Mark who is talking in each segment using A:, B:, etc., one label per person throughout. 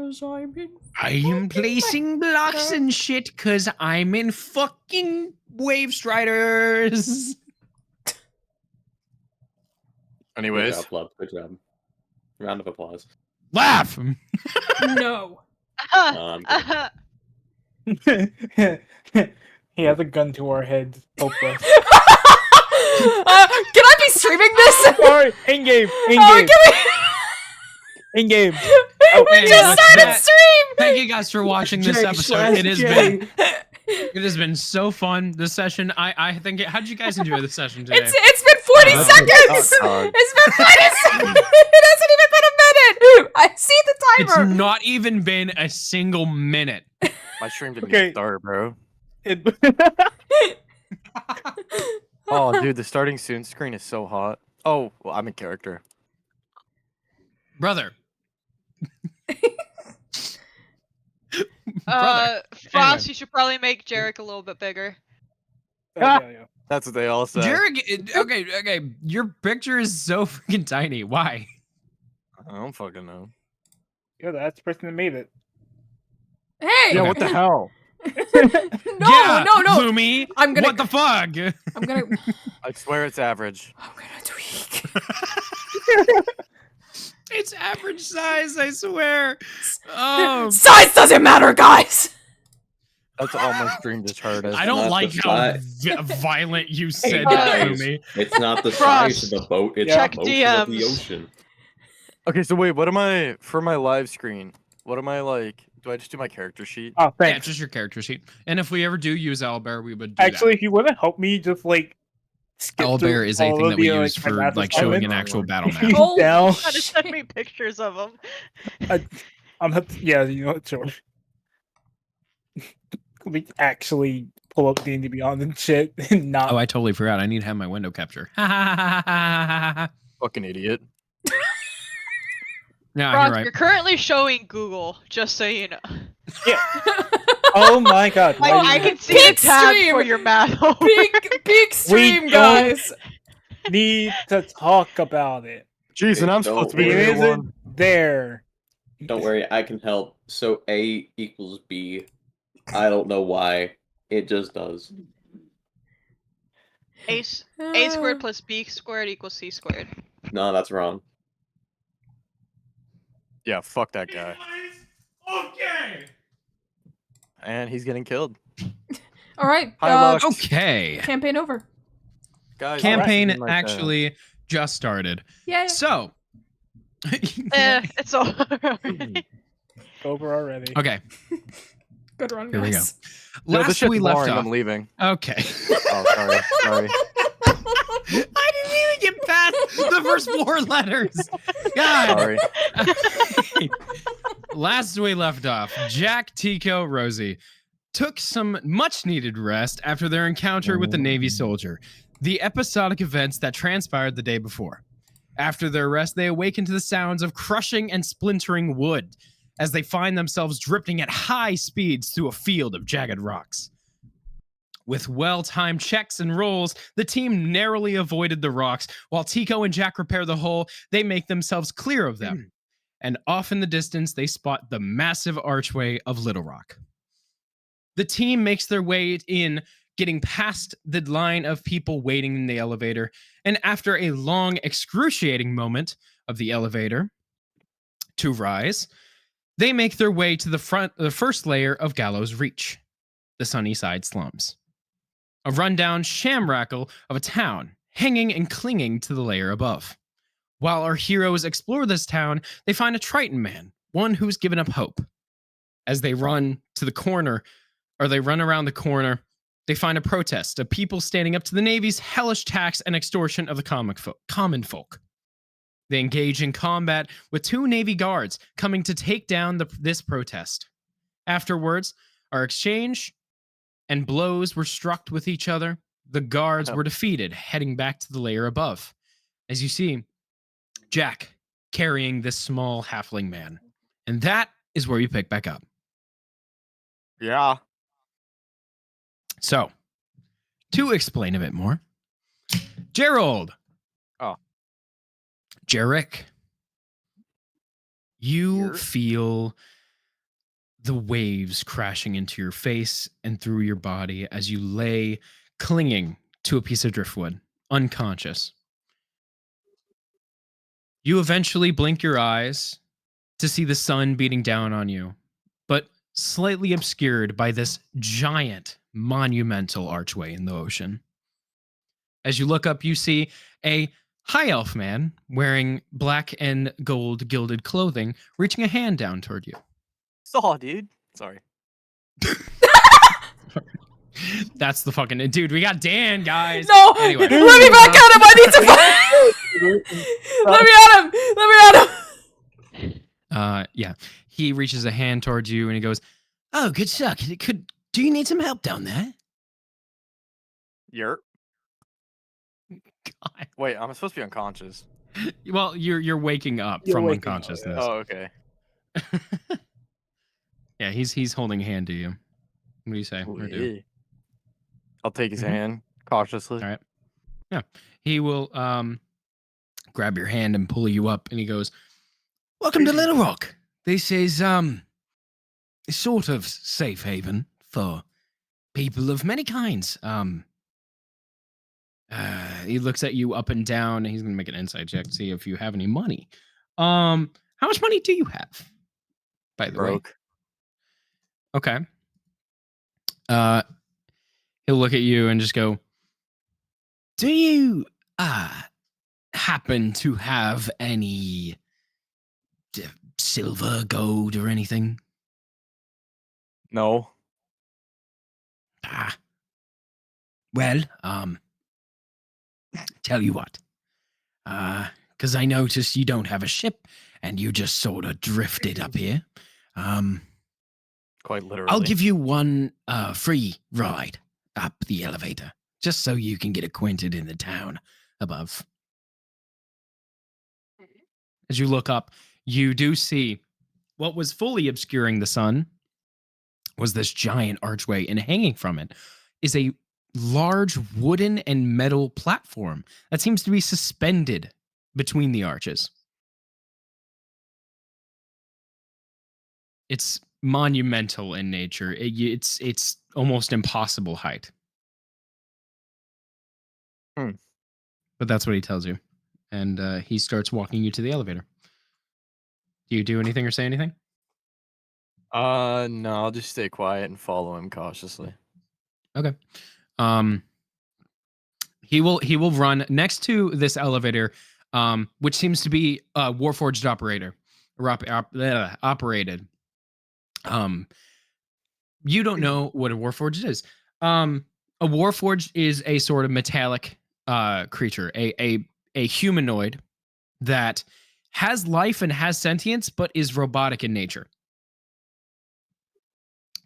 A: 'Cause
B: I am placing blocks and shit because I'm in fucking Wave Striders.
C: Anyways.
D: Good job, Love. Good job. Round of applause.
B: Laugh.
A: No.
E: He has a gun to our heads. Hopeless.
A: Can I be streaming this?
E: Sorry, in-game.
A: Oh,
E: In-game.
A: We just started stream.
B: Thank you guys for watching this episode. It has been so fun. This session, I think. How did you guys enjoy the session today?
A: It's been 40 seconds. It's been 40 seconds. It hasn't even been a minute. I see the timer.
B: It's not even been a single minute.
C: My stream didn't even start, bro. Oh, dude, the starting soon screen is so hot. Oh, well, I'm in character.
B: Brother.
F: Frost, you should probably make Jarek a little bit bigger.
E: Yeah.
C: That's what they all say.
B: Jarek, okay. Your picture is so freaking tiny. Why?
C: I don't fucking know.
E: Yeah, that's the person that made it.
A: Hey.
C: Yeah, what the hell?
A: No.
B: Lumi,
A: I'm gonna.
B: What the fuck?
A: I'm gonna.
C: I swear it's average.
A: I'm gonna tweak.
B: It's average size, I swear. Oh.
A: Size doesn't matter, guys.
C: That's all my stream just heard.
B: I don't like how violent you said that, Lumi.
D: It's not the size of the boat, it's the motion of the ocean.
C: Okay, so wait, what am I, for my live screen, what am I like, do I just do my character sheet?
E: Oh, thanks.
B: Yeah, just your character sheet. And if we ever do use Owlbear, we would do
E: Actually, if you want to help me, just like
B: Owlbear is a thing that we use for like showing an actual battle map.
A: Oh,
E: down.
F: You gotta send me pictures of them.
E: Yeah, you know what, sure. We actually pull up D&D Beyond and shit, and not.
B: Oh, I totally forgot. I need to have my window capture.
C: Fucking idiot.
B: Yeah,
F: Frost,
B: you're right.
F: you're currently showing Google, just so you know.
E: Yeah. Oh my god.
F: I can see the tab for your map.
A: Big stream, guys.
E: Need to talk about it.
C: Jeez, and I'm supposed to be
E: It
C: the
E: isn't
C: one.
E: there.
D: Don't worry, I can help. So A equals B. I don't know why. It just does.
F: A squared plus B squared equals C squared.
D: No, that's wrong.
C: Yeah, fuck that guy.
B: Okay.
C: And he's getting killed.
A: All right.
C: Hi, Lux.
B: Okay.
A: Campaign over.
C: Guys,
B: Campaign
C: like
B: actually just started.
A: Yay.
B: So.
F: It's over.
E: Over already.
B: Okay.
A: Good run,
B: Here we go.
A: guys.
C: No, this
B: Last
C: shit's
B: we left
C: boring,
B: off.
C: I'm leaving.
B: Okay.
C: Oh, sorry.
B: I didn't even get past the first 4 letters. God.
C: Sorry.
B: Last we left off, Jack, Tico, Rosie took some much-needed rest after their encounter with the Navy soldier, the episodic events that transpired the day before. After their rest, they awaken to the sounds of crushing and splintering wood as they find themselves drifting at high speeds through a field of jagged rocks. With well-timed checks and rolls, the team narrowly avoided the rocks. While Tico and Jack repair the hole, they make themselves clear of them. And off in the distance, they spot the massive archway of Little Rock. The team makes their way in, getting past the line of people waiting in the elevator. And after a long, excruciating moment of the elevator to rise, they make their way to the first layer of Gallows Reach, the Sunnyside slums. A rundown shamrackle of a town, hanging and clinging to the layer above. While our heroes explore this town, they find a Triton man, one who's given up hope. As they run to the corner, or they run around the corner, they find a protest of people standing up to the Navy's hellish tax and extortion of the common folk. They engage in combat with 2 Navy guards coming to take down this protest. Afterwards, our exchange and blows were struck with each other. The guards were defeated, heading back to the layer above. As you see, Jack carrying this small halfling man. And that is where we pick back up.
C: Yeah.
B: So, to explain a bit more, Gerald.
C: Oh.
B: Jarek. You feel the waves crashing into your face and through your body as you lay clinging to a piece of driftwood, unconscious. You eventually blink your eyes to see the sun beating down on you, but slightly obscured by this giant, monumental archway in the ocean. As you look up, you see a high elf man wearing black and gold gilded clothing reaching a hand down toward you.
C: Saw, dude. Sorry.
B: That's the fucking dude. We got Dan, guys.
A: No,
B: Anyway.
A: let me back at him. I need to find. Let me at him. Let me at him.
B: Yeah. He reaches a hand towards you and he goes, "Oh, good suck. Do you need some help down there?"
C: You're.
B: God.
C: Wait, I'm supposed to be unconscious.
B: Well, you're waking up
E: You're
B: from
E: waking up,
B: unconsciousness.
C: Oh, okay.
B: Yeah, he's holding a hand to you. What do you say? Or do?
C: Yeah. I'll take his
B: Mhm.
C: hand cautiously.
B: All right. Yeah. He will grab your hand and pull you up and he goes, "Welcome to Little Rock. This is a sort of safe haven for people of many kinds. He looks at you up and down and he's gonna make an insight check to see if you have any money. How much money do you have? By the way.
C: Broke.
B: Okay. He'll look at you and just go, "Do you happen to have any silver, gold, or anything?"
C: No.
B: Well, tell you what. Because I noticed you don't have a ship and you just sort of drifted up here.
C: Quite literally.
B: I'll give you one free ride up the elevator, just so you can get acquainted in the town above. As you look up, you do see what was fully obscuring the sun was this giant archway, and hanging from it is a large wooden and metal platform that seems to be suspended between the arches. It's monumental in nature. It's almost impossible height. But that's what he tells you. And he starts walking you to the elevator. Do you do anything or say anything?
C: No, I'll just stay quiet and follow him cautiously.
B: Okay. He will run next to this elevator, which seems to be a Warforged operator. Operated. You don't know what a Warforged is. A Warforged is a sort of metallic creature, a humanoid that has life and has sentience, but is robotic in nature.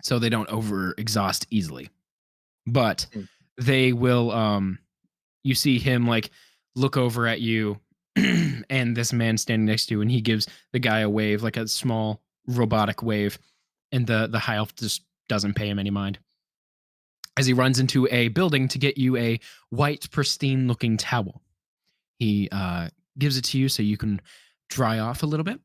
B: So they don't overexhaust easily. But they will you see him like look over at you and this man standing next to you, and he gives the guy a wave, like a small robotic wave, and the high elf just doesn't pay him any mind. As he runs into a building to get you a white, pristine looking towel. He gives it to you so you can dry off a little bit.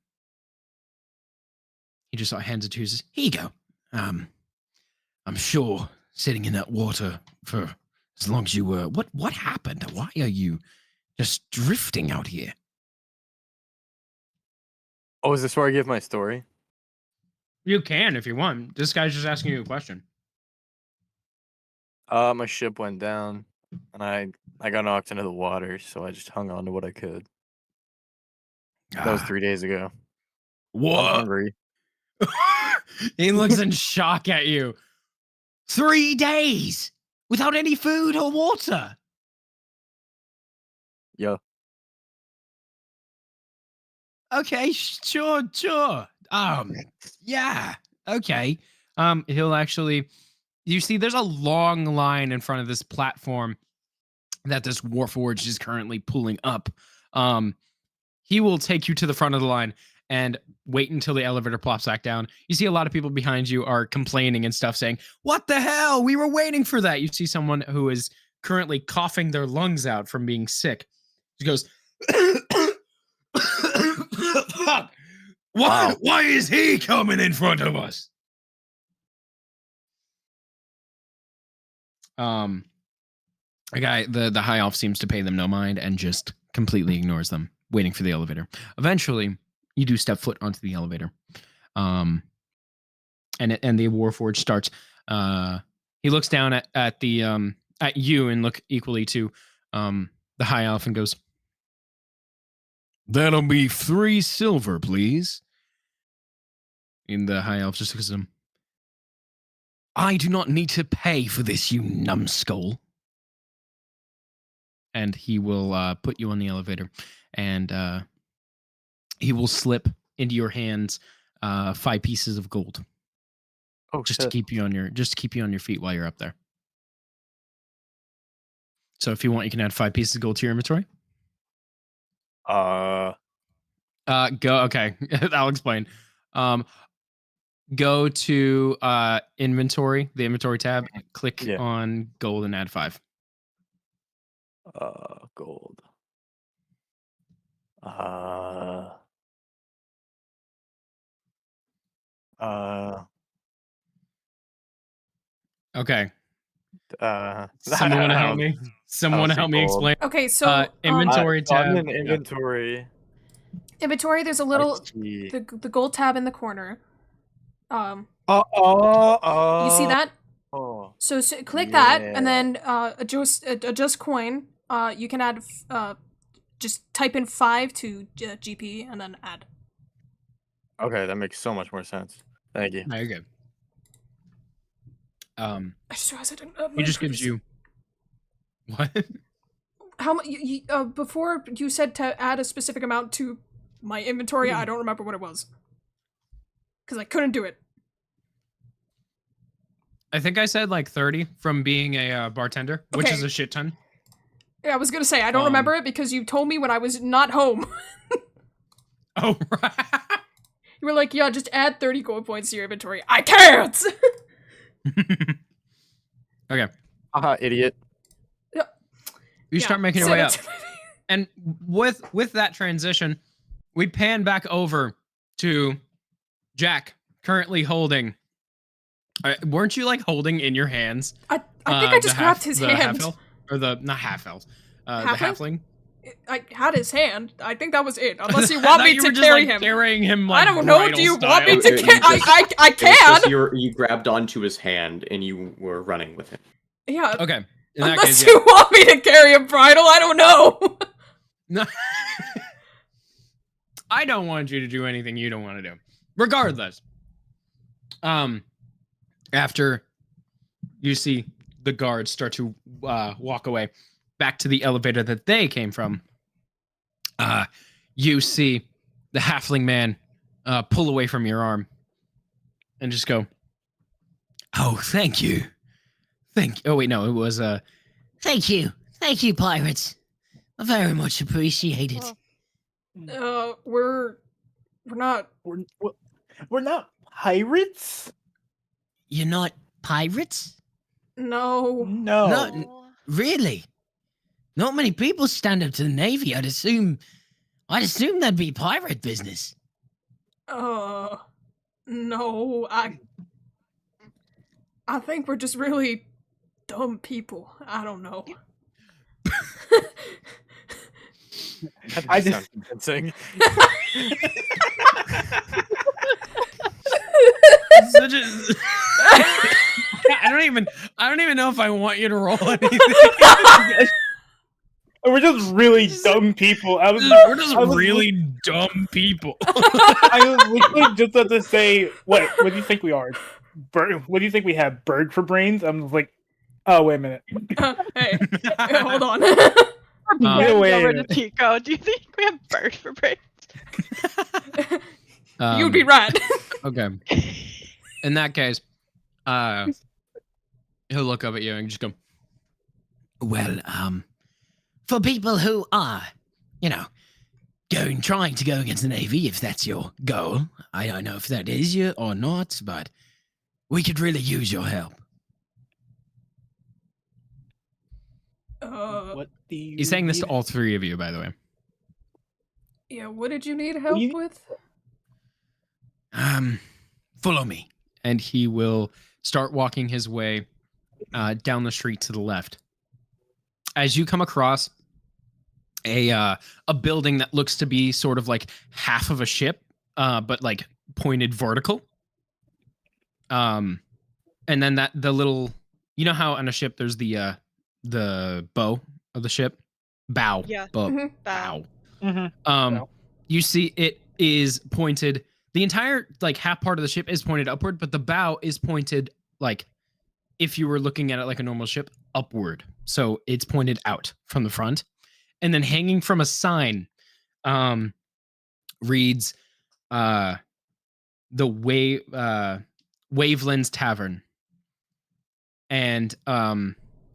B: He just hands it to you and says, "Here you go. I'm sure sitting in that water for as long as you were. What happened? Why are you just drifting out here?"
C: Oh, is this where I give my story?
B: You can if you want. This guy's just asking you a question.
C: My ship went down, and I got knocked into the water, so I just hung on to what I could. That was 3 days ago. I'm
B: What?
C: hungry.
B: He looks in shock at you. 3 days without any food or water.
C: Yeah.
B: Okay, sure. Yeah. Okay. He'll actually, you see, there's a long line in front of this platform that this Warforged is currently pulling up. He will take you to the front of the line and wait until the elevator plops back down. You see a lot of people behind you are complaining and stuff, saying, "What the hell? We were waiting for that." You see someone who is currently coughing their lungs out from being sick. He goes, "Fuck. Why is he coming in front of us?" The guy, the high elf seems to pay them no mind and just completely ignores them, waiting for the elevator. Eventually, you do step foot onto the elevator. And the Warforged starts. He looks down at you and look equally to the high elf and goes, "That'll be 3 silver, please." And the high elf just looks at him. "I do not need to pay for this, you numbskull." And he will put you on the elevator, and he will slip into your hands 5 pieces of gold,
C: Oh,
B: just to keep you on your feet while you're up there. So if you want, you can add 5 pieces of gold to your inventory.
C: Uh,
B: Go. Okay, I'll explain. Go to inventory, the inventory tab. Click
C: Yeah.
B: on gold and add 5.
C: Gold.
B: Okay.
C: I
B: Someone want to help
C: don't-
B: me? Someone want to
C: see
B: help me
C: gold.
B: explain?
A: Okay, so
B: Inventory
C: so I'm
B: tab.
C: in inventory.
A: inventory. There's a
C: I
A: little
C: see.
A: the gold tab in the corner. You
C: You
A: see that?
C: Oh,
A: So click that, and
C: yeah.
A: then adjust coin. You can add just type in 5 to GP and then add.
C: okay, that makes so much more sense. Thank you.
B: No, you're good.
A: I just realized I didn't.
B: He just gives you what?
A: How much? Before you said to add a specific amount to my inventory. I don't remember what it was because I couldn't do it.
B: I think I said like 30 from being a bartender, which
A: Okay.
B: is a shit ton.
A: Yeah, I was gonna say I don't remember it because you told me when I was not home.
B: Oh, right.
A: You were like, "Yeah, just add 30 gold points to your inventory." I can't.
B: Okay.
C: Idiot.
B: You
A: Yeah,
B: start making your
A: send
B: way
A: it
B: up.
A: to me.
B: And with that transition, we pan back over to Jack, currently holding. Weren't you like holding in your hands?
A: I think I just grabbed his
B: the
A: hand.
B: half-elf? Or the not half elf, the
A: Halfling?
B: halfling.
A: I had his hand. I think that was it. Unless you
B: I
A: want
B: thought
A: me
B: you
A: to
B: were just,
A: carry
B: like,
A: him.
B: carrying him. Like,
A: I don't know. Do
B: bridal
A: you want me
B: style.
A: to? I
D: It was
A: can.
D: just you grabbed onto his hand and you were running with him.
A: Yeah.
B: Okay. In that
A: Unless
B: case,
A: you want me to carry a bridle, I don't know.
B: No. I don't want you to do anything you don't want to do. Regardless. After you see the guards start to walk away back to the elevator that they came from, you see the halfling man pull away from your arm and just go, "Oh, thank you. Oh, wait, no, it was
G: Thank you, pirates. Very much appreciated.
A: We're not.
E: We're not pirates.
G: You're not pirates?
A: No.
E: No.
G: No. Really? Not many people stand up to the Navy. I'd assume that'd be pirate business.
A: No. I think we're just really dumb people. I don't know.
E: I
C: That
E: just-
C: sounds convincing.
B: such a... I don't even know if I want you to roll anything.
E: We're just really dumb people.
B: We're just
E: I was
B: really dumb people.
E: I was literally just about to say, what do you think we are? What do you think we have? Bird for brains? I'm like, oh, wait a minute.
A: Hey, hold on.
E: Wait a
F: Over to
E: minute.
F: Tico. Do you think we have bird for brains?
A: You'd be right.
B: Okay. In that case, he'll look up at you and just go,
G: Well, for people who are, trying to go against the Navy, if that's your goal, I don't know if that is you or not, but we could really use your help.
E: What do you
B: he's saying this to
E: need?
B: all 3 of you, by the way.
A: Yeah, what did you need help
E: you-
A: with?
G: Follow me.
B: And he will start walking his way down the street to the left. As you come across a building that looks to be sort of like half of a ship, but like pointed vertical. And then the little, you know how on a ship there's the bow of the ship, bow,
F: Yeah.
A: Mhm.
B: bow.
E: Mm-hmm. Bow.
B: You see it is pointed. The entire like half part of the ship is pointed upward, but the bow is pointed like if you were looking at it like a normal ship, upward. So it's pointed out from the front. And then hanging from a sign reads the Wavelands Tavern. And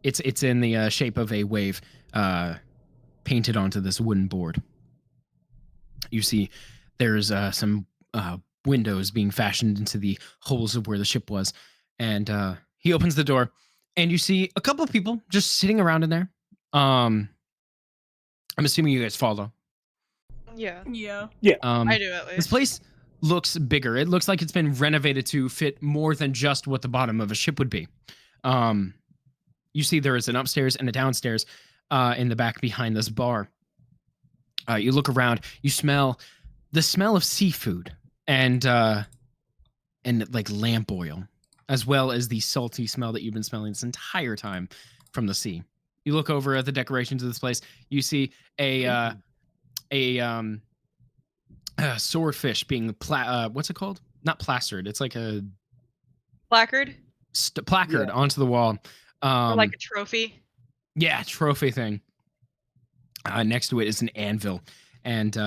B: it's in the shape of a wave painted onto this wooden board. You see there's some windows being fashioned into the holes of where the ship was. And he opens the door, and you see a couple of people just sitting around in there. I'm assuming you guys follow.
F: Yeah.
A: Yeah.
F: I do at
B: This
F: least.
B: place looks bigger. It looks like it's been renovated to fit more than just what the bottom of a ship would be. You see there is an upstairs and a downstairs in the back behind this bar. You look around, you smell the smell of seafood and like lamp oil, as well as the salty smell that you've been smelling this entire time from the sea. You look over at the decorations of this place. You see a swordfish being what's it called? Not plastered. It's like a
F: Placard?
B: placard onto the wall.
F: Or like a trophy?
B: Yeah, trophy thing. Next to it is an anvil, and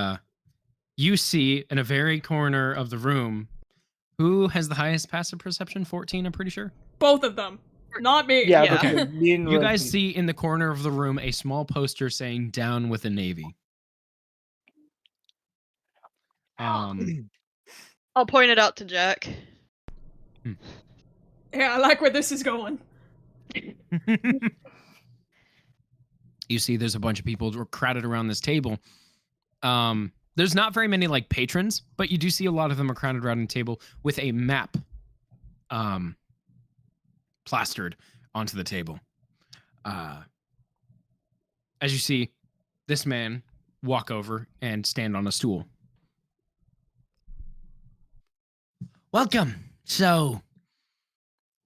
B: you see in a very corner of the room who has the highest passive perception. 14, I'm pretty sure.
A: Both of them. Not me.
E: Yeah,
F: Yeah.
E: okay. Me and
B: You guys
E: Rosie.
B: see in the corner of the room a small poster saying "Down with the Navy."
F: I'll point it out to Jack.
A: Yeah, I like where this is going.
B: You see there's a bunch of people crowded around this table. There's not very many like patrons, but you do see a lot of them are crowded around a table with a map plastered onto the table. As you see this man walk over and stand on a stool.
G: Welcome. So,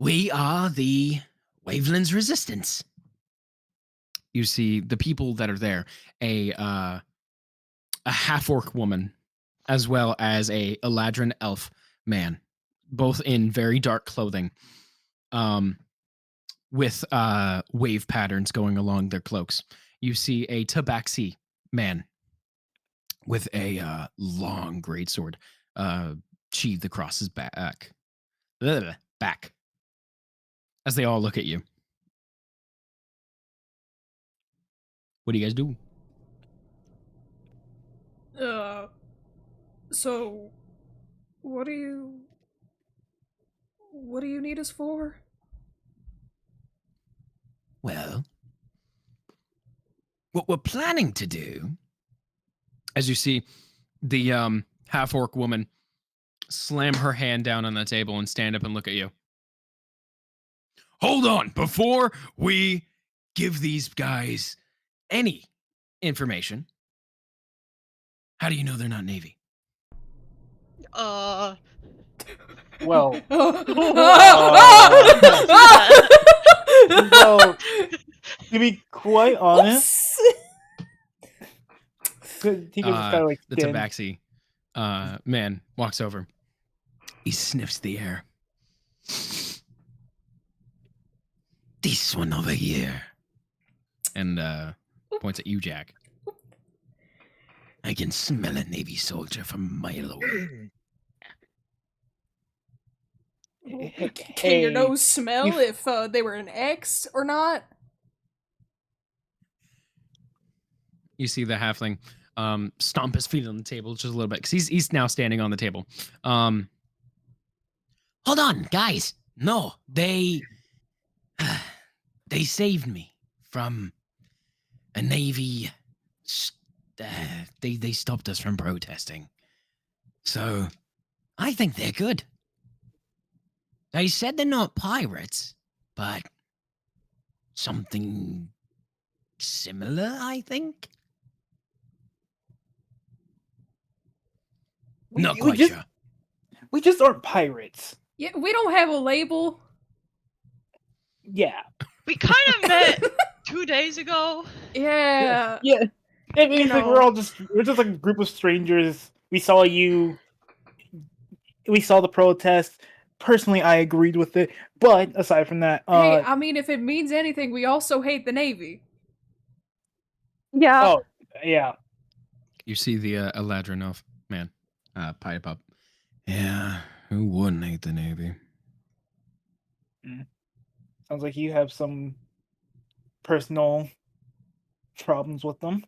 G: we are the Wavelands Resistance.
B: You see the people that are there, a half-orc woman, as well as a Eladrin elf man, both in very dark clothing, with wave patterns going along their cloaks. You see a tabaxi man with a long greatsword sheathed across his back. Back. As they all look at you. What do you guys do?
A: So, what do you need us for?
G: Well, what we're planning to do.
B: As you see the half-orc woman slam her hand down on the table and stand up and look at you. Hold on, before we give these guys any information, how do you know they're not Navy?
E: Well,
A: Well,
E: well, to be quite honest, Tico's just kind of like
B: The
E: stand-
B: tabaxi man walks over. He sniffs the air.
G: This one over here.
B: And points at you, Jack.
G: I can smell a Navy soldier from a mile away.
A: Can your
E: Hey,
A: nose smell
E: you-
A: if they were an X or not?
B: You see the halfling stomp his feet on the table just a little bit because he's now standing on the table.
G: Hold on, guys. No, they saved me from a Navy. They stopped us from protesting. So, I think they're good. They said they're not pirates, but something similar, I think. Not
E: We
G: quite
E: just-
G: sure.
E: We just aren't pirates.
A: Yeah, we don't have a label.
E: Yeah.
F: We kind of met 2 days ago.
A: Yeah.
E: Yeah. I mean,
A: You
E: it's like
A: know.
E: we're just like a group of strangers. We saw you. We saw the protest. Personally, I agreed with it. But aside from that,
A: Hey, I mean, if it means anything, we also hate the Navy.
F: Yeah.
E: oh yeah,
B: You see the Eladrin elf man pipe up. Yeah, who wouldn't hate the Navy?
E: sounds like you have some personal problems with them.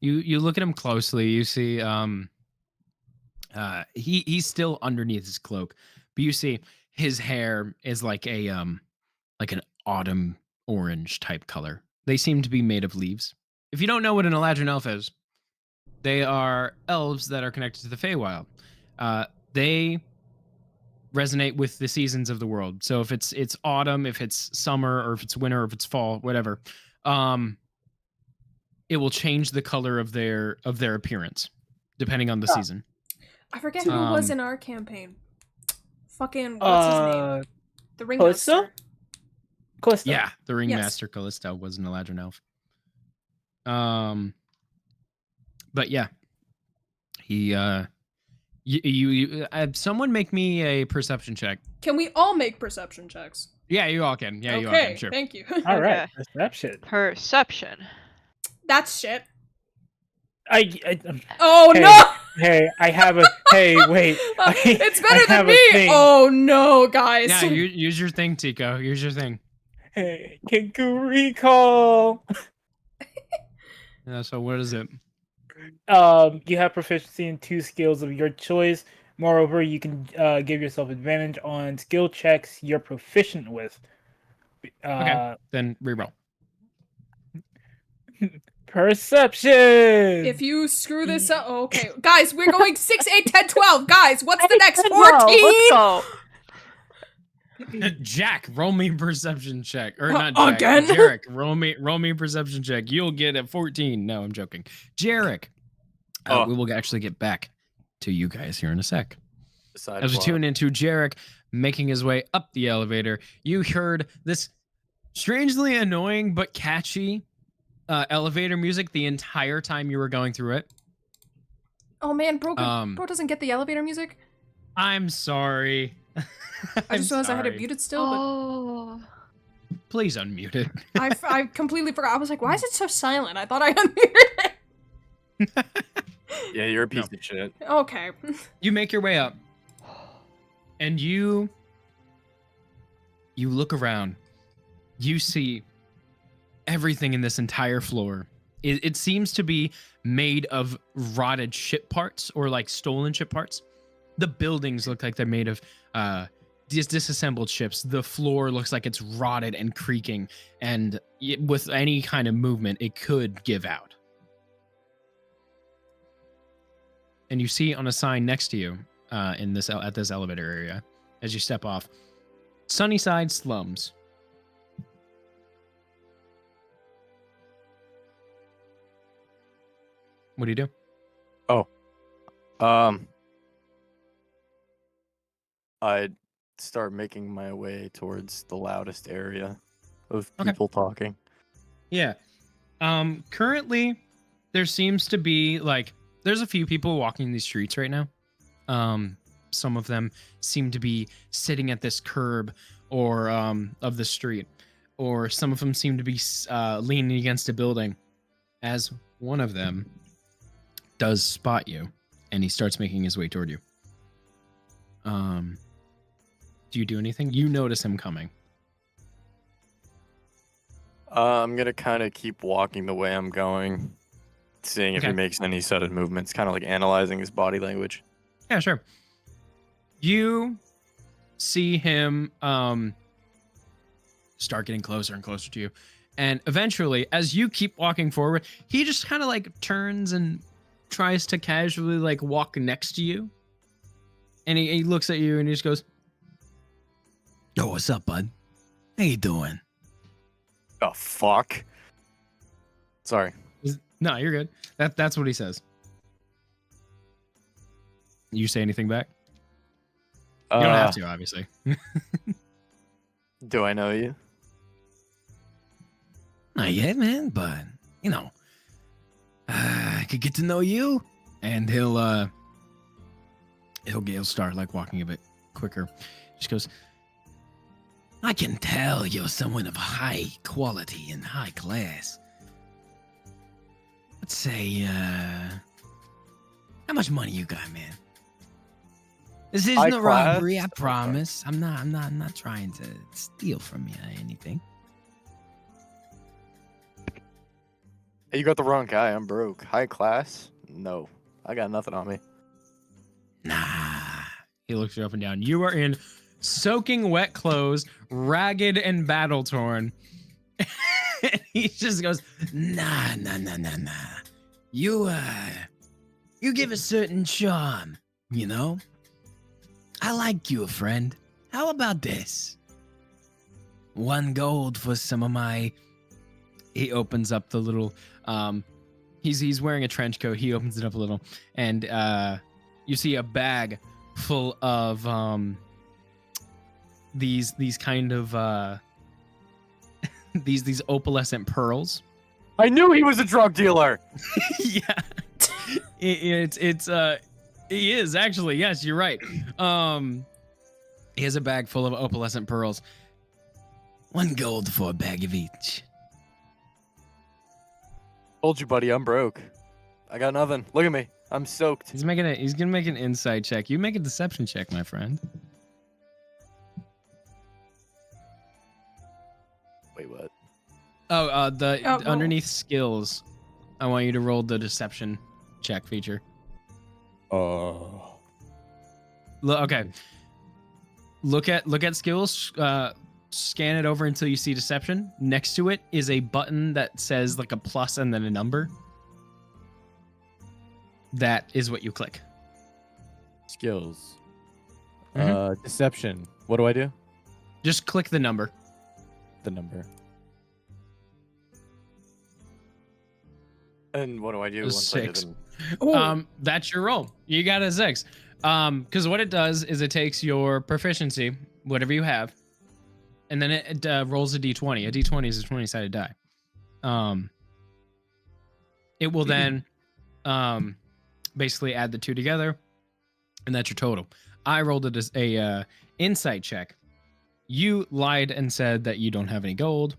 B: You look at him closely. You see he's still underneath his cloak, but you see his hair is like an autumn orange type color. They seem to be made of leaves. If you don't know what an Eladrin elf is, they are elves that are connected to the Feywild. They resonate with the seasons of the world. So if it's autumn, if it's summer, or if it's winter, or if it's fall, whatever, it will change the color of their appearance depending on the season.
A: I forget who it was
B: Um,
A: in our campaign. Fucking, what's his name? The
E: Callisto?
A: Ringmaster.
E: Callisto.
B: Yeah, the Ringmaster Callisto was an Eladrin elf. But yeah, he someone make me a perception check.
A: Can we all make perception checks?
B: Yeah, you all can. Yeah, you all
A: Okay,
B: can. Sure.
A: thank you.
E: All right.
F: Okay.
E: Perception.
F: Perception.
A: That's shit.
E: I
A: Oh
E: Hey.
A: no!
E: hey, I have a hey. Wait.
A: It's
E: I
A: better than
E: have a
A: me!
E: thing.
A: Oh no, guys.
B: Yeah, use your thing, Tico. Use your thing.
E: Hey, Kenku recall.
B: Yeah, so what is it?
E: You have proficiency in 2 skills of your choice. Moreover, you can give yourself advantage on skill checks you're proficient with.
B: Then reroll.
E: Perception.
A: If you screw this up, okay, guys, we're going 6, 8, 10, 12. Guys, what's the next 14?
F: Let's go.
B: Jack, roll me a perception check. Or
A: Uh,
B: not Jack.
A: again?
B: Jarek, roll me a perception check. You'll get a 14. No, I'm joking. Jarek, we will actually get back to you guys here in a sec. As we tune into Jarek making his way up the elevator, you heard this strangely annoying but catchy elevator music the entire time you were going through it.
A: Oh man, bro doesn't get the elevator music.
B: I'm sorry.
A: I just realized I had it
B: sorry.
A: muted still,
F: Oh.
B: Please unmute it.
A: but I completely forgot. I was like, why is it so silent? I thought I unmuted it.
C: Yeah, you're a piece
B: No.
C: of shit.
A: Okay.
B: You make your way up, and you look around. You see everything in this entire floor. It seems to be made of rotted ship parts or like stolen ship parts. The buildings look like they're made of disassembled ships. The floor looks like it's rotted and creaking, and with any kind of movement, it could give out. And you see on a sign next to you, at this elevator area, as you step off, Sunnyside Slums. What do you do?
C: I'd start making my way towards the loudest area of
B: Okay.
C: people talking.
B: Yeah. Currently, there seems to be there's a few people walking these streets right now. Some of them seem to be sitting at this curb or of the street, or some of them seem to be leaning against a building. As one of them does spot you, and he starts making his way toward you. Do you do anything? You notice him coming.
C: I'm gonna kind of keep walking the way I'm going, seeing if he
B: Okay.
C: makes any sudden movements, kind of like analyzing his body language.
B: Yeah, sure. You see him start getting closer and closer to you. And eventually, as you keep walking forward, he just kind of turns and tries to casually walk next to you. And he looks at you and he just goes,
G: Yo, what's up, bud? How you doing?
C: Oh fuck. Sorry.
B: No, you're good. That's what he says. You say anything back? You don't have to, obviously.
C: Do I know you?
G: Not yet, man, but you know, I could get to know you.
B: And he'll start like walking a bit quicker. Just goes,
G: I can tell you're someone of high quality and high class. Let's say, how much money you got, man? This isn't
C: High
G: a robbery,
C: class?
G: I promise. I'm not trying to steal from you or anything.
C: Hey, you got the wrong guy. I'm broke. High class? No. I got nothing on me.
G: Nah.
B: he looks you up and down. You are in soaking wet clothes, ragged and battle torn. And he just goes,
G: Nah. You give a certain charm, you know? I like you, friend. How about this? 1 gold for some of my...
B: he opens up the little he's wearing a trench coat. He opens it up a little, and you see a bag full of these kind of these opalescent pearls.
C: I knew he was a drug dealer.
B: Yeah. He is actually, yes, you're right. He has a bag full of opalescent pearls.
G: 1 gold for a bag of each.
C: Told you, buddy, I'm broke. I got nothing. Look at me. I'm soaked.
B: He's gonna make an insight check. You make a deception check, my friend.
C: Wait, what?
B: Oh,
A: roll.
B: underneath skills, I want you to roll the deception check feature. Okay. Look at skills. Scan it over until you see deception. Next to it is a button that says like a plus and then a number. That is what you click.
C: Skills.
B: Mhm.
C: Deception. What do I do?
B: Just click the number.
C: The number. And what do I do?
B: A
C: once I do
B: 6.
C: the-
A: Oh,
B: That's your roll. You got a 6. Because what it does is it takes your proficiency, whatever you have, and then it rolls a d20. A d20 is a 20-sided die. It will then basically add the two together, and that's your total. I rolled it as a insight check. You lied and said that you don't have any gold.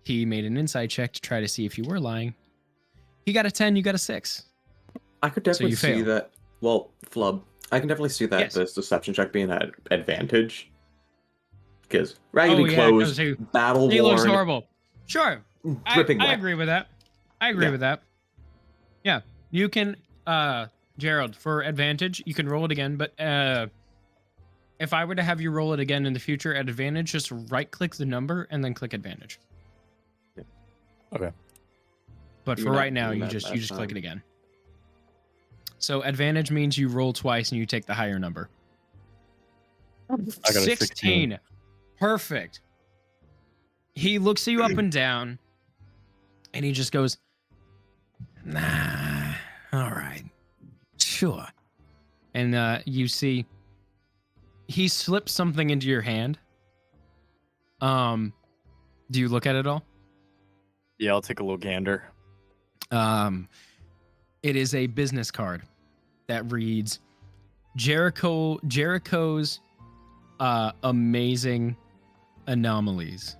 B: He made an insight check to try to see if you were lying. He got a 10, you got a 6.
D: I could definitely
B: you
D: see
B: fail.
D: that. Well, Flub, I can definitely see that
B: Yes.
D: this deception check being an advantage. Because raggedy
B: yeah,
D: clothes,
B: 'cause he
D: battle
B: He looks
D: worn,
B: horrible. Sure.
D: dripping
B: I
D: wet.
B: agree with that. I agree
D: Yeah.
B: with that. Yeah. You can Gerald, for advantage, you can roll it again, but if I were to have you roll it again in the future at advantage, just right click the number and then click advantage.
C: Okay.
B: But
D: You're
B: for
D: not
B: right now,
D: doing
B: you
D: that
B: just
D: that
B: click it
D: time.
B: again. So advantage means you roll twice and you take the higher number.
C: I got a 16.
B: Perfect. He looks you up and down and he just goes,
G: Nah. All right. Sure.
B: and you see he slips something into your hand. Do you look at it all?
C: Yeah, I'll take a little gander.
B: It is a business card that reads Jericho's amazing anomalies,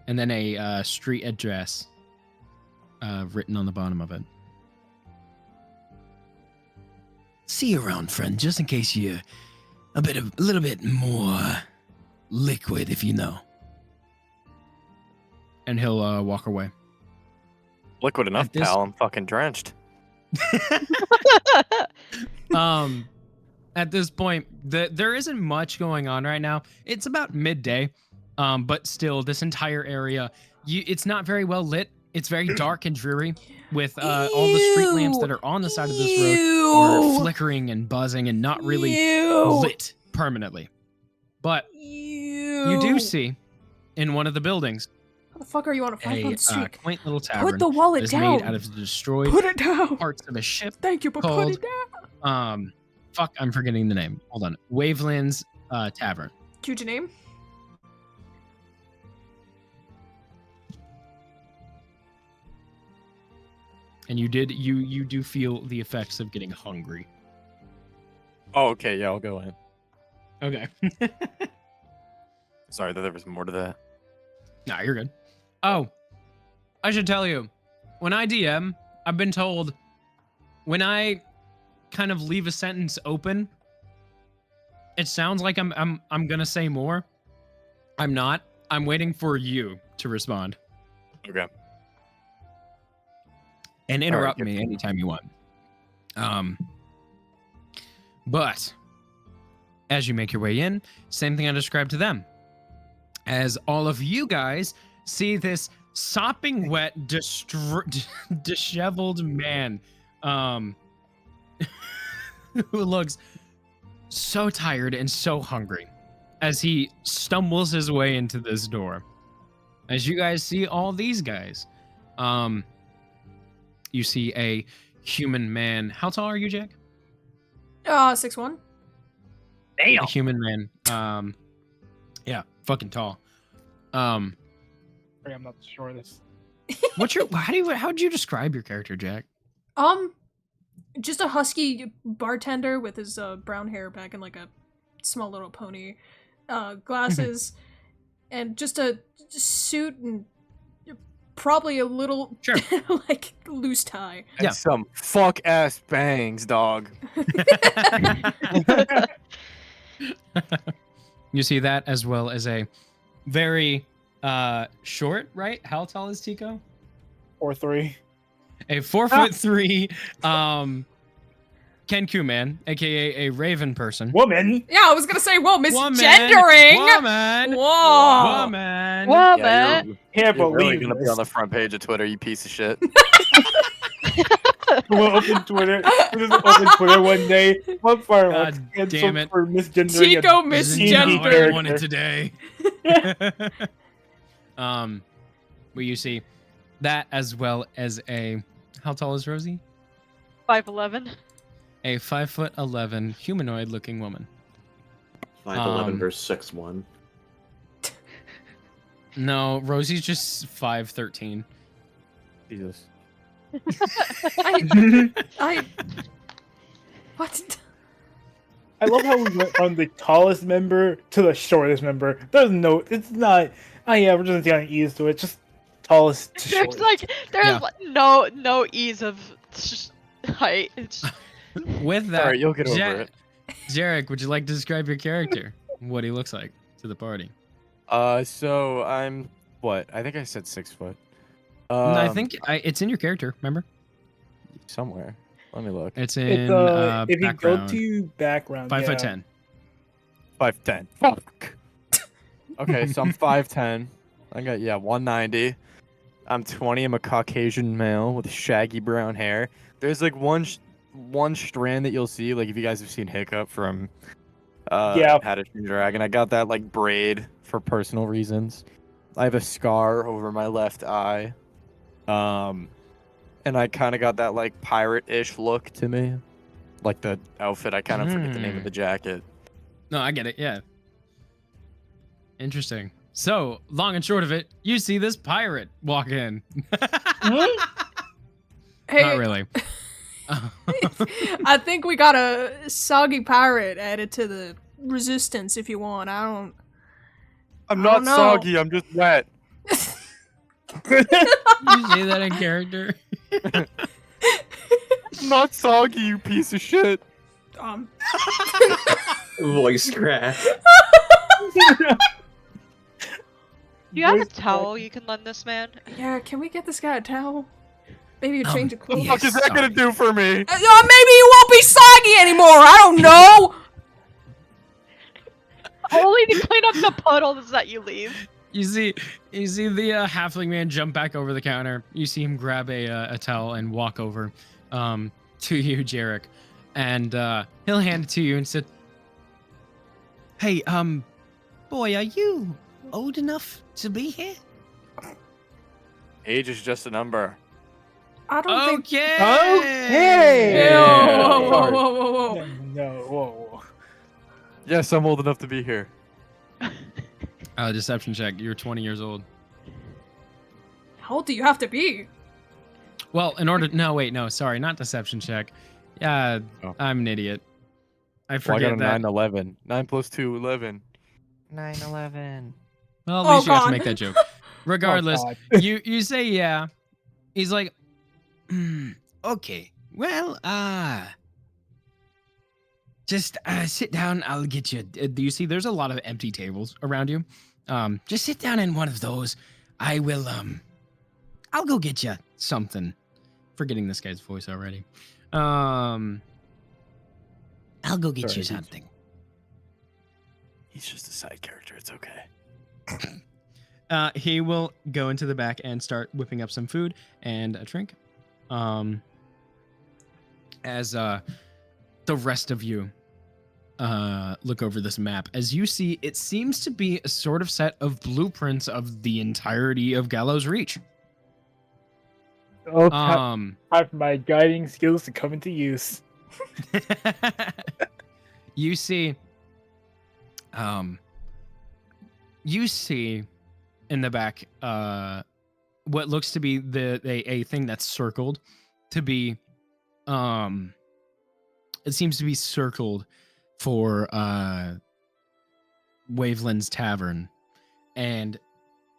B: and then a street address written on the bottom of it.
G: See you around, friend, just in case you're a little bit more liquid, if you know.
B: And he'll walk away.
C: Liquid enough,
B: At this-
C: pal. I'm fucking drenched.
B: At this point, there isn't much going on right now. It's about midday, but still, this entire area, it's not very well lit. It's very dark and dreary, with all the street lamps that are on the side of this road are flickering and buzzing and not really lit permanently. But you do see in one of the buildings
A: How the fuck are you on a 5-month streak?
B: quaint little tavern.
A: Put the wallet
B: that is
A: down.
B: made out of the destroyed
A: Put it down.
B: parts of a ship.
A: Thank you, but put
B: called-
A: it down.
B: Fuck, I'm forgetting the name. Hold on. Wavelands Tavern.
A: Huge name.
B: And you do feel the effects of getting hungry.
C: Oh, okay, yeah, I'll go in.
B: Okay.
C: Sorry that there was more to that.
B: Nah, you're good. Oh, I should tell you, when I DM, I've been told when I kind of leave a sentence open, it sounds like I'm gonna say more. I'm not. I'm waiting for you to respond
C: Okay.
B: and interrupt
C: good.
B: me anytime you want. But as you make your way in, same thing I described to them. As all of you guys see this sopping wet, disheveled man, who looks so tired and so hungry as he stumbles his way into this door. As you guys see all these guys, you see a human man. How tall are you, Jack?
A: 6'1".
B: A human man. Yeah, fucking tall.
E: I'm not sure of this.
B: What's your how would you describe your character, Jack?
A: Just a husky bartender with his brown hair back in like a small little pony, glasses, and just a suit and probably a little
B: Sure.
A: like loose tie.
C: And
B: Yeah.
C: some fuck ass bangs, dog.
B: You see that as well as a very short, right? How tall is Tico?
E: Or 3.
B: A 4'3" Kenku man, aka a raven person.
E: Woman.
A: Yeah, I was gonna say, whoa,
B: Woman,
A: misgendering.
B: woman,
A: Whoa.
B: woman.
F: What?
C: Yeah, you're,
E: Can't
C: you're really
E: believe
C: gonna be
E: this.
C: on the front page of Twitter, you piece of shit.
E: We'll open Twitter. We'll just open Twitter one day. One fire
B: God damn it.
E: for misgendering.
A: Tico
B: This is
E: misgender.
B: not what I wanted today. Where you see that as well as a how tall is Rosie?
F: 5'11".
B: A 5'11" humanoid-looking woman.
D: 5'11" versus 6'1".
B: No, Rosie's just 5'13".
C: Jesus.
A: I what?
E: I love how we went from the tallest member to the shortest member. There's no, it's not. Oh yeah, we're just getting used to it. Just tallest to
F: There's
E: shortest.
F: like
B: Yeah.
F: no ease of height. It's
B: With that,
C: Alright, you'll get over
B: Ja-
C: it.
B: Jarek, would you like to describe your character? What he looks like to the party?
C: So I'm what? I think I said 6 foot.
B: I think it's in your character. Remember,
C: somewhere. Let me look.
B: it's in
E: It's, if you go
B: background.
E: to background,
B: 5'10".
C: 5'10". Fuck. Okay, so I'm 5'10". I got 190. I'm 20. I'm a Caucasian male with shaggy brown hair. There's like one strand that you'll see, like if you guys have seen Hiccup from
E: Yeah.
C: How to Train Your Dragon. I got that like braid for personal reasons. I have a scar over my left eye. And I kind of got that like pirate-ish look to me. Like the outfit, I kind of forget the name of the jacket.
B: No, I get it. Yeah. Interesting. So, long and short of it, you see this pirate walk in.
A: Hey,
B: Not really.
A: I think we got a soggy pirate added to the resistance if you want.
C: I'm
A: I
C: not
A: don't know.
C: soggy, I'm just wet.
B: You say that in character?
C: I'm not soggy, you piece of shit.
D: Voice crack.
F: Do you have a
E: Voice
F: towel you can lend this man?
A: Yeah, can we get this guy a towel? Maybe a change of clothes.
B: yeah.
C: What the fuck is that gonna do for me?
A: Maybe you won't be soggy anymore. I don't know.
F: Only to clean up the puddles that you leave.
B: You see the halfling man jump back over the counter. You see him grab a towel and walk over to you, Jarek, and he'll hand it to you and say,
G: Hey, boy, are you old enough to be here?
C: Age is just a number.
A: I don't think.
B: Okay.
E: Okay.
A: Ew, whoa, whoa,
C: Sorry.
A: whoa, whoa, whoa.
E: No, whoa.
C: Yes, I'm old enough to be here.
B: Deception check. You're 20 years old.
A: How old do you have to be?
B: Well, in order. No, wait, no, sorry, not deception check. Yeah,
C: Oh.
B: I'm an idiot. I
C: Well, I
B: forget
C: got a
B: that.
C: 9/11. 9 plus 2, 11. 9/11.
B: Well, at
A: Oh,
B: least you got to
A: God.
B: make that joke. Regardless,
E: Oh, God.
B: you say yeah. He's like,
G: Okay. Well, just sit down. I'll get you.
B: do you see? There's a lot of empty tables around you.
G: Just sit down in one of those. I will. I'll go get you.
B: Something. Forgetting this guy's voice already.
G: I'll go get
C: Sorry,
G: you
C: dude.
G: something.
C: He's just a side character. It's okay.
B: He will go into the back and start whipping up some food and a drink. As the rest of you look over this map, as you see, it seems to be a sort of set of blueprints of the entirety of Gallows Reach.
E: Oh, time for my guiding skills to come into use.
B: You see, in the back, what looks to be a thing that's circled to be, it seems to be circled for Waveland's Tavern, and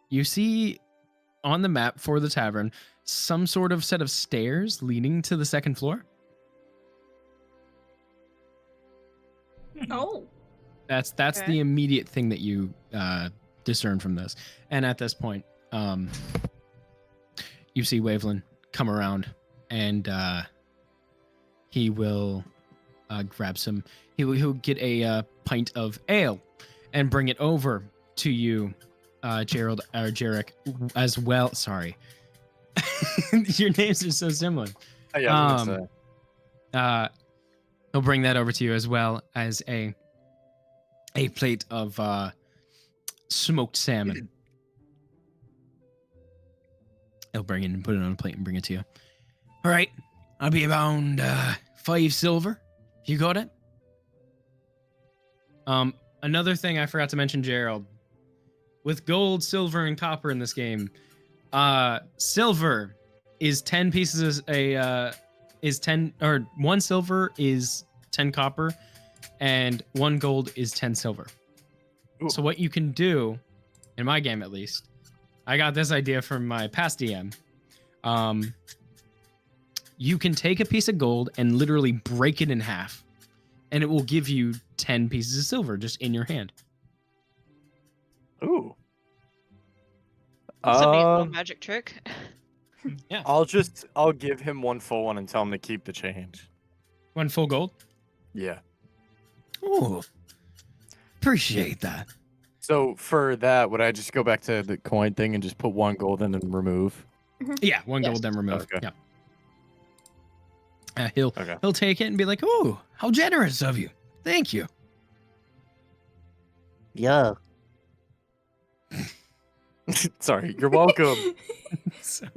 B: you see on the map for the tavern some sort of set of stairs leading to the second floor.
A: Oh.
B: That's
F: Okay.
B: the immediate thing that you discern from this. And at this point, you see Waveland come around, and he will grab some. He'll get a pint of ale and bring it over to you, Gerald or Jarek, as well. Sorry, your names are so similar.
C: Oh, yeah, I was gonna say.
B: He'll bring that over to you as well as a plate of smoked salmon. He'll bring it and put it on a plate and bring it to you.
G: All right. I'll be around 5 silver. You got it?
B: Another thing I forgot to mention, Gerald. With gold, silver, and copper in this game, silver is 10 pieces. Is 10 or 1 silver is 10 copper, and 1 gold is 10 silver.
C: Ooh.
B: So what you can do, in my game at least, I got this idea from my past DM. You can take a piece of gold and literally break it in half, and it will give you 10 pieces of silver just in your hand.
C: Ooh.
F: It's a neat little magic trick.
B: Yeah.
C: I'll give him 1 full one and tell him to keep the change.
B: 1 full gold.
C: Yeah.
G: Oh, appreciate that.
C: So for that, would I just go back to the coin thing and just put 1 gold in and remove?
B: Yeah, 1
F: Yes.
B: gold, then remove.
C: Okay.
B: Yeah. He'll
C: Okay.
B: he'll take it and be like, "Oh,
G: How generous of you. Thank you.
C: Yeah. Sorry, you're welcome.
B: it's okay."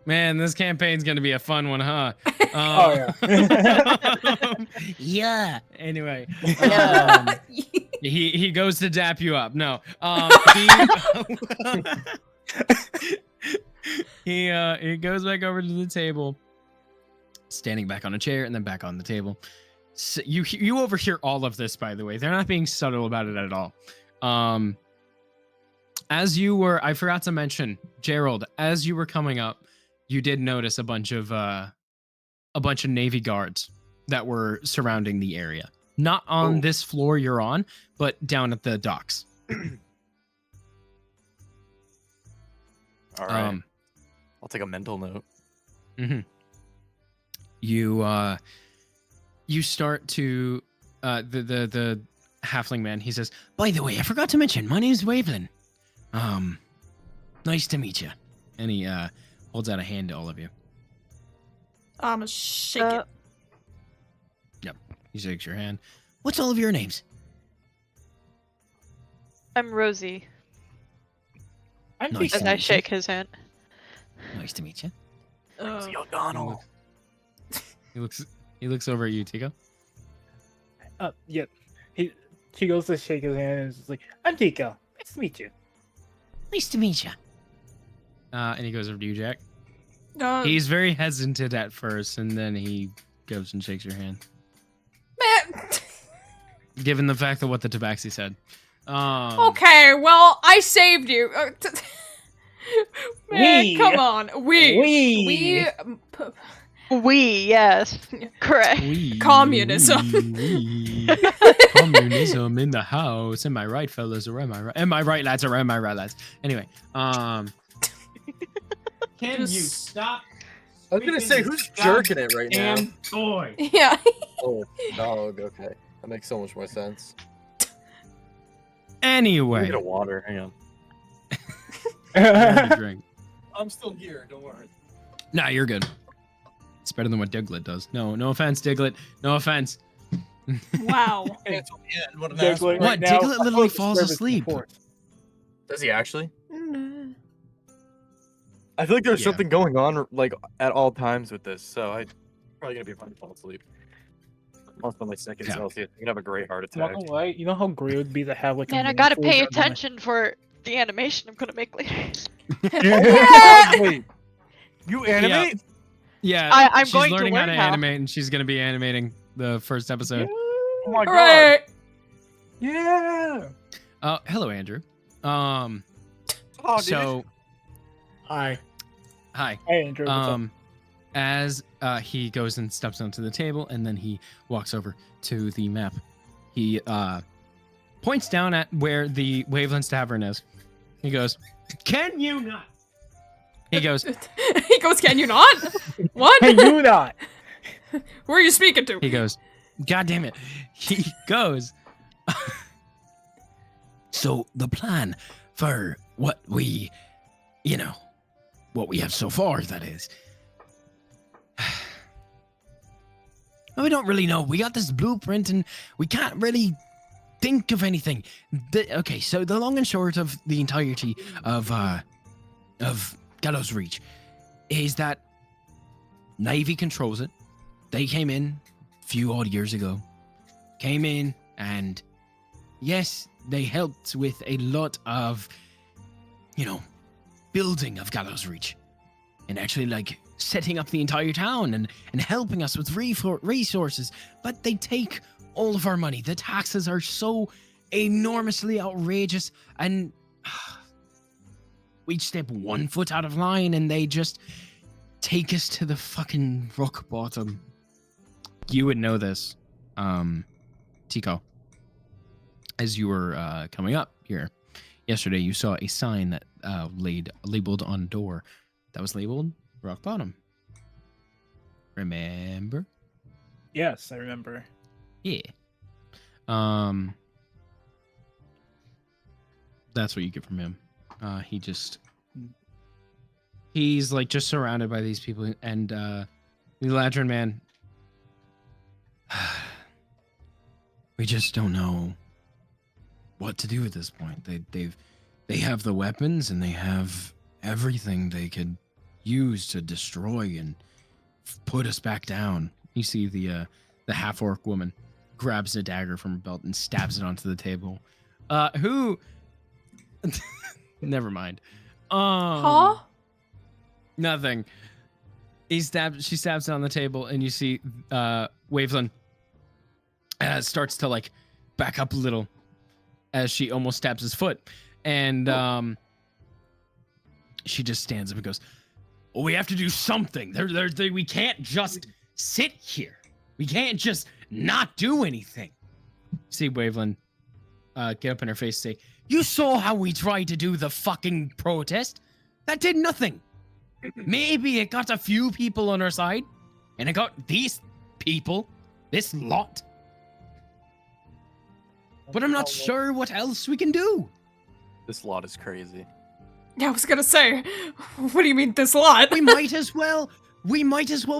B: Man, this campaign's gonna be a fun one, huh?
E: Oh,
B: yeah.
G: Yeah.
B: Anyway,
A: Yeah.
B: he goes to dap you up. No, he goes back over to the table, standing back on a chair and then back on the table. So you overhear all of this, by the way. They're not being subtle about it at all. As you were, I forgot to mention, Gerald, as you were coming up, you did notice a bunch of Navy guards that were surrounding the area. Not on
C: Oh.
B: this floor you're on, but down at the docks.
C: All right. I'll take a mental note.
B: You start to the halfling man. He says,
G: By the way, I forgot to mention, my name's Waveland. Nice to meet you.
B: and he holds out a hand to all of you.
A: I'm shake it.
B: He shakes your hand.
G: What's all of your names?
F: I'm Rosie.
E: I'm
G: Nice.
F: As
E: Tico.
F: I shake his hand.
G: Nice to meet you.
A: Uh,
C: O'Donnell.
B: He looks over at you, Tico.
E: Yeah. She goes to shake his hand and is just like, I'm Tico. Nice to meet you.
G: Nice to meet you.
B: And he goes over to you, Jack.
A: uh,
B: He's very hesitant at first, and then he goes and shakes your hand.
A: man.
B: Given the fact of what the Tabaxi said.
A: Okay, well, I saved you. Man,
E: We.
A: come on. We.
E: We.
F: We, yes. Correct.
A: Communism.
B: Communism in the house. Am I right, fellas? Or am I right? Am I right, lads? Or am I right, lads? Anyway, can you
A: Just-
B: stop?
C: I was gonna say, who's jerking it right now?
B: Boy.
A: Yeah.
C: Oh, dog. Okay, that makes so much more sense.
B: Anyway,
C: Get a water. Hang on.
B: grab a drink.
C: I'm still here. Don't worry.
B: Nah, you're good. It's better than what Diglett does. No offense, Diglett. No offense.
A: Wow.
C: What an
E: Diglett
C: asshole.
B: What,
E: right now,
B: Diglett literally
E: public
B: falls
E: service
B: asleep.
E: report.
C: Does he actually?
A: Mm.
C: I feel like there's
B: Yeah.
C: something going on like at all times with this, so I probably gonna be fine to fall asleep. Also, my second
B: Yeah.
C: Celsius, I'm gonna have a great heart
E: Not
C: attack.
E: gonna lie, you know how great it would be to have like a
F: Man, I
E: main
F: gotta
E: food
F: pay
E: on my-
F: attention for the animation I'm gonna make later.
C: Wait, you animate?
B: Yeah,
F: I'm
B: she's
F: going to
B: learning how to
F: learn how.
B: animate, and she's gonna be animating the first episode.
C: Oh my god!
A: Hooray!
E: Yeah.
B: Hello, Andrew.
C: Oh, dude.
B: So
H: Hi.
B: hi.
E: Hey, Andrew. What's up?
B: As he goes and steps onto the table, and then he walks over to the map. He points down at where the Wavelands Tavern is. He goes, "Can you not?" He goes,
A: He goes, can you not? What?
E: Hey, you not.
A: Who are you speaking to?
B: he goes, "God damn it!" He goes,
G: So the plan for what we, what we have so far, that is. Well, we don't really know. We got this blueprint and we can't really think of anything. Okay, so the long and short of the entirety of Gallows Reach is that Navy controls it. They came in a few odd years ago. Came in and yes, they helped with a lot of, building of Gallows Reach. And actually, setting up the entire town and helping us with resources. But they take all of our money. The taxes are so enormously outrageous. And we step 1 foot out of line and they just take us to the fucking rock bottom.
B: you would know this, Tico. As you were coming up here yesterday, you saw a sign that labeled on a door that was labeled Rock Bottom. Remember?
E: Yes, I remember.
B: Yeah. That's what you get from him. He's like just surrounded by these people, and the Lantern Man. We just don't know what to do at this point. They have the weapons and they have everything they could use to destroy and put us back down. You see the half-orc woman grabs a dagger from her belt and stabs it onto the table. Who? Never mind.
A: Huh?
B: Nothing. She stabs it on the table, and you see Waveland starts to like back up a little as she almost stabs his foot. And she just stands up and goes, well, we have to do something. We can't just sit here. We can't just not do anything. See Waveland get up in her face and say, you saw how we tried to do the fucking protest? That did nothing. Maybe it got a few people on our side, and it got these people, this lot. But I'm not sure what else we can do.
C: This lot is crazy.
A: Yeah, I was gonna say, what do you mean this lot?
B: We might as well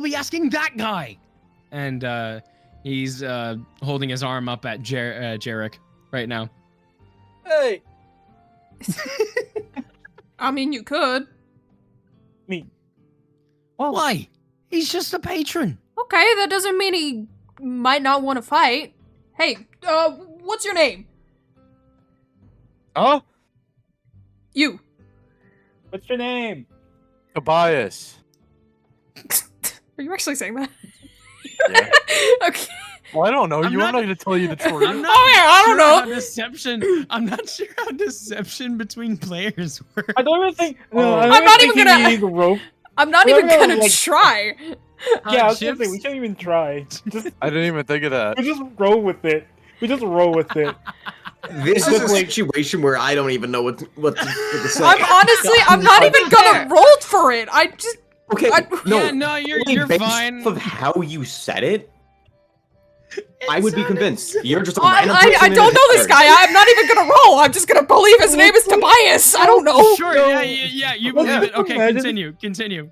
B: be asking that guy. And he's holding his arm up at Jarek right now.
C: Hey,
A: I mean, you could.
E: Well,
G: Why? He's just a patron.
A: Okay, that doesn't mean he might not want to fight. Hey, what's your name?
C: Oh,
A: You.
E: what's your name?
C: Tobias.
A: Are you actually saying that?
C: Yeah.
A: Okay.
C: Well, I don't know.
B: I'm
C: I'm
B: not-
C: not going to tell you the truth.
B: I'm not
A: Oh, yeah, I don't
B: sure how
A: know.
B: deception. I'm not sure how deception between players works.
E: I don't even think.
C: Oh.
E: I don't
A: I'm not
E: think
A: even
E: he
A: gonna-
E: needs a rope.
A: I'm not
E: We're
A: even
E: gonna,
A: gonna
E: like-
A: try.
E: Yeah, I was gonna say
B: Chips?
E: we can't even try. Just
C: I didn't even think of that.
E: we just roll with it. We just roll with it.
H: This
E: I
H: is a
E: was like-
H: situation where I don't even know what to say.
A: I'm not even gonna roll for it. I just
H: Okay, no.
B: Yeah, no, you're
H: only based
B: fine.
H: Of how you said it, I would be convinced. You're just a
A: I
H: random person in
A: don't
H: a
A: know this
H: Discord.
A: guy. I'm not even gonna roll. I'm just gonna believe his name is Tobias. I don't know.
B: Sure,
E: No.
B: yeah, you
E: Let's
B: believe it.
E: just
B: Okay,
E: imagine-
B: continue.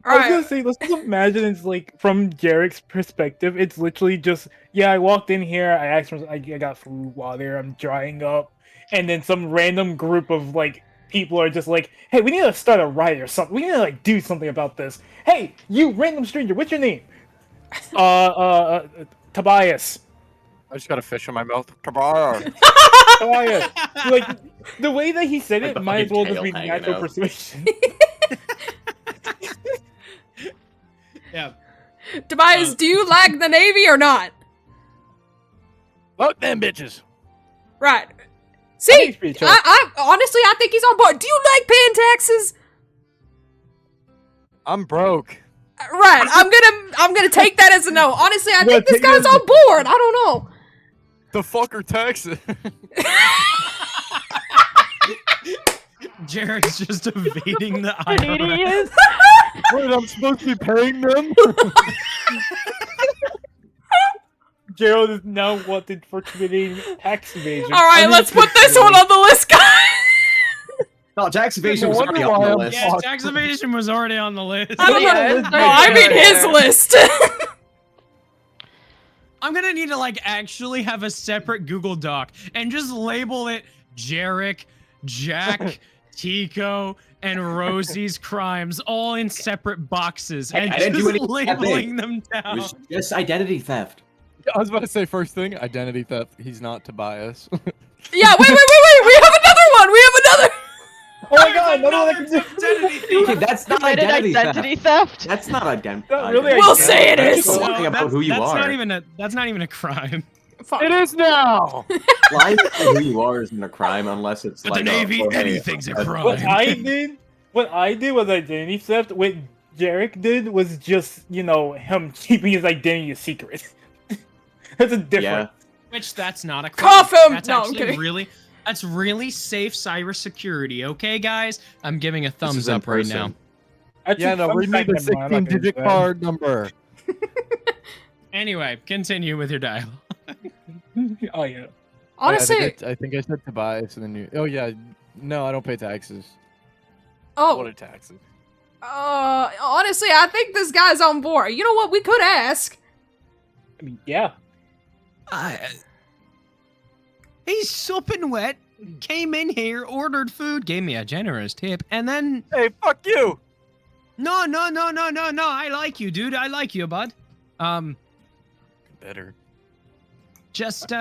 E: I was
A: Alright.
E: gonna say, let's just imagine it's like from Jarek's perspective. It's literally just, yeah, I walked in here, I asked for, I got food, water, I'm drying up, and then some random group of like people are just like, hey, we need to start a riot or something. We need to like do something about this. Hey, you random stranger, what's your name? Tobias.
C: I just got a fish in my mouth. Tobias.
E: Tobias. Like the way that he said
D: Like
E: it
D: the
E: might as
D: fucking
E: well just be
D: tail hanging
E: natural
D: out.
E: persuasion.
B: Yeah.
A: Tobias, do you like the Navy or not?
C: Fuck them bitches.
A: Right.
E: I
A: See,
E: think it's pretty chill.
A: I honestly, I think he's on board. Do you like paying taxes?
C: I'm broke.
A: Right. I'm gonna take that as a no. Honestly, I
E: You
A: think
E: gotta
A: this
E: take it
A: guy's
E: as a-
A: on board. I don't know.
C: The fuck are taxes?
B: Jared's just evading the
F: An
B: IRS.
F: idiot.
C: Wait, I'm supposed to be paying them?
E: Gerald is now wanted for committing tax evasion.
A: All right, let's put this one on the list, guys.
H: No, tax evasion
C: No
H: was
C: wonder
H: already on
C: why
H: the
C: I'm
H: list.
B: Yeah, tax evasion was already on the list.
A: I don't
F: Yeah,
A: know.
F: it's
A: No, I mean his
F: there.
A: list.
B: I'm gonna need to like actually have a separate Google Doc and just label it Jarek, Jack, Tico, and Rosie's crimes all in separate boxes
H: Hey,
B: and
H: I didn't do
B: just
H: anything that
B: labeling them
H: It
B: down.
H: was just identity theft.
C: I was about to say first thing, identity theft. He's not Tobias.
A: Yeah, wait. We have another one. We have another.
E: Oh my god, another one I can do.
B: identity thief.
H: Okay, that's not
F: Committed
H: identity,
F: identity
H: theft.
F: theft.
H: That's not identity.
E: Not really
A: We'll say it
H: That's
A: is.
H: just lying about who you
B: that's
H: are.
B: That's not even a crime.
A: Fuck.
C: It is now.
D: Lying about who you are isn't a crime unless it's
G: But
D: like
G: the Navy,
D: oh, hey,
G: anything's a crime.
E: What I did was identity theft. What Jarek did was just, him keeping his identity a secret. That's a different.
D: Yeah.
B: Which that's not a crime.
A: Cuff him!
B: That's
A: No, I'm
B: actually
A: kidding.
B: that's really safe cybersecurity. Okay, guys, I'm giving a
D: This
B: thumbs
D: is in
B: up right now.
D: person.
E: I
C: Yeah,
E: took
C: no,
E: some
C: read me the
E: second one, I'm not gonna
C: 16-digit
E: do that.
C: card number.
B: Anyway, continue with your dialogue.
E: Oh yeah.
A: Honestly,
C: I think I said Tobias and then you. Oh yeah, no, I don't pay taxes. What
A: oh,
C: are taxes?
A: honestly, I think this guy's on board. You know what? We could ask.
E: I mean, yeah.
B: He's sopping wet. Came in here, ordered food, gave me a generous tip, and then
C: Hey, fuck you!
B: no. I like you, dude. I like you, bud.
C: Better.
B: Just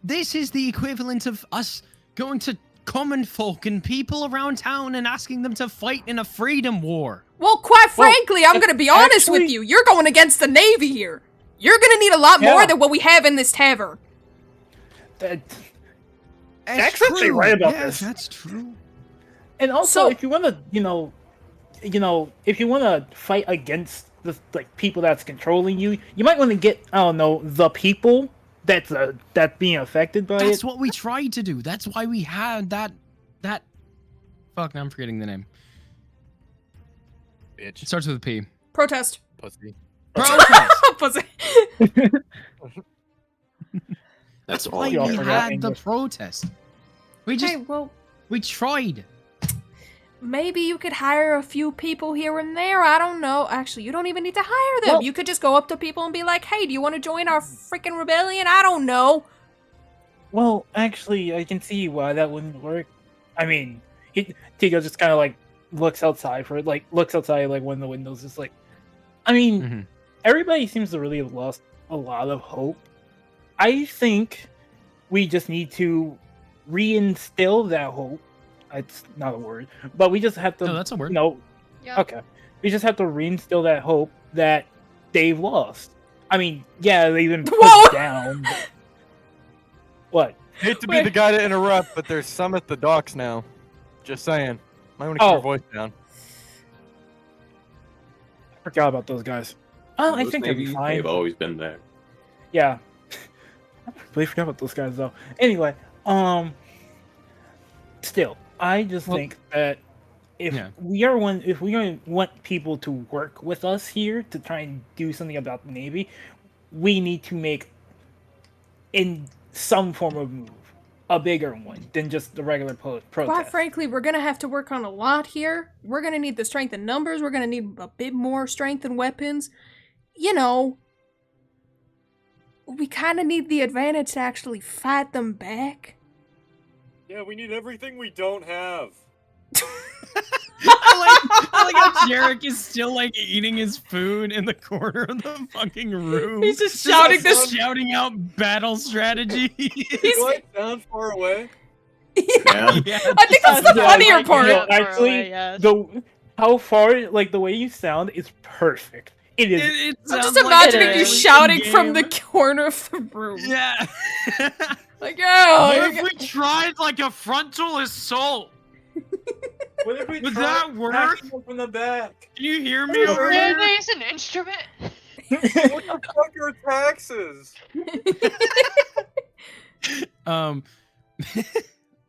B: this is the equivalent of us going to common folk and people around town and asking them to fight in a freedom war.
A: Well, quite
E: Well,
A: frankly, I'm gonna be honest with
E: actually-
A: you. You're going against the Navy here. You're gonna need a lot more
E: Yeah.
A: than what we have in this tavern.
E: That-
B: That's
E: Jack's actually right about
B: yes,
E: this.
B: that's true.
E: And also,
A: So-
E: if you want to, if you want to fight against the people that's controlling you, you might want to get, I don't know, the people that's being affected by
B: That's
E: it.
B: what we tried to do. That's why we had that. Fuck, now I'm forgetting the name. It
C: Bitch.
B: starts with a P.
A: Protest.
C: Pussy.
B: Protest.
A: Pussy.
D: That's
B: That's
D: all.
B: why
E: you all
B: we
E: forgot
B: had the
E: English.
B: protest. We just
A: Hey, well,
B: we tried.
A: maybe you could hire a few people here and there. I don't know. Actually, you don't even need to hire them.
E: Well-
A: You could just go up to people and be like, "Hey, do you want to join our freaking rebellion?" I don't know.
E: Well, actually, I can see why that wouldn't work. I mean, Tico just kind of like looks outside like when the windows is like. I mean,
B: Mhm.
E: everybody seems to really have lost a lot of hope. I think we just need to reinstill that hope. It's not a word, but we just have to.
B: No, that's a word.
E: No,
F: Yeah.
E: okay. We just have to reinstill that hope that they've lost. I mean, yeah, they've been
A: Whoa!
E: put down. But... What?
C: Hate to be
A: Wait.
C: the guy to interrupt, but there's some at the docks now. Just saying. Might want to keep
E: Oh.
C: your voice down.
E: I forgot about those guys. Oh, I
D: Those
E: think they'll be
D: Navy,
E: fine.
D: They've always been there.
E: Yeah. I completely forgot about those guys though. Anyway, still, I just
B: Well-
E: think that if
B: Yeah.
E: if we want people to work with us here to try and do something about the Navy, we need to make in some form of move a bigger one than just the regular
A: Quite
E: protest.
A: frankly, we're gonna have to work on a lot here. We're gonna need the strength in numbers. We're gonna need a bit more strength in weapons. You know, we kind of need the advantage to actually fight them back.
I: Yeah, we need everything we don't have.
B: I like how Jarek is still like eating his food in the corner of the fucking room.
A: He's just shouting
B: like,
A: this.
B: shouting out battle strategy.
I: Do I sound far away?
D: Yeah.
B: Yeah.
A: I think that's the
E: Yeah,
A: funnier
E: like,
A: part.
E: no,
F: Far
E: actually,
F: away, yes.
E: how far, like the way you sound is perfect. It is.
B: It
A: I'm just
B: sounds like
A: imagining
F: it
A: you
F: is.
A: shouting from the
B: game.
A: corner of the room.
B: Yeah.
A: Like, oh,
B: What if we tried like a frontal assault?
I: What if we
B: Would
I: try
B: that work?
I: attacking them from the back?
B: Can you hear me over
F: Randy
B: here?
F: is an instrument.
I: What the fuck are taxes?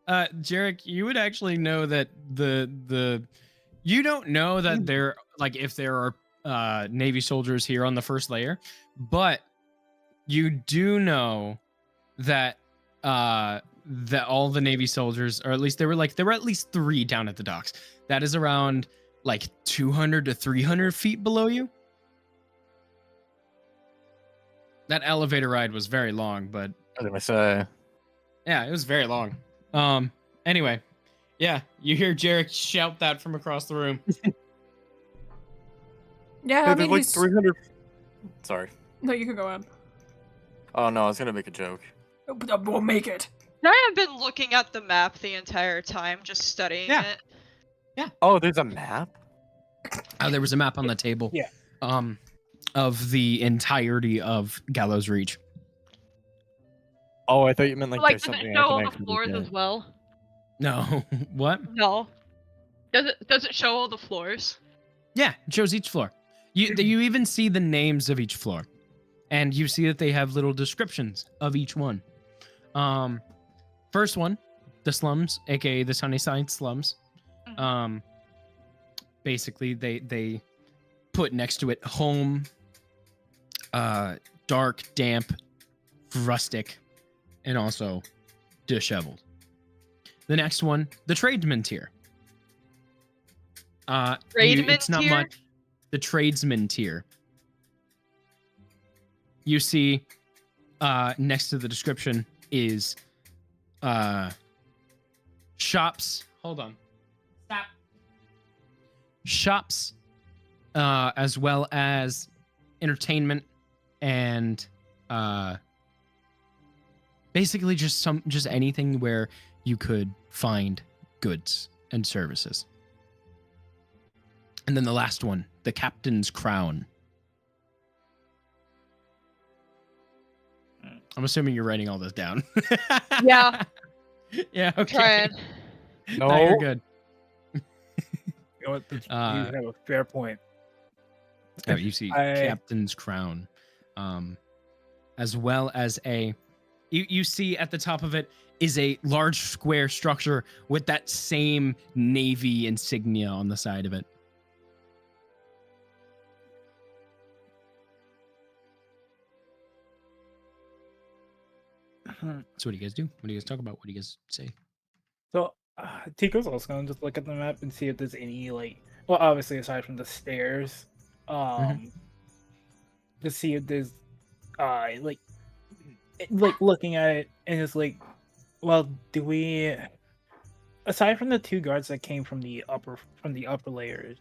B: Jarek, you would actually know that you don't know that there like if there are Navy soldiers here on the first layer, but you do know that that all the Navy soldiers, or at least there were at least 3 down at the docks. That is around like 200 to 300 feet below you. That elevator ride was very long, but
C: What did I say?
B: yeah, it was very long. Anyway, yeah, you hear Jarek shout that from across the room.
A: yeah,
C: Hey,
A: I
C: there's
A: mean,
C: like
A: he's...
C: 300. Sorry.
A: No, you can go on.
C: Oh no, I was gonna make a joke.
A: We'll make it.
F: I have been looking at the map the entire time, just studying
B: Yeah.
F: it.
C: Oh, there's a map?
B: There was a map on the table.
E: Yeah.
B: Of the entirety of Gallows Reach.
C: Oh, I thought you meant like,
F: Like,
C: there's
F: does
C: something
F: it
C: I
F: show
C: can
F: all the
C: actually
F: floors
C: get.
F: as well?
B: No, what?
F: No. Does it show all the floors?
B: Yeah, it shows each floor. You even see the names of each floor, and you see that they have little descriptions of each one. First one, the slums, aka the Sunnyside slums. Basically, they put next to it home, dark, damp, rustic, and also disheveled. The next one, the tradesman tier.
F: Tradesman
B: it's not
F: tier?
B: much. The tradesman tier. You see, next to the description is shops. Hold on. Stop. Shops, as well as entertainment and basically just anything where you could find goods and services. And then the last one, the captain's crown. I'm assuming you're writing all this down.
F: Yeah.
B: Yeah, okay.
F: Trying.
B: No, you're
E: No.
B: good.
E: You know what? You
B: Uh,
E: have a fair point.
B: Oh, you see captain's crown. As well as you see at the top of it is a large square structure with that same navy insignia on the side of it. So what do you guys do? What do you guys talk about? What do you guys say?
E: So Tico's also gonna just look at the map and see if there's any well, obviously aside from the stairs, to see if there's like looking at it and it's like, well, do we aside from the 2 guards that came from the upper layers,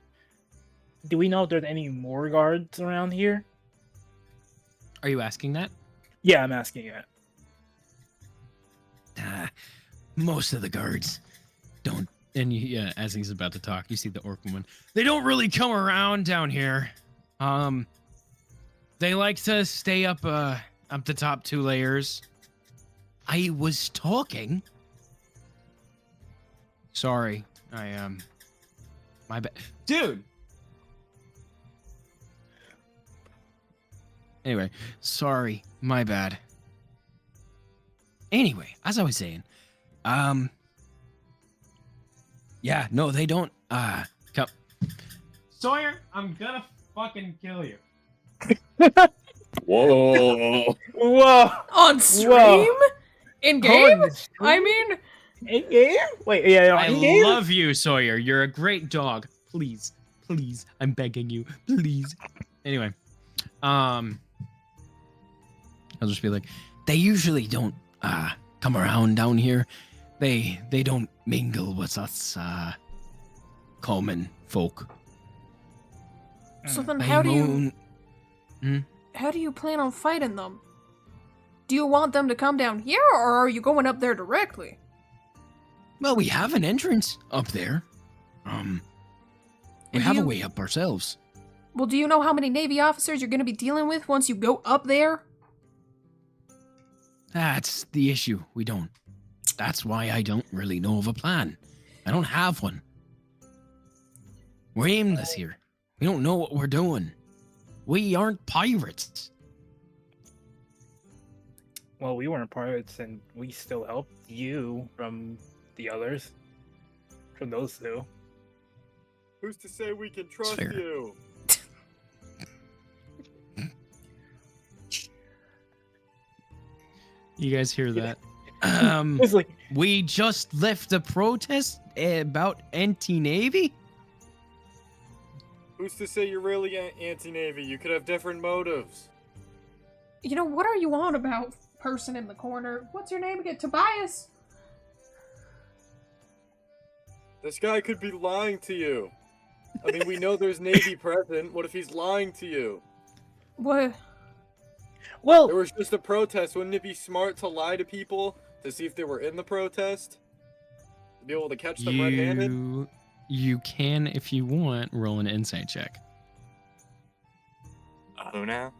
E: do we know if there's any more guards around here?
B: Are you asking that?
E: Yeah, I'm asking it.
G: Most of the guards don't.
B: And yeah, as he's about to talk, you see the orc woman. They don't really come around down here. They like to stay up the top 2 layers.
G: I was talking.
B: Sorry, my bad, dude. Anyway, sorry, my bad.
G: Anyway, as I was saying, yeah, no, they don't.
B: Come, Sawyer, I'm gonna fucking kill you.
H: Whoa.
E: Whoa!
A: On stream?
E: Whoa.
A: In game?
E: On the stream?
A: I mean,
E: In game? Wait, yeah,
B: I
E: in game?
B: love you, Sawyer. You're a great dog. Please, please, I'm begging you, please. Anyway, I'll just be like,
G: They usually don't come around down here. They don't mingle with us common folk.
A: so then
G: They
A: how do you
G: won't-
A: how do you plan on fighting them? Do you want them to come down here, or are you going up there directly?
G: Well, we have an entrance up there. We
A: And
G: have
A: do
G: a
A: you-
G: way up ourselves.
A: Well, do you know how many Navy officers you're going to be dealing with once you go up there?
G: That's the issue. We don't. That's why I don't really know of a plan. I don't have one. We're aimless here. We don't know what we're doing. We aren't pirates.
E: Well, we weren't pirates, and we still helped you from the others. From those 2.
I: Who's to say we can trust
G: fair.
I: you?
B: you guys hear that?
E: It's like,
B: We just left a protest about anti-navy.
I: Who's to say you're really anti-Navy? You could have different motives.
A: You know, what are you on about, person in the corner? What's your name again? Tobias?
I: This guy could be lying to you. I mean, we know there's Navy present. What if he's lying to you?
A: What?
E: well,
I: There was just a protest. Wouldn't it be smart to lie to people to see if they were in the protest? To be able to catch them red-handed?
B: You can, if you want, roll an insight check.
I: Who now?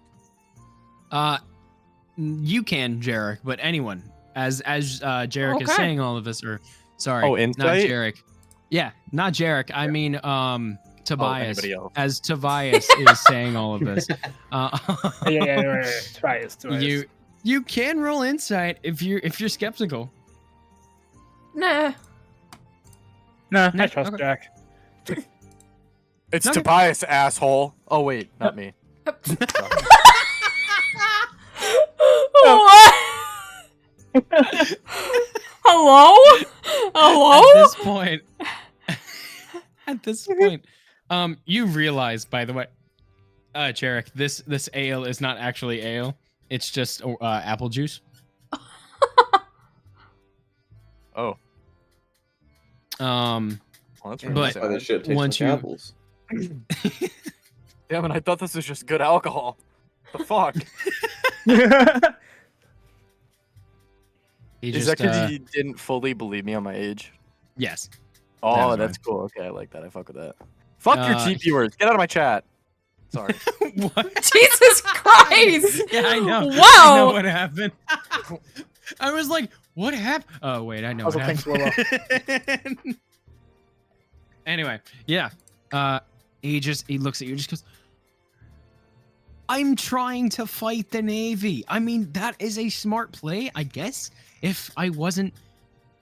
B: You can, Jarek, but anyone, as Jarek is
A: Okay.
B: saying all of this, or sorry,
C: Oh,
B: not
C: insight?
B: Jarek. Yeah, not Jarek. I mean, Tobias.
C: anybody else.
B: As Tobias is saying all of this.
E: yeah, right. Try it.
B: You can roll insight if you're skeptical.
A: Nah.
E: Nah,
B: Nah,
E: I trust
B: okay.
E: Jack.
C: It's
B: Okay.
C: Tobias, asshole. Oh wait, not me.
A: What? Hello? Hello?
B: At this point, you realize, by the way, Jarek, this ale is not actually ale. It's just apple juice.
C: Oh,
B: Um,
C: well, that's
B: But-
C: really
D: That's why they
C: sad.
D: should taste
B: once
D: like
B: you-
D: apples.
C: Damn it! I thought this was just good alcohol. The fuck?
B: he
C: Is
B: just
C: that because you didn't fully believe me on my age?
B: yes.
C: Oh,
B: That's
C: that's cool. Okay, I like that. I fuck with that. Fuck your cheap viewers. Get out of my chat. Sorry.
B: What?
A: Jesus Christ!
B: Yeah, I know. I know
A: Wow!
B: what happened. I was like, what happened? Oh, wait, I know
E: Also,
B: what
E: thanks,
B: happened. Anyway, yeah. He looks at you and just goes, I'm trying to fight the Navy. I mean, that is a smart play, I guess, if I wasn't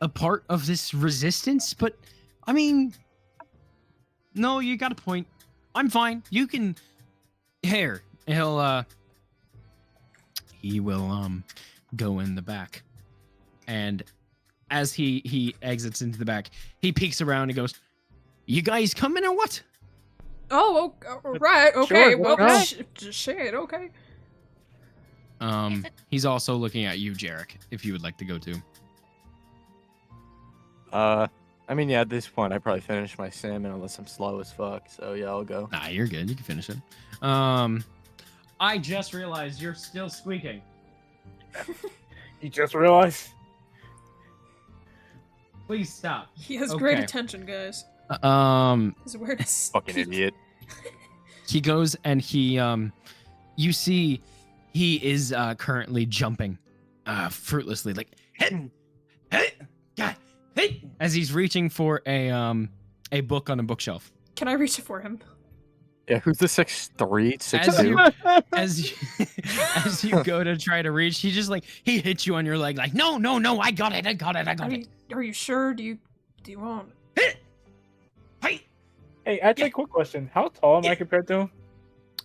B: a part of this resistance, but I mean, no, you got a point. I'm fine. You can here. He will go in the back. And as he exits into the back, he peeks around and goes, "You guys coming or what?"
A: Oh, right, okay,
E: Sure,
A: well,
E: no.
A: shit, okay.
B: He's also looking at you, Jarek, if you would like to go too.
C: I mean, yeah, at this point, I probably finished my salmon unless I'm slow as fuck. So yeah, I'll go.
B: Nah, you're good. You can finish it. I just realized you're still squeaking.
E: You just realized?
B: Please stop.
A: He has great
B: Okay.
A: attention, guys. His awareness.
C: Fucking idiot.
B: He goes and he you see he is currently jumping fruitlessly, like hey, God, hey, as he's reaching for a book on a bookshelf.
A: Can I reach it for him?
C: Yeah, who's the 6'3",
B: As you
C: 6'2"?
B: as you go to try to reach, he hits you on your leg, like no, I got it.
A: Are you sure? Do you want?
B: Hey.
E: Hey, actually, quick question. How tall am I compared to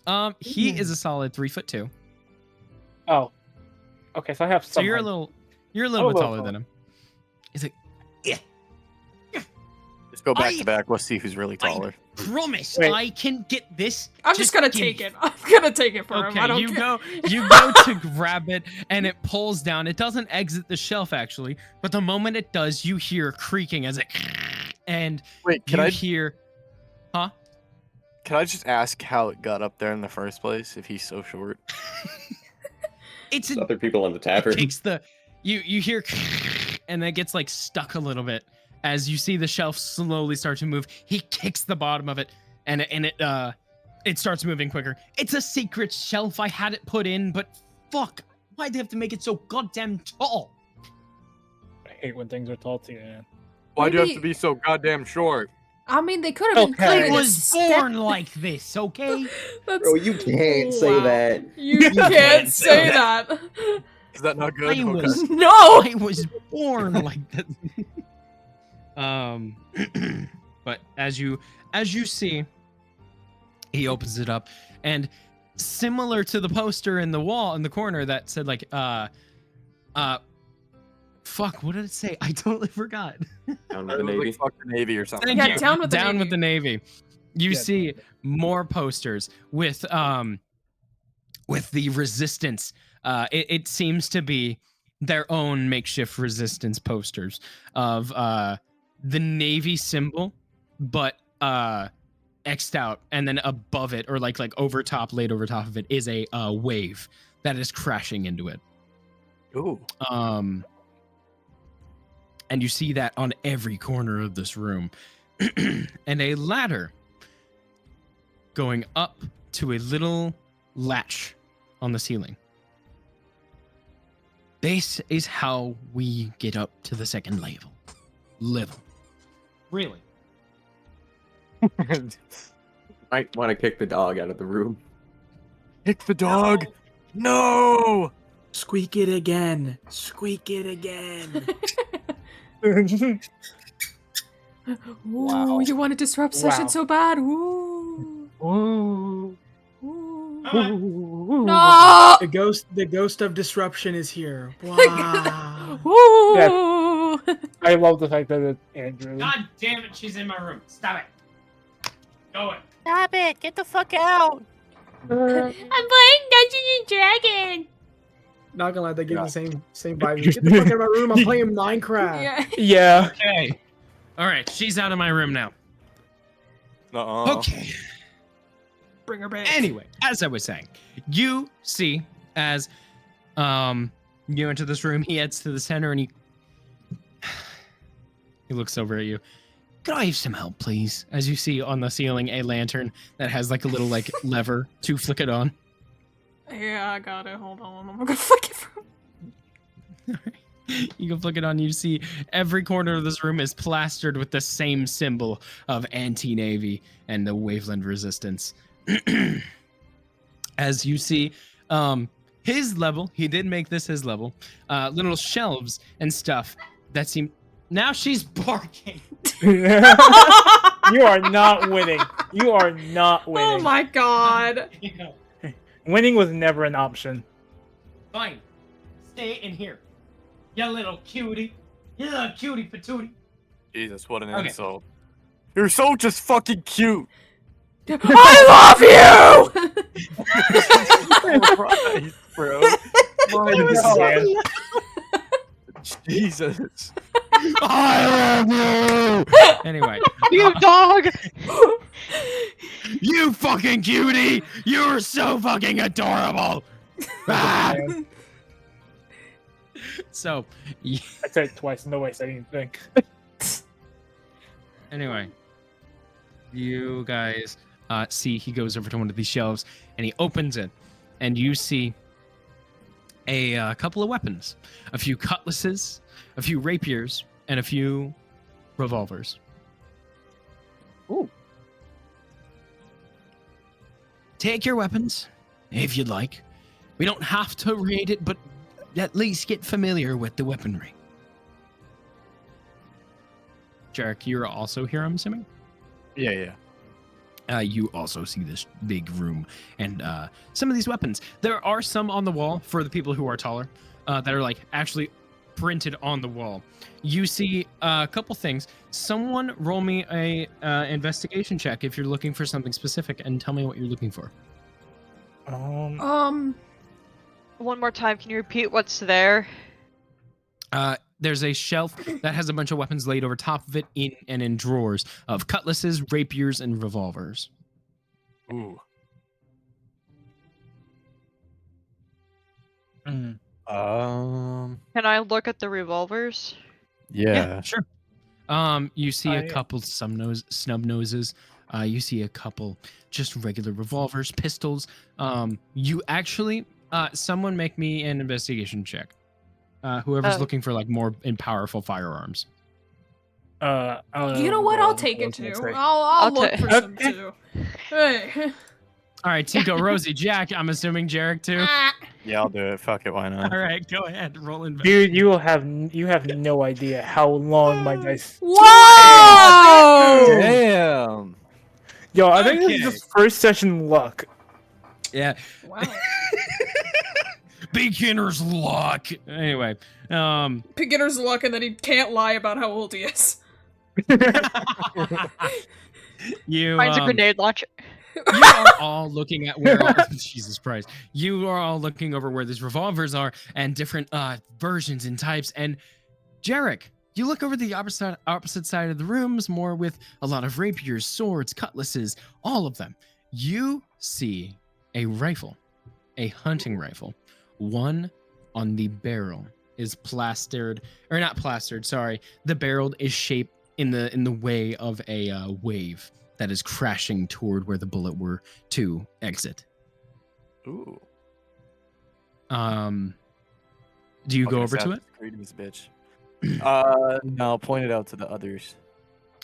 E: him?
B: He is a solid 3'2".
E: Oh. Okay, so I have
B: So
E: some
B: you're a
E: height.
B: little
E: I'm a
B: bit
E: little
B: taller
E: tall.
B: than him. He's like,
C: Let's go back
B: I-
C: to back. Let's see who's really
B: I
C: taller.
B: promise
E: Wait.
B: I can get this.
A: I'm just gonna
B: give
A: take
B: me-
A: it. I'm gonna take it for him.
B: Okay,
A: I don't
B: you
A: care.
B: you go to grab it and it pulls down. It doesn't exit the shelf actually, but the moment it does, you hear creaking as it and
C: Wait,
B: you hear
C: can I just ask how it got up there in the first place if he's so short?
B: it's
D: There's
B: an,
D: other people in the
B: it
D: tavern.
B: takes the you hear and it gets like stuck a little bit as you see the shelf slowly start to move. He kicks the bottom of it and it starts moving quicker. It's a secret shelf. I had it put in, but fuck, why'd they have to make it so goddamn tall?
E: I hate when things are tall too, man.
I: Why do you have to
A: Maybe-
I: be so goddamn short?
A: I mean, they could have
E: Okay.
B: I
A: included a
B: was
A: step-
B: born like this, okay?
A: That's...
D: Bro, you can't say
A: Wow.
D: that.
A: You can't say that.
C: Is that not good?
B: I
C: Okay.
B: was
A: No.
B: I was born like that. But as you see, he opens it up, and similar to the poster in the wall in the corner that said like fuck, what did it say? I totally forgot.
D: Down
C: It
D: to the
C: was like,
D: Navy.
C: fuck the Navy or something.
B: Thank
A: Yeah,
B: you.
A: down with the
B: Down
A: Navy.
B: with the Navy. You
E: Yeah,
B: see more posters with the resistance. It seems to be their own makeshift resistance posters of the Navy symbol, but X'd out, and then above it, or like laid over top of it, is a wave that is crashing into it.
C: Ooh.
B: And you see that on every corner of this room. And a ladder going up to a little latch on the ceiling. This is how we get up to the second level. Really?
D: Might want to kick the dog out of the room.
C: Kick the dog. No.
J: Squeak it again. Squeak it again.
A: Ooh, you want to disrupt session
E: Wow.
A: so bad. Ooh.
E: Ooh.
A: Ooh.
E: Ooh.
A: No.
J: The ghost of disruption is here. Wow.
A: Ooh.
E: I love the fact that it's Andrew.
B: God damn it, she's in my room. Stop it. Go it.
K: Stop it! Get the fuck out!
A: I'm playing Dungeons and Dragons.
J: Not gonna lie, they give
C: Yeah.
J: the same vibe. Get the fuck out of my room! I'm playing Minecraft.
A: Yeah.
E: Yeah.
B: Okay. All right, she's out of my room now.
C: Uh-uh.
B: Okay.
A: Bring her back.
B: Anyway, as I was saying, you see as you enter this room, he heads to the center and he looks over at you. Could I have some help, please? As you see on the ceiling a lantern that has like a little like lever to flick it on.
A: Yeah, I got it. Hold on. I'm gonna flick it from.
B: You can flick it on. You see every corner of this room is plastered with the same symbol of anti-navy and the Waveland resistance. As you see, his level, he did make this his level, little shelves and stuff that seem. Now she's barking.
E: You are not winning. You are not winning.
A: Oh my god.
E: Winning was never an option.
B: Fine. Stay in here. You little cutie. You little cutie patootie.
C: Jesus, what an
B: Okay.
C: insult. You're so just fucking cute.
A: I love you.
C: Christ, bro.
E: God.
C: Jesus.
B: I love you. Anyway,
F: You dog!
B: you fucking cutie. You're so fucking adorable. Ah! So,
E: I said it twice. Nobody said anything.
B: anyway, you guys see he goes over to one of these shelves and he opens it, and you see a couple of weapons, a few cutlasses, a few rapiers, and a few revolvers.
E: Ooh.
G: Take your weapons, if you'd like. We don't have to raid it, but at least get familiar with the weaponry.
B: Jarek, you're also here, I'm assuming?
C: Yeah.
B: You also see this big room and some of these weapons. There are some on the wall for the people who are taller that are like actually printed on the wall. You see a couple things. Someone roll me a investigation check if you're looking for something specific, and tell me what you're looking for.
F: One more time, can you repeat what's there?
B: There's a shelf that has a bunch of weapons laid over top of it in drawers of cutlasses, rapiers, and revolvers.
C: Ooh.
E: Mm.
F: Can I look at the revolvers?
C: Yeah.
B: Sure. You see a couple snub noses. You see a couple just regular revolvers, pistols. You actually, someone make me an investigation check. Whoever's looking for like more and powerful firearms.
A: You know what? I'll take it too. I'll look for some too. Hey.
B: All right, Tico, Rosie, Jack. I'm assuming Jarek too.
C: Yeah, I'll do it. Fuck it, why not?
B: All right, go ahead. Roll in.
E: Dude, you have no idea how long my dice.
A: Whoa!
C: Damn.
E: Yo, I think this is
B: Okay.
E: just first session luck.
B: Yeah.
A: Wow.
B: Beginner's luck. Anyway,
A: Beginner's luck, and then he can't lie about how old he is.
B: you.
F: Mine's a grenade launcher.
B: You are all looking at where all, Jesus Christ. You are all looking over where these revolvers are and different versions and types. And Jarek, you look over the opposite side of the rooms, more with a lot of rapiers, swords, cutlasses, all of them. You see a rifle, a hunting rifle. One on the barrel is plastered, or not plastered, sorry. The barrel is shaped in the way of a wave that is crashing toward where the bullet were to exit.
C: Ooh.
B: Do you go over to it?
C: Greetings, bitch. No, point it out to the others.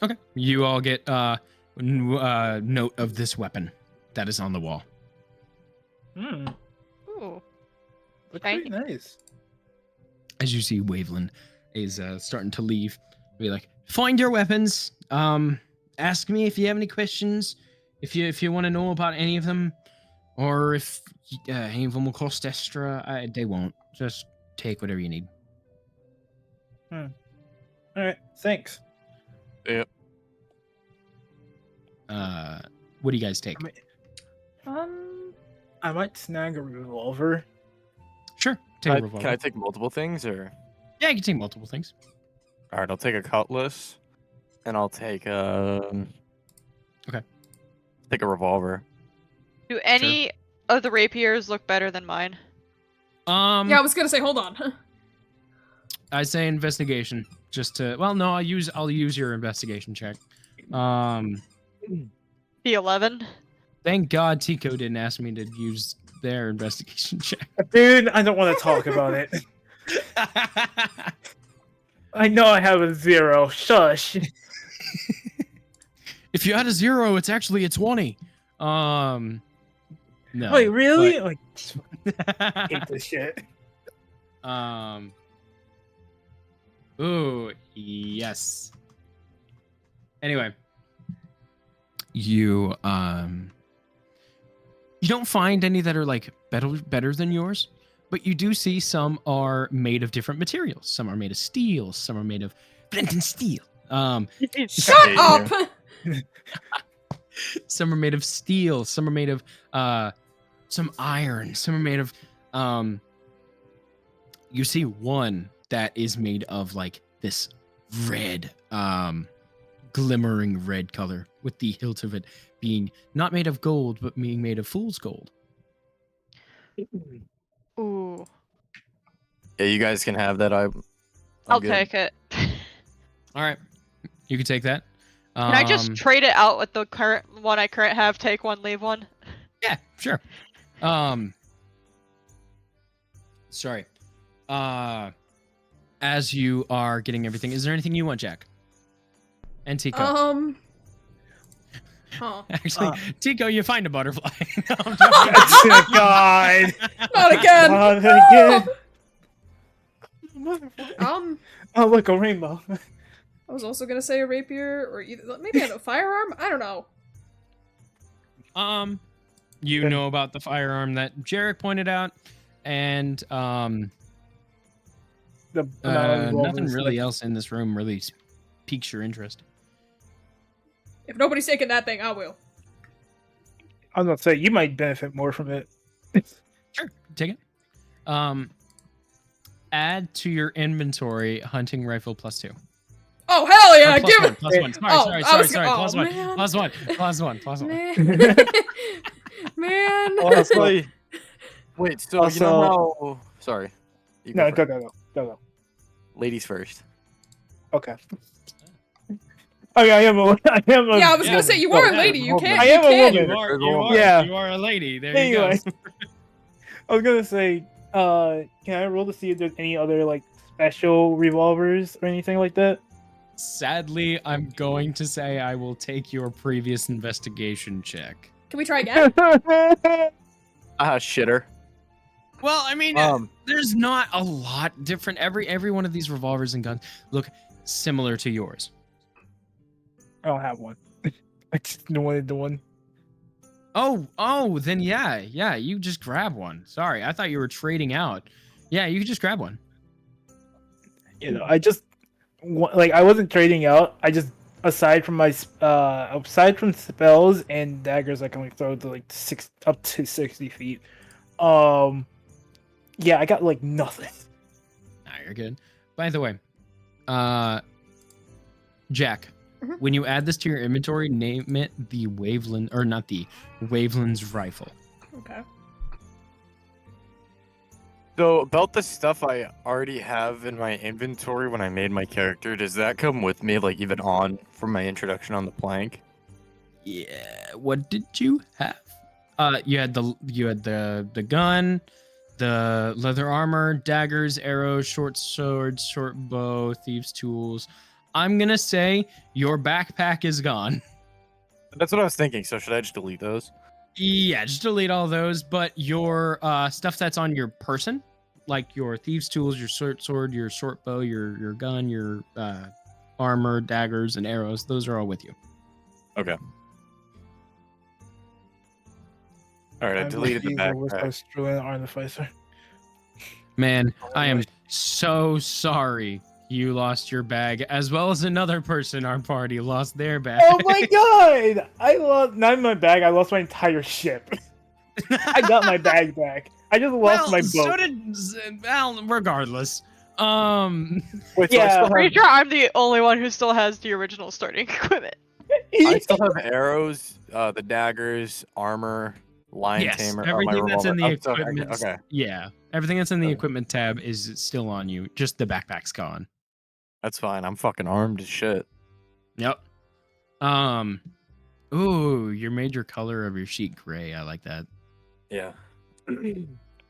B: Okay. You all get note of this weapon that is on the wall.
E: Hmm.
F: Ooh.
E: Looks
F: Thank
E: pretty nice.
B: As you see, Waveland is starting to leave. Be like, find your weapons. Ask me if you have any questions. If you want to know about any of them, or if any of them will cost extra, they won't. Just take whatever you need.
E: All right, thanks.
C: Yep.
B: What do you guys take?
E: I might snag a revolver.
B: Sure. Take a revolver.
C: Can I take multiple things, or?
B: Yeah, you can take multiple things.
C: All right, I'll take a cutlass, and I'll take
B: Okay.
C: take a revolver.
F: Do any of the rapiers look better than mine?
A: Yeah, I was gonna say, hold on.
B: I say investigation, just to. Well, no, I'll use your investigation check.
F: The 11.
B: Thank God Tico didn't ask me to use their investigation check.
E: Dude, I don't want to talk about it. I know I have a 0. Shush.
B: If you had a 0, it's actually a 20. No.
E: Wait, really?
B: but-
E: Like, hate this shit.
B: Ooh, yes. Anyway, you don't find any that are like better than yours, but you do see some are made of different materials. Some are made of steel, some are made of flint and steel.
A: Shut up!
B: Some are made of steel, some are made of some iron, some are made of you see one that is made of like this
G: red, glimmering red color, with the hilt of it being not made of gold, but being made of fool's gold.
F: Ooh.
C: Yeah, you guys can have that.
F: I'll take it.
B: All right, you can take that.
F: Can I just trade it out with the current one I currently have? Take one, leave one.
B: Yeah, sure. Sorry. As you are getting everything, is there anything you want, Jack? And Tico. Actually, Tico, you find a butterfly. No, I'm joking.
E: Oh, God.
A: Not again.
E: Not again. Oh, look, a rainbow.
A: I was also gonna say a rapier or either maybe a firearm. I don't know.
B: You know about the firearm that Jarek pointed out, and nothing really else in this room really piques your interest.
A: If nobody's taking that thing, I will.
E: I was gonna say you might benefit more from it.
B: Sure, take it. Add to your inventory hunting rifle +2.
A: Oh hell yeah! Give it.
B: +1. Sorry.
A: Man.
B: +1.
A: Man.
C: Honestly, wait. So
E: Also,
C: you know how? Sorry. You
E: No,
C: first.
E: go.
C: Ladies first.
E: Okay. Okay, I am a.
A: Yeah, I was gonna say you are a lady. You can't.
E: I am a
A: you
E: woman.
B: You are a lady. There
E: Anyway.
B: you go.
E: I was gonna say, can I roll to see if there's any other like special revolvers or anything like that?
B: Sadly, I'm going to say I will take your previous investigation check.
A: Can we try again?
C: Shitter.
B: Well, I mean, there's not a lot different. Every one of these revolvers and guns look similar to yours.
E: I don't have one. I just wanted the one.
B: Oh, then yeah, you just grab one. Sorry, I thought you were trading out. Yeah, you can just grab one.
E: You know, I just like I wasn't trading out. I just aside from spells and daggers, I can only throw to like up to 60 feet. Yeah, I got like nothing.
B: Nah, you're good. By the way, Jack, when you add this to your inventory, name it the Waveland, or not the Waveland's rifle.
A: Okay.
C: So about the stuff I already have in my inventory when I made my character, does that come with me, like even on from my introduction on the plank?
B: Yeah. What did you have? You had the gun, the leather armor, daggers, arrows, short swords, short bow, thieves' tools. I'm gonna say your backpack is gone.
C: That's what I was thinking. So should I just delete those?
B: Yeah, just delete all those. But your stuff that's on your person, like your thieves' tools, your short sword, your short bow, your gun, your armor, daggers, and arrows, those are all with you.
C: Okay. All right, I deleted the backpack.
B: Man, I am so sorry you lost your bag, as well as another person in our party lost their bag.
E: Oh my god! I lost not my bag. I lost my entire ship. I got my bag back. I just lost my boat.
B: So did regardless.
C: Wait,
E: yeah,
C: so
F: Pretty sure I'm the only one who still has the original starting equipment.
C: I still have arrows, the daggers, armor, lion tamer.
B: Everything that's in the equipment.
C: Okay.
B: Yeah, everything that's in the equipment tab is still on you. Just the backpack's gone.
C: That's fine. I'm fucking armed as shit.
B: Yep. Ooh, your major color of your sheet gray. I like that.
C: Yeah.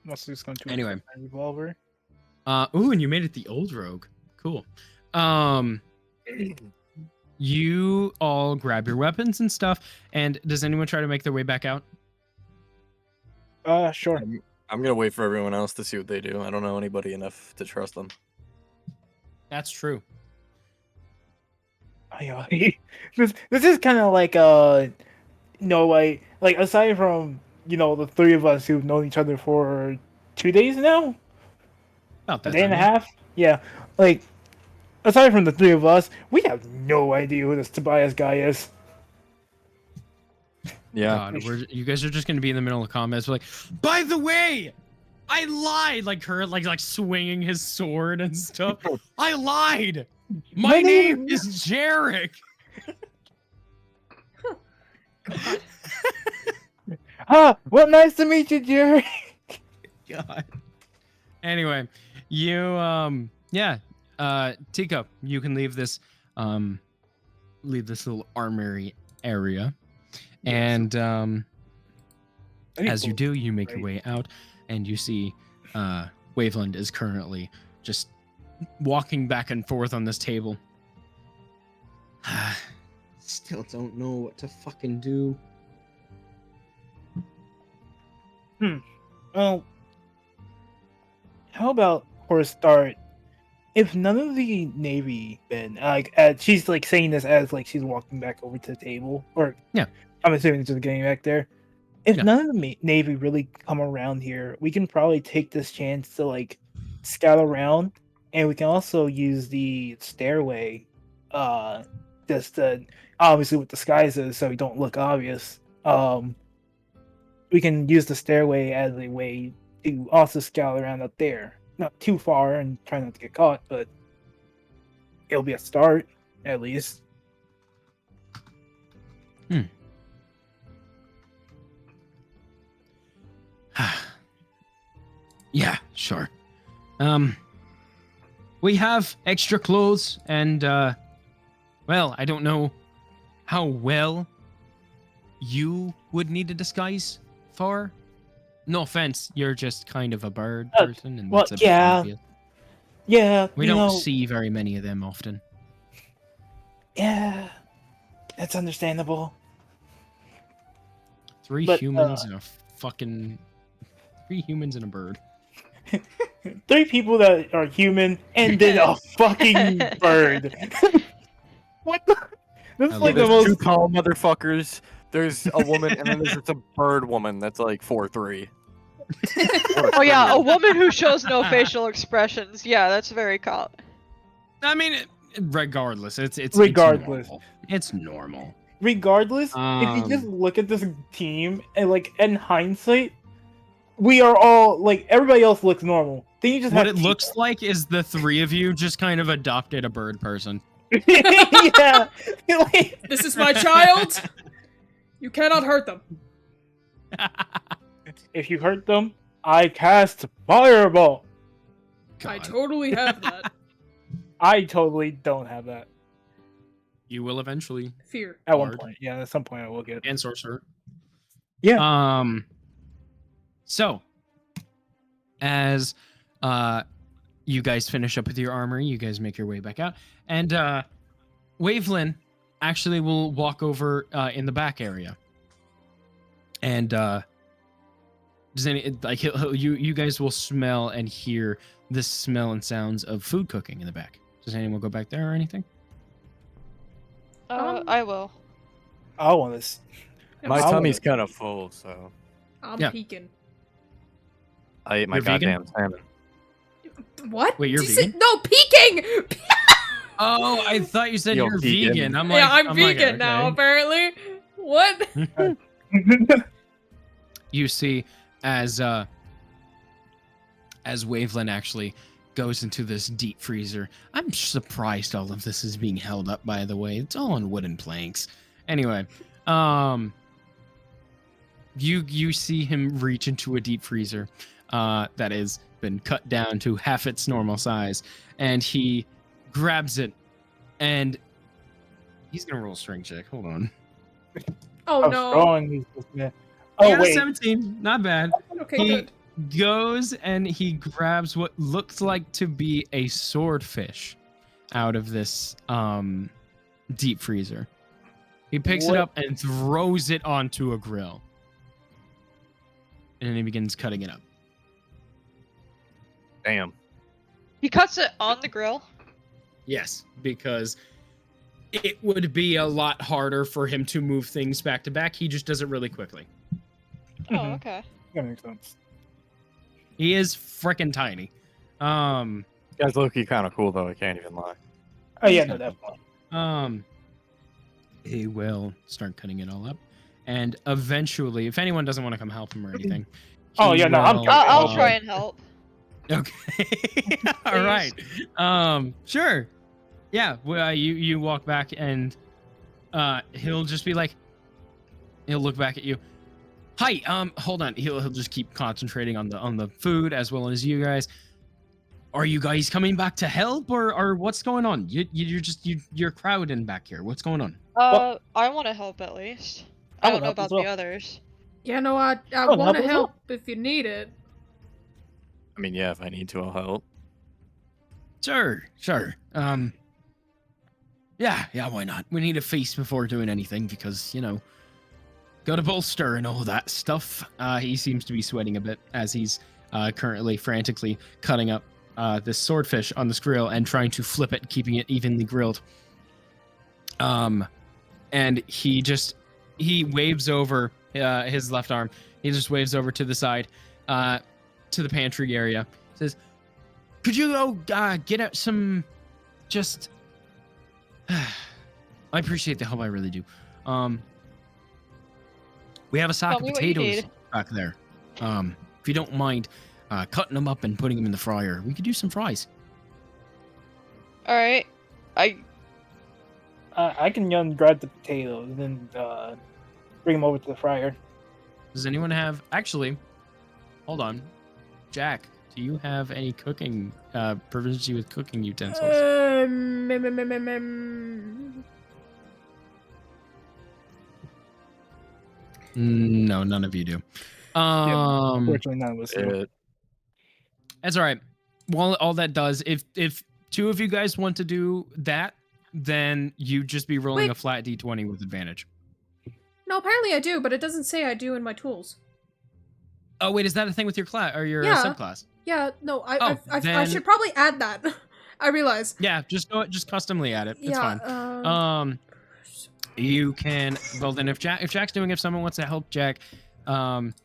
E: Must just going to
B: Anyway.
E: revolver.
B: Ooh, and you made it the old rogue. Cool. You all grab your weapons and stuff. And does anyone try to make their way back out?
E: Sure.
C: I'm gonna wait for everyone else to see what they do. I don't know anybody enough to trust them.
B: That's true.
E: This is kind of like like aside from the three of us who've known each other for 2 days now,
B: About that
E: a day and a
B: time,
E: half. Yeah, like aside from the three of us, we have no idea who this Tobias guy is.
C: Yeah.
B: God, you guys are just gonna be in the middle of combats. Like, by the way, I lied. Like her, like swinging his sword and stuff. I lied. My name is Jarek.
E: Well, nice to meet you, Jerry.
B: God. Anyway, you Tico, you can leave this little armory area. And as you do, you make your way out and you see Waveland is currently just walking back and forth on this table.
H: Still don't know what to fucking do.
E: Well, how about for a start, if none of the Navy men, she's like saying this as like she's walking back over to the table, or
B: yeah,
E: I'm assuming just getting back there. If
B: Yeah.
E: none of the Navy really come around here, we can probably take this chance to like scout around, and we can also use the stairway, just to, obviously with disguises so we don't look obvious. We can use the stairway as a way to also scout around up there. Not too far and try not to get caught, but it'll be a start, at least.
B: Yeah, sure. We have extra clothes and well, I don't know how well you would need a disguise for. No offense, you're just kind of a bird person, and
E: well,
B: that's a bit
E: yeah.
B: obvious.
E: Yeah,
B: We
E: you
B: don't
E: know,
B: see very many of them often.
E: yeah, that's understandable.
B: Three
E: But,
B: humans and a fucking 3 humans and a bird.
E: 3 people that are human and then a fucking bird. What the? This is like the
C: There's 2
E: most.
C: tall motherfuckers. There's a woman, and then there's just a bird woman that's like 4'3".
F: Oh yeah, a woman who shows no facial expressions. Yeah, that's very common.
B: I mean, regardless, it's
E: Regardless.
B: It's normal.
E: Regardless, if you just look at this team and like in hindsight, we are all like everybody else looks normal. Then you just
B: What
E: have
B: it looks like is the 3 of you just kind of adopted a bird person.
E: yeah.
A: This is my child. You cannot hurt them.
E: If you hurt them, I cast fireball.
A: I totally have that.
E: I totally don't have that.
B: You will eventually.
A: Fear.
E: At one
B: Bard.
E: point, yeah. At some point, I will get it.
B: And sorcerer.
E: Yeah.
B: So, as you guys finish up with your armor, you guys make your way back out, and Wavelin actually will walk over in the back area, and does any like you guys will smell and hear the smell and sounds of food cooking in the back. Does anyone go back there or anything?
F: I will.
E: I want this.
C: My tummy's kind of full, so
A: I'm
B: Yeah.
A: peeking.
C: I ate my
B: You're vegan?
C: goddamn salmon.
A: What?
B: Wait, you're
A: Did you say-
B: vegan?
A: No, peeking!
B: Oh, I thought you said
C: Yo,
B: you're
C: vegan.
B: vegan. I'm like,
A: Yeah, I'm
B: like,
A: vegan now,
B: okay.
A: apparently. What?
B: You see, as Wavelin actually goes into this deep freezer. I'm surprised all of this is being held up, by the way. It's all on wooden planks. Anyway, you see him reach into a deep freezer that has been cut down to half its normal size, and he grabs it, and he's gonna roll a strength check. Hold on.
A: Oh no.
E: Strong he's just, yeah. Oh
B: Yeah,
E: wait.
B: 17. Not bad.
A: Okay,
B: He
A: good.
B: goes and he grabs what looks like to be a swordfish out of this deep freezer. He picks it
E: What?
B: up and throws it onto a grill. And then he begins cutting it up.
C: Damn.
F: He cuts it on the grill.
B: Yes, because it would be a lot harder for him to move things back to back. He just does it really quickly.
F: Oh,
E: Mhm.
F: okay.
E: That makes sense.
B: He is freaking tiny.
C: Guys, Loki kind of cool though. I can't even lie.
E: Oh yeah, no, definitely.
B: He will start cutting it all up, and eventually, if anyone doesn't want to come help him or anything,
E: Oh,
B: he
E: yeah, no, I'm
B: will,
E: trying.
F: I'll try and help.
B: Okay. All right. Sure. Yeah, well, you walk back and he'll just be like, he'll look back at you. Hi, hold on. He'll just keep concentrating on the food as well as you guys. Are you guys coming back to help or what's going on? You're crowding back here. What's going on?
F: I want to help at least. I don't know about the others.
A: Yeah, no, I
E: Oh,
A: want to
E: help as
A: help if you need it.
C: I mean, yeah, if I need to, I'll help.
B: Sure. Yeah, why not? We need a feast before doing anything because, you know, got a bolster and all that stuff. He seems to be sweating a bit as he's currently frantically cutting up this swordfish on this grill and trying to flip it, keeping it evenly grilled. And he waves over his left arm. He just waves over to the side, to the pantry area. Says, "Could you go get out some, just." I appreciate the help. I really do. We have a sack
F: Tell
B: of
F: me what you
B: potatoes
F: need.
B: back there. If you don't mind cutting them up and putting them in the fryer, we could do some fries.
F: All right.
E: I can grab the potatoes and then bring them over to the fryer.
B: Does anyone have... Actually, hold on. Jack, do you have any cooking... proficiency with cooking utensils? No, none of you do.
E: Unfortunately, none of us do.
B: That's all right. Well, all that does, if two of you guys want to do that, then you'd just be rolling
A: Wait.
B: a flat d20 with advantage.
A: No, apparently I do, but it doesn't say I do in my tools.
B: Oh, wait, is that a thing with your class or your
A: Yeah.
B: subclass?
A: Yeah, no,
B: Oh,
A: I
B: then-
A: should probably add that. I realize.
B: Yeah, just customly add it. It's
A: Yeah,
B: fine. You can. Well, then if Jack's doing, if someone wants to help Jack,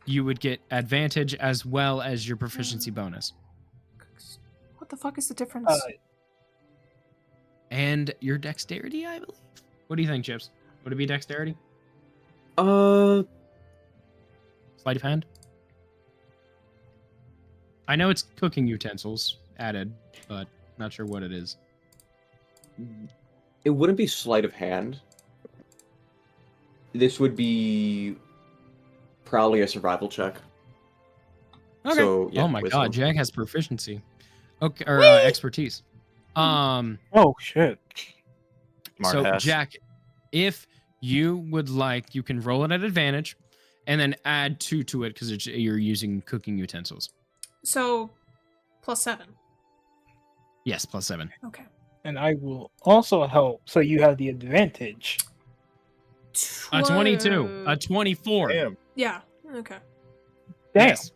B: you would get advantage as well as your proficiency bonus
A: What the fuck is the difference?
B: and your dexterity, I believe. What do you think, Chips? Would it be dexterity?
H: Uh,
B: Sleight of hand. I know it's cooking utensils added, but not sure what it is.
H: it wouldn't be sleight of hand. This would be probably a survival check.
B: Okay.
H: So, yeah,
B: oh my
H: wisdom.
B: god, Jack has proficiency. Okay, or expertise.
E: Oh shit!
B: So
C: Smartass.
B: Jack, if you would like, you can roll it at advantage, and then add 2 to it because you're using cooking utensils.
A: So, +7.
B: Yes, +7.
A: Okay.
E: And I will also help, so you have the advantage.
B: A 22, a 24.
C: Damn.
A: Yeah. Okay.
E: Damn.
B: Yes.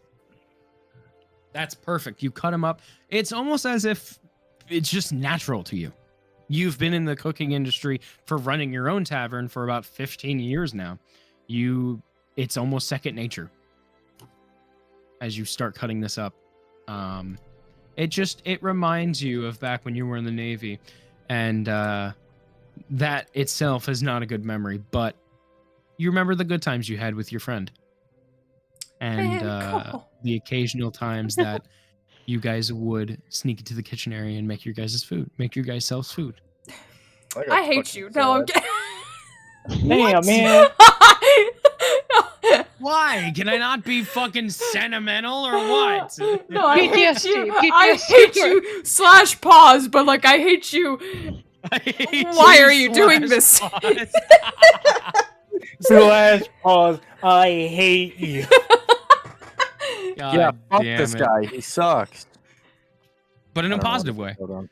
B: That's perfect. You cut them up. It's almost as if it's just natural to you. You've been in the cooking industry for running your own tavern for about 15 years now. It's almost second nature as you start cutting this up. It reminds you of back when you were in the Navy, and that itself is not a good memory, but you remember the good times you had with your friend. And
A: cool.
B: the occasional times that you guys would sneak into the kitchen area and make your guys' food, make your guys selves food.
A: I hate you. No, I'm
E: Damn, man.
B: Why? Can I not be fucking sentimental or what?
A: No, I hate
F: PTSD,
A: you. I
F: PTSD.
A: hate you. / pause, but like I hate you.
B: I hate
A: Why are you doing this?
B: pause.
E: / pause. I hate you.
B: God
C: Yeah, fuck
B: damn
C: this
B: it.
C: guy. He sucks.
B: But in
C: I
B: a
C: don't know.
B: positive way.
C: Hold on.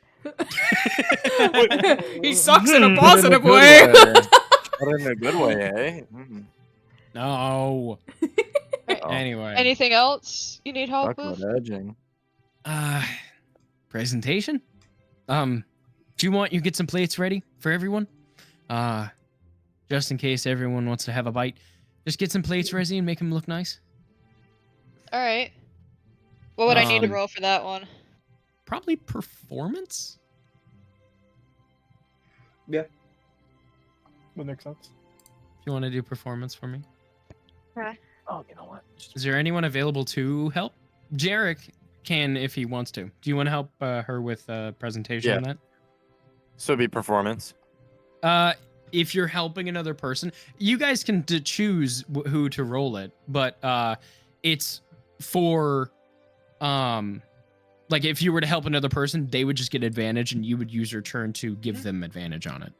A: He sucks in a
C: But
A: positive
C: in a
A: way.
C: good But in a good way, eh? Mm.
B: No.
C: Oh,
B: Anyway.
F: Anything else you need help
C: talk
F: with?
C: about edging.
B: Presentation? Do you want you get some plates ready for everyone? Just in case everyone wants to have a bite. Just get some plates ready and make them look nice.
F: All right. What would I need to
B: Um,
F: roll for that one?
B: Probably performance?
E: That makes sense.
B: If you want to do performance for me.
E: Oh, you know what?
B: Is there anyone available to help? Jarek can if he wants to. Do you want to help her with presentation
C: Yeah.
B: on that?
C: So it'd be performance.
B: If you're helping another person, you guys can choose who to roll it, but it's for like if you were to help another person, they would just get advantage, and you would use your turn to give them advantage on it.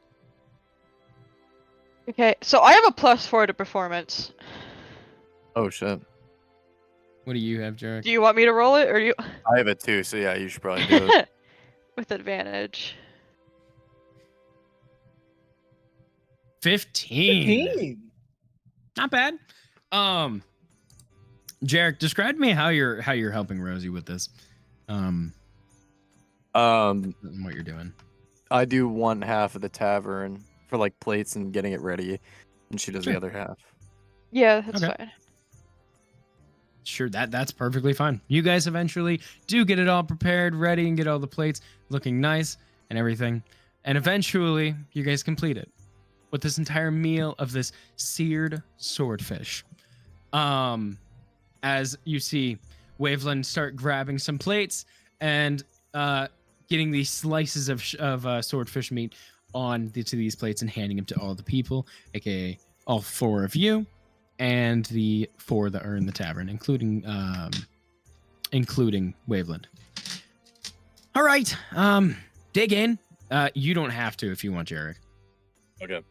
F: Okay, so I have a +4 to performance.
C: Oh shit.
B: What do you have, Jarek?
F: Do you want me to roll it, or do you?
C: I have it too, so yeah, you should probably do it.
F: With advantage.
B: 15. Not bad. Jarek, describe to me how you're helping Rosie with this. What you're doing.
C: I do one half of the tavern for like plates and getting it ready, and she does the other half.
F: Yeah, that's fine.
B: Sure, that's perfectly fine. You guys eventually do get it all prepared, ready, and get all the plates looking nice and everything. And eventually, you guys complete it with this entire meal of this seared swordfish. As you see Waveland start grabbing some plates and getting these slices of swordfish meat to these plates and handing them to all the people, aka all 4 of you, and the 4 that are in the tavern, including Waveland. All right, dig in. You don't have to if you want, Jarek.
C: Okay.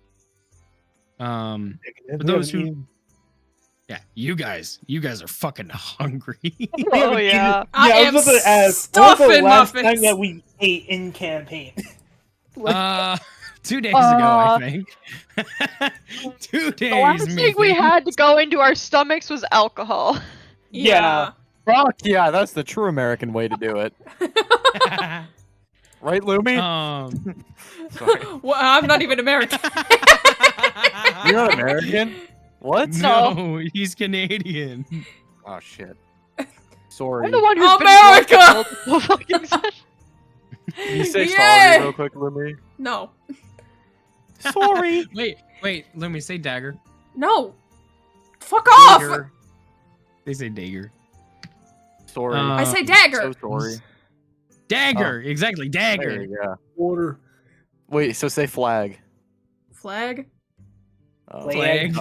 B: For those who, yeah, you guys are fucking hungry.
F: Oh yeah.
E: I am
A: stuffing
E: the last
A: muffins.
E: time that we ate in campaign?
B: 2 days ago, I think. 2 days.
F: The last thing
B: maybe.
F: we had to go into our stomachs was alcohol.
E: Yeah.
C: Fuck yeah, that's the true American way to do it. Right, Lumi? Sorry.
A: Well, I'm not even American.
C: You're not American? What?
B: No, he's Canadian.
C: Oh shit. Sorry.
F: I'm the one who's
A: America!
F: been multiple fucking sessions.
C: Can you say
A: Yeah!
C: sorry real quick, Lumi?
A: No.
C: Sorry.
B: Wait, let me say dagger.
A: No. Fuck off!
C: Dagger.
B: They say dagger.
C: Sorry.
A: I say dagger.
C: So sorry.
B: Dagger, exactly, dagger.
C: Yeah.
J: Water.
C: Wait, so say flag.
A: Flag.
B: Flag.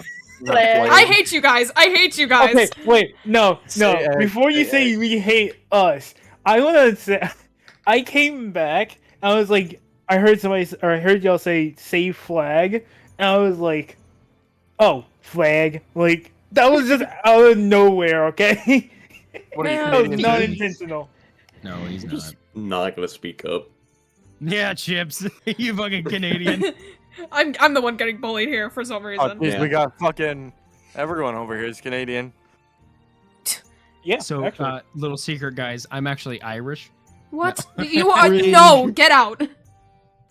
F: Flag.
A: I hate you guys. I hate you guys.
E: Okay, wait, no.
C: Say egg,
E: Before you
C: say
E: say
C: egg.
E: we hate us, I want to say, I came back. I was like, I heard y'all say flag, and I was like, oh, flag. Like that was just out of nowhere. Okay.
C: What are you,
A: Man.
E: That was
C: Canadian?
E: not
C: dude?
E: intentional.
B: No, he's not.
D: Not gonna speak up.
B: Yeah, Chips, you fucking Canadian.
A: I'm the one getting bullied here for some
C: Oh,
A: reason.
C: geez,
D: Yeah.
C: we got fucking everyone over here is Canadian.
E: Yeah.
B: So,
E: actually.
B: little secret, guys, I'm actually Irish.
A: What? You are no. Get out.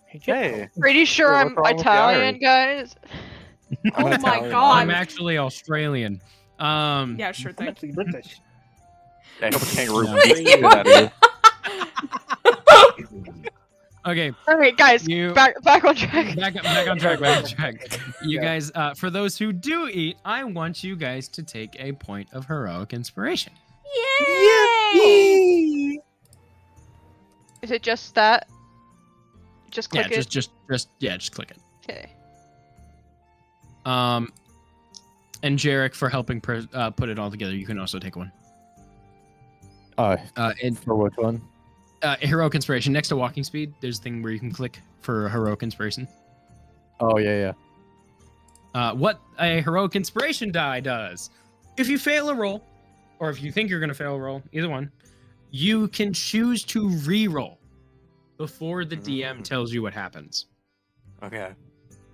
C: Hey.
F: Pretty sure
C: What's
F: I'm
C: wrong with the
F: Italian, guys.
A: Oh my
C: Italian.
A: god.
B: I'm actually Australian.
A: Yeah, sure
E: I'm
A: thing.
E: actually British.
C: Yeah, I hope a kangaroo
B: No.
C: beats the shit out of you.
B: Okay,
F: Alright, guys,
B: You-
F: back on track.
B: back on track. You guys, for those who do eat, I want you guys to take a point of heroic inspiration.
A: Yay!
F: Is it just that? Just click
B: Yeah,
F: it?
B: just click it.
F: Okay.
B: And Jarek for helping put it all together. You can also take one. And
C: For which one?
B: heroic inspiration next to walking speed. There's a thing where you can click for heroic inspiration.
C: Oh yeah.
B: What a heroic inspiration die does. If you fail a roll, or if you think you're gonna fail a roll, either one, you can choose to re-roll before the DM tells you what happens.
C: Okay.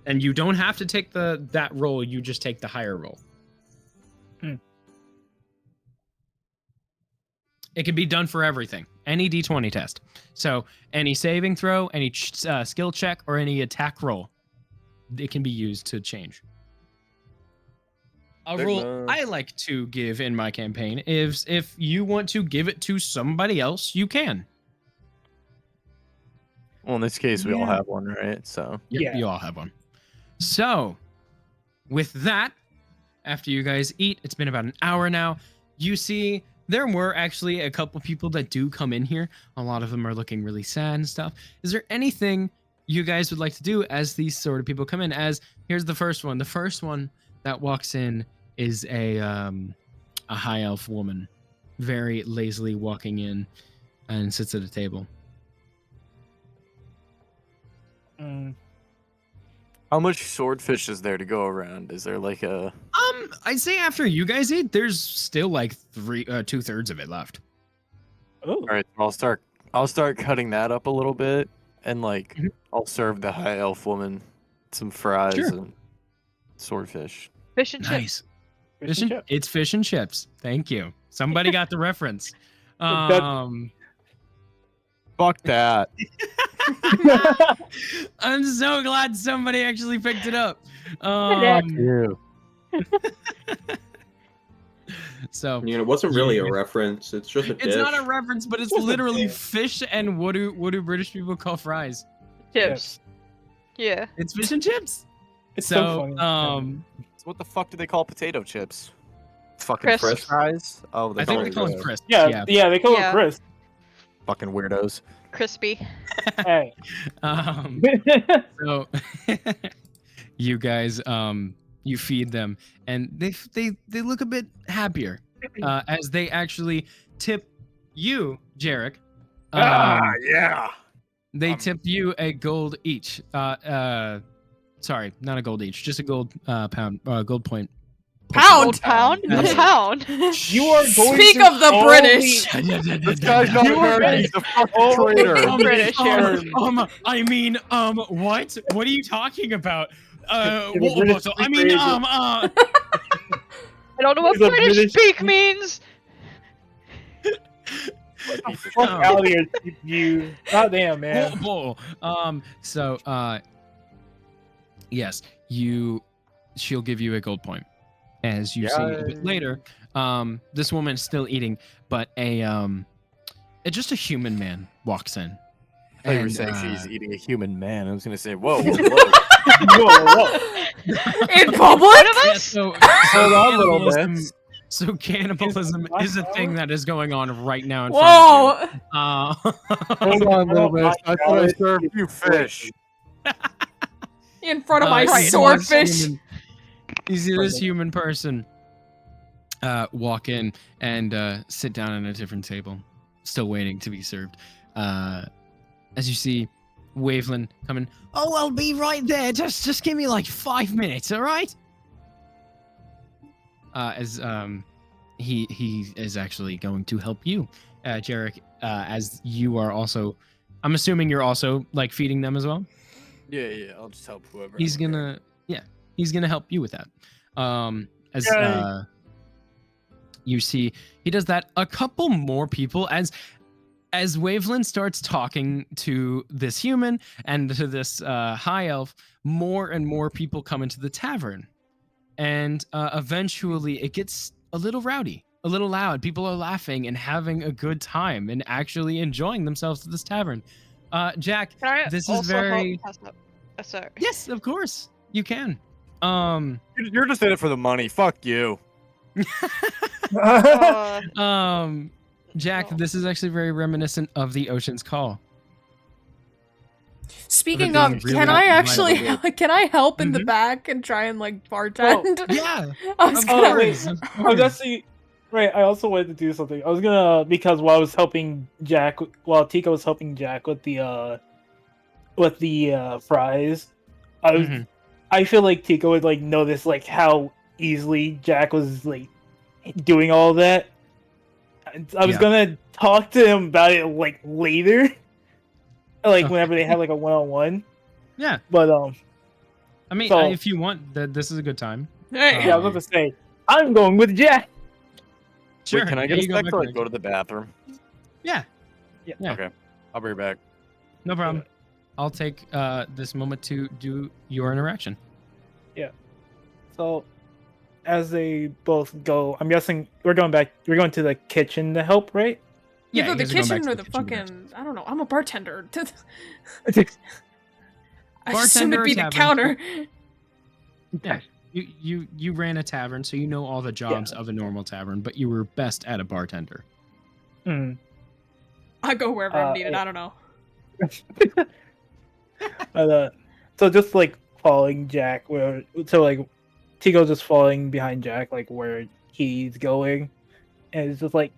B: And you don't have to take that roll, you just take the higher roll. It can be done for everything. Any D20 test. So any saving throw, any skill check, or any attack roll, it can be used to change. A rule I like to give in my campaign is if you want to give it to somebody else, you can.
C: Well, in this case, we all
E: Yeah.
C: have one, right? So.
B: Yeah, you all have one. So, with that, after you guys eat, it's been about an hour now. You see, there were actually a couple people that do come in here. A lot of them are looking really sad and stuff. Is there anything you guys would like to do as these sort of people come in. As here's the first one. The first one that walks in is a high elf woman, very lazily walking in and sits at a table.
C: How much swordfish is there to go around? Is there like a?
B: I'd say after you guys eat, there's still like 2/3 of it left.
E: Oh.
C: All right, I'll start cutting that up a little bit, and like I'll serve the high elf woman some fries and swordfish.
F: Fish and chips.
B: Nice. It's fish and chips. Thank you. Somebody got the reference.
C: Fuck that.
B: I'm so glad somebody actually picked it up.
C: Ew.
B: So
D: You know, it wasn't really a reference. It's just a dish.
B: it's not a reference, but it's literally fish and what do British people call fries?
F: Chips. Yeah.
B: It's fish and chips.
E: It's so funny.
C: So what the fuck do they call potato chips? Fucking
F: Crisp.
C: French fries? Oh,
B: I think they call them
C: them
B: crisp.
E: Yeah, they call
F: Yeah.
E: it crisp.
C: fucking weirdos.
F: Crispy.
E: Hey.
B: So you guys you feed them and they look a bit happier as they actually tip you, Jarek.
C: Yeah.
B: They tip you a gold each. Sorry, not a gold each, just a gold gold point.
A: Pound.
F: Pound?
B: Yes.
F: Pound.
E: You are going
A: Speak
E: to
A: of the
E: only-
A: British.
C: This guy's not American. He's a fucking traitor.
F: British here.
B: I mean, what? What are you talking about?
E: The British
B: I mean,
F: I don't know what
E: He's a
F: British
E: British-
F: speak means.
E: Fuck out of here, you. Goddamn, man.
B: So, yes, she'll give you a gold point. As you see a bit later, this woman is still eating, but just a human man walks in.
C: I thought you were
B: And,
C: saying she's eating a human man. I was gonna say, whoa,
E: Whoa, whoa.
A: In public?
F: One of
B: Yeah,
F: us?
B: so
C: Hold on, little
B: cannibalism-
C: bit.
B: So cannibalism is a thing that is going on right now in
A: Whoa!
B: front of you.
C: Hold on, little bit. I thought I
E: God.
C: served you fish.
A: In front of my
B: you see this
A: swordfish.
B: human- You see this human person walk in and sit down at a different table, still waiting to be served. As you see Waveland coming, oh, I'll be right there. Just give me like 5 minutes, all right? As he is actually going to help you, Jarek, as you are also, I'm assuming you're also like feeding them as well.
C: Yeah, I'll just help whoever.
B: He's gonna help you with that. As
E: Yay.
B: you see, he does that. A couple more people as Waveland starts talking to this human and to this high elf, more and more people come into the tavern, and eventually it gets a little rowdy, a little loud. People are laughing and having a good time and actually enjoying themselves at this tavern. Jack,
F: Can I
B: this is
F: also
B: very
F: help pass up? Sorry.
B: yes, of course you can.
C: You're just in it for the money. Fuck you.
B: Jack, this is actually very reminiscent of the Ocean's Call.
A: Speaking
B: being
A: of,
B: really
A: can I actually
B: mindful.
A: can I help in the back and try and like bartend?
B: Yeah,
A: I was
B: of
A: gonna-
B: course.
E: I was actually right. I also wanted to do something. I was gonna because while I was helping Jack, while Tika was helping Jack with the fries, I feel like Tika would like notice like how easily Jack was like doing all that. I was
B: Yeah.
E: gonna talk to him about it like later, like whenever they had like a one-on-one.
B: Yeah,
E: But
B: I mean,
E: So-
B: if you want, this is a good time.
A: Hey.
E: yeah, I was about to say I'm going with Jack.
B: Sure.
C: Wait, can I
B: yeah,
C: get a
B: you go
C: sec
B: back
C: to like
B: there.
C: go to the bathroom?
B: Yeah,
E: Yeah.
B: Yeah.
C: Okay. I'll be right back.
B: no problem. I'll take this moment to do your interaction.
E: So, as they both go, I'm guessing we're going to the kitchen to help, right?
A: Either the
B: you guys are going back
A: kitchen
B: to
A: or the
B: kitchen next.
A: fucking I don't know. I'm a bartender. I assume
B: Bartender
A: it'd be
B: or
A: the
B: tavern?
A: counter.
B: Yeah, you ran a tavern, so you know all the jobs of a normal tavern, but you were best at a bartender.
E: Hmm.
A: I go wherever I'm needed.
E: yeah.
A: I don't know.
E: So just like following Jack, like Tico just following behind Jack, like where he's going, and it's just like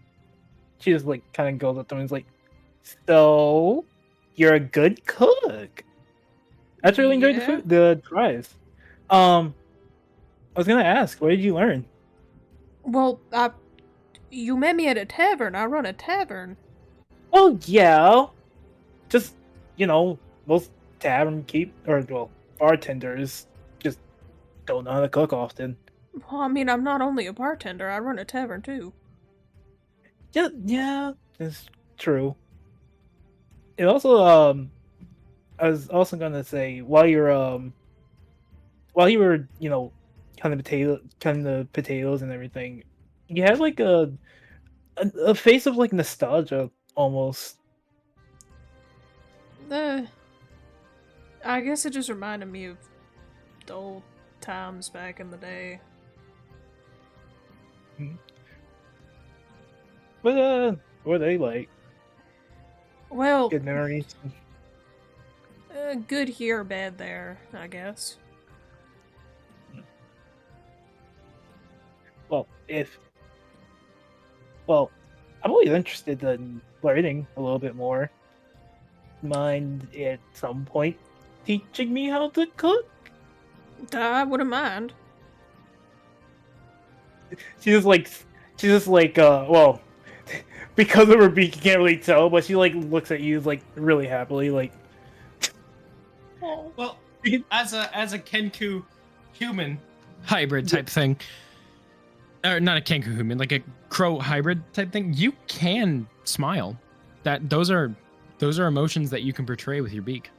E: she just like kind of goes up to him and is like, "So, you're a good cook." I actually really enjoyed the food, the fries. I was gonna ask, what did you learn?
A: Well, you met me at a tavern. I run a tavern.
E: Oh yeah, just most bartenders just don't know how to cook often.
A: Well, I mean, I'm not only a bartender. I run a tavern too.
E: Yeah, that's true. It also I was also gonna say while you were cutting the potatoes and everything, you had like a face of like nostalgia almost.
A: I guess it just reminded me of the old times back in the day.
E: But what are they like?
A: Well,
E: Good memories.
A: good here, bad there, I guess.
E: Well, I'm always interested in learning a little bit more. Mind at some point teaching me how to cook?
A: I wouldn't mind.
E: She's just like well, because of her beak you can't really tell, but she like looks at you like really happily, like
B: Well, as a Kenku human hybrid type thing, or not a Kenku human, like a crow hybrid type thing, you can smile. Those are emotions that you can portray with your beak.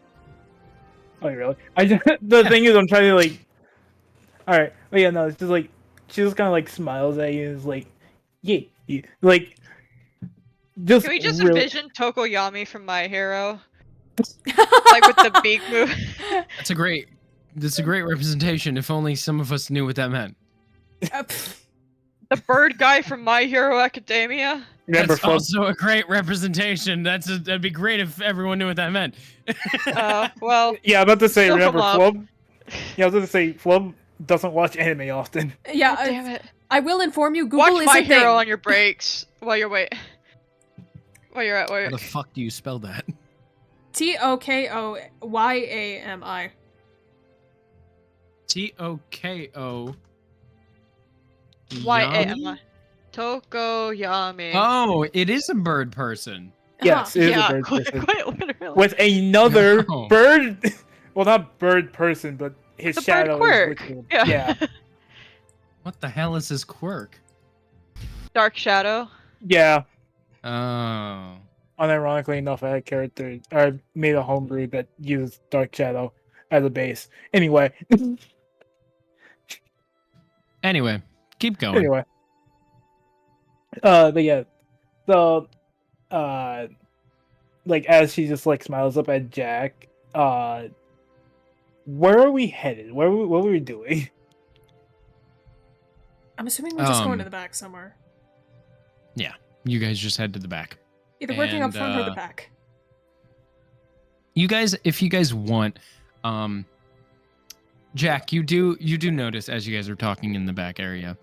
E: Oh really? The thing is I'm trying to like alright, but yeah, no, it's just like she just kinda like smiles at you and is like, yeah. Like just
F: Can we just
E: really...
F: envision Tokoyami from My Hero? Like with the beak move.
B: That's a great representation. If only some of us knew what that meant.
F: The bird guy from My Hero Academia.
B: That's also a great representation. That'd be great if everyone knew what that meant.
F: Well.
E: Yeah, I'm about to say,
F: still
E: remember,
F: come up.
E: Flub? Yeah, I was going to say, Flub doesn't watch anime often.
A: Yeah,
F: Oh, damn it.
A: I will inform you, Google
F: Watch
A: is
F: My
A: a
F: Hero
A: thing.
F: on your breaks while you're
B: How the fuck do you spell that?
A: Tokoyami.
B: Toko.
F: Yami? Tokoyami.
B: Oh, it is a bird person.
E: Yes, it is
F: Yeah,
E: a bird
F: quite
E: person.
F: literally.
E: With another
B: No.
E: bird... Well, not bird person, but his
F: The bird
E: shadow
F: quirk.
E: is with him.
F: Yeah.
B: What the hell is his quirk?
F: Dark Shadow.
E: Yeah.
B: Oh.
E: Unironically enough, I made a homebrew that used Dark Shadow as a base. Anyway.
B: Anyway, keep going.
E: Anyway. But yeah. So, like, as she just, like, smiles up at Jack, where are we headed? What were we doing?
A: I'm assuming we're just going to the back somewhere.
B: Yeah, you guys just head to the back.
A: Either working up front or the back.
B: You guys, if you guys want, Jack, you do notice as you guys are talking in the back area,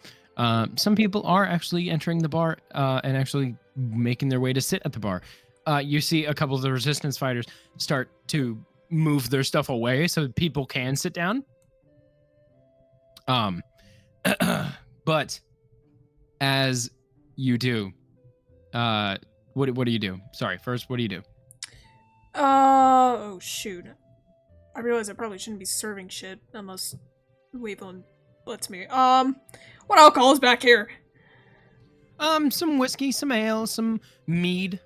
B: some people are actually entering the bar and actually making their way to sit at the bar. You see a couple of the resistance fighters start to move their stuff away so that people can sit down. But as you do, what do you do? Sorry, first, what do you do?
A: Oh shoot. I realize I probably shouldn't be serving shit unless Waveland lets me. What alcohol is back here?
B: Some whiskey, some ale, some mead.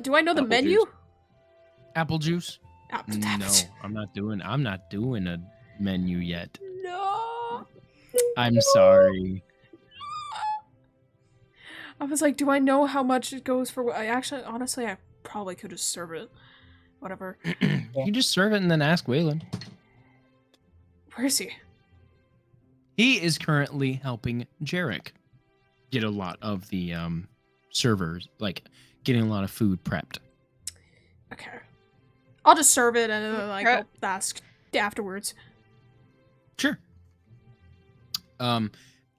A: Do I know the menu?
B: Juice. Apple juice? No, I'm not doing a menu yet.
A: No.
B: I'm sorry.
A: I was like, do I know how much it goes for? Honestly, I probably could just serve it. Whatever.
B: You just serve it and then ask Waylon.
A: Where is he?
B: He is currently helping Jarek get a lot of the servers, like getting a lot of food prepped.
A: Okay. I'll just serve it and like
F: Okay.
A: I'll ask afterwards.
B: Sure.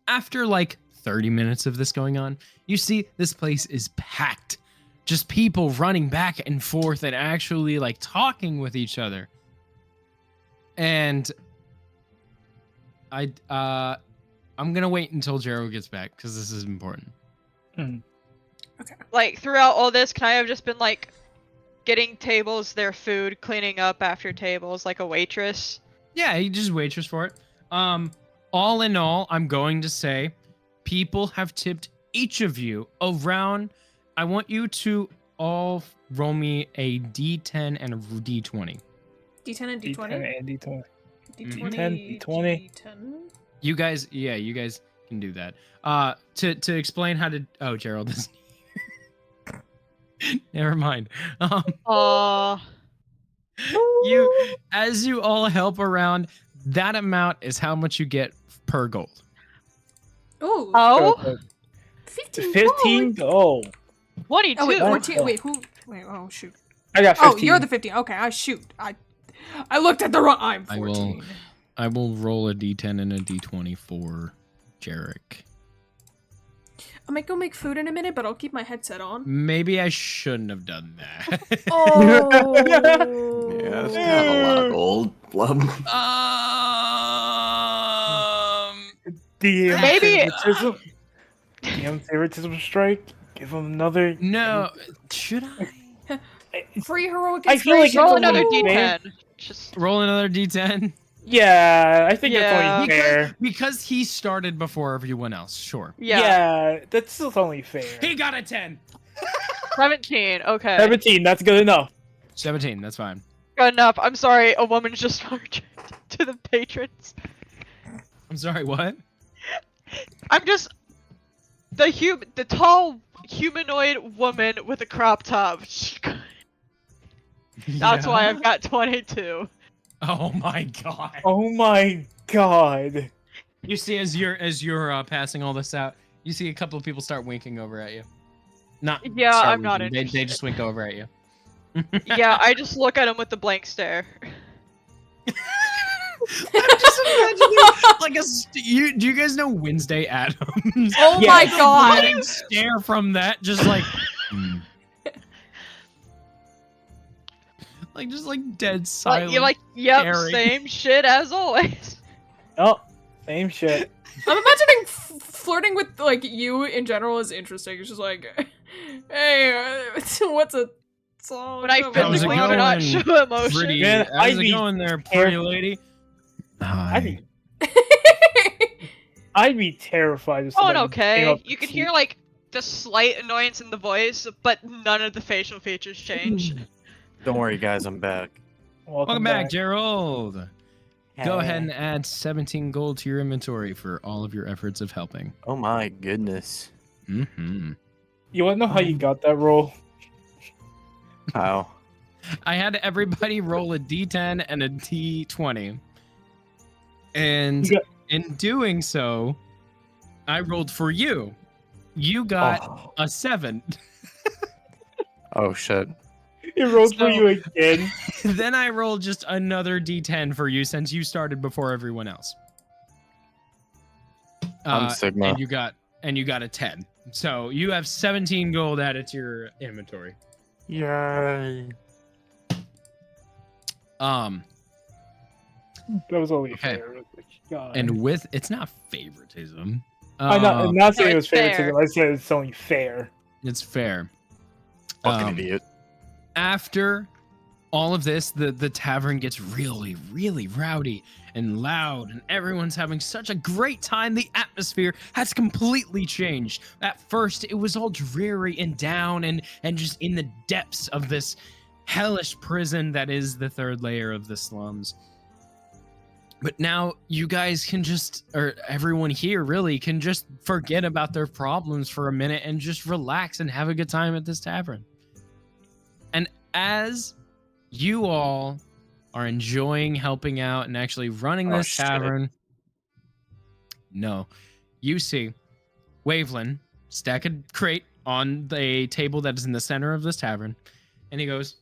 B: After like 30 minutes of this going on, you see this place is packed. Just people running back and forth and actually like talking with each other. And I'm gonna wait until Jero gets back because this is important.
F: Like throughout all this, can I have just been like getting tables their food, cleaning up after tables like a waitress?
B: Yeah, you just waitress for it. All in all, I'm going to say people have tipped each of you around. I want you to all roll me a D10 and a D20.
A: D10 and D20.
E: D10 and D20.
A: D20.
E: D10, D20.
A: D10.
B: You guys can do that. To explain how to. Oh, Gerald is. Never mind. You, as you all help around, that amount is how much you get per gold.
A: Ooh.
F: Oh,
E: 15 gold.
F: 22.
A: Oh wait,
E: Oh.
A: 14. Wait, who? Wait, oh shoot.
E: I got 15.
A: Oh, you're the 15. Okay, I shoot. I looked at the wrong. I'm
B: I
A: 14.
B: will roll a D10 and a D20 for Jarek.
A: I might go make food in a minute, but I'll keep my headset on.
B: Maybe I shouldn't have done that.
A: Oh.
H: Yeah, that's kind of a lot of gold. Blub.
E: DM
F: Maybe-
E: favoritism. DM favoritism strike. Give him another.
B: No, should I
A: Free heroic
E: I feel like
A: inspiration.
F: Roll
E: it's
F: another
E: only fair.
F: D10. Just
B: roll another D10?
E: Yeah, I think
F: Yeah.
E: that's only fair.
B: Because he started before everyone else. Sure.
F: yeah.
E: That's still only fair.
B: He got a 10.
F: 17. Okay.
E: 17, that's good enough.
B: 17. That's fine.
F: Good enough. I'm sorry. A woman just marched to the patrons.
B: I'm sorry. What?
F: I'm just the tall humanoid woman with a crop top. That's why I've got 22.
B: Oh my god.
E: Oh my god.
B: You see, as you're passing all this out, you see a couple of people start winking over at you. Not.
F: Yeah,
B: start
F: I'm not
B: winking,
F: interested.
B: They just wink over at you.
F: Yeah, I just look at him with a blank stare.
B: I'm just imagining like do you guys know Wednesday Addams?
A: Oh
E: Yeah.
A: my god.
B: Getting stare from that, just like. Like just like dead silent.
F: Like, you're like, yep,
B: staring.
F: same shit as always.
E: Oh, same shit.
A: I'm imagining flirting with like you in general is interesting. It's just like, hey, what's a song?
F: When I
A: about?"
B: How's it
F: physically do not
B: going,
F: show emotion.
B: Pretty,
E: Man,
B: how's
E: I'd
B: it
E: be
B: going there, pretty lady?
E: I'd be, I'd be terrified if
F: Oh,
E: somebody
F: okay.
E: came up
F: You
E: to
F: can
E: me.
F: hear like the slight annoyance in the voice, but none of the facial features change.
C: Don't worry, guys, I'm back.
B: Welcome back, Gerald. Go ahead and add 17 gold to your inventory for all of your efforts of helping.
C: Oh my goodness.
B: Mm-hmm.
E: You wanna know how you got that roll?
C: How?
B: I had everybody roll a D10 and a D20. And
E: You got-
B: in doing so, I rolled for you. You got a 7.
C: Oh shit.
E: It rolled for
B: So-
E: you again.
B: Then I rolled just another D10 for you since you started before everyone else.
C: I'm Sigma.
B: And you got a 10. So you have 17 gold added to your inventory.
C: Yay.
E: That was only
B: Okay.
E: fair. God.
B: And with it's not favoritism.
E: I'm not saying
F: No,
E: it was
F: it's fair.
E: favoritism. I said it's only fair.
B: It's fair.
C: Fucking
B: Um,
C: idiot.
B: After all of this, the tavern gets really, really rowdy and loud, and everyone's having such a great time. The atmosphere has completely changed. At first, it was all dreary and down and just in the depths of this hellish prison that is the third layer of the slums. But now you guys can just, or everyone here really can just forget about their problems for a minute and just relax and have a good time at this tavern. And as you all are enjoying helping out and actually running
C: Oh,
B: this
C: shit.
B: tavern, no, you see Waveland stack a crate on the table that is in the center of this tavern, and he goes,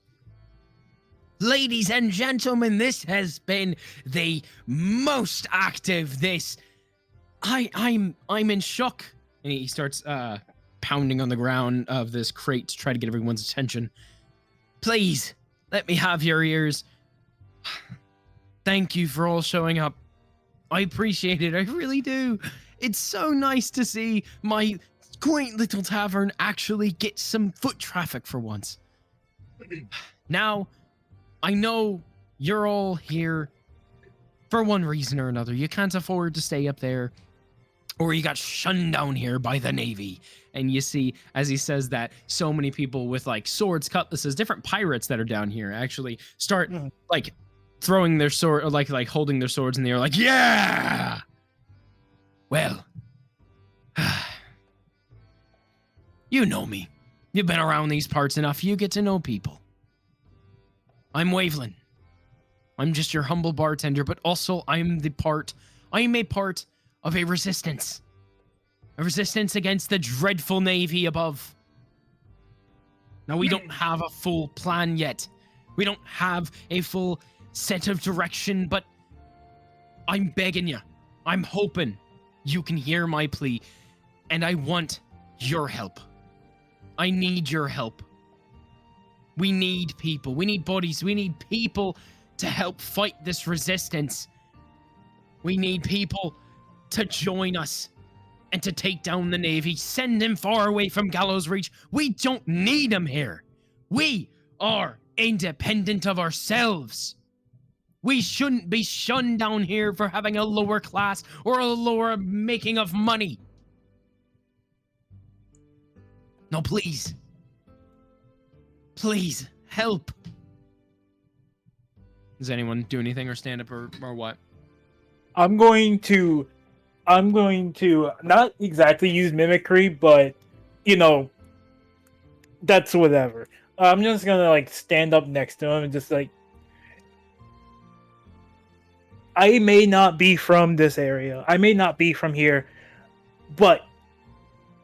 G: Ladies and gentlemen, this has been the most active I'm in shock. And he starts pounding on the ground of this crate to try to get everyone's attention. Please, let me have your ears. Thank you for all showing up. I appreciate it, I really do. It's so nice to see my quaint little tavern actually get some foot traffic for once. Now, I know you're all here for one reason or another. You can't afford to stay up there, or you got shunned down here by the Navy. And you see, as he says that, so many people with like swords, cutlasses, different pirates that are down here actually start like throwing their sword, or like holding their swords in the air, like, yeah! Well, you know me. You've been around these parts enough. You get to know people. I'm Waveland. I'm just your humble bartender, but also I am a part of a resistance. A resistance against the dreadful Navy above. Now, we don't have a full plan yet. We don't have a full set of direction, but I'm begging you. I'm hoping you can hear my plea, and I want your help. I need your help. We need people. We need buddies. We need people to help fight this resistance. We need people to join us and to take down the Navy. Send them far away from Gallows Reach. We don't need them here. We are independent of ourselves. We shouldn't be shunned down here for having a lower class or a lower making of money. No, please. Please, help. Does anyone do anything or stand up or what?
E: I'm going to not exactly use mimicry, but you know, that's whatever. I'm just gonna like stand up next to him and just like, I may not be from this area, I may not be from here, but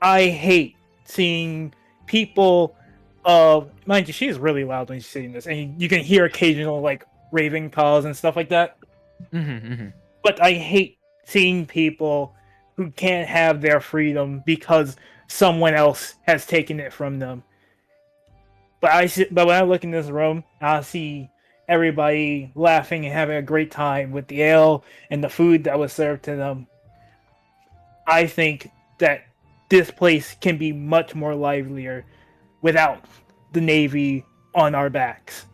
E: I hate seeing people. Mind you, she's really loud when she's saying this, and you can hear occasional like raving calls and stuff like that. But I hate seeing people who can't have their freedom because someone else has taken it from them. But when I look in this room, I see everybody laughing and having a great time with the ale and the food that was served to them. I think that this place can be much more livelier without the Navy on our backs,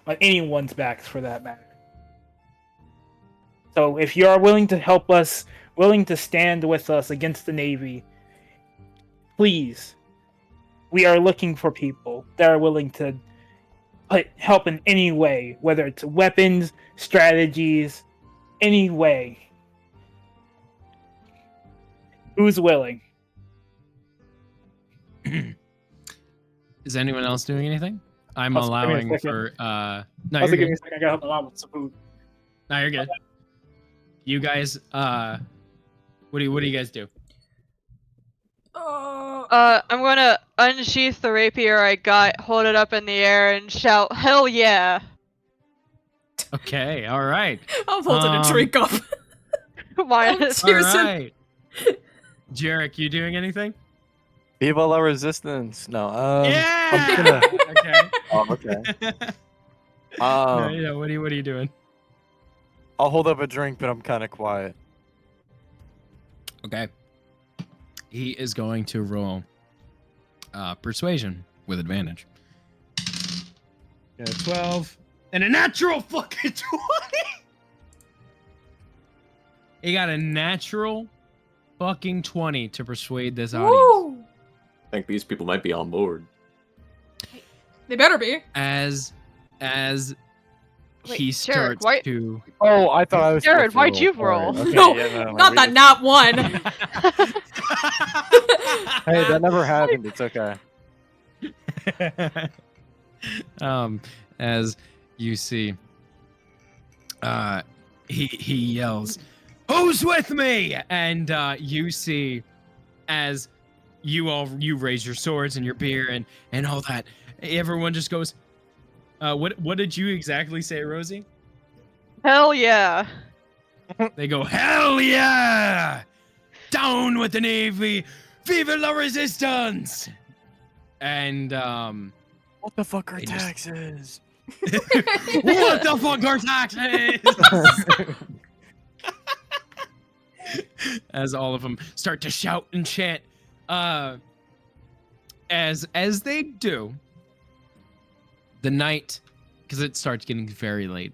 E: on anyone's backs for that matter. So if you are willing to help us, willing to stand with us against the Navy, please, we are looking for people that are willing to help in any way, whether it's weapons, strategies, any way. Who's willing?
B: Is anyone else doing anything? I'm
E: Also, give me a
B: allowing
E: second.
B: for no,
E: Also,
B: you're
E: give me
B: good.
E: a second. I gotta help my mom with some food.
B: No, you're good. You guys, what do you guys do?
F: I'm gonna unsheath the rapier I got, hold it up in the air, and shout, "Hell yeah!"
B: Okay, all right.
A: I'm holding a drink up.
F: Minus.
B: All right. Jarek, you doing anything?
C: Viva la resistance. No.
B: Yeah.
C: I'm gonna...
B: Okay.
C: Oh, okay.
B: No, you know, what are you doing?
C: I'll hold up a drink, but I'm kind of quiet.
B: Okay. He is going to roll persuasion with advantage. Yeah, 12 and a natural fucking 20. He got a natural fucking 20 to persuade this audience.
A: Woo!
D: I think these people might be on board.
A: They better be.
B: As
F: Wait,
B: he
F: Jared,
B: starts
F: why-
B: to
C: Oh, I thought I was.
F: Jared,
C: supposed to
F: why'd you
C: Sorry.
F: roll?
C: Okay,
A: No,
C: yeah, no,
A: not
C: we
A: that
C: just-
A: not one.
C: Hey, that never happened. It's okay.
B: As you see, he yells, "Who's with me?" And you see, as you raise your swords and your beer and all that, everyone just goes, What did you exactly say, Rosie?
F: Hell yeah.
B: They go, hell yeah! Down with the Navy! Viva la resistance! And
C: What the fuck are
B: They just-
C: taxes?
B: what the fuck are taxes? As all of them start to shout and chant, as they do, the night, because it starts getting very late,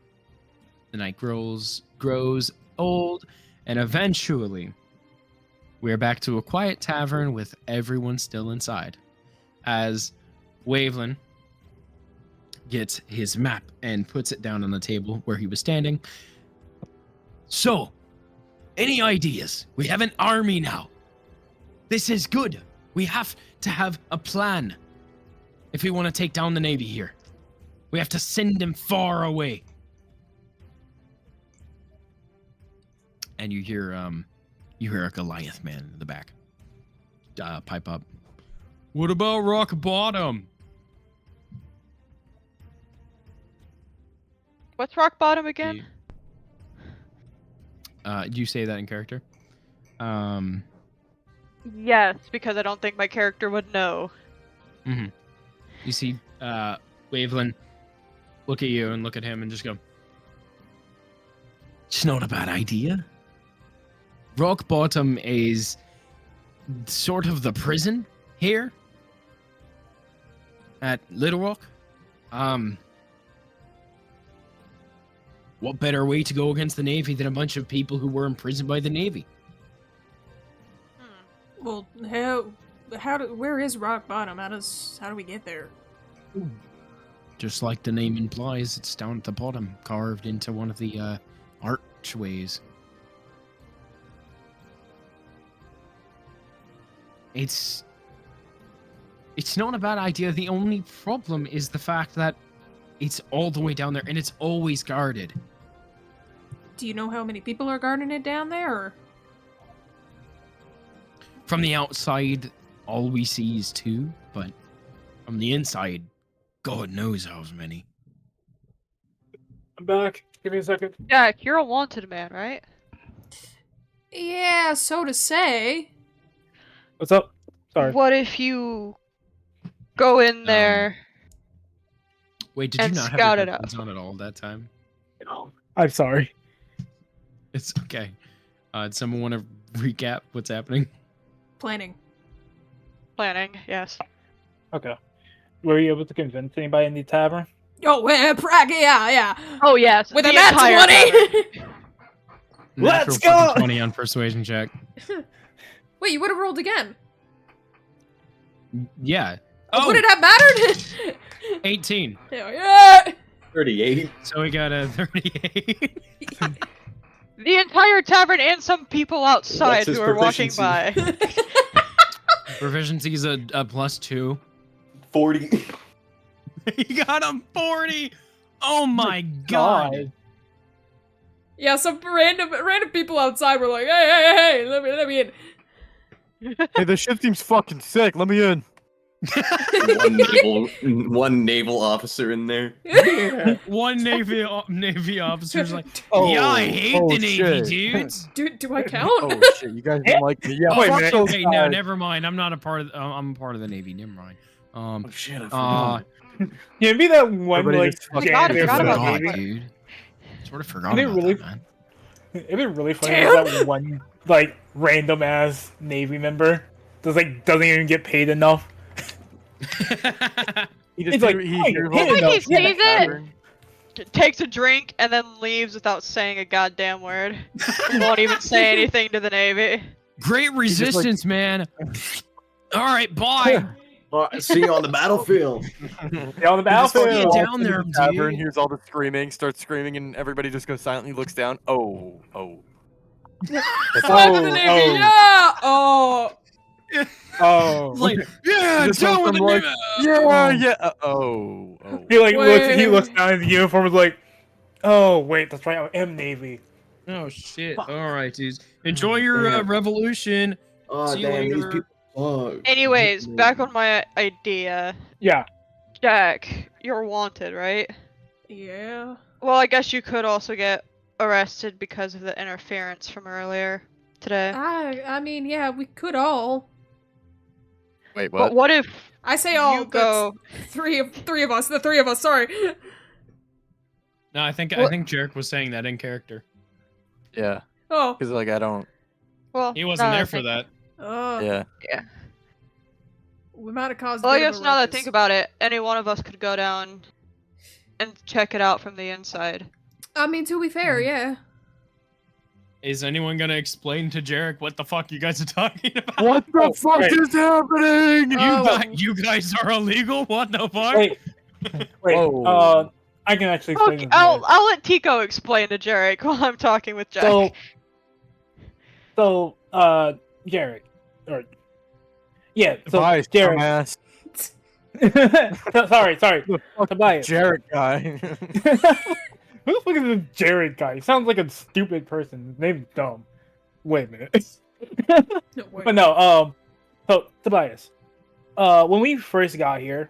B: the night grows old, and eventually, we're back to a quiet tavern with everyone still inside. As Wavelin gets his map and puts it down on the table where he was standing. So, any ideas? We have an army now. This is good. We have to have a plan if we want to take down the Navy here. We have to send them far away. And you hear a Goliath man in the back pipe up. What about Rock Bottom?
F: What's rock bottom again?
B: You say that in character?
F: Yes, because I don't think my character would know.
B: Mm-hmm. You see Wavelin look at you and look at him and just go, it's not a bad idea. Rock Bottom is sort of the prison here at Little Rock. What better way to go against the Navy than a bunch of people who were imprisoned by the Navy?
A: Well, where is Rock Bottom? How do we get there?
B: Just like the name implies, it's down at the bottom, carved into one of the archways. It's not a bad idea. The only problem is the fact that it's all the way down there and it's always guarded.
A: Do you know how many people are guarding it down there? Or?
B: From the outside, all we see is 2, but from the inside, God knows how many.
E: I'm back. Give me a second.
F: Jack, you're a wanted man, right?
A: Yeah, so to say.
E: What's up? Sorry.
F: What if you go in there
B: Wait, did you
F: and
B: not have
F: scout
B: your
F: it out?
B: headphones on at all that time?
E: I'm sorry.
B: It's okay. Does someone want to recap what's happening?
A: Planning.
F: Planning, yes.
E: Okay. Were you able to convince anybody in the tavern?
A: Oh, yeah.
F: Oh, yes.
A: With
F: the
A: a nat
F: entire
A: 20!
F: tavern.
B: Let's go! 20 on persuasion check.
A: Wait, you would have rolled again.
B: Yeah.
A: Oh, would it have mattered?
B: 18.
A: Yeah.
D: 38.
B: So we got a 38.
F: The entire tavern and some people outside
D: What's his
F: who are walking
D: proficiency?
F: by.
B: Proficiency is a +2.
D: 40.
B: You got him 40. Oh my god.
A: Yeah, some random people outside were like, hey, let me in.
C: Hey, the ship seems fucking sick. Let me in.
D: one naval officer in there.
B: One Navy officer's like,
C: Oh,
B: yeah, I hate the Navy,
C: shit.
B: dudes.
A: Do I count?
C: Oh shit, you guys don't like me. Yeah,
E: Wait a
C: fuck
E: minute.
C: those
B: Hey, no,
C: guys.
B: never mind. I'm not a part of. I'm a part of the Navy. Never mind.
D: Oh shit, I forgot.
E: Yeah, be that one
C: Everybody
E: like
C: just fucking-
F: God, I
E: janitor
F: forgot
E: for the
F: about
E: Navy.
F: that.
B: dude. Sort of forgot
E: Isn't it
B: about
E: really-
B: that, man.
E: It'd be really funny if that one like random ass Navy member doesn't even get paid enough.
C: He just
E: It's like,
C: he
E: oh,
C: hears
E: you're
C: all the
E: hitting
C: stuff in the
F: us. He's it.
C: tavern.
F: Takes a drink and then leaves without saying a goddamn word. Won't even say anything to the Navy.
B: Great
C: just like-
B: resistance, man. All right, bye.
D: See you on the battlefield.
E: Yeah, on the
C: He just fucking
E: battlefield.
C: walks
B: down
C: into
B: there,
C: the tavern,
B: dude.
C: hears all the screaming, starts screaming, and everybody just goes silently, looks down. Oh.
A: Fly to the Navy, yeah! Oh.
E: Oh.
B: Like, yeah,
C: Just
B: down
C: went
B: with the
C: from, like,
B: Navy.
C: yeah. Oh.
E: He like
A: Wait.
E: he looks down at the uniform and is like, oh wait, that's right, I am Navy.
B: Oh shit! All right, dudes. Enjoy your
D: Damn.
B: revolution.
D: Oh
B: See you
D: damn, these
B: later.
D: people. Oh,
F: Anyways, back on my idea.
E: Yeah.
F: Jack, you're wanted, right?
A: Yeah.
F: Well, I guess you could also get arrested because of the interference from earlier today.
A: I mean, yeah, we could all.
C: Wait,
F: But what if
A: I say all.
F: you go?
A: That's three of us. The three of us. Sorry.
B: No, I think
F: Well-
B: Jarek was saying that in character.
C: Yeah,
A: Oh.
C: because like I don't.
F: Well,
B: He wasn't
F: now that I
B: there for
F: think-
B: that.
C: Yeah.
F: Yeah.
A: We might have caused. a
F: Well, I
A: bit of
F: guess
A: a
F: now that I
A: ruckus.
F: think about it, any one of us could go down and check it out from the inside.
A: I mean, to be fair, yeah.
B: Is anyone gonna explain to Jarek what the fuck you guys are talking about?
C: What the fuck
E: right.
C: is happening?
B: You guys are illegal? What the fuck?
E: Wait,
C: Whoa.
E: I can actually explain
F: Okay,
E: this better.
F: I'll let Tico explain to Jarek while I'm talking with Jack.
E: So, Jarek, or yeah, so
C: Tobias,
E: Jarek.
C: dumbass.
E: sorry, Tobias.
C: Jarek guy.
E: Who the fuck is this Jared guy? He sounds like a stupid person. His name's dumb. Wait a minute.
A: No, wait.
E: But no, so Tobias, when we first got here,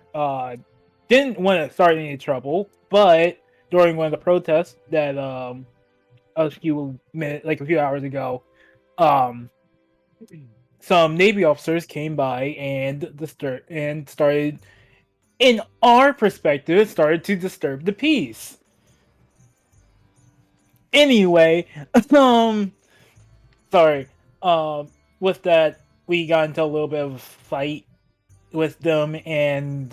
E: didn't want to start any trouble, but during one of the protests that a few hours ago, some Navy officers came by and started, in our perspective, started to disturb the peace. Anyway, sorry. With that, we got into a little bit of a fight with them, and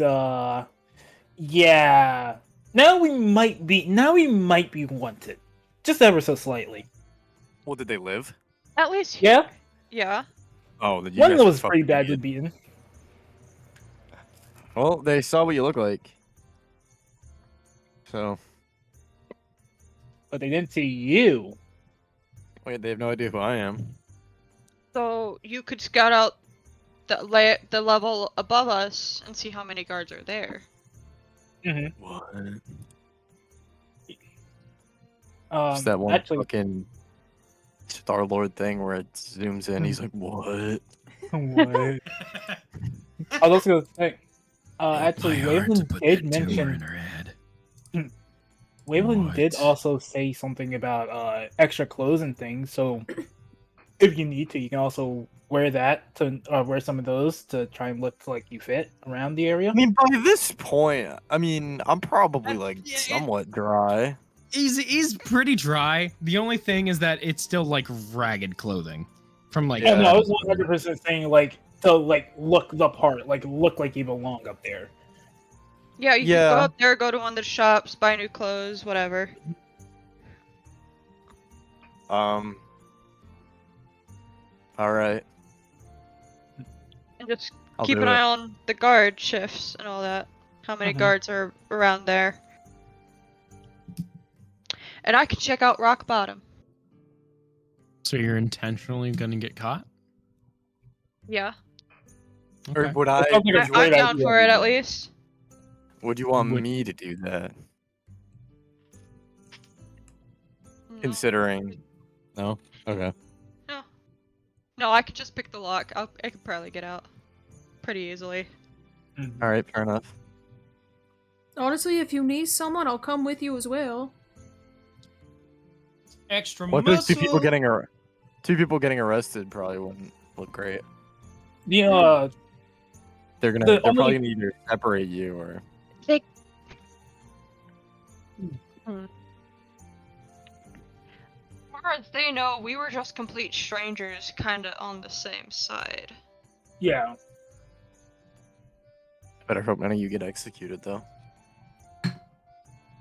E: yeah. Now we might be wanted, just ever so slightly.
C: Well, did they live?
F: At least
E: Yeah.
F: Yeah.
C: Oh, then you
E: One
C: guys
E: that
C: are
E: was pretty
C: fucking
E: badly
C: idiots.
E: beaten.
C: Well, they saw what you look like. So,
E: But they didn't see you.
C: wait, they have no idea who I am.
F: So you could scout out the level above us and see how many guards are there.
C: What? It's
E: Um,
C: that one
E: actually,
C: fucking Star Lord thing where it zooms in. He's like, what?
E: what? I was also gonna say, actually,
G: My heart to
E: Waveland
G: put
E: did
G: that tumor in
E: mention.
G: her head.
E: Waveland did
G: What?
E: also say something about extra clothes and things. So if you need to, you can also wear that to wear some of those to try and look like you fit around the area.
C: I mean, by this point, I'm probably like
B: yeah,
C: somewhat dry.
B: He's pretty dry. The only thing is that it's still like ragged clothing from like.
E: Oh no, I was 100% saying like to like look the part, like look like you belong up there.
F: Yeah, you
C: Yeah.
F: can go up there, go to one of the shops, buy new clothes, whatever.
C: All right.
F: And just
C: I'll
F: keep
C: do
F: an
C: it.
F: eye on the guard shifts and all that. How many
E: Mhm.
F: guards are around there? And I can check out Rock Bottom.
B: So you're intentionally gonna get caught?
F: Yeah.
C: Or
B: Okay.
C: would
E: That sounds like a
F: I'm
E: great
F: down
E: idea.
F: for it at least.
C: Would you want
B: Would-
C: me to do that?
F: No.
C: Considering. No. Okay.
F: No, I could just pick the lock. I could probably get out pretty easily.
C: All right. Fair enough.
A: Honestly, if you need someone, I'll come with you as well.
B: Extra
C: What if there's
B: muscle.
C: two people getting arrested? Probably wouldn't look great.
E: Yeah,
C: They're
E: The
C: probably
E: only-
C: gonna either separate you or.
F: As far as they know, we were just complete strangers, kinda on the same side.
E: yeah.
C: Better hope none of you get executed though.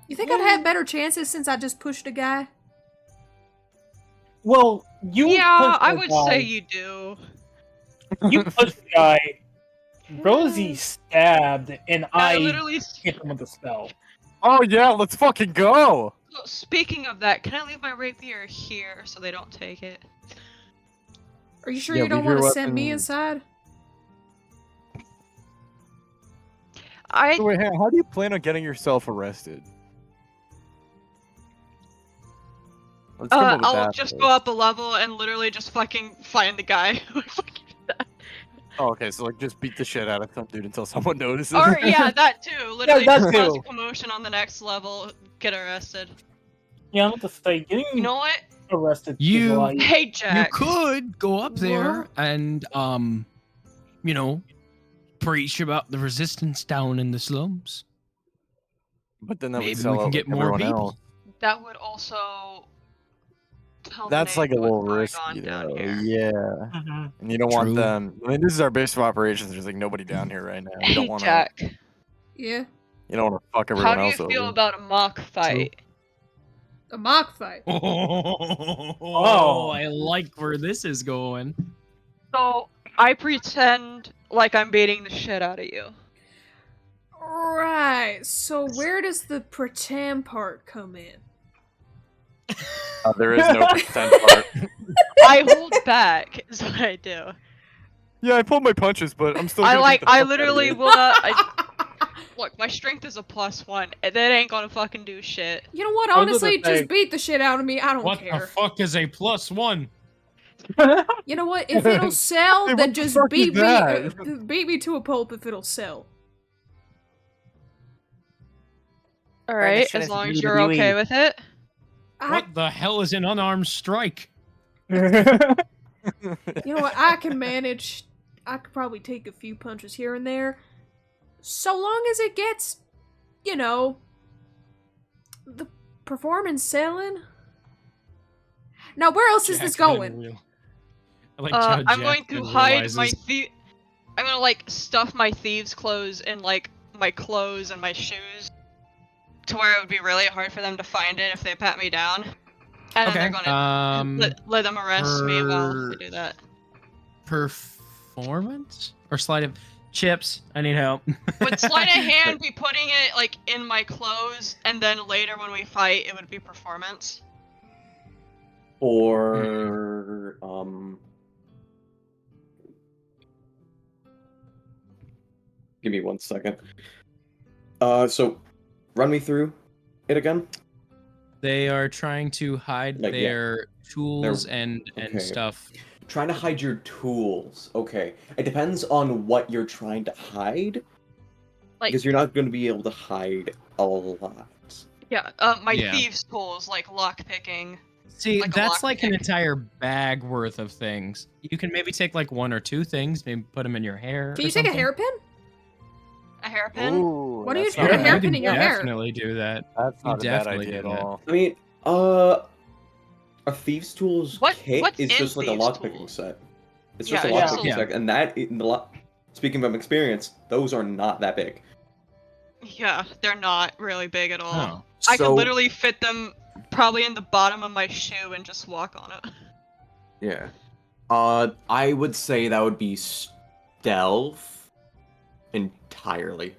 A: You think I'd have better chances since I just pushed a guy?
E: Well, you
F: Yeah,
E: pushed
F: I
E: the
F: would
E: guy.
F: say you do.
E: You pushed the guy. Rosie stabbed, and
F: I
E: I
F: literally.
E: hit him with a spell.
C: Oh yeah, let's fucking go.
F: So, speaking of that, can I leave my rapier here so they don't take it?
A: Are you sure
C: Yeah,
A: you don't
C: leave your
A: want to send me
C: weapon-
A: inside?
C: So wait, how do you plan on getting yourself arrested? Let's come up with
F: I'll
C: that
F: just
C: first.
F: go up a level and literally just fucking find the guy who I fucking did that.
C: Oh, okay, so like just beat the shit out of some dude until someone notices.
F: Or yeah, that too. Literally
E: that
F: just cause
E: too.
F: a commotion on the next level, get arrested.
E: Yeah, I'm about to say getting
F: You know what?
E: arrested. is
G: You-
E: a lot easier.
F: Hey
G: You
F: Jack.
G: could go up there
A: What?
G: and you know, preach about the resistance down in the slums.
C: But then that
G: Maybe
C: would
G: we
C: sell
G: can
C: out
G: get
C: like
G: more
C: everyone
G: people.
C: else.
F: That would also tell the
C: That's like a
F: neighbor
C: little
F: what's going
C: risky,
F: on down
C: though.
F: here.
C: Yeah,
E: Mhm.
C: and you don't want
G: True.
C: them. I mean, this is our base of operations. There's like nobody down here right now. You don't
F: Hey
C: want to.
F: Jack,
A: Yeah.
C: You don't want to fuck
F: how
C: everyone
F: do you
C: else
F: feel
C: over.
F: about a mock fight?
A: A mock fight.
G: Oh, I like where this is going.
F: So I pretend like I'm beating the shit out of you.
A: Right. So where does the pretend part come in?
C: There is no pretend part.
F: I hold back is what I do.
C: Yeah, I pulled my punches, but I'm still.
F: I
C: gonna
F: like
C: beat the fuck
F: I
C: out of
F: literally
C: you.
F: will not look, my strength is a +1. That ain't gonna fucking do shit.
A: You know what?
E: I was gonna
A: Honestly, just
E: say-
A: beat the shit out of me. I don't
B: What the
A: care.
B: fuck is a +1?
A: You know what? If it'll sell,
C: Hey,
A: then
C: what the
A: just
C: fuck is
A: beat me.
C: that?
A: Beat me to a pulp if it'll sell.
F: Alright,
K: shit
F: as
K: is
F: long as
K: WWE.
F: you're okay with it.
B: What the hell is an unarmed strike?
A: You know what? I can manage. I could probably take a few punches here and there, so long as it gets, you know, the performance selling. Now, where else is this
B: Jack
A: going?
B: Unreal. I like how
F: I'm
B: Jack
F: going to
B: then
F: hide my
B: realizes-
F: I'm gonna like stuff my thieves' clothes in like my clothes and my shoes, to where it would be really hard for them to find it if they pat me down. And then they're
B: Okay.
F: gonna let them arrest me while
B: per-
F: they do that.
B: Performance or sleight of chips? I need help.
F: Would sleight of hand be putting it like in my clothes, and then later when we fight, it would be performance?
D: Or give me 1 second. So run me through it again.
B: They are trying to hide
D: Like, yeah.
B: their tools and
D: okay.
B: stuff.
D: Trying to hide your tools. Okay. It depends on what you're trying to hide.
F: Like,
D: Because you're not going to be able to hide a lot.
F: yeah, my
B: Yeah.
F: thieves' tools, like lock picking.
B: See,
F: Like a
B: that's like an
F: lockpick.
B: entire bag worth of things. You can maybe take like 1 or 2 things, maybe put them in your hair.
A: Can
B: or
A: you take a
B: something.
A: hairpin?
F: A hairpin?
C: Ooh,
A: What do you
C: that's
A: do
C: not
A: with a
C: a bad
A: hairpin
C: idea.
A: in your hair?
B: Definitely do that.
C: That's
B: You
C: not a bad
B: definitely
C: idea at
B: do that.
C: all.
D: I mean, a thieves' tools
F: What's
D: kit is
F: in
D: just like a
F: thieves'
D: lockpicking
F: tools?
D: set. It's just
F: Yeah,
D: a
F: yeah.
D: lockpicking
B: Yeah.
D: set, and that in the speaking from experience, those are not that big.
F: Yeah, they're not really big at all.
B: Oh.
F: I could
D: So-
F: literally fit them probably in the bottom of my shoe and just walk on it.
D: Yeah. I would say that would be stealth entirely.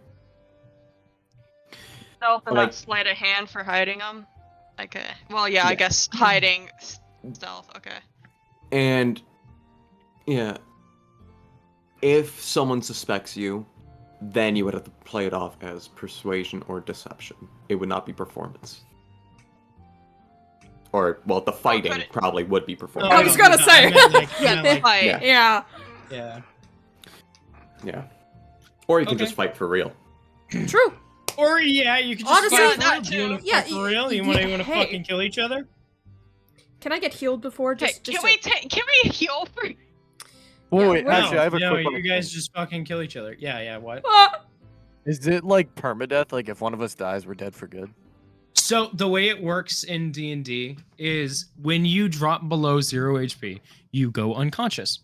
F: Stealth and
D: Like-
F: not sleight of hand for hiding them. Okay. Well, yeah, I
D: Yeah.
F: guess hiding stealth. Okay.
D: And yeah, if someone suspects you, then you would have to play it off as persuasion or deception. It would not be performance. Or well, the fighting
F: could it-
D: probably would be performance.
A: I was gonna say.
B: I meant like- I
A: Yeah.
B: meant like-
F: Fight.
D: Yeah.
A: Yeah.
B: yeah.
D: Yeah. Or you can
B: Okay.
D: just fight for real.
A: True.
B: Or yeah, you can just
A: Honestly,
B: fight for
F: that
B: real. Do you wanna
F: too.
A: Yeah,
B: fight for real? You wanna
A: hey.
B: fucking kill each other?
A: Can I get healed before?
F: Okay,
A: Just
F: can we heal for?
C: Oh, wait,
A: Yeah,
C: actually, I have a
B: no,
C: quick
B: you
C: one.
B: guys just fucking kill each other. Yeah, what?
A: Ah!
C: Is it like permadeath? Like if one of us dies, we're dead for good?
B: So the way it works in D&D is when you drop below 0 HP, you go unconscious.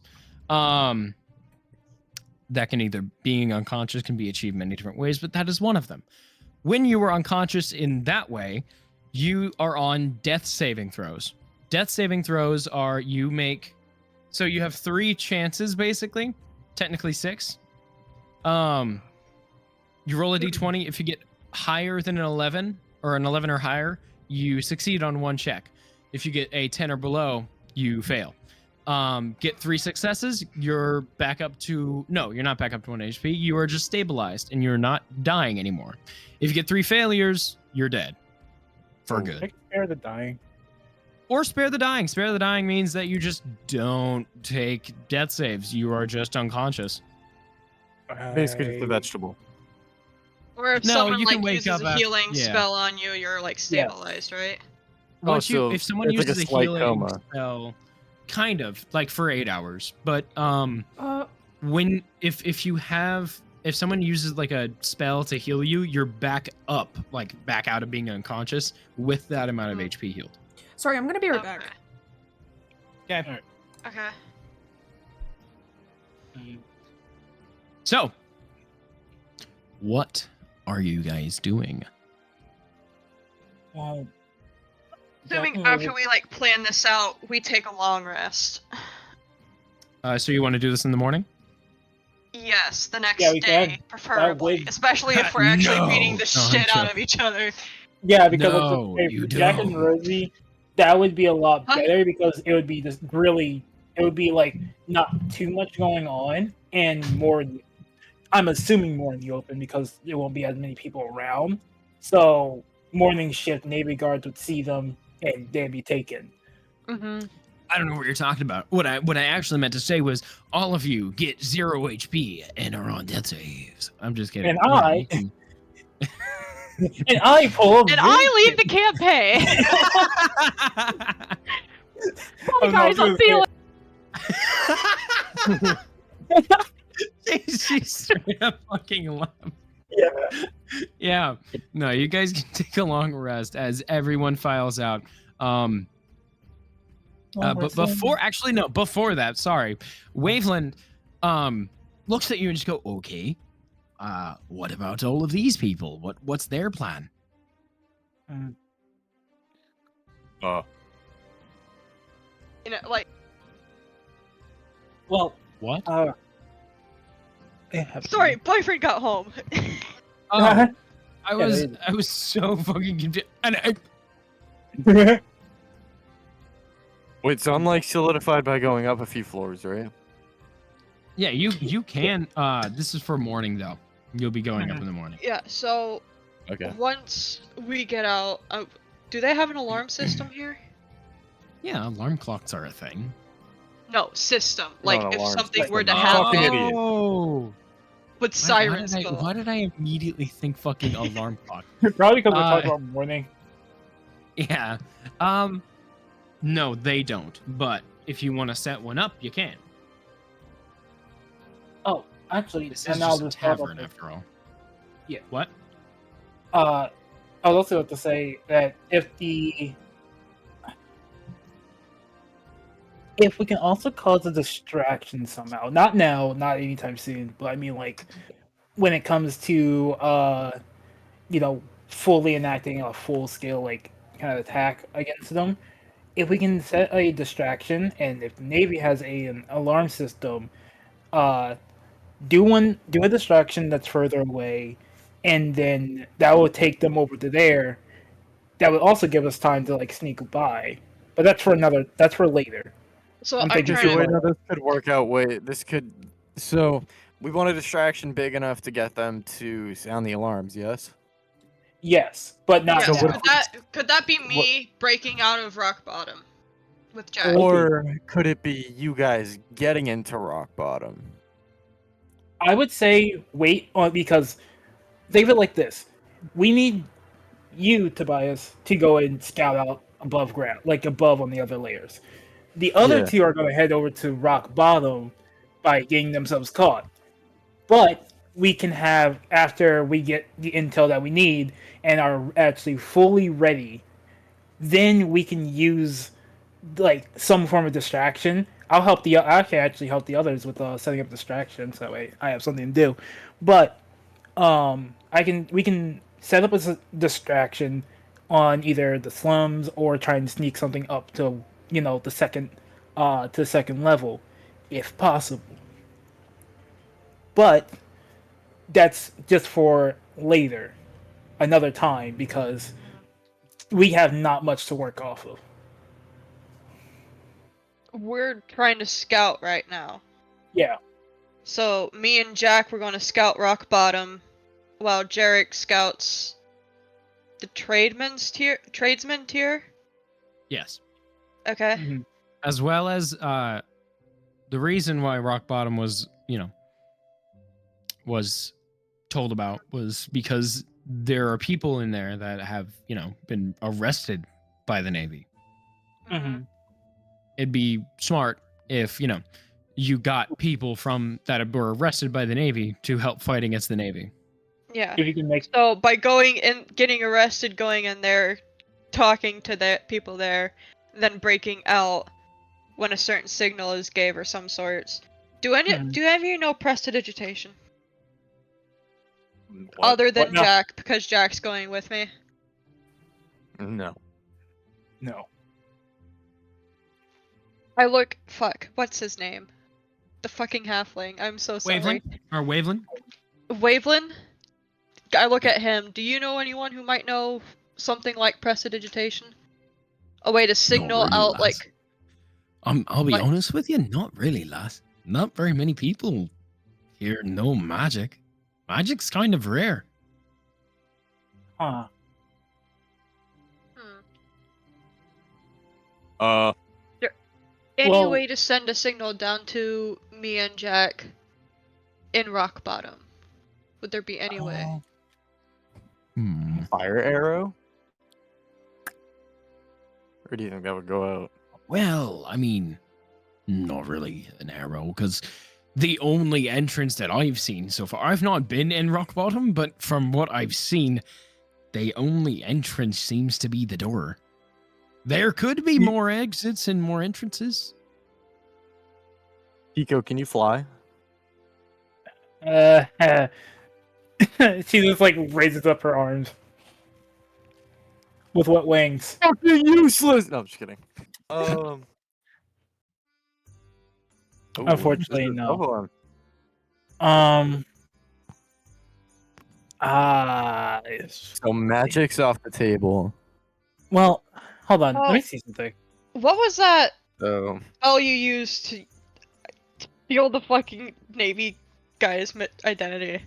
B: That can either being unconscious can be achieved many different ways, but that is one of them. When you are unconscious in that way, you are on death saving throws. Death saving throws are you have 3 chances basically, technically 6. You roll a d20. If you get higher than an 11 or an 11 or higher, you succeed on 1 check. If you get a 10 or below, you fail. Get 3 successes, you're back up to... No, you're not back up to 1 HP. You are just stabilized, and you're not dying anymore. If you get 3 failures, you're dead. For
E: I
B: good.
E: can spare the dying.
B: Or spare the dying. Spare the dying means that you just don't take death saves. You are just unconscious.
C: Basically, just a vegetable.
F: Or if
B: No,
F: someone
B: you can
F: like
B: wake
F: uses
B: up
F: a
B: after-
F: healing
B: yeah.
F: spell on you, you're like stabilized, right?
B: Once
C: so
B: if someone
C: it's like a
B: uses a
C: slight
B: healing
C: coma.
B: spell, kind of like for 8 hours, but when if someone uses like a spell to heal you, you're back up, like back out of being unconscious with that amount of HP healed.
A: Sorry, I'm gonna be right back.
B: Okay.
F: Okay.
B: So, what are you guys doing?
F: Assuming after we like plan this out, we take a long rest.
B: So you want to do this in the morning?
F: Yes, the next
E: Yeah, we
F: day,
E: can.
F: preferably.
E: would-
F: Especially if we're actually
B: No.
F: beating the
B: No,
F: shit
B: I'm
F: out of each other.
E: Yeah, because
B: No,
E: if
B: you
E: Jack and
B: don't.
E: Rosie, that would be a lot
F: Huh?
E: better because it would be just really, it would be like not too much going on and more. I'm assuming more in the open because there won't be as many people around. So morning shift Navy guards would see them and they'd be taken.
F: Mm-hmm.
B: I don't know what you're talking about. What I actually meant to say was all of you get 0 HP and are on death saves. I'm just kidding.
E: And
B: Yeah,
E: I-
B: you can-
E: And I pull.
F: And I leave the campaign!
E: Oh, guys, I'm feeling.
B: She's straight up fucking laugh.
E: Yeah.
B: Yeah. No, you guys can take a long rest as everyone files out. But before that, sorry, Waveland looks at you and just go, okay. What about all of these people? What's their plan?
F: You know, like,
E: Well,
B: What?
F: sorry, boyfriend got home.
B: Oh,
E: they-
B: I was so fucking confused. And
C: Wait, so I'm like solidified by going up a few floors, right?
B: yeah, you can. This is for morning though. You'll be going up in the morning.
F: Yeah, so
C: Okay.
F: once we get out, do they have an alarm system here?
B: Yeah, alarm clocks are a thing.
F: No, system. Like,
C: Not
F: if
C: alarm
F: something
C: system.
F: were to
C: Oh.
F: happen,
C: Fucking idiot.
B: Oh,
F: would sirens go?
B: why did I immediately think fucking alarm clock?
E: Probably because we're talking about morning.
B: Yeah. No, they don't. But if you want to set one up, you can.
E: Oh, actually,
B: This is
E: and I'll
B: just a
E: just follow up
B: tavern
E: with-
B: after all.
E: Yeah.
B: What?
E: I was also about to say that if we can also cause a distraction somehow, not now, not anytime soon, but I mean like when it comes to fully enacting a full scale like kind of attack against them, if we can set a distraction and if Navy has an alarm system, do a distraction that's further away, and then that will take them over to there. That would also give us time to like sneak by, but that's for later.
F: So
E: I'm
F: I'm
E: thinking
F: trying
E: too
F: to.
E: late.
C: This could work out. So we want a distraction big enough to get them to sound the alarms. Yes.
E: Yes, but not
F: Yeah,
C: So
E: now.
F: could that be me breaking out of rock bottom with Jack?
C: Or could it be you guys getting into rock bottom?
E: I would say wait on because think of it like this: we need you, Tobias, to go and scout out above ground, like above on the other layers. The other
C: Yeah.
E: two are going to head over to rock bottom by getting themselves caught. But we can have after we get the intel that we need and are actually fully ready, then we can use like some form of distraction. I can actually help the others with setting up distractions. So that way I have something to do. But we can set up a distraction on either the slums or try and sneak something up to the second level, if possible. But that's just for later, another time, because we have not much to work off of.
F: We're trying to scout right now.
E: Yeah.
F: So me and Jack were going to scout rock bottom, while Jarek scouts the tradesman tier.
B: Yes.
F: Okay.
E: Mhm.
B: as well as the reason why rock bottom was, was told about was because there are people in there that have, been arrested by the Navy.
E: Mhm.
B: It'd be smart if, you got people from that were arrested by the Navy to help fight against the Navy.
F: Yeah.
E: If you can make
F: So by going and getting arrested, going in there, talking to the people there, then breaking out when a certain signal is gave or some sorts. Do any
E: Mhm.
F: of you know prestidigitation?
C: What?
F: Other than
E: What? No.
F: Jack, because Jack's going with me.
C: No.
E: no.
F: What's his name? The fucking halfling. I'm so sorry.
B: Waveland?
F: Waveland? I look at him. Do you know anyone who might know something like prestidigitation? A way to signal
G: really,
F: out,
G: lass.
F: like...
G: I'll be
F: Like-
G: honest with you, not really, lass. Not very many people here know magic. Magic's kind of rare.
E: Huh.
F: Any
E: Well-
F: way to send a signal down to me and Jack in Rock Bottom? Would there be any way?
C: Fire arrow? Or do you think that would go out?
G: Well, I mean, not really an arrow, because the only entrance that I've seen so far, I've not been in Rock Bottom, but from what I've seen, the only entrance seems to be the door. There could be more exits and more entrances.
C: Pico, can you fly?
E: She just like raises up her arms. With what wings?
C: Fucking useless! No, I'm just kidding. Ooh,
E: Unfortunately,
C: this is
E: no.
C: tough one. So magic's off the table.
E: Well, hold on. Let
F: Oh.
E: me see something.
F: What was that
C: So
F: spell you used to steal the fucking Navy guy's identity?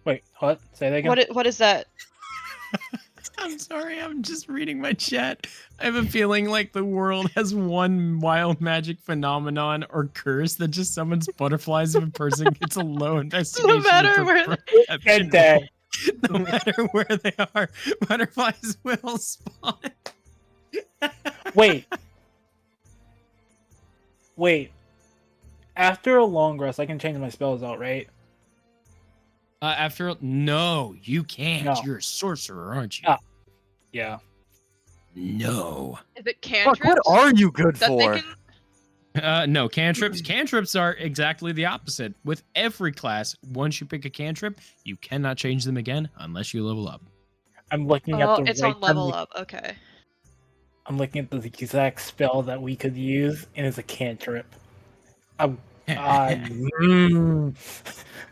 E: Wait, what? Say that again.
F: What is that?
B: I'm sorry, I'm just reading my chat. I have a feeling like the world has one wild magic phenomenon or curse that just summons butterflies if a person gets a low investigation.
F: matter
B: or
F: where
B: perception
E: Get that.
B: roll. No matter where they are, butterflies will spawn.
E: Wait. Wait. After a long rest, I can change my spells out, right?
B: No, you can't.
E: No.
B: You're a sorcerer, aren't you?
E: Ah. Yeah.
G: No.
F: Is it
C: fuck,
F: cantrips?
C: what are you good
F: that they
C: for?
F: can...
B: No, cantrips. Cantrips are exactly the opposite. With every class, once you pick a cantrip, you cannot change them again unless you level up.
E: I'm looking at
F: Oh,
E: the
F: it's
E: right
F: on level
E: time-
F: up. Okay.
E: I'm looking at the exact spell that we could use, and it's a cantrip. I'm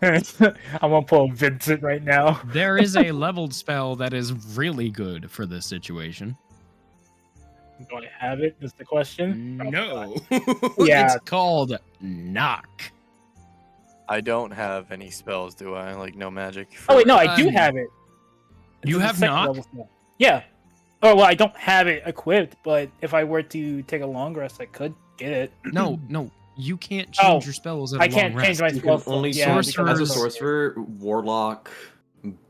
E: gonna pull Vincent right now.
B: There is a leveled spell that is really good for this situation.
E: Do I have it? Is the question?
B: No.
E: Yeah.
B: It's called Knock.
C: I don't have any spells, do I? Like no magic.
E: Oh wait, no, I do
B: Um,
E: have it.
B: you
E: a
B: have
E: second
B: Knock?
E: level spell. Yeah. Oh well, I don't have it equipped, but if I were to take a long rest, I could get it.
B: No, you can't change
E: Oh,
B: your spells at a
E: I
B: long
E: can't change
B: rest.
E: my
D: You
E: spell
D: can only
E: slot. Yeah,
B: sorcerer-
E: because
D: as a
E: of-
D: sorcerer, warlock,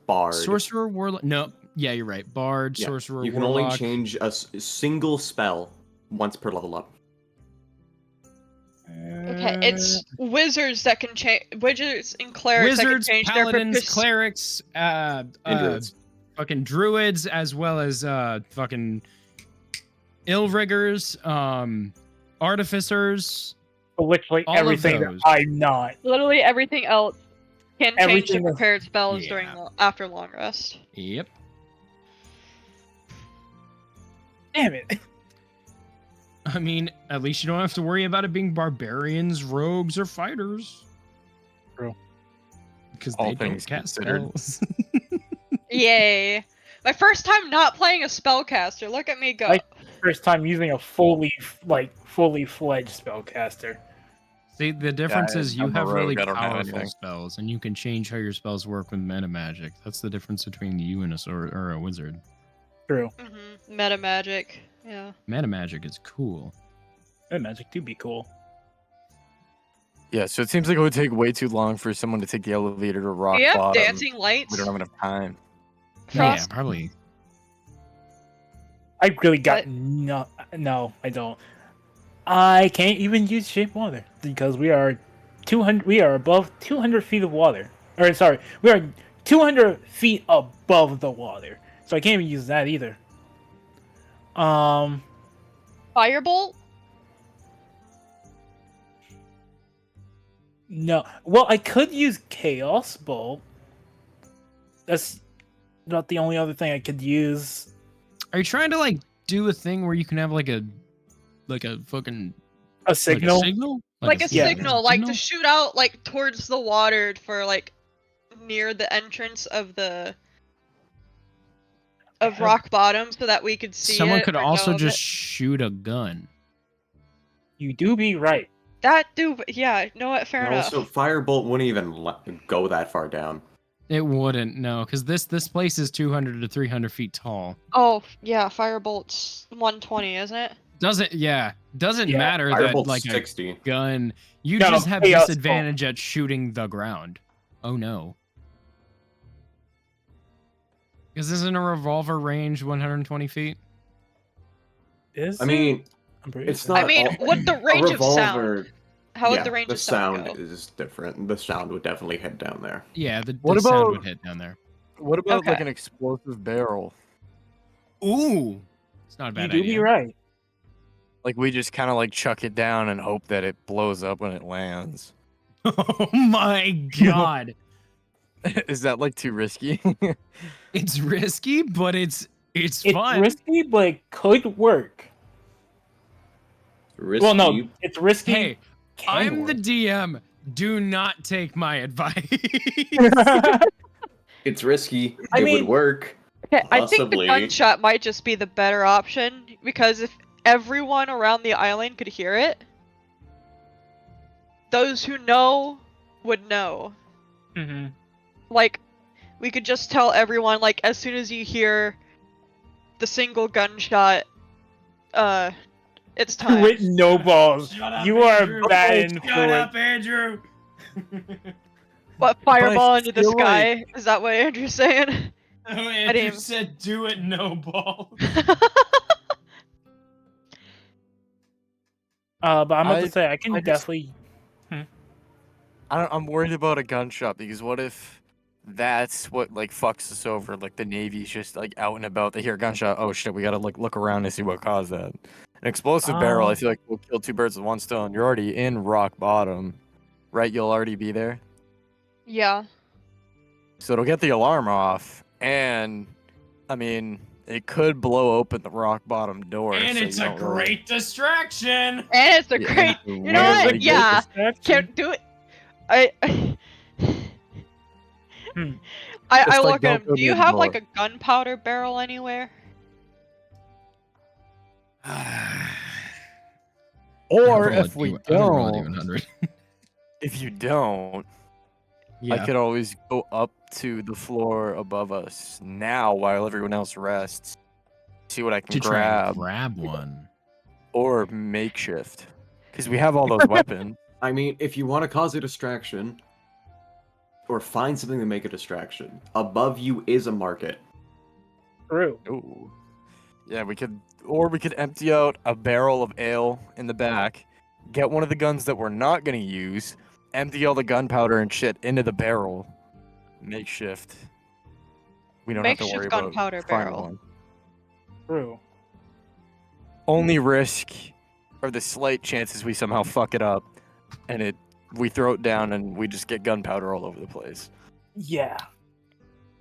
D: bard.
B: Sorcerer, warlock. No, yeah, you're right. Bard,
D: Yeah,
B: sorcerer,
D: you can
B: warlock.
D: only change a single spell once per level up.
F: Okay, it's wizards that can change. Wizards and clerics
B: Wizards,
F: that can change
B: paladins,
F: their
B: clerics,
D: And druids.
B: fucking druids, as well as fucking illriggers, artificers.
E: literally
B: all of
E: everything that
B: those.
E: I'm not.
F: Literally everything else can change
E: Everything
F: to
E: else-
F: prepared spells
B: Yeah.
F: during after long rest.
B: Yep.
E: Damn it.
B: I mean, at least you don't have to worry about it being barbarians, rogues, or fighters.
E: True.
B: Because
C: All
B: they don't
C: things
B: cast
C: considered.
B: spells.
F: Yay! My first time not playing a spellcaster. Look at me go.
E: Like- First time using a fully fledged spellcaster.
B: See, the difference
C: Yeah,
B: is you
C: I'm a
B: have really
C: rogue, I don't have
B: powerful
C: anything.
B: spells, and you can change how your spells work with meta magic. That's the difference between you and a sword or a wizard.
E: True.
F: Meta magic. Yeah.
B: Meta magic is cool.
E: That magic do be cool.
C: Yeah, so it seems like it would take way too long for someone to take the elevator to rock
F: Do you have
C: bottom.
F: dancing lights?
C: We don't have enough time.
B: Yeah,
F: Frost?
B: probably.
E: I really got
F: What?
E: no, I don't. I can't even use shape water because we are 200. We are above 200 feet of water. Or sorry, we are 200 feet above the water, so I can't even use that either.
F: Firebolt?
E: No. Well, I could use Chaos Bolt. That's not the only other thing I could use.
B: Are you trying to like do a thing where you can have like a fucking
E: A signal.
B: Like a signal?
F: Like a
E: yeah.
F: signal, like to shoot out like towards the water for like near the entrance of rock bottom so that we could see
B: Someone
F: it
B: could
F: or
B: also
F: know of
B: just
F: it.
B: shoot a gun.
E: You do be right.
F: That do, yeah, no, what, fair
D: And
F: enough.
D: also, Firebolt wouldn't even go that far down.
B: It wouldn't, no, because this place is 200 to 300 feet tall.
F: Oh, yeah, Firebolt's 120, isn't it?
B: Doesn't
E: Yeah,
B: matter that
D: Firebolt's
B: like
D: 60.
B: a gun. You
E: No,
B: just have
E: Chaos Bolt.
B: disadvantage at shooting the ground. Oh no. Because isn't a revolver range 120 feet?
E: Is
D: I mean,
E: I'm pretty
D: it's
E: sure.
D: not.
F: I mean,
D: all-
F: what the range
D: a
F: of sound?
D: revolver,
F: How would
D: yeah,
F: the range
D: the
F: of sound
D: sound
F: go?
D: is different. The sound would definitely hit down there.
B: Yeah, the
C: What
B: sound
C: about-
B: would hit down there.
C: What about like
F: Okay.
C: an explosive barrel?
B: Ooh. It's not a
E: You
B: bad
E: do
B: idea.
E: be right.
C: Like we just kind of like chuck it down and hope that it blows up when it lands.
B: Oh my god.
C: Is that like too risky?
B: It's risky, but it's
E: It's
B: fun.
E: risky, but it could work.
H: Risky.
E: Well, no, it's risky.
B: Hey,
E: can
B: I'm the
E: work.
B: DM. Do not take my advice.
H: It's risky.
E: I
H: it
E: mean-
H: would work.
F: Okay, I think the
H: Possibly.
F: gunshot might just be the better option because if everyone around the island could hear it, those who know would know.
E: Mhm.
F: Like, we could just tell everyone, like, as soon as you hear the single gunshot, it's time.
E: With no balls. You are a bad
B: Shut
E: influence.
B: up, Andrew.
F: What, fireball into the
C: feel
F: sky? Is that what Andrew's saying?
B: Oh,
F: didn't
B: Andrew
F: even-
B: said do it, no ball.
E: But I'm about
C: I-
E: to say I can
C: I just-
E: definitely.
C: I'm worried about a gunshot because what if that's what like fucks us over? Like the Navy's just like out and about. They hear a gunshot. Oh shit, we gotta like look around and see what caused that. An explosive barrel. I feel like we'll kill two birds with one stone. You're already in rock bottom, right? You'll already be there,
F: Yeah.
C: so it'll get the alarm off. And I mean, it could blow open the rock bottom door.
B: And
C: so
B: it's
C: you
B: a
C: don't really-
B: great distraction.
F: And it's a
C: Yeah,
F: great.
C: it's a
F: You know
C: weirdly
F: what?
C: good
F: Yeah.
E: Distraction.
F: Can't do it. I.
E: Hmm.
F: I
C: Just, like,
F: look
C: don't
F: at him.
C: go
F: Do you
C: near the
F: have like
C: door.
F: a gunpowder barrel anywhere?
C: Or if we
B: don't.
C: don't, if you don't,
B: Yeah.
C: I could always go up to the floor above us now while everyone else rests. See what I can
B: to try and
C: grab,
B: grab one.
C: or makeshift, because we have all those weapons.
D: I mean, if you want to cause a distraction, or find something to make a distraction, above you is a market.
E: True.
C: Ooh, yeah, we could empty out a barrel of ale in the back, get one of the guns that we're not gonna use, empty all the gunpowder and shit into the barrel. Makeshift. We don't have to
F: Makeshift
C: worry about
F: gunpowder
C: finding
F: barrel.
C: one.
E: True.
C: Only risk are the slight chances we somehow fuck it up and we throw it down and we just get gunpowder all over the place.
E: Yeah.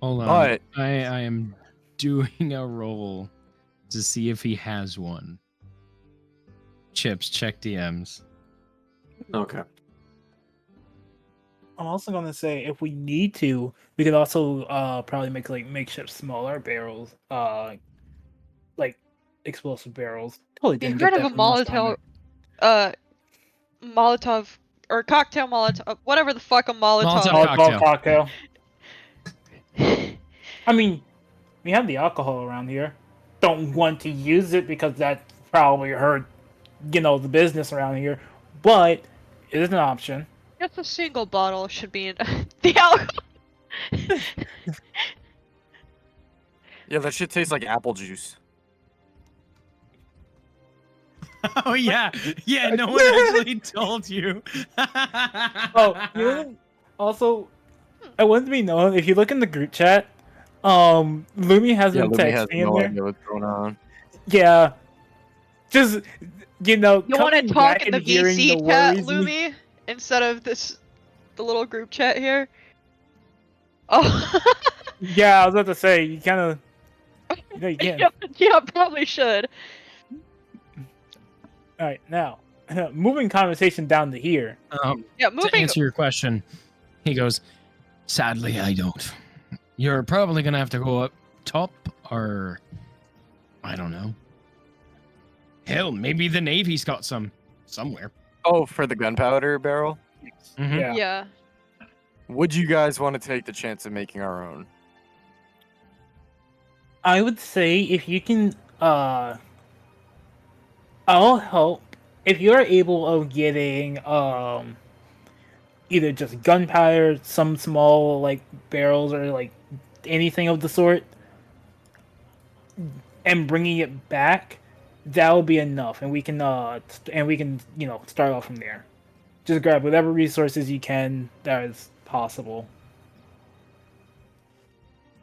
B: Hold on.
C: But
B: I am doing a roll to see if he has one. Chips, check DMs.
D: Okay.
E: I'm also gonna say if we need to, we could also probably make like makeshift smaller barrels, like explosive barrels. Totally
F: You
E: didn't
F: heard
E: get
F: of
E: that
F: a
E: from last time.
F: Molotov or cocktail Molotov, whatever the fuck a Molotov.
B: Molotov
E: Molotov
B: cocktail.
E: cocktail. I mean, we have the alcohol around here. don't want to use it because that probably hurt, the business around here. But it is an option.
F: Just a single bottle should be in the alcohol.
C: Yeah, that shit tastes like apple juice.
B: Oh yeah, yeah. No one actually told you.
E: Oh, also, I want to be known, if you look in the group chat, Lumi has been
C: Lumi has
E: texting in
C: no
E: there.
C: idea what's going on.
E: Yeah. Just,
F: You want to
E: coming
F: talk
E: back
F: in the
E: and hearing
F: VC
E: the
F: chat,
E: worries
F: Lumi, instead of the little group chat here? Oh.
E: Yeah, I was about to say, you kind of, you can.
F: Yeah, probably should.
E: All right, now, moving conversation down to here.
F: Yeah,
B: To
F: moving.
B: answer your question, he goes, "Sadly, I don't. You're probably gonna have to go up top, or I don't know. Hell, maybe the Navy's got some somewhere."
C: Oh, for the gunpowder barrel?
B: Mhm.
E: Yeah.
F: Yeah.
C: Would you guys want to take the chance of making our own?
E: I would say if you can, I'll help if you're able of getting either just gunpowder, some small like barrels or like anything of the sort, and bringing it back. That will be enough, and we can start off from there. Just grab whatever resources you can that is possible.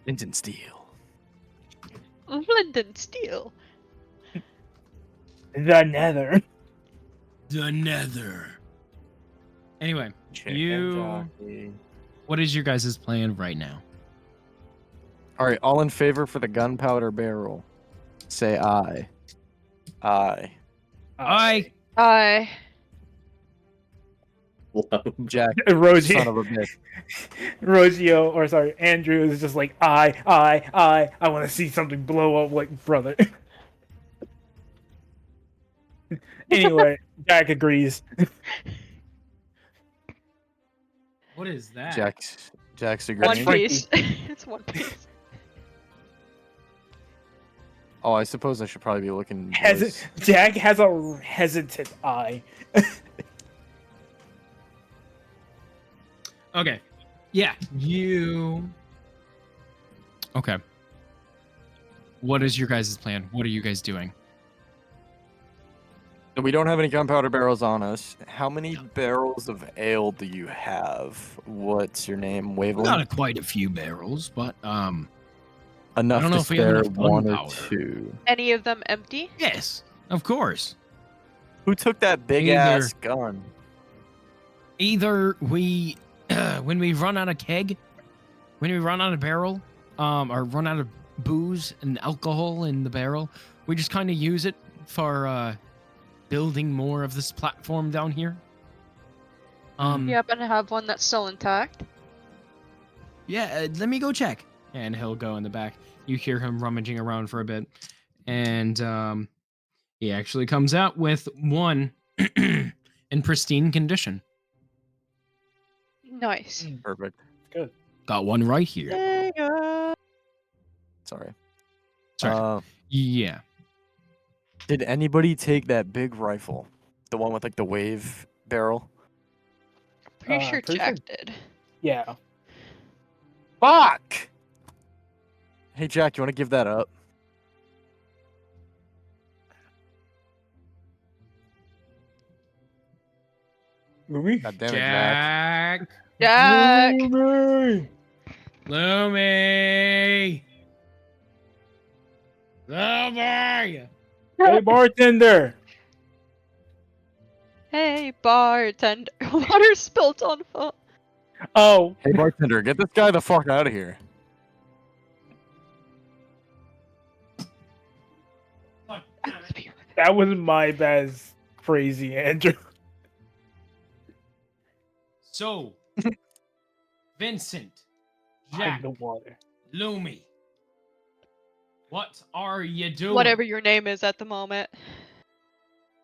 C: Linden steel.
F: Linden Steel.
E: The Nether.
B: The Nether. Anyway,
C: Chicken
B: you.
C: jockey.
B: What is your guys' plan right now?
C: All right, all in favor for the gunpowder barrel. Say aye. Aye.
B: I.
C: Jack,
E: Rosie.
C: son of a bitch.
E: Andrew is just like, I want to see something blow up, like, brother. Anyway, Jack agrees.
B: What is that?
C: Jack's
F: One
C: agreeing.
F: Piece. It's One Piece.
C: Oh, I suppose I should probably be looking.
E: Jack has a hesitant eye.
B: Okay. Yeah. You. Okay. What is your guys' plan? What are you guys doing?
C: So we don't have any gunpowder barrels on us. How many barrels of ale do you have? What's your name? Waveling?
B: Got quite a few barrels, but
C: Enough
B: I don't know
C: to
B: if we have
C: spare
B: enough
C: one or
B: gunpowder.
C: two.
F: Any of them empty?
B: yes, of course.
C: Who took that big ass gun?
B: Either we, when we run out of keg, when we run out of barrel, or run out of booze and alcohol in the barrel, we just kind of use it for building more of this platform down here.
F: You happen to have one that's still intact?
B: Yeah, let me go check. And he'll go in the back. You hear him rummaging around for a bit, and he actually comes out with one in pristine condition.
F: Nice.
C: Perfect.
E: Good.
B: Got one right here.
C: Sorry.
B: Sorry. Yeah.
C: Did anybody take that big rifle? The one with like the wave barrel?
F: Pretty sure
E: pretty
F: Jack
E: sure-
F: did.
E: Yeah.
C: Fuck! Hey Jack, you want to give that up?
E: Lumi?
C: God damn it, Jack.
B: Jack.
F: Jack!
E: Lumi!
B: Lumi. Lumi.
E: Hey, bartender!
F: Hey, bartender. Water spilt on foot.
E: Oh,
C: Hey bartender, get this guy the fuck out of here.
E: that was my bad. Crazy, Andrew.
B: So, Vincent,
E: Hide
B: Jack,
E: the water.
B: Lumi, what are you doing?
F: Whatever your name is at the moment.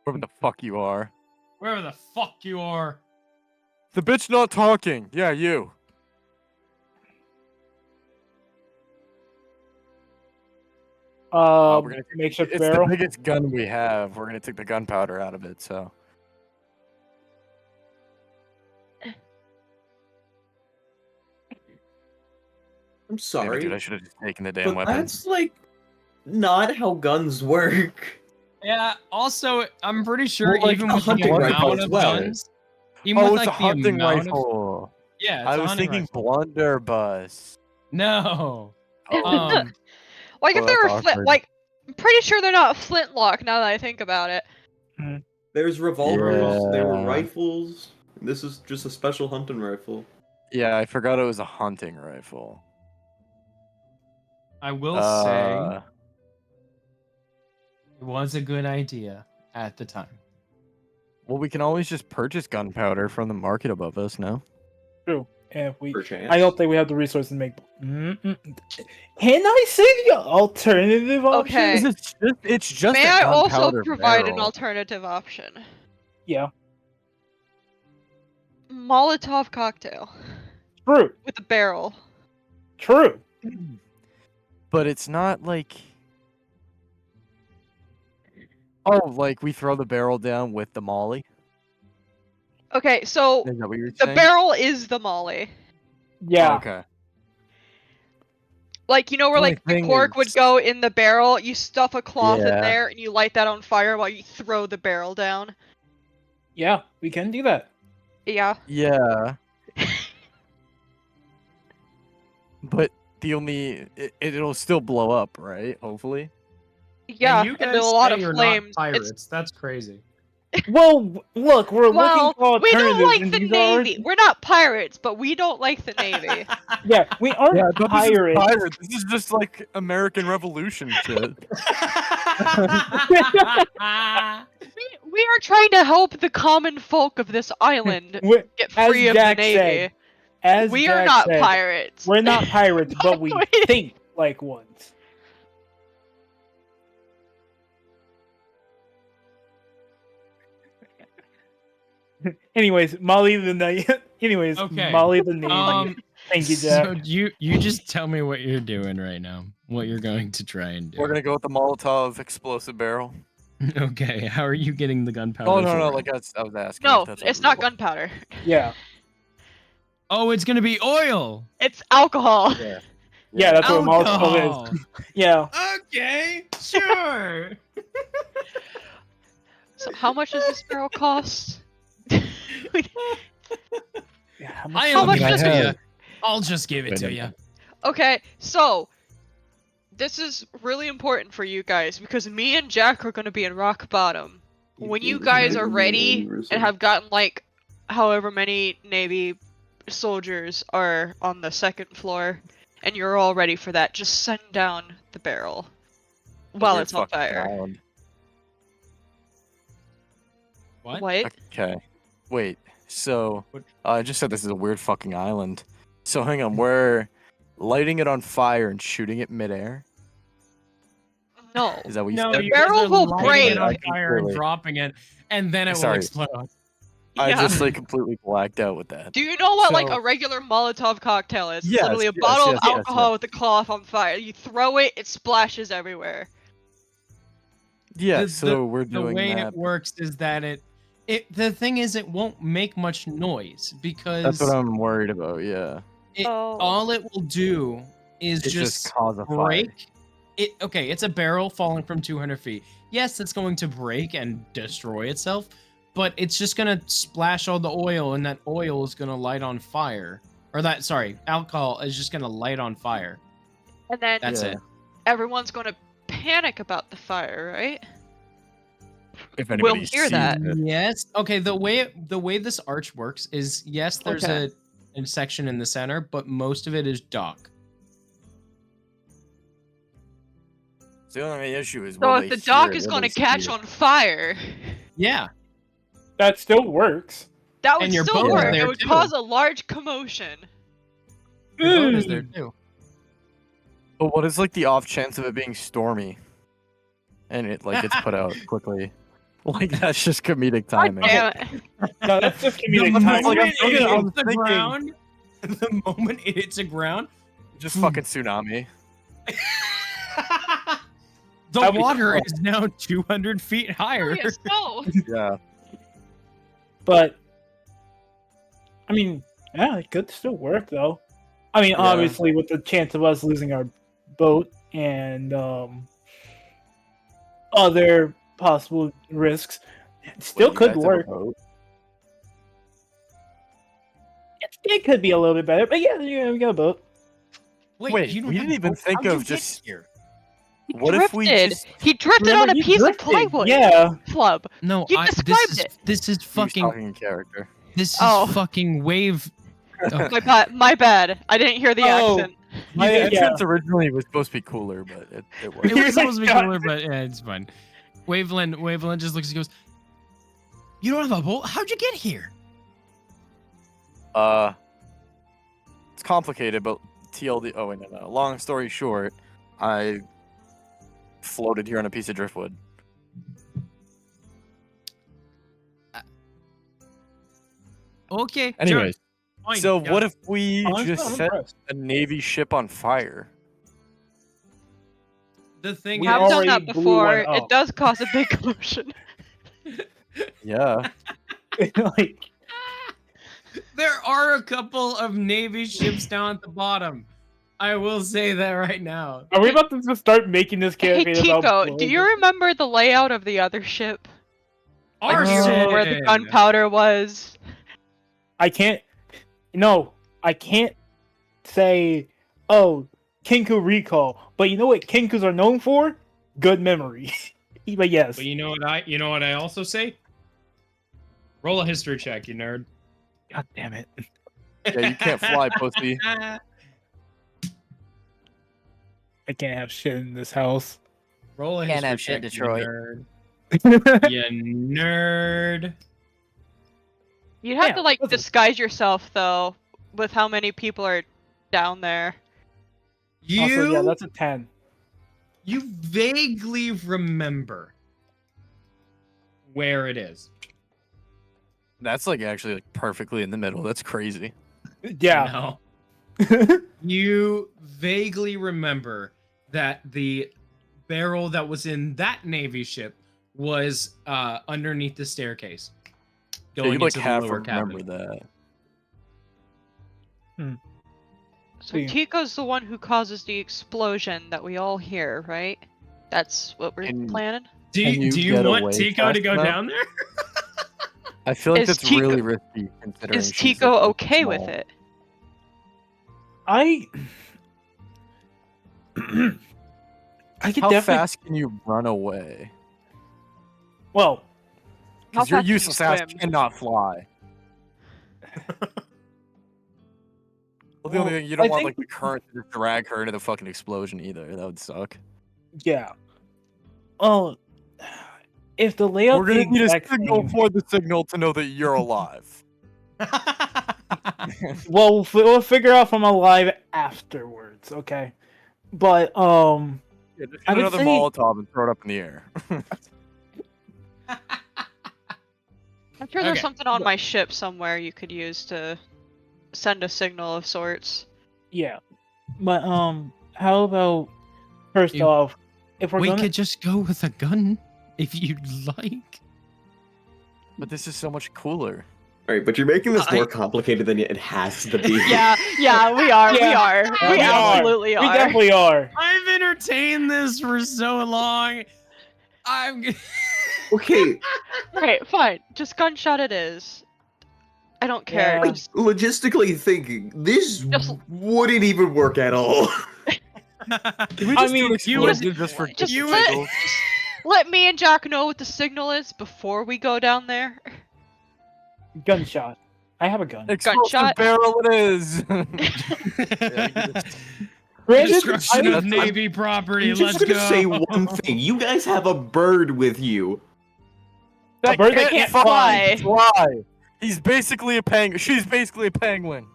C: Whoever the fuck you are.
B: Wherever the fuck you are.
C: The bitch not talking. Yeah, you. We're gonna
E: makeshift
C: It's
E: barrel.
C: the biggest gun we have. We're gonna take the gunpowder out of it. So
H: I'm
C: damn it,
H: sorry,
C: dude, I should have just taken the damn
H: but
C: weapon.
H: that's like not how guns work.
B: Yeah. Also, I'm pretty sure
H: Well, like,
B: even
H: a
B: with the
H: hunting
C: rifle
B: amount
C: as
B: of
H: well.
B: guns, even
C: Oh,
B: with
C: it's
B: like
C: a
B: the
C: hunting
B: amount of
C: rifle.
B: yeah, it's
C: I
B: a
C: was
B: hunting
C: thinking
B: rifle.
C: blunderbuss.
B: No.
C: Oh,
F: Like if
C: well,
F: they
C: that's
F: were flint,
C: awkward.
F: like I'm pretty sure they're not flintlock now that I think about it.
D: There's revolvers, there were
C: Yeah.
D: rifles. This is just a special hunting rifle.
C: Yeah, I forgot it was a hunting rifle.
B: I will say
C: Uh,
B: it was a good idea at the time.
C: well, we can always just purchase gunpowder from the market above us now.
E: True. And we,
D: Perchance.
E: I don't think we have the resources to make. Can I say the alternative option?
F: Okay.
C: It's just
F: May
C: a
F: I also
C: gunpowder
F: provide an
C: barrel.
F: alternative option?
E: Yeah.
F: Molotov cocktail
E: True.
F: with a barrel.
E: True.
C: But it's not like. Oh, like we throw the barrel down with the molly?
F: Okay, so
C: Is that what you're
F: the
C: saying?
F: barrel is the molly.
E: Yeah.
C: Oh, okay.
F: Like, you know where
C: Only
F: like the
C: thing
F: cork would
C: is-
F: go in the barrel, you stuff a cloth in
C: Yeah.
F: there and you light that on fire while you throw the barrel down.
E: Yeah, we can do that.
F: Yeah.
C: Yeah. But the only it'll still blow up, right? Hopefully.
F: Yeah,
B: And you
F: and
B: guys
F: a lot
B: say
F: of
B: you're
F: flames.
B: not
F: It's-
B: pirates. That's crazy.
E: Well, look, we're
F: well,
E: looking for
F: we
E: alternatives.
F: don't like
E: and
F: the
E: these are-
F: Navy. We're not pirates, but we don't like the Navy.
E: Yeah, we aren't
C: Yeah, but this is
E: pirates.
C: pirates. This is just like American Revolution shit.
F: We are trying to help the common folk of this island
E: We're-
F: get
E: as
F: free of
E: Jack
F: the Navy.
E: said, as
F: We are
E: Jack
F: not
E: said,
F: pirates.
E: We're not pirates, but we
F: Wait.
E: think like ones. Anyways, Molly the Navy. Anyways,
B: Okay.
E: Molly the Navy. Thank you, Jack.
B: So you just tell me what you're doing right now. What you're going to try and do.
C: We're gonna go with the Molotov explosive barrel.
B: Okay, how are you getting the gunpowder?
C: Oh no,
B: for
C: no,
B: it?
C: like I was asking.
F: No,
C: if that's
F: it's
C: what
F: not
C: we want.
F: gunpowder.
E: Yeah,
B: Oh, it's gonna be oil.
F: It's alcohol.
C: Yeah.
E: yeah, that's what Molotov
B: Alcohol.
E: is. Yeah,
B: Okay, sure.
F: So how much does this barrel cost?
E: yeah how much-
B: I
F: How
B: am
F: much
B: giving it
F: does-
B: to
C: I
B: you.
C: have-
B: I'll just give it
C: Wait
B: to
C: a
B: you.
C: minute.
F: Okay, so this is really important for you guys because me and Jack are going to be in rock bottom. When you guys are ready and have gotten like however many Navy soldiers are on the second floor and you're all ready for that, just send down the barrel while
C: Weird
F: it's on
C: fucking
F: fire.
C: island.
B: What?
C: Okay. Wait. So
B: What?
C: I just said this is a weird fucking island. So hang on, we're lighting it on fire and shooting it midair.
F: No.
C: Is that what you
B: No,
C: said?
B: you guys
F: barrel
B: are
F: will
B: lighting
F: break.
B: it on
C: I
B: fire and
C: completely-
B: dropping it, and then it will
C: Sorry.
B: explode.
C: I
F: Yeah.
C: just like completely blacked out with that.
F: Do you know what like
C: So-
F: a regular Molotov cocktail is? It's
C: Yes,
F: literally a
C: yes,
F: bottle
C: yes,
F: of
C: yes,
F: alcohol
C: yes.
F: with a cloth on fire. You throw it, it splashes everywhere.
C: Yeah,
B: The-
C: so we're
B: The
C: doing
B: way
C: that.
B: it works is that the thing is it won't make much noise because
C: That's what I'm worried about. Yeah.
B: all it will do is
C: It's
B: just
C: cause a
B: break
C: fire.
B: it. Okay, it's a barrel falling from 200 feet. Yes, it's going to break and destroy itself, but it's just gonna splash all the oil, and that oil is gonna light on fire. Or that, sorry, alcohol is just gonna light on fire.
F: And then
B: That's
C: Yeah.
B: it.
F: everyone's gonna panic about the fire, right?
C: If
F: We'll
C: anybody
F: hear
C: sees
F: that.
C: it.
B: Yes. Okay. The way this arch works is yes, there's
F: Okay.
B: a section in the center, but most of it is dock.
C: The only issue is
F: So
C: will
F: if
C: they
F: the
C: hear
F: dock
C: it?
F: is
C: Will
F: gonna
C: they see
F: catch
C: it?
F: on fire,
B: Yeah.
E: that still works.
F: that would
B: And your
F: still
B: boat is
F: work.
B: there
F: It would
B: too.
F: cause a large commotion.
B: Your boat is there too.
C: But what is like the off chance of it being stormy, and it like gets put out quickly? Like that's just comedic timing.
F: Damn it.
E: No, that's just
B: The
E: comedic
C: I'm
E: timing.
B: moment
C: I'm
B: it
C: I'm
B: hits the
C: thinking-
B: ground, the moment it hits the ground,
C: Just fucking tsunami.
B: The
E: That'd be
B: water
E: cool.
B: is now 200 feet higher.
F: Oh, yes, no.
C: Yeah.
E: But I mean, yeah, it could still work though. I mean,
C: Yeah.
E: obviously, with the chance of us losing our boat and other possible risks, it still
C: Wait, you
E: could
C: guys have a
E: work.
C: boat?
E: It could be a little bit better, but yeah, we got a boat.
C: Wait,
B: you don't
C: we
B: have
C: didn't even
B: boat?
C: think
B: How'd you
C: of
B: get
C: just.
B: here?
F: He
C: What if we
F: drifted.
C: just?
F: He drifted
E: Remember,
F: on a
E: he
F: piece
E: drifted.
F: of plywood.
E: Yeah.
F: Flub.
B: No,
F: You
B: this is
C: He was
B: fucking
C: talking in character.
B: this is
F: Oh.
B: fucking wave.
F: My bad. I didn't hear the
E: Oh.
F: accent.
C: My
E: Yeah.
C: entrance originally was supposed to be cooler, but it
B: It
C: worked.
B: was supposed to be
E: God.
B: cooler, but yeah, it's fine. Waveland just looks and goes, "You don't have a boat? How'd you get here?"
C: It's complicated, but TLD. Oh wait, no. Long story short, I floated here on a piece of driftwood.
B: Okay.
C: Anyways,
B: sure. Fine,
C: so
B: yeah.
C: what if we
E: Honestly,
C: just
E: I'm
C: set
E: impressed.
C: a Navy ship on fire?
B: The thing
E: We
F: I've
B: is,
F: done that
E: already blew
F: before.
E: one
F: It
E: up.
F: does cause a big commotion.
C: Yeah.
E: Like,
B: there are a couple of Navy ships down at the bottom. I will say that right now.
E: are we about to just start making this
F: Hey
E: campaign about
F: Tico, do
E: blowing
F: you
E: up?
F: remember the layout of the other ship? Like, do you
B: Arson!
F: remember where the gunpowder was?
E: I can't. No, I can't say, oh, Kinku recall. But you know what Kinkus are known for? Good memory. But yes.
B: But you know what I also say? Roll a history check, you nerd.
E: God damn it.
C: Yeah, you can't fly, pussy.
E: I can't have shit in this house.
B: Roll a
L: Can't
B: history
L: have shit,
B: check,
L: Detroit.
B: you nerd. You nerd.
F: You'd have
E: Yeah,
F: to like
E: listen.
F: disguise yourself though, with how many people are down there.
B: You
E: Also, yeah, that's a 10.
B: you vaguely remember where it is.
C: That's like actually like perfectly in the middle. That's crazy.
E: Yeah.
B: No. You vaguely remember that the barrel that was in that Navy ship was underneath the staircase.
C: Yeah,
B: Going
C: you like
B: into the
C: half
B: lower
C: remember
B: cabin.
C: that.
F: So
E: Yeah.
F: Tico's the one who causes the explosion that we all hear, right? That's what we're
C: And-
F: planning.
B: Do
C: Can
B: you,
C: you
B: do you
C: get
B: want
C: away
B: Tico
C: fast
B: to go
C: enough?
B: down there?
C: I feel like
F: Is
C: that's
F: Tico-
C: really risky considering
F: Is
C: she's,
F: Tico
C: like,
F: okay with
C: small.
F: it?
E: I could
C: How
E: definitely.
C: fast can you run away?
E: Well,
F: How
C: Because your
F: fast can you
C: useless ass
F: swim?
C: cannot fly. Well, the only
E: Well,
C: thing you don't
E: I
C: want
E: think-
C: like the current to just drag her into the fucking explosion either. That would suck.
E: yeah. Oh, if the layout
C: We're gonna
E: the
C: need a
E: exact
C: signal
E: same-
C: for the signal to know that you're alive.
E: Well, we'll figure out if I'm alive afterwards, okay? But
C: Yeah, just
E: I
C: get
E: would
C: another
E: say-
C: Molotov and throw it up in the air.
F: I'm sure there's
B: Okay.
F: something on my ship somewhere you could use to send a signal of sorts.
E: yeah. But how about first
B: You-
E: off, if we're
B: We
E: gonna
B: could just go with a gun if you'd like.
C: But this is so much cooler.
D: All right, but you're making this more
B: I-
D: complicated than it has to be.
F: Yeah, yeah, we are, we
E: Yeah.
F: are.
E: Yeah,
F: We
E: we are.
F: absolutely
E: we
F: are.
E: definitely are.
B: I've entertained this for so long. I'm.
D: Okay,
F: Right, fine. Just gunshot it is. I don't care.
E: Yeah.
F: Just-
D: logistically thinking, this
F: Just-
D: wouldn't even work at all.
C: Can we
E: I
C: just
E: mean,
C: do an
B: you would-
C: explosion just for
F: just
B: you
F: let,
C: giggles?
F: let me and Jack know what the signal is before we go down there.
E: Gunshot. I have a gun.
C: Explosive
F: Gunshot?
C: barrel it is.
E: Granted,
B: Destruction
E: I-
B: of Navy property.
D: I'm
B: Let's
D: just gonna
B: go.
D: say one thing. You guys have a bird with you.
E: A bird that can't
F: fly.
C: Fly. He's basically a penguin. She's basically a penguin.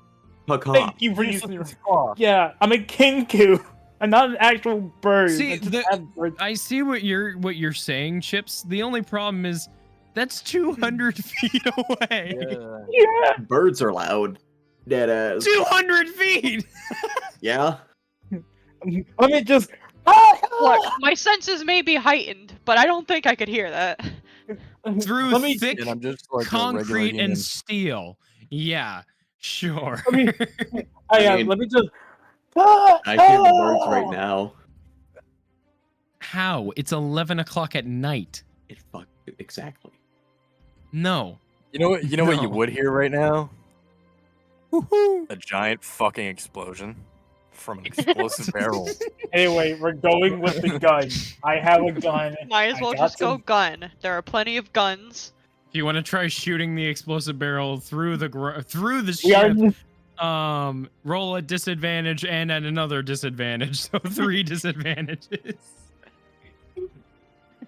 D: Paka.
E: Thank you for
C: Useless
E: using your.
C: as fuck.
E: Yeah, I'm a kinku. I'm not an actual bird.
B: See,
E: I just
B: the-
E: have birds.
B: I see what you're saying, Chips. The only problem is that's 200 feet away.
C: Yeah.
E: Yeah.
D: Birds are loud. Dead ass.
B: 200 feet.
D: Yeah.
E: Let me just. Ah,
F: Look, my senses may be heightened, but I don't think I could hear that.
B: Through
E: Let me-
B: thick
C: And I'm just like a regular
B: concrete
C: human.
B: and steel. Yeah, sure.
E: I mean,
D: I mean-
E: let me just.
D: I hear the words right now.
B: How? It's 11 o'clock at night.
D: Exactly.
B: No.
C: You know what? You know what you
B: No.
C: would hear right now?
B: Woohoo!
C: A giant fucking explosion from an explosive barrel.
E: Anyway, we're going with the gun. I have a gun.
F: Might as
E: I
F: well
E: got
F: just go
E: some-
F: gun. There are plenty of guns.
B: If you want to try shooting the explosive barrel through the
E: We are.
B: ship, roll at disadvantage and at another disadvantage, so 3 disadvantages.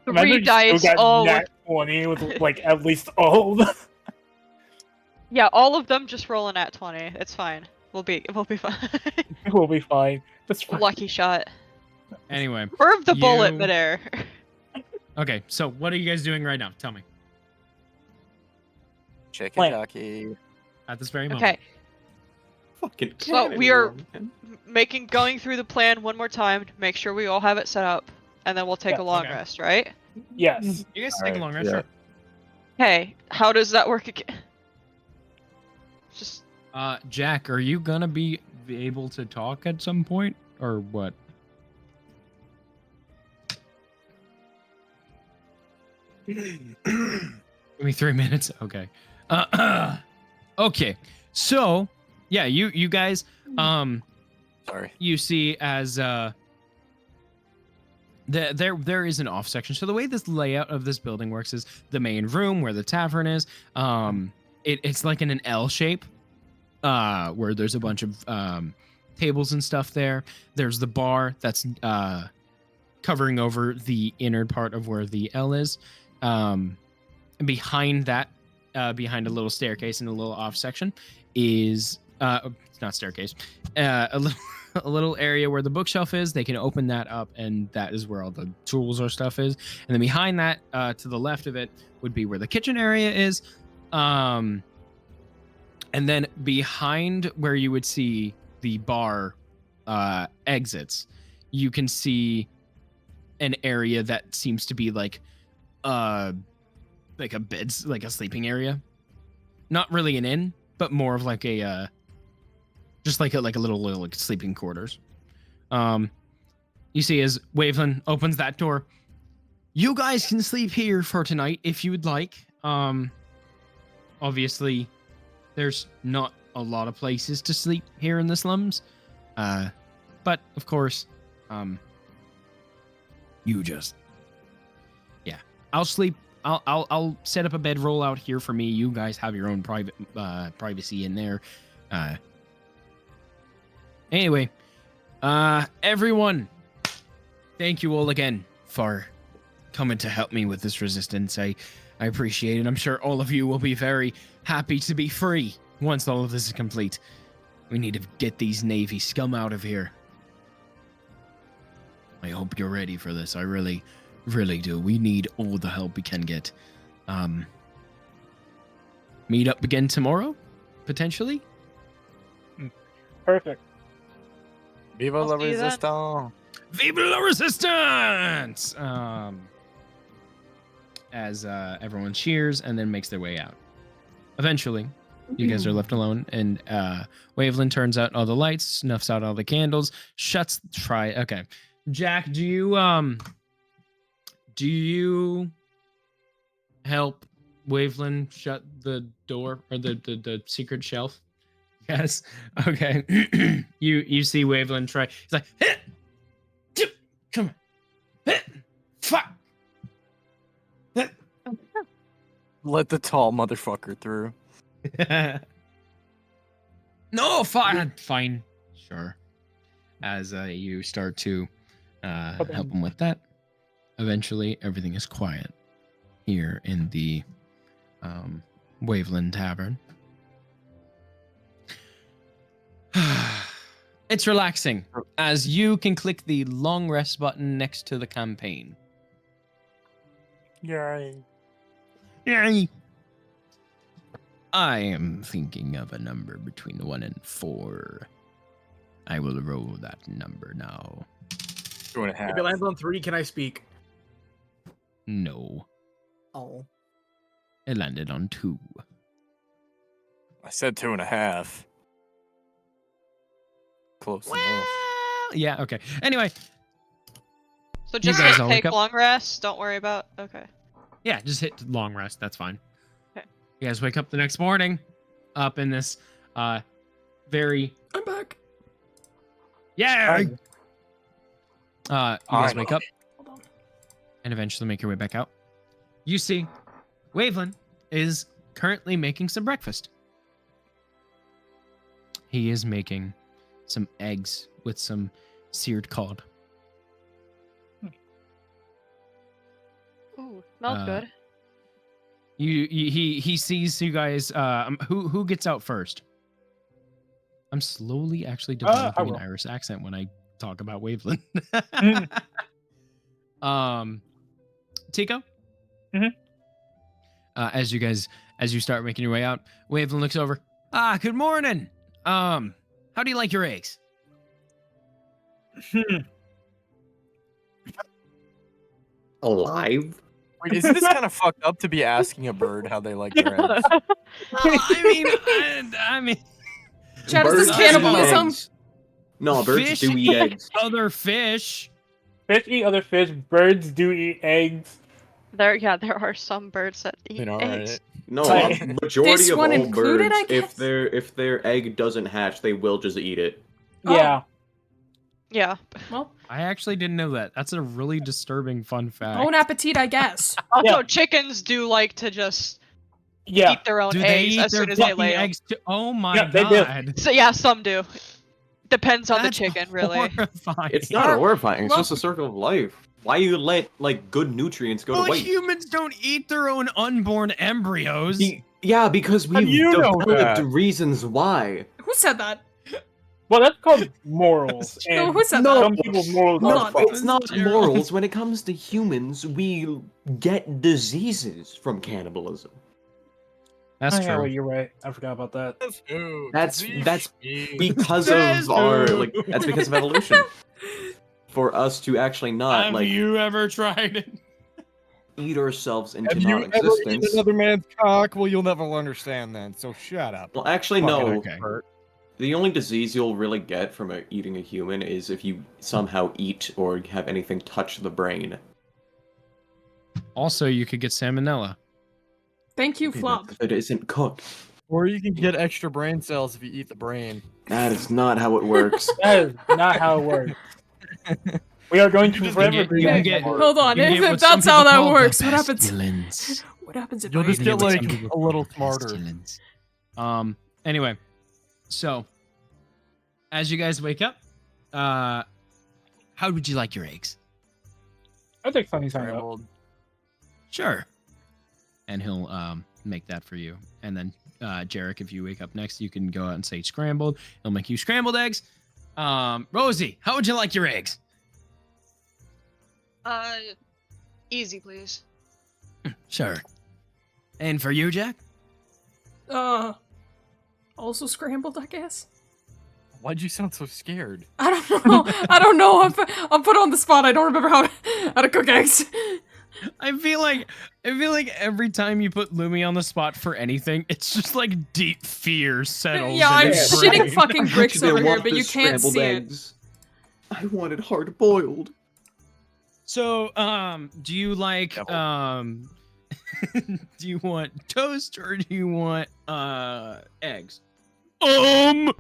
E: Imagine
F: Three
E: you still
F: dice.
E: got
F: Oh,
E: nat 20 with like at least all of them.
F: yeah, all of them just rolling at 20. It's fine. We'll be fine.
E: We'll be fine. That's fine.
F: Lucky shot.
B: Anyway,
F: Curve the bullet
B: You-
F: midair.
B: okay, so what are you guys doing right now? Tell me.
C: Chicken
E: Plan.
C: jockey.
B: At this very moment.
F: Okay,
D: Fucking
F: so
D: cannon
F: we are
D: man.
F: going through the plan one more time to make sure we all have it set up, and then we'll take
E: Yeah,
F: a long
B: okay.
F: rest, right?
E: Yes.
B: You guys take a
C: Alright,
B: long rest,
C: yeah.
B: sure.
F: Hey, how does that work again? Just
B: Jack, are you gonna be able to talk at some point, or what? Give me 3 minutes. Okay. Okay. So, yeah, you guys,
C: Sorry.
B: you see as there is an off section. So the way this layout of this building works is the main room where the tavern is. It's like in an L shape, where there's a bunch of tables and stuff there. There's the bar that's covering over the inner part of where the L is. And behind that, behind a little staircase and a little off section, is it's not staircase, a little area where the bookshelf is. They can open that up, and that is where all the tools or stuff is. And then behind that, to the left of it, would be where the kitchen area is. And then behind where you would see the bar exits, you can see an area that seems to be like a bed's, like a sleeping area. Not really an inn, but more of like a just like a little like sleeping quarters. You see as Waveland opens that door, you guys can sleep here for tonight if you would like. Obviously, there's not a lot of places to sleep here in the slums, but of course, you just, yeah, I'll sleep. I'll set up a bedroll out here for me. You guys have your own private privacy in there. Anyway, everyone, thank you all again for coming to help me with this resistance. I appreciate it. I'm sure all of you will be very happy to be free once all of this is complete. We need to get these Navy scum out of here. I hope you're ready for this. I really, really do. We need all the help we can get. Meet up again tomorrow, potentially.
E: Perfect.
C: Viva
F: I'll
C: la
F: see you then.
C: resistance!
B: Vive la resistance! As everyone cheers and then makes their way out. Eventually, you guys are left alone, and Waveland turns out all the lights, snuffs out all the candles, shuts. Okay, Jack, do you help Waveland shut the door or the secret shelf? Yes. Okay. you see Waveland try. He's like, come on, fuck.
C: Let the tall motherfucker through.
B: No, fine, fine, sure. As you start to help him with that, eventually everything is quiet here in the Waveland Tavern. It's relaxing as you can click the long rest button next to the campaign.
J: Yay.
B: Yay. I am thinking of a number between 1 and 4. I will roll that number now.
C: 2.5.
J: If it lands on 3, can I speak?
B: No,
J: Oh.
B: it landed on 2.
C: I said 2.5. Close enough.
B: Yeah. Okay. Anyway,
F: So just
B: guys
F: hit
B: all
F: take
B: wake up?
F: long rest. Don't worry about. Okay.
B: yeah, just hit long rest. That's fine.
F: Okay.
B: You guys wake up the next morning, up in this very
A: I'm back.
B: yeah. You guys wake up
A: Hold on.
B: and eventually make your way back out. You see, Waveland is currently making some breakfast. He is making some eggs with some seared cod.
F: Ooh, smells
B: Uh,
F: good.
B: He sees you guys. Who gets out first? I'm slowly actually
E: I
B: developing an
E: will.
B: Irish accent when I talk about Waveland. Tico.
E: Mhm.
B: As you start making your way out, Waveland looks over. Good morning. How do you like your eggs?
H: Alive?
C: Wait, isn't this kind of fucked up to be asking a bird how they like their eggs?
B: I mean,
A: Chad, is
H: Birds
A: this
H: do eat
A: cannibalism?
H: eggs. No, birds
B: fish
H: do eat eggs.
B: other fish.
E: Fish eat other fish. Birds do eat eggs.
F: There are some birds that eat eggs.
H: No,
E: Right.
H: a majority
A: This
H: of
A: one
H: all
A: included,
H: birds,
A: I guess?
H: if their egg doesn't hatch, they will just eat it.
E: Yeah.
F: Yeah.
A: Well,
B: I actually didn't know that. That's a really disturbing fun fact.
A: bon appetit, I guess.
F: Also,
E: Yeah.
F: chickens do like to just
E: Yeah.
F: eat their own
B: Do they
F: eggs
B: eat
F: as
B: their
F: soon as they
B: fucking
F: lay 'em.
B: eggs too? Oh my
E: Yeah, they do.
B: god.
F: So yeah, some do. Depends on
B: That's
F: the chicken, really.
B: horrifying.
H: It's not horrifying. It's just a circle of life. Why you let like good nutrients go
B: Well,
H: to waste?
B: humans don't eat their own unborn embryos.
H: Yeah, because
C: How do
H: we've
C: you know
H: developed
C: that?
H: reasons why.
A: Who said that?
E: Well, that's called morals.
A: No,
E: And
A: who said
H: No.
A: that?
E: some people's morals
A: Hold
E: are
A: on.
E: fucked.
H: It's not
B: Terrible.
H: morals. When it comes to humans, we get diseases from cannibalism.
B: That's
E: Oh, yeah,
B: true.
E: well, you're right. I forgot about that.
H: That's because
B: Says
H: of our
B: who?
H: like. That's because of evolution. For us to actually not
B: Have
H: like
B: you ever tried it?
H: eat ourselves into
C: Have you ever eaten
H: non-existence.
C: another man's cock? Well, you'll never understand then, so shut up.
H: Well, actually,
C: Fucking
H: no.
B: okay.
C: Bert.
H: The only disease you'll really get from eating a human is if you somehow eat or have anything touch the brain.
B: Also, you could get salmonella.
A: Thank you, Flop.
H: If it isn't cooked.
C: Or you can get extra brain cells if you eat the brain.
H: That is not how it works.
E: That is not how it works. We are going to
B: can
E: forever
B: get-
E: be
B: you can
E: on
B: get-
E: board.
A: Hold on,
B: You can
A: if
B: get what some
A: that's how
B: people
A: that
B: call
A: works,
B: the
A: what happens?
B: pestilence.
A: What happens if
C: You'll
A: I
C: just
A: eat
C: get
A: it?
C: like
B: Some people
C: a little smarter.
B: Pestilence. Anyway, so as you guys wake up, how would you like your eggs?
E: I think Sunny signed up.
C: Scrambled.
B: Sure. And he'll make that for you. And then Jarek, if you wake up next, you can go out and say scrambled. He'll make you scrambled eggs. Rosie, how would you like your eggs?
F: Easy, please.
B: Sure. And for you, Jack?
A: Also scrambled, I guess.
C: Why'd you sound so scared?
A: I don't know. I don't know. I'm put on the spot. I don't remember how to cook eggs.
B: I feel like every time you put Lumi on the spot for anything, it's just like deep fear settles.
A: Yeah,
B: in
A: I'm
B: his
A: shitting
B: brain.
A: fucking bricks
H: Actually, I
A: over here,
H: want
A: but
H: the
A: you can't
H: scrambled
A: see
H: eggs. I wanted hard boiled.
B: So, do you like do you want toast or do you want eggs? I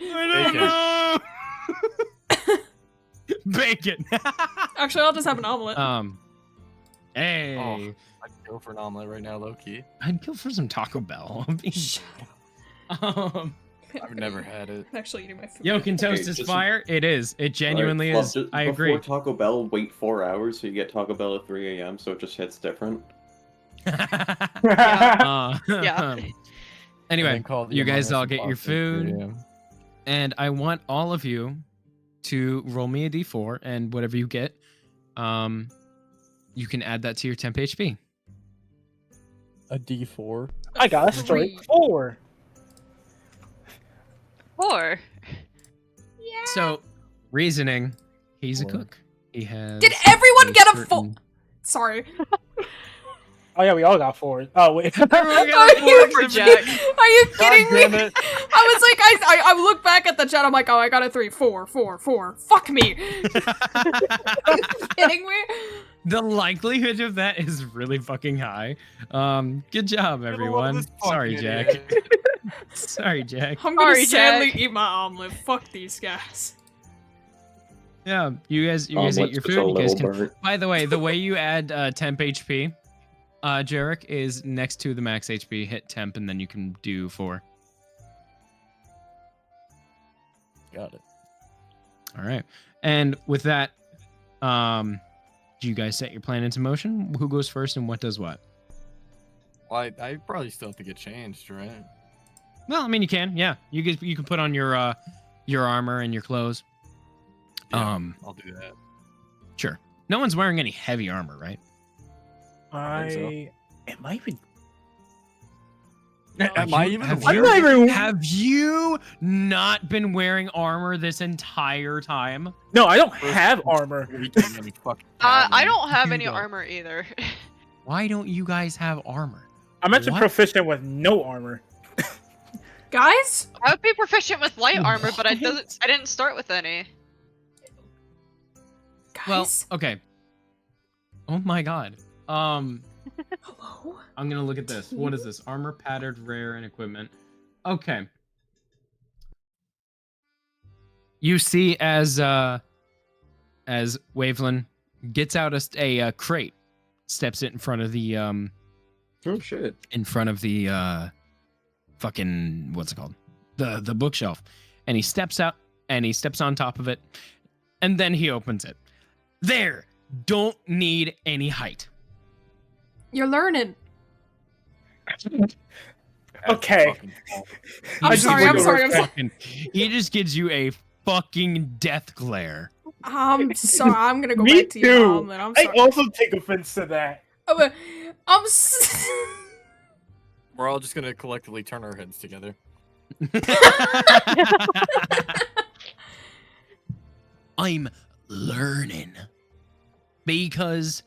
B: don't know. Bacon.
A: it. Actually, I'll just have an omelet.
B: Hey.
C: Oh, I'd go for an omelet right now, Loki.
B: I'd go for some Taco Bell.
A: Shut
C: I've never had it.
A: I'm actually eating my food.
B: Yolk and toast
H: Okay,
B: is
H: just-
B: fire. It is. It genuinely
H: Alright,
B: is.
H: Fluff,
B: I
H: before
B: agree.
H: Taco Bell, wait 4 hours so you get Taco Bell at 3 a.m. so it just hits different.
F: Yeah. Yeah.
B: Anyway,
C: Call the
B: you guys
C: Among
B: all
C: Us
B: get your
C: box at 3
B: food,
C: a.m.
B: and I want all of you to roll me a d4, and whatever you get, you can add that to your temp HP.
C: A D4.
E: I got a straight 4.
F: 4.
B: So, Reasoning. He's a
C: 4.
B: cook. He has.
A: Did everyone get a full?
B: certain-
A: Sorry.
E: Oh yeah, we all got 4. Oh wait.
B: Everyone
A: Are
B: got a
A: you,
B: four
F: for
B: except
F: Jack.
A: are you kidding
C: damn
A: me?
C: it.
A: I was like, I look back at the chat. I'm like, oh, I got a 3, 4, 4, 4. Fuck me. Are you kidding me?
B: The likelihood of that is really fucking high. Good job, everyone.
C: this
B: Sorry,
C: fucking
B: Jack.
C: idiot.
B: Sorry, Jack.
A: I'm gonna
F: Sorry,
A: sadly
F: Jack.
A: eat my omelet. Fuck these guys.
B: Yeah, you guys eat your
H: Omelets
B: food.
H: was a
B: You guys
H: little
B: can.
H: burnt.
B: By the way, the way you add temp HP, Jarek, is next to the max HP. Hit temp, and then you can do 4.
C: Got it.
B: All right. And with that, do you guys set your plan into motion? Who goes first and what does what?
C: Well, I probably still have to get changed, right?
B: Well, I mean, you can. Yeah, you can put on your armor and your clothes.
C: Yeah, I'll do that.
B: Sure. No one's wearing any heavy armor, right?
E: Am I even?
C: Am I even?
B: Have
E: I'm
B: you,
E: not even.
B: have you not been wearing armor this entire time?
E: No, I don't have armor.
F: I don't have
B: You
F: any
B: don't.
F: armor either.
B: Why don't you guys have armor?
E: I'm actually
B: What?
E: proficient with no armor.
A: Guys?
F: I would be proficient with light armor, but I didn't start with any.
B: Well,
A: Guys?
B: okay. Oh my god.
A: Hello?
B: I'm gonna look at this. What is this? Armor, patterned, rare, and equipment. Okay. You see as Waveland gets out a crate, steps it in front of the
H: Oh shit.
B: in front of the fucking what's it called? The bookshelf. And he steps out and he steps on top of it. And then he opens it. There. Don't need any height.
A: You're learning.
E: Okay.
A: I'm
B: He
A: sorry,
B: just
A: I'm
B: gives
A: sorry,
B: you
A: I'm
B: a
A: sorry.
B: fucking- He just gives you a fucking death glare.
A: I'm sorry. I'm gonna go
E: Me
A: back to your
E: too.
A: omelet. I'm
E: I
A: sorry.
E: also take offense to that.
A: Oh, but
C: We're all just gonna collectively turn our heads together.
G: I'm learning because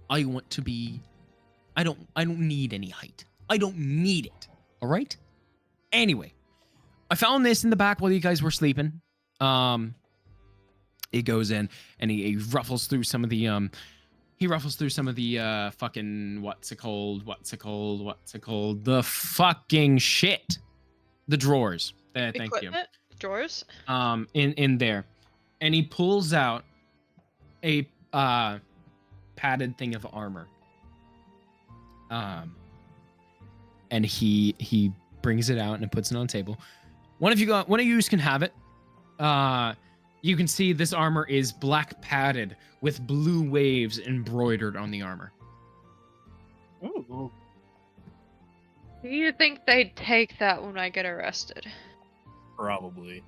G: I want to be. I don't need any height. I don't need it.
B: All right. Anyway, I found this in the back while you guys were sleeping. He goes in and he ruffles through some of the fucking what's it called? The fucking shit. The drawers. Thank you.
F: Equipment? Drawers?
B: In there, and he pulls out a padded thing of armor. And he brings it out and puts it on the table. One of you can have it. You can see this armor is black padded with blue waves embroidered on the armor.
E: Ooh.
F: Do you think they'd take that when I get arrested?
C: Probably.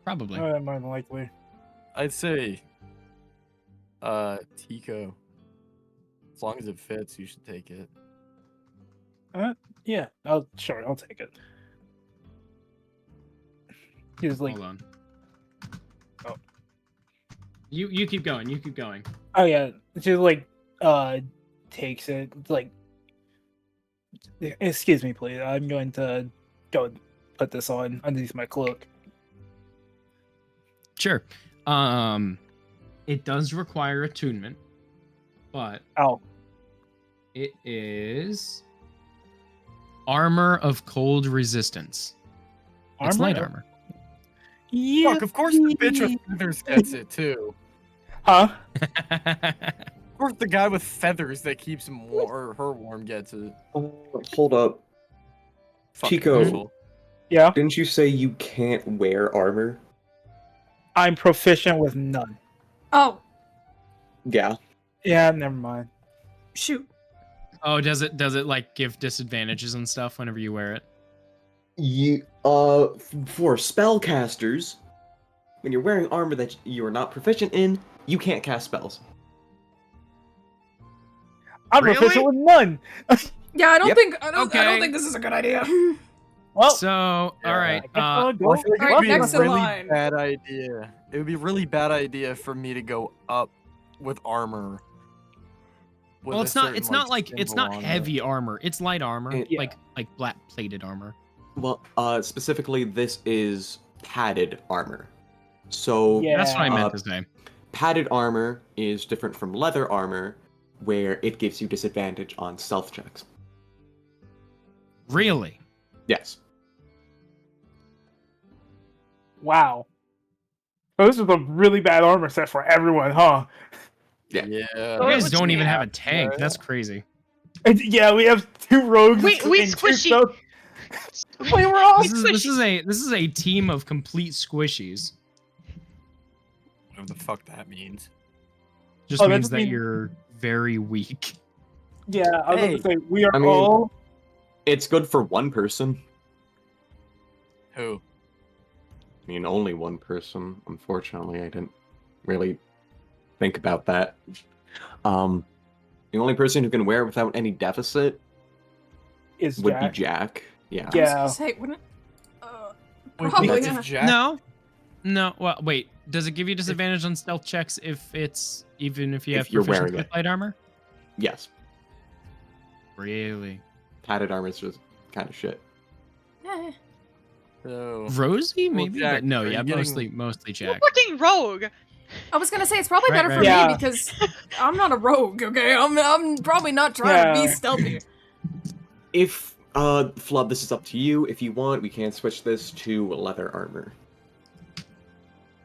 B: Probably.
E: More than likely.
C: I'd say, Tico. As long as it fits, you should take it.
E: Yeah, I'll take it. He was like,
B: Hold on.
E: Oh.
B: You keep going. You keep going.
E: oh yeah, she like takes it. It's like, excuse me, please. I'm going to go put this on underneath my cloak.
B: Sure. It does require attunement, but
E: Oh,
B: it is armor of cold resistance. It's light armor.
E: Yeah.
C: Fuck, of course the bitch with feathers gets it too.
E: Huh?
C: Of course the guy with feathers that keeps him or her warm gets it.
H: Hold up.
C: Fucking
H: Chico.
C: asshole.
E: Yeah.
H: Didn't you say you can't wear armor?
E: I'm proficient with none.
A: oh,
H: Yeah.
E: Yeah, never mind.
A: shoot.
B: Oh, does it like give disadvantages and stuff whenever you wear it?
H: You for spellcasters, when you're wearing armor that you are not proficient in, you can't cast spells.
E: I'm
B: Really?
E: proficient with none.
A: Yeah, I don't
H: Yep.
A: think I don't
B: Okay.
A: think this is a good idea.
E: Well,
B: So, all right.
E: I guess I'll go.
C: I feel like
A: All
C: it
A: right,
C: would be
A: next
C: a
A: in
C: really
A: line.
C: bad idea. It would be a really bad idea for me to go up with armor. with
B: Well,
C: a
B: it's not.
C: certain,
B: It's not like it's
C: symbol
B: not
C: on it.
B: heavy armor. It's light armor,
D: Yeah.
B: like black plated armor.
D: Well, specifically, this is padded armor. So
E: Yeah.
B: That's what I meant to say.
D: padded armor is different from leather armor, where it gives you disadvantage on stealth checks.
B: Really?
D: Yes.
E: Wow. So this is a really bad armor set for everyone, huh?
D: Yeah.
B: You
F: it
B: guys
F: was
B: don't even
F: me.
B: have a tank. That's crazy.
E: Yeah, we have 2 rogues.
F: We
E: and 2
F: squishy.
E: stealth. Wait, we're all
B: This is a team of complete squishies.
C: Whatever the fuck that means.
B: Just
E: Oh, that
B: means
E: just
B: that
E: means-
B: you're very weak.
E: Yeah, I was
C: Hey,
E: going to say we are
D: I mean-
E: all.
D: It's good for one person.
C: Who?
D: I mean, only one person. Unfortunately, I didn't really think about that. The only person who can wear it without any deficit
E: Is
D: would
E: Jack.
D: be Jack. Yeah.
E: Yeah.
A: Say, wouldn't,
C: Wait,
A: probably.
C: that's
A: Yeah.
C: if Jack.
B: No. Well, wait. Does it give you disadvantage on stealth checks even if you
D: If
B: have
D: you're
B: proficiency
D: wearing
B: with
D: it.
B: light armor?
D: Yes.
B: Really?
D: Padded armor is just kind of shit.
A: Eh.
C: So,
B: Rosie, maybe,
C: Jack,
B: but no,
C: are
B: yeah,
C: you getting-
B: mostly
F: You're
B: Jack.
F: fucking rogue.
A: I was gonna say it's probably
B: Right,
A: better
B: right.
A: for
E: Yeah.
A: me because I'm not a rogue. Okay, I'm probably not trying to
E: Yeah.
A: be stealthy.
D: If Flood, this is up to you. If you want, we can switch this to leather armor.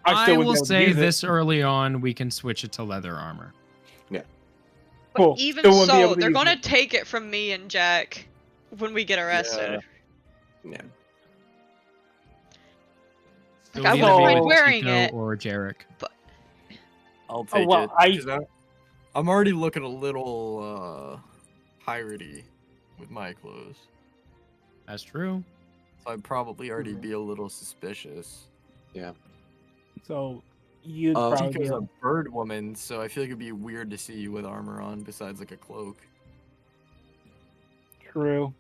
B: I
E: still wouldn't
B: will
E: be able to
B: say
E: use it.
B: this early on, we can switch it to leather armor.
F: But
E: Cool.
F: even
E: Still wouldn't be able
F: so,
E: to
F: they're
E: use
F: gonna
E: it.
F: take it from me and Jack when we get arrested.
D: Yeah.
B: It
F: Like,
B: would
F: I
B: either
F: wouldn't
B: be
F: mind
B: with
F: wearing
B: Tico
F: it.
B: or Jarek.
C: I'll take
E: well,
C: it. 'Cause I'm already looking a little piratey with my clothes.
B: That's true.
C: So I'd probably already be a little suspicious.
E: So you'd
D: Uh,
E: probably.
C: Tico's a bird woman, so I feel like it'd be weird to see you with armor on besides like a cloak.
E: True.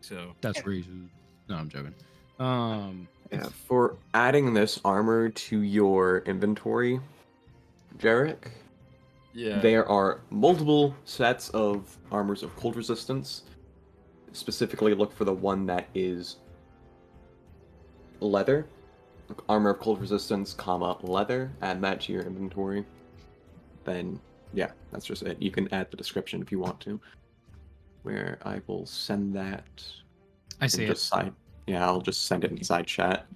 C: So
B: That's reason. No, I'm joking.
D: Yeah. For adding this armor to your inventory, Jarek,
C: yeah.
D: there are multiple sets of armors of cold resistance. Specifically, look for the one that is leather. Armor of cold resistance, comma, leather. Add that to your inventory. Then, yeah, that's just it. You can add the description if you want to. Where I will send that.
B: I see
D: in
B: it.
D: just side. Yeah, I'll just send it inside chat.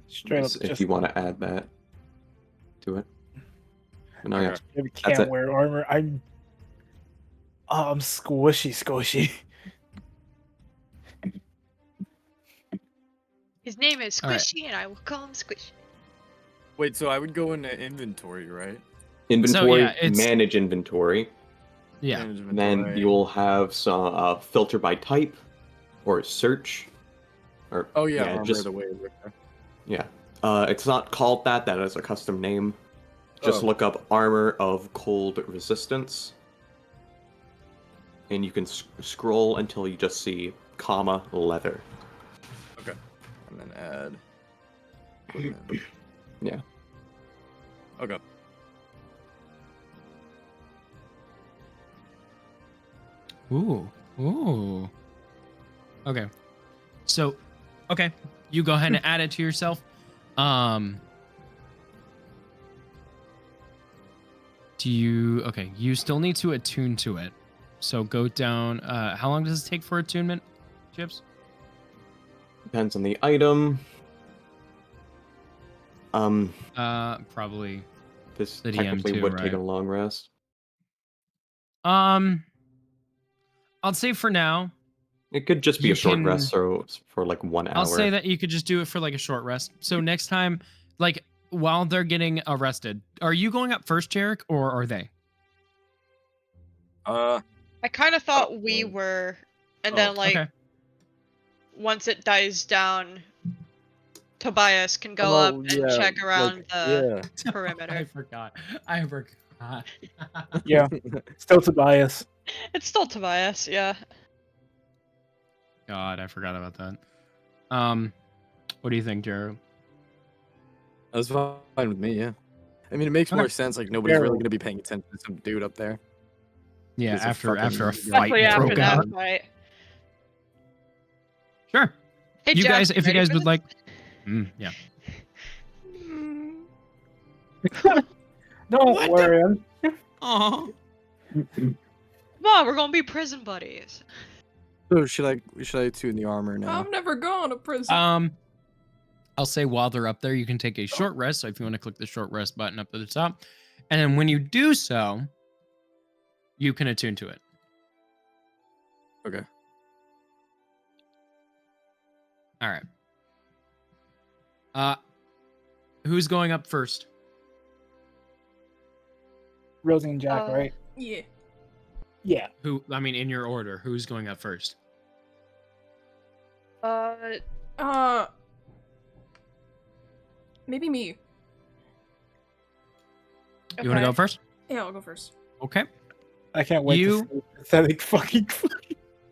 E: Straight up,
D: If
E: just
D: you want to add that to it. But no, yeah.
E: we
D: That's
E: can't
D: it.
E: wear armor. I'm squishy.
F: His name is
B: All right.
F: Squishy, and I will call him Squishy.
C: Wait, so I would go into inventory, right?
D: Inventory,
B: yeah, it's-
D: manage inventory.
B: Yeah.
C: Manage
D: Then
C: inventory.
D: you'll have some filter by type or search. Or
C: Oh yeah,
D: yeah,
C: armor
D: just
C: the way.
D: yeah. It's not called that. That is a custom name. Just
C: Oh.
D: look up armor of cold resistance, and you can scroll until you just see comma leather.
C: And then add.
D: Yeah.
C: Okay.
B: Ooh. Okay. So, okay, you go ahead and add it to yourself. Okay, you still need to attune to it. So go down. How long does it take for attunement, Chips?
D: Depends on the item.
B: Probably.
D: This
B: The DM
D: technically
B: too,
D: would take
B: right?
D: a long rest.
B: I'll say for now,
D: It could just be
B: You
D: a short
B: can-
D: rest, so for like 1 hour.
B: I'll say that you could just do it for like a short rest. So next time, like while they're getting arrested, are you going up first, Jarek, or are they?
F: I kind of thought we were, and then like
B: Okay.
F: once it dies down, Tobias can go up and check around the
B: I
F: perimeter.
B: forgot. I forgot.
E: Yeah, still Tobias.
F: It's still Tobias, yeah.
B: God, I forgot about that. What do you think, Jared?
C: That's fine with me, yeah. I mean, it makes more sense. Like, nobody's really going to be paying attention to some dude up there.
B: Yeah,
C: He's a
B: after a
C: fucking-
B: fight
F: Especially after
B: broke
F: that
B: out.
F: fight.
B: Sure.
F: Hey,
B: You
F: Jack,
B: guys, if you
F: ready
B: guys
F: for
B: would
F: this?
B: like, yeah.
E: Don't worry.
B: Oh.
F: Come on, we're gonna be prison buddies.
C: So should I tune the armor now?
A: I'm never going to prison.
B: I'll say while they're up there, you can take a short rest. So if you want to click the short rest button up at the top, and then when you do so, you can attune to it.
C: Okay.
B: All right. Who's going up first?
E: Rosie and Jack, right?
A: Yeah.
E: Yeah.
B: Who? I mean, in your order. Who's going up first?
A: Maybe me.
B: You want to go first?
A: Yeah, I'll go first.
B: Okay.
E: I can't wait to see pathetic fucking.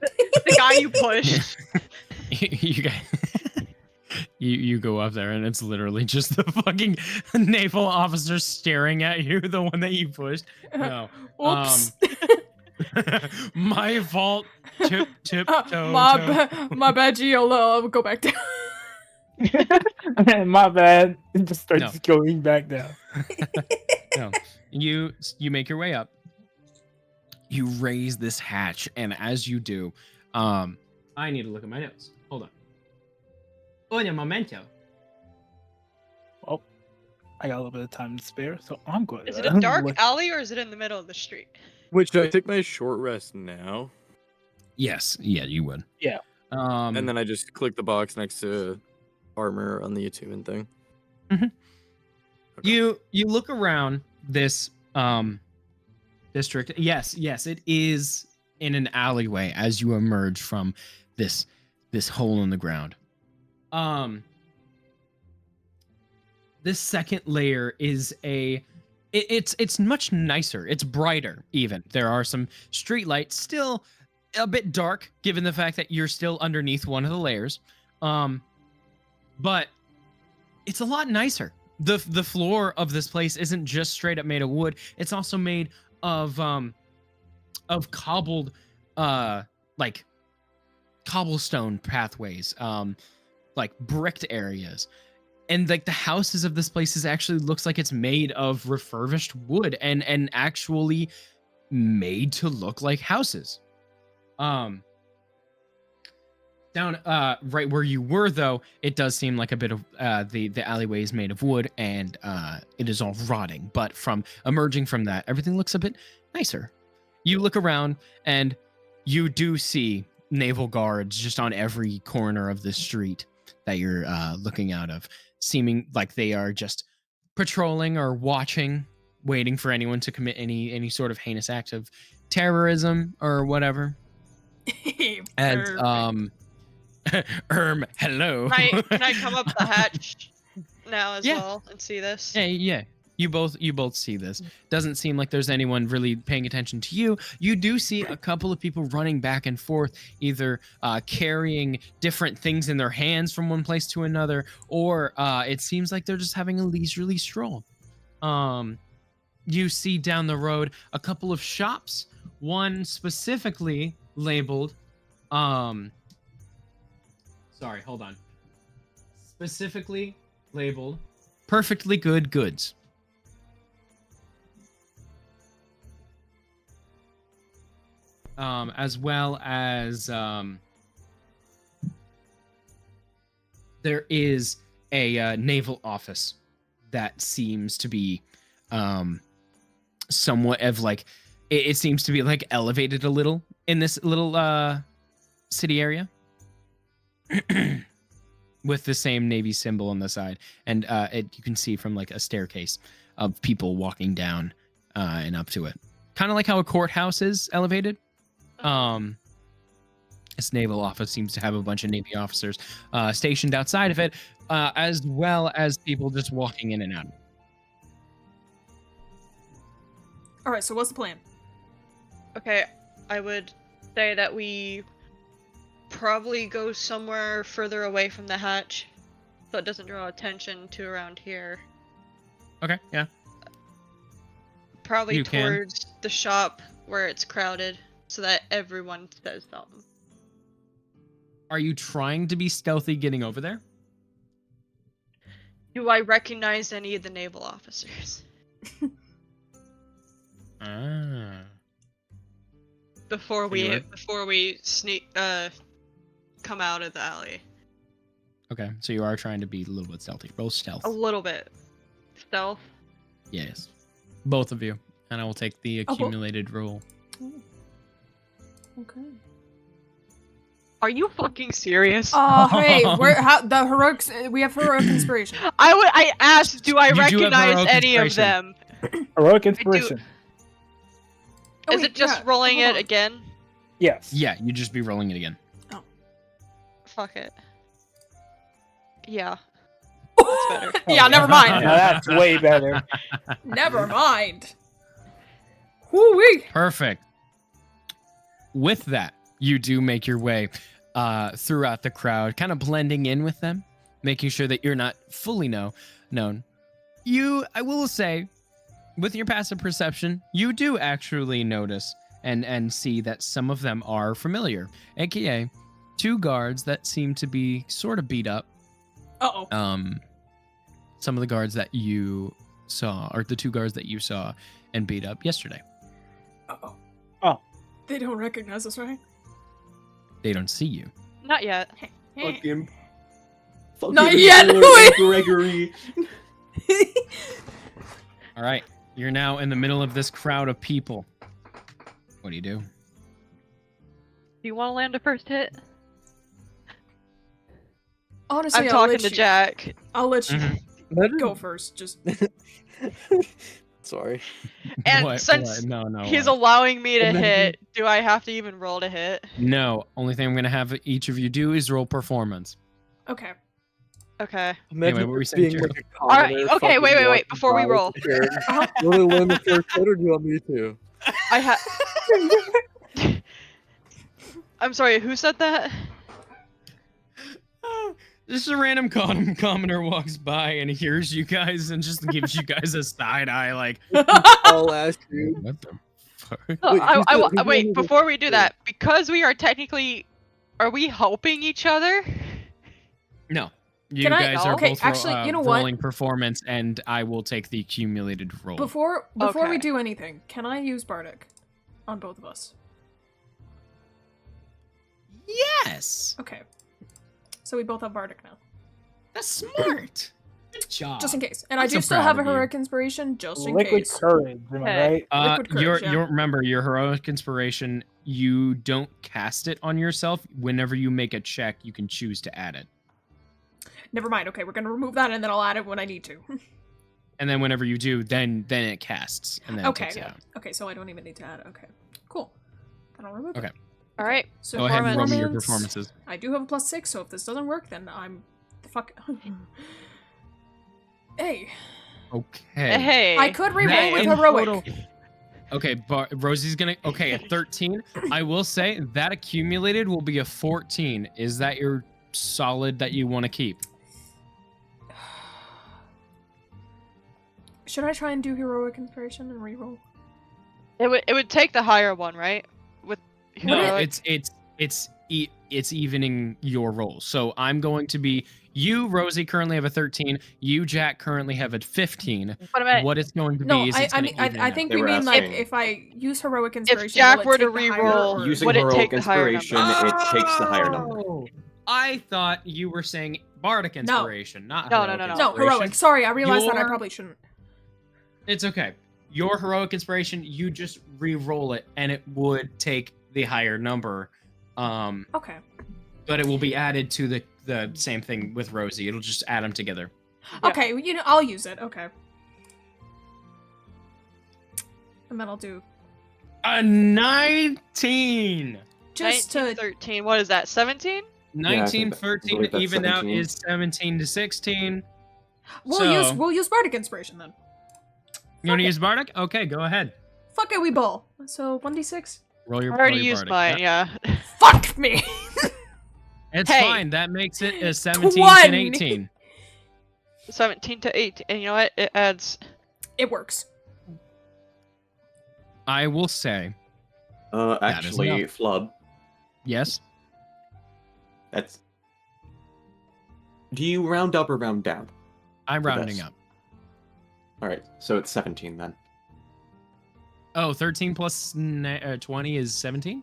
F: The guy you pushed.
B: You guys. You go up there and it's literally just the fucking naval officer staring at you, the one that you pushed. No.
A: Oops.
B: My fault. Tip toe.
A: My bad, Gio. I'll go back down.
E: My bad. It just starts going back down.
B: No. You make your way up. You raise this hatch, and as you do, I need to look at my notes. Hold on. Un momento.
E: Well, I got a little bit of time to spare, so I'm good.
F: Is it a dark alley or is it in the middle of the street?
C: Wait, should I take my short rest now?
B: Yes. Yeah, you would.
E: Yeah.
C: And then I just click the box next to armor on the attunement thing.
B: Okay. You look around this district. Yes, it is in an alleyway as you emerge from this hole in the ground. This second layer is it's much nicer. It's brighter even. There are some street lights, still a bit dark given the fact that you're still underneath one of the layers. But it's a lot nicer. The floor of this place isn't just straight up made of wood. It's also made of cobbled like cobblestone pathways, like bricked areas. And like the houses of this place actually looks like it's made of refurbished wood and actually made to look like houses. Down right where you were though, it does seem like a bit of the alleyway is made of wood and it is all rotting. But from emerging from that, everything looks a bit nicer. You look around and you do see naval guards just on every corner of the street that you're looking out of, seeming like they are just patrolling or watching, waiting for anyone to commit any sort of heinous act of terrorism or whatever. And hello.
F: Can I come up the hatch now as well and see this?
B: Yeah. You both see this. Doesn't seem like there's anyone really paying attention to you. You do see a couple of people running back and forth, either carrying different things in their hands from one place to another, or it seems like they're just having a leisurely stroll. You see down the road a couple of shops, one specifically labeled sorry, hold on. Specifically labeled Perfectly Good Goods. As well as there is a naval office that seems to be somewhat of like it seems to be like elevated a little in this little city area with the same Navy symbol on the side, and you can see from like a staircase of people walking down and up to it, kind of like how a courthouse is elevated. This naval office seems to have a bunch of Navy officers stationed outside of it, as well as people just walking in and out.
A: All right, so what's the plan?
F: Okay, I would say that we probably go somewhere further away from the hatch, so it doesn't draw attention to around here.
B: Okay, yeah.
F: Probably
B: You can.
F: towards the shop where it's crowded, so that everyone says something.
B: Are you trying to be stealthy getting over there?
F: Do I recognize any of the naval officers?
B: Ah.
F: Before
B: You
F: we sneak come out of the alley.
B: Okay, so you are trying to be a little bit stealthy. Roll stealth.
F: A little bit. Stealth.
B: Yes. Both of you. And I will take the accumulated roll.
A: Okay.
F: Are you fucking serious?
A: Hey, the heroics? We have heroic inspiration.
F: I asked, do I
B: You do have
F: recognize
B: heroic
F: any of
B: inspiration.
F: them?
E: Heroic inspiration.
F: Is it just rolling it again?
E: Yes.
B: Yeah, you just be rolling it again.
F: Fuck it. Yeah. That's better.
A: Yeah, never mind.
E: Now that's way better.
A: Never mind. Woo-wee.
B: Perfect. With that, you do make your way throughout the crowd, kind of blending in with them, making sure that you're not fully known. I will say, with your passive perception, you do actually notice and see that some of them are familiar, aka 2 guards that seem to be sort of beat up.
A: Uh-oh.
B: Some of the guards that you saw, or the 2 guards that you saw and beat up yesterday.
A: Uh-oh.
E: Oh.
A: They don't recognize us, right?
B: They don't see you.
F: Not yet.
H: Fucking
A: Not yet.
H: Lord Gregory.
B: All right, you're now in the middle of this crowd of people. What do you do?
F: Do you want to land a first hit?
A: Honestly,
F: I'm
A: I'll
F: talking
A: let
F: to
A: you-
F: Jack.
A: I'll let you
B: Mhm.
A: go first. Just
C: Sorry.
F: And
B: What?
F: since
B: No,
F: he's
B: what?
F: allowing me to
C: And then-
F: hit, do I have to even roll to hit?
B: No, only thing I'm gonna have each of you do is roll performance.
A: okay.
F: Okay.
B: Anyway, what were you saying,
C: being
B: Joe?
C: like a
F: Alright,
C: commoner
F: okay,
C: fucking
F: wait,
C: walking
F: before we
C: by
F: roll.
C: with a chair. You want to learn the first hit, or do you want me to?
F: I have. I'm sorry. Who said that?
B: Just a random commoner walks by and hears you guys and just gives you guys a side eye, like,
C: I'll ask you.
B: what the fuck?
F: Wait, before we do that, because we are technically, are we helping each other?
B: No, you
A: Can I-
B: guys are
A: okay,
B: both
A: actually, you know what?
B: rolling performance, and I will take the accumulated roll.
A: Before we
F: Okay.
A: do anything, can I use Bardic on both of us?
B: Yes,
A: Okay. So we both have Bardic now,
B: that's smart. Good job.
A: just in case. And
B: I'm
A: I do
B: so
A: still
B: proud
A: have a
B: of you.
A: heroic inspiration, just in
E: Liquid
A: case.
E: courage, am I
F: Hey.
E: right?
A: Liquid courage, yeah.
B: Remember your heroic inspiration. You don't cast it on yourself. Whenever you make a check, you can choose to add it,
A: Never mind. Okay, we're gonna remove that, and then I'll add it when I need to.
B: and then whenever you do, then it casts, and then it
A: Okay.
B: takes it out.
A: Okay, so I don't even need to add it. Okay. Cool. Then I'll remove
B: Okay.
A: it.
F: All right.
A: So
B: Go ahead and roll me your
A: performance-
B: performances.
A: I do have a +6, so if this doesn't work, then I'm the fuck. Hey,
B: Okay.
F: Hey.
A: I could reroll
F: Hey.
A: with
B: In
A: heroic.
B: total- Okay, but Rosie's gonna. Okay, at 13, I will say that accumulated will be a 14. Is that your solid that you want to keep?
A: Should I try and do heroic inspiration and reroll?
F: It would take the higher one, right? With
B: No,
F: heroic-
B: it's evening your rolls. So I'm going to be you, Rosie, currently have a 13. You, Jack, currently have a 15.
F: What am I?
B: What it's going to be
A: No,
B: is
A: I
B: it's gonna
A: mean, I
B: even
A: think
D: They
A: we
D: were
A: mean like
D: asking-
A: if I use heroic inspiration.
F: Jack
A: will it
F: were to
A: take the higher
F: reroll,
A: or-
D: Using
F: would it
D: heroic
F: take the higher
D: inspiration,
F: number?
D: it takes the higher number.
B: Oh, I thought you were saying bardic inspiration, not
F: No,
B: heroic
F: no.
A: No,
B: inspiration.
A: heroic. Sorry, I realized that I
B: Your-
A: probably shouldn't.
B: It's okay. Your heroic inspiration, you just re-roll it, and it would take the higher number.
A: Okay.
B: But it will be added to the same thing with Rosie. It'll just add them together.
F: Yeah.
A: Okay, I'll use it. Okay. And then I'll do
B: A 19!
A: just
F: 19,
A: to
F: 13. What is that? 17?
B: 19,
D: I
B: 13,
D: believe that's
B: even out
D: 17.
B: is 17 to 16.
A: we'll use bardic inspiration then.
B: You want to use bardic? Okay, go ahead.
A: Fuck it, we ball. So 1d6.
B: Roll
F: I
B: your
F: already
B: roll your
F: used
B: bardic.
F: mine, yeah.
A: Fuck me.
B: It's
F: Hey.
B: fine. That makes it a 17
A: 20.
B: and 18.
F: 17 to 8, and you know what? It adds.
A: It works.
B: I will say, That is
D: Actually,
B: enough.
D: Flub,
B: yes.
D: that's. Do you round up or round down?
B: I'm
D: For
B: rounding
D: this.
B: up.
D: All right, so it's 17 then.
B: Oh, 13 plus 20 is 17?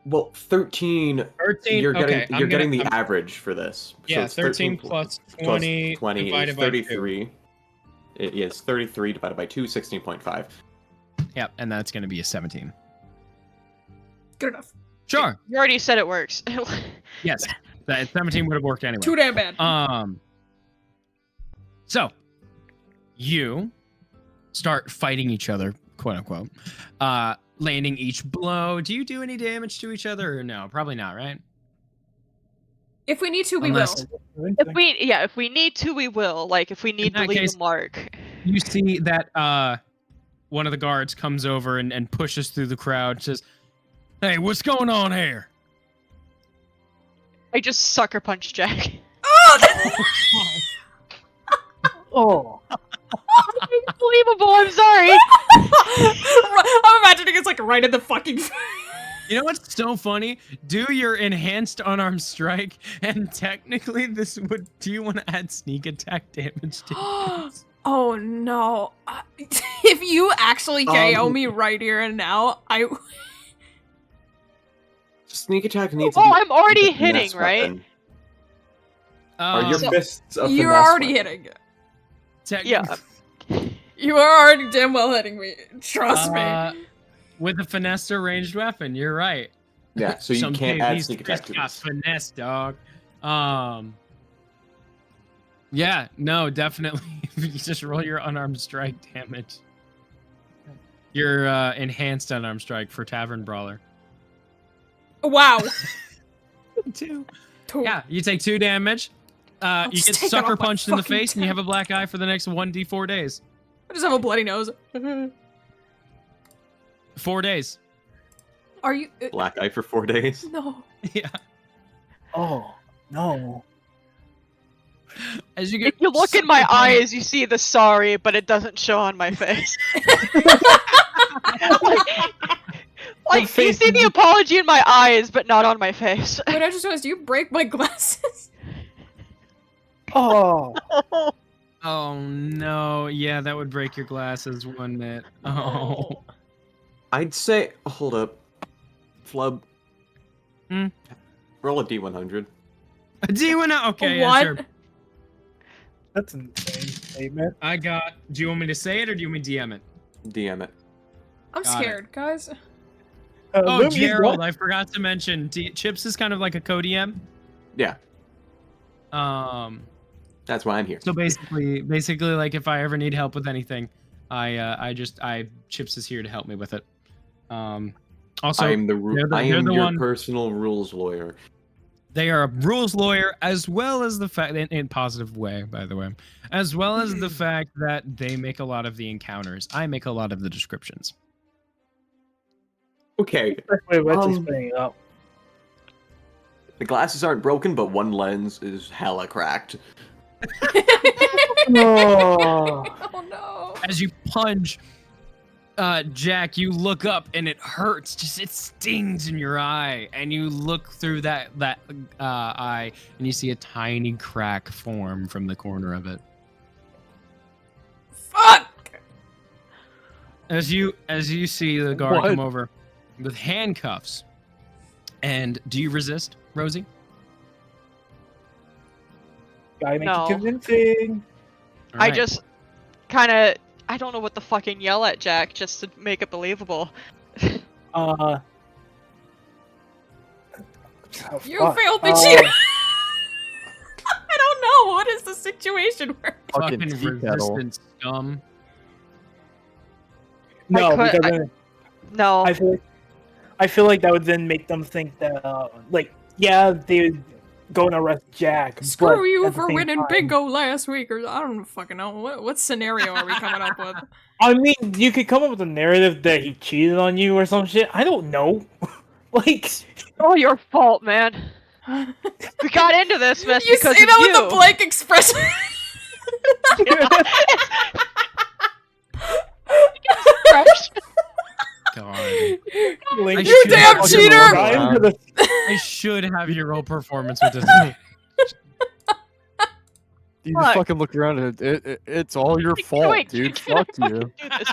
D: Well, 13.
B: 13.
D: You're getting
B: okay,
D: you're getting the
B: I'm-
D: average for this.
B: Yeah,
D: it's
B: 13 plus 20
D: 20 is
B: divided by 2.
D: 33. It is 33 divided by 2, 16.5.
B: Yep, and that's going to be a 17.
A: Good enough.
B: Sure.
F: You already said it works.
B: Yes. That 17 would have worked anyway.
A: Too damn bad.
B: So you start fighting each other, quote unquote. Landing each blow. Do you do any damage to each other or no? Probably not, right?
A: If we need to, we
B: Unless-
A: will.
F: If we need to, we will. Like if we need to
B: that
F: leave
B: case-
F: a mark.
B: You see that one of the guards comes over and pushes through the crowd, says, "Hey, what's going on here?"
F: I just sucker punch Jack.
E: Oh.
F: Unbelievable. I'm sorry.
A: I'm imagining it's like right in the fucking.
B: You know what's so funny? Do your enhanced unarmed strike, and technically this would. Do you want to add sneak attack damage to this?
A: Oh no! If you actually KO me right here and now, I.
D: Sneak attack needs to
F: Oh,
D: be
F: I'm already
D: a finesse
F: hitting, right?
D: weapon. Are your
F: So-
D: fists a
A: You're
D: finesse
A: already
D: weapon?
A: hitting.
F: Yeah.
A: You are already damn well hitting me. Trust me.
B: With a finesse or ranged weapon, you're right.
D: Yeah, so you
B: Some
D: can't add
B: these
D: sneak
B: Chris
D: attack to
B: got
D: this.
B: finesse, dog. Yeah, no, definitely. You just roll your unarmed strike damage. Your enhanced unarmed strike for Tavern Brawler.
A: Wow.
B: 2.
A: Two.
B: Yeah, you take 2 damage. You
A: just
B: get
A: taking
B: sucker
A: off my
B: punched in the
A: fucking
B: face, and you have a black eye for the next 1d4 days.
A: I just have a bloody nose.
B: 4 days.
A: Are you?
D: Black eye for 4 days.
A: No.
B: Yeah.
E: Oh no.
B: As you get
F: If you look in my
B: sucker punched-
F: eyes, you see the sorry, but it doesn't show on my face. like you
E: face
F: see the apology in my eyes, but not on my face.
A: Wait, I just noticed. Do you break my glasses?
E: Oh.
B: Oh no, yeah, that would break your glasses, wouldn't it? Oh.
D: I'd say, hold up, Flub.
B: Hmm?
D: Roll a d100.
B: Do you wanna? Okay, yeah,
A: What?
B: sure.
E: That's an insane statement.
B: I got. Do you want me to say it or do you want me to DM it?
D: DM it.
A: I'm
B: Got it.
A: scared, guys.
B: Oh,
E: Lumi's
B: Gerald,
E: what?
B: I forgot to mention. Chips is kind of like a co-DM.
D: Yeah,
B: That's
D: why I'm here.
B: So basically, like if I ever need help with anything, Chips is here to help me with it. Also,
D: I am
B: they're
D: your
B: the one.
D: personal rules lawyer.
B: They are a rules lawyer, as well as the fact, in positive way, by the way, as well as the fact that they make a lot of the encounters. I make a lot of the descriptions.
D: Okay,
E: Wait, let's explain it up.
D: the glasses aren't broken, but one lens is hella cracked.
E: No.
A: Oh no.
B: As you punch, Jack, you look up and it hurts. Just it stings in your eye, and you look through that eye, and you see a tiny crack form from the corner of it.
A: Fuck.
B: As you see the guard
E: What?
B: come over with handcuffs, and do you resist, Rosie?
E: Gotta make
F: No.
E: it convincing.
B: All
F: I
B: right.
F: just kind of I don't know what to fucking yell at Jack just to make it believable.
E: Oh,
A: You
E: fuck.
A: failed the cheater. I don't know. What is the situation where?
B: fucking
C: tea kettle.
B: resistant scum.
E: No,
F: I could-
E: because then
F: No.
E: I feel like that would then make them think that, like, yeah, they would go and arrest Jack. but
A: Screw you
E: at the
A: for
E: same
A: winning
E: time-
A: bingo last week, or I don't fucking know. What scenario are we coming up with?
E: I mean, you could come up with a narrative that he cheated on you or some shit. I don't know. Like,
F: It's all your fault, man. We got into this mess
A: You
F: because
A: say
F: of
A: that
F: you.
A: with a blank expression.
B: God.
E: Link,
B: You
E: should
A: damn
E: fucking
A: cheater!
E: rhyme to the-
B: I should have your roll performance with this.
C: You
F: Fuck.
C: just fucking look around and it's all your fault,
F: Wait,
C: dude.
F: can I
C: Fuck you.
F: do this,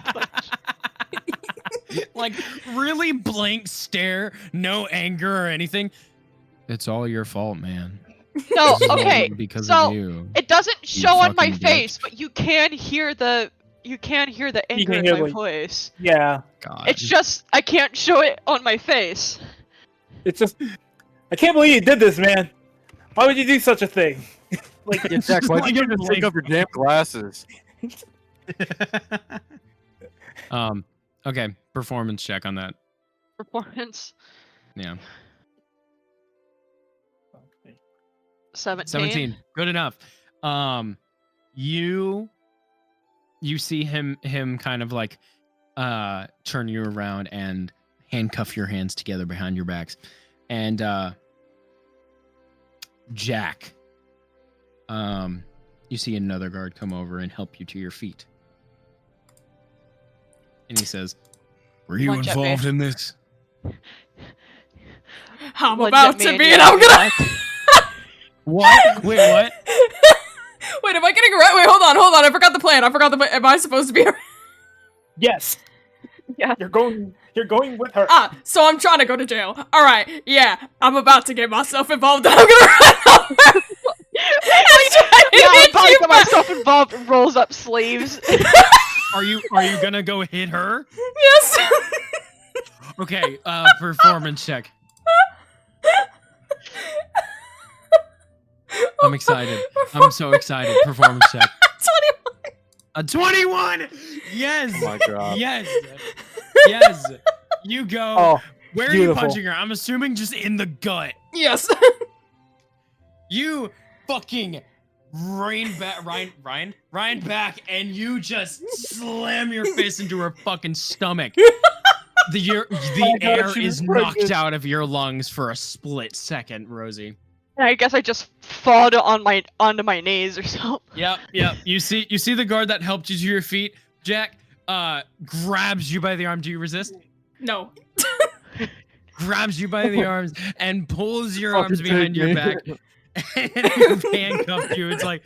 F: please?
B: Like really blank stare, no anger or anything. It's all your fault, man.
F: No,
B: This is all
F: okay.
B: because
F: So
B: of you.
F: it doesn't show on my
B: fucking bitch.
F: face, but you can hear the anger in
E: hear,
F: my
E: like-
F: voice.
E: Yeah,
B: God.
F: It's just I can't show it on my face.
E: it's just. I can't believe you did this, man. Why would you do such a thing? Like,
C: Yeah, Jack, why'd
B: like
C: you
B: a
C: just take
B: blank-
C: off your damn glasses?
B: Okay, performance check on that.
F: Performance
B: Yeah.
F: 17.
B: 17. Good enough. You see him kind of like turn you around and handcuff your hands together behind your backs. And Jack, you see another guard come over and help you to your feet. And he says, "Were you
F: Lunge at me.
B: involved in this?"
A: I'm
F: Lunge
A: about
F: at me
A: to
F: and
A: be,
F: you
A: and
F: have
A: I'm
F: me
A: gonna.
F: back.
B: What? Wait, what?
A: Wait, am I getting it right? Wait, hold on. I forgot the plan. Am I supposed to be?
E: yes.
F: Yeah.
E: You're going with her.
A: So I'm trying to go to jail. All right, yeah, I'm about to get myself involved. And I'm gonna run over.
F: Yeah, I'm about to get myself involved and rolls up sleeves.
B: Are you gonna go hit her?
A: Yes.
B: Okay, performance check. I'm excited. I'm so excited. Performance check.
A: 21.
B: A 21! Yes!
C: Oh my god.
B: Yes! Yes! You go.
E: Oh,
B: Where are
E: beautiful.
B: you punching her? I'm assuming just in the gut.
A: Yes.
B: You fucking Ryan back, and you just slam your fist into her fucking stomach. The
E: God,
B: air
E: she
B: is
E: was
B: knocked
E: pregnant.
B: out of your lungs for a split second, Rosie.
F: I guess I just fall onto my knees or something.
B: Yep. You see the guard that helped you to your feet, Jack, grabs you by the arm. Do you resist?
A: No.
B: Grabs you by the arms and pulls your
C: Fucking
B: arms behind
C: take
B: your
C: me.
B: back and handcuffed you. It's like,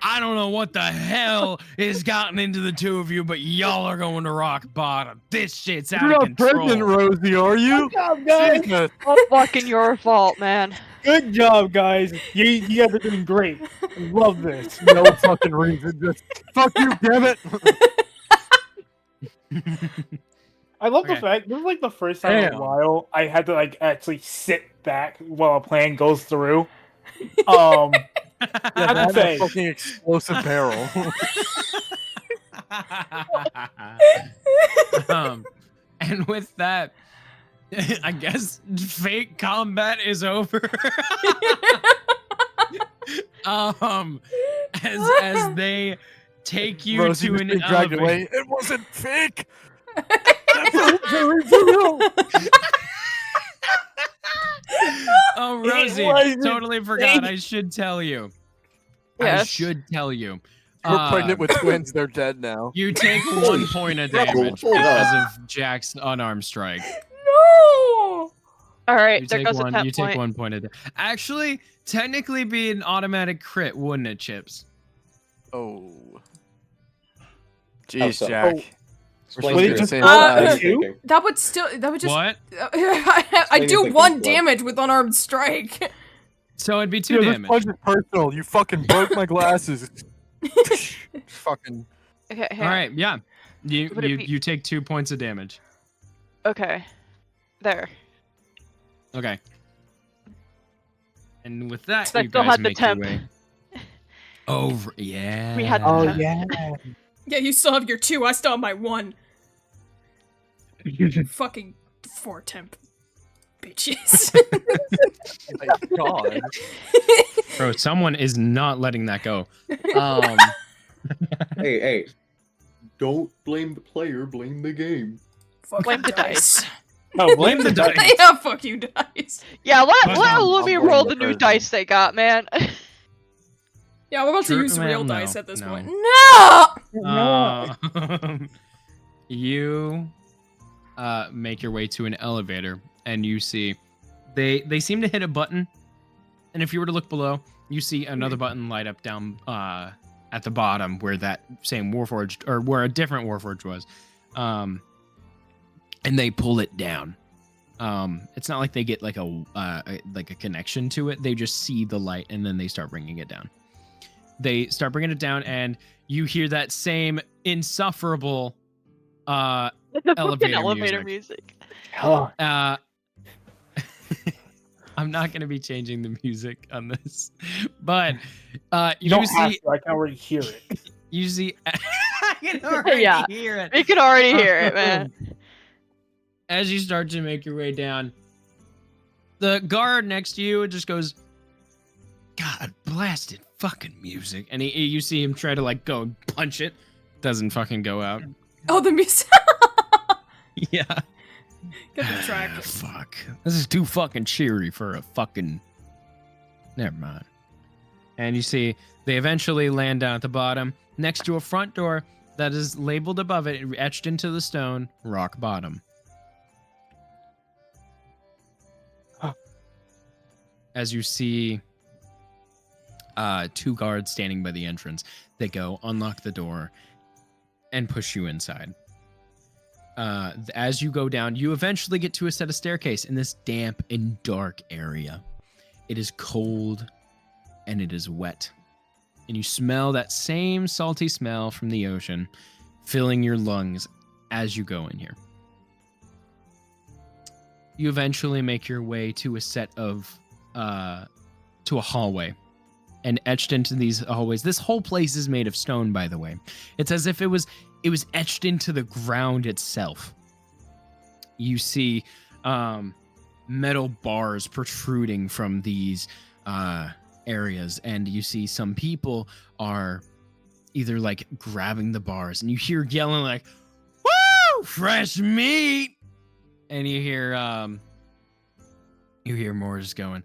B: I don't know what the hell has gotten into the two of you, but y'all are going to rock bottom. This shit's out
C: You're
B: of
C: not
B: control.
C: pregnant, Rosie, are you?
E: Good job, guys.
C: Jesus.
F: All fucking your fault, man.
E: Good job, guys. You guys are doing great. I love this.
C: No fucking reason. Just fuck you, damn it.
E: I love the
B: Okay.
E: fact this is like the first time in
C: Damn.
E: a while I had to like actually sit back while a plan goes through. I have to
C: That's
E: say,
C: a fucking explosive barrel.
B: And with that, I guess fake combat is over. As they take you
C: Rosie
B: to
C: was
B: an
C: being dragged
B: elevator.
C: away. It wasn't fake. That's very real.
B: Oh,
E: It
B: Rosie,
E: wasn't
B: totally forgot.
E: fake.
B: I should tell you. I
F: Yes.
B: should tell you.
C: We're pregnant with twins. They're dead now.
B: You take 1 point of damage
H: Hold up.
B: because of Jack's unarmed strike.
A: No.
F: All right,
B: You
F: there
B: take
F: goes a
B: one.
F: 10
B: You
F: point.
B: take 1 point of damage. Actually, technically, be an automatic crit, wouldn't it, Chips?
C: Oh.
H: How
C: Jeez,
H: so?
C: Jack.
H: Explain
C: We're
H: your
C: supposed to say
H: thinking.
C: five.
E: two?
A: That would just.
B: What?
A: I
H: Explain
A: do
H: your thinking,
A: 1
H: Flo.
A: damage with unarmed strike.
B: So it'd be 2
C: Dude, this
B: damage.
C: punch is personal. You fucking broke my glasses. Fucking.
F: Okay,
B: All right, yeah. You
F: Would it
B: you,
F: be-
B: you take 2 points of damage.
F: Okay. There.
B: Okay. And with that,
F: So I
B: you
F: still
B: guys
F: had the
B: make your
F: temp.
B: way over. Yeah.
F: We had the
E: Oh
F: temp.
E: yeah.
A: Yeah, you still have your 2. I still have my 1. Fucking 4 temp. Bitches.
C: My God.
B: Bro, someone is not letting that go.
H: Hey, don't blame the player, blame the game.
A: Fucking
F: Blame the dice.
E: Oh, blame the dice.
A: Yeah, fuck you, dice.
F: Yeah, let
B: I'll
F: Lumi
C: blame
F: roll
C: the
F: the new
C: person.
F: dice they got, man.
A: Yeah, we're about to
B: True-
A: use
B: well,
A: real
B: no,
A: dice at this
B: no.
A: point. No!
B: You make your way to an elevator, and you see they seem to hit a button, and if you were to look below, you see another button light up down at the bottom where that same Warforged, or where a different Warforged was, and they pull it down. It's not like they get like a connection to it. They just see the light, and then they start bringing it down. They start bringing it down, and you hear that same insufferable
F: The fucking
B: elevator
F: elevator
B: music.
F: music.
B: I'm not going to be changing the music on this, but
E: You don't
B: see,
E: have to. I can already hear it.
B: you see, I can already
F: Yeah,
B: hear it.
F: we can already hear it, man.
B: As you start to make your way down, the guard next to you just goes, "God, blasted fucking music," and you see him try to like go and punch it. Doesn't fucking go out.
A: Oh, the music.
B: Yeah.
A: Get the track.
B: Fuck. This is too fucking cheery for a fucking. Never mind. And you see, they eventually land down at the bottom next to a front door that is labeled above it, etched into the stone, rock bottom. As you see two guards standing by the entrance, they go, unlock the door, and push you inside. As you go down, you eventually get to a set of staircase in this damp and dark area. It is cold and it is wet. And you smell that same salty smell from the ocean filling your lungs as you go in here. You eventually make your way to a set of to a hallway. And etched into these hallways, this whole place is made of stone, by the way. It's as if it was etched into the ground itself. You see metal bars protruding from these areas, and you see some people are either like grabbing the bars, and you hear yelling like, "Woo! Fresh meat!" And you hear more just going,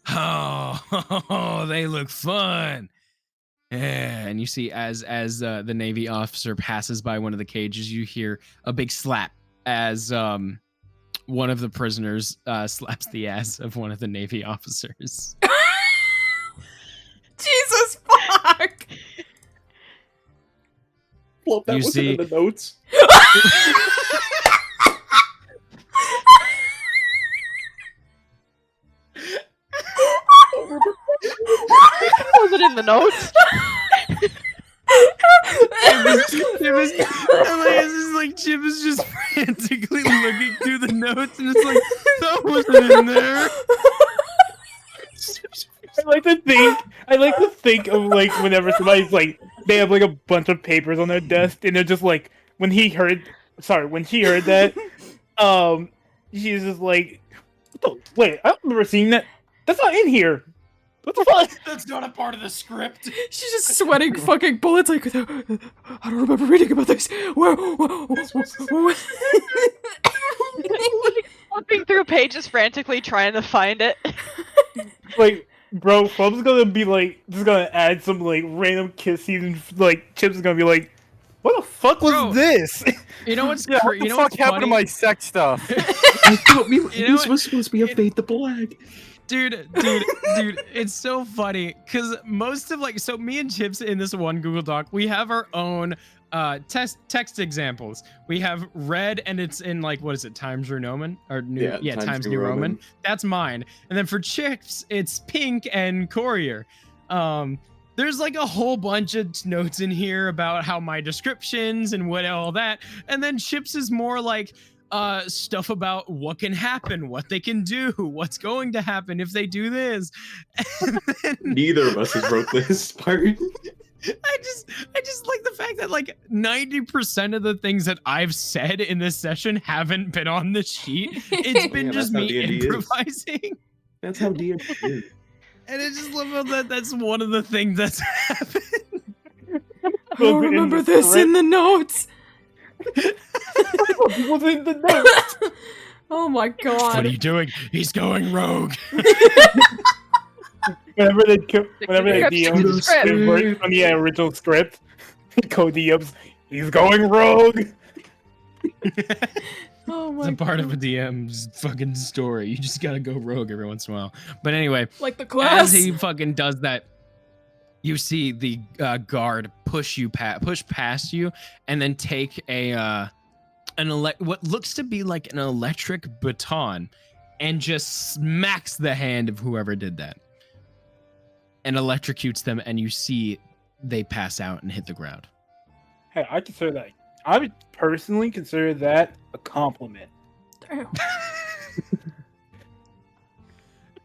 B: "Oh, they look fun." Yeah, and you see as the Navy officer passes by one of the cages, you hear a big slap as one of the prisoners slaps the ass of one of the Navy officers.
A: Jesus fuck!
H: Well, that
B: You
H: wasn't
B: see-
H: in the notes.
F: Was it in the notes?
B: Chip is just frantically looking through the notes, and it's like, that wasn't in there.
E: I like to think of like whenever somebody's like they have like a bunch of papers on their desk and they're just like when she heard that, she's just like, wait, I don't remember seeing that. That's not in here. What the fuck?
B: That's not a part of the script.
A: She's just sweating fucking bullets like, I don't remember reading about this. Where?
F: Flipping through pages frantically trying to find it.
E: Like, bro, Flub's gonna be like, just gonna add some like random kiss scenes, and like Chip's is gonna be like, what the fuck was
B: Bro.
E: this?
B: You know what's
C: Yeah, what
B: you
C: the
B: know
C: fuck
B: what's
C: happened to
B: funny?
C: my sex stuff?
H: This was supposed to be a Fade the Black.
B: Dude, it's so funny because most of so me and Chips in this one Google Doc, we have our own text examples. We have red and it's in like, what is it, Times New Roman or Times New Roman. That's mine. And then for Chips, it's pink and Courier. There's like a whole bunch of notes in here about how my descriptions and what all that. And then Chips is more like stuff about what can happen, what they can do, what's going to happen if they do this. And then
H: Neither of us has wrote this part.
B: I just like the fact that like 90% of the things that I've said in this session haven't been on the sheet. It's been
H: Yeah,
B: just
H: that's how
B: me
H: D&D is.
B: improvising.
H: That's how D&D is.
B: And I just love how that's one of the things that's happened.
A: I don't remember this in the notes.
E: What was in the notes?
A: Oh my
B: What
A: god.
B: are you doing? He's going rogue.
E: Whenever they DM
F: the script.
E: convert from the original script, Cody ups, he's going rogue.
A: Oh
B: It's
A: my
B: a part
A: god.
B: of a DM's fucking story. You just gotta go rogue every once in a while. But anyway,
A: Like the class.
B: as he fucking does that, you see the guard push past you, and then take what looks to be like an electric baton, and just smacks the hand of whoever did that, and electrocutes them, and you see they pass out and hit the ground.
E: Hey, I would personally consider that a compliment.
A: Damn.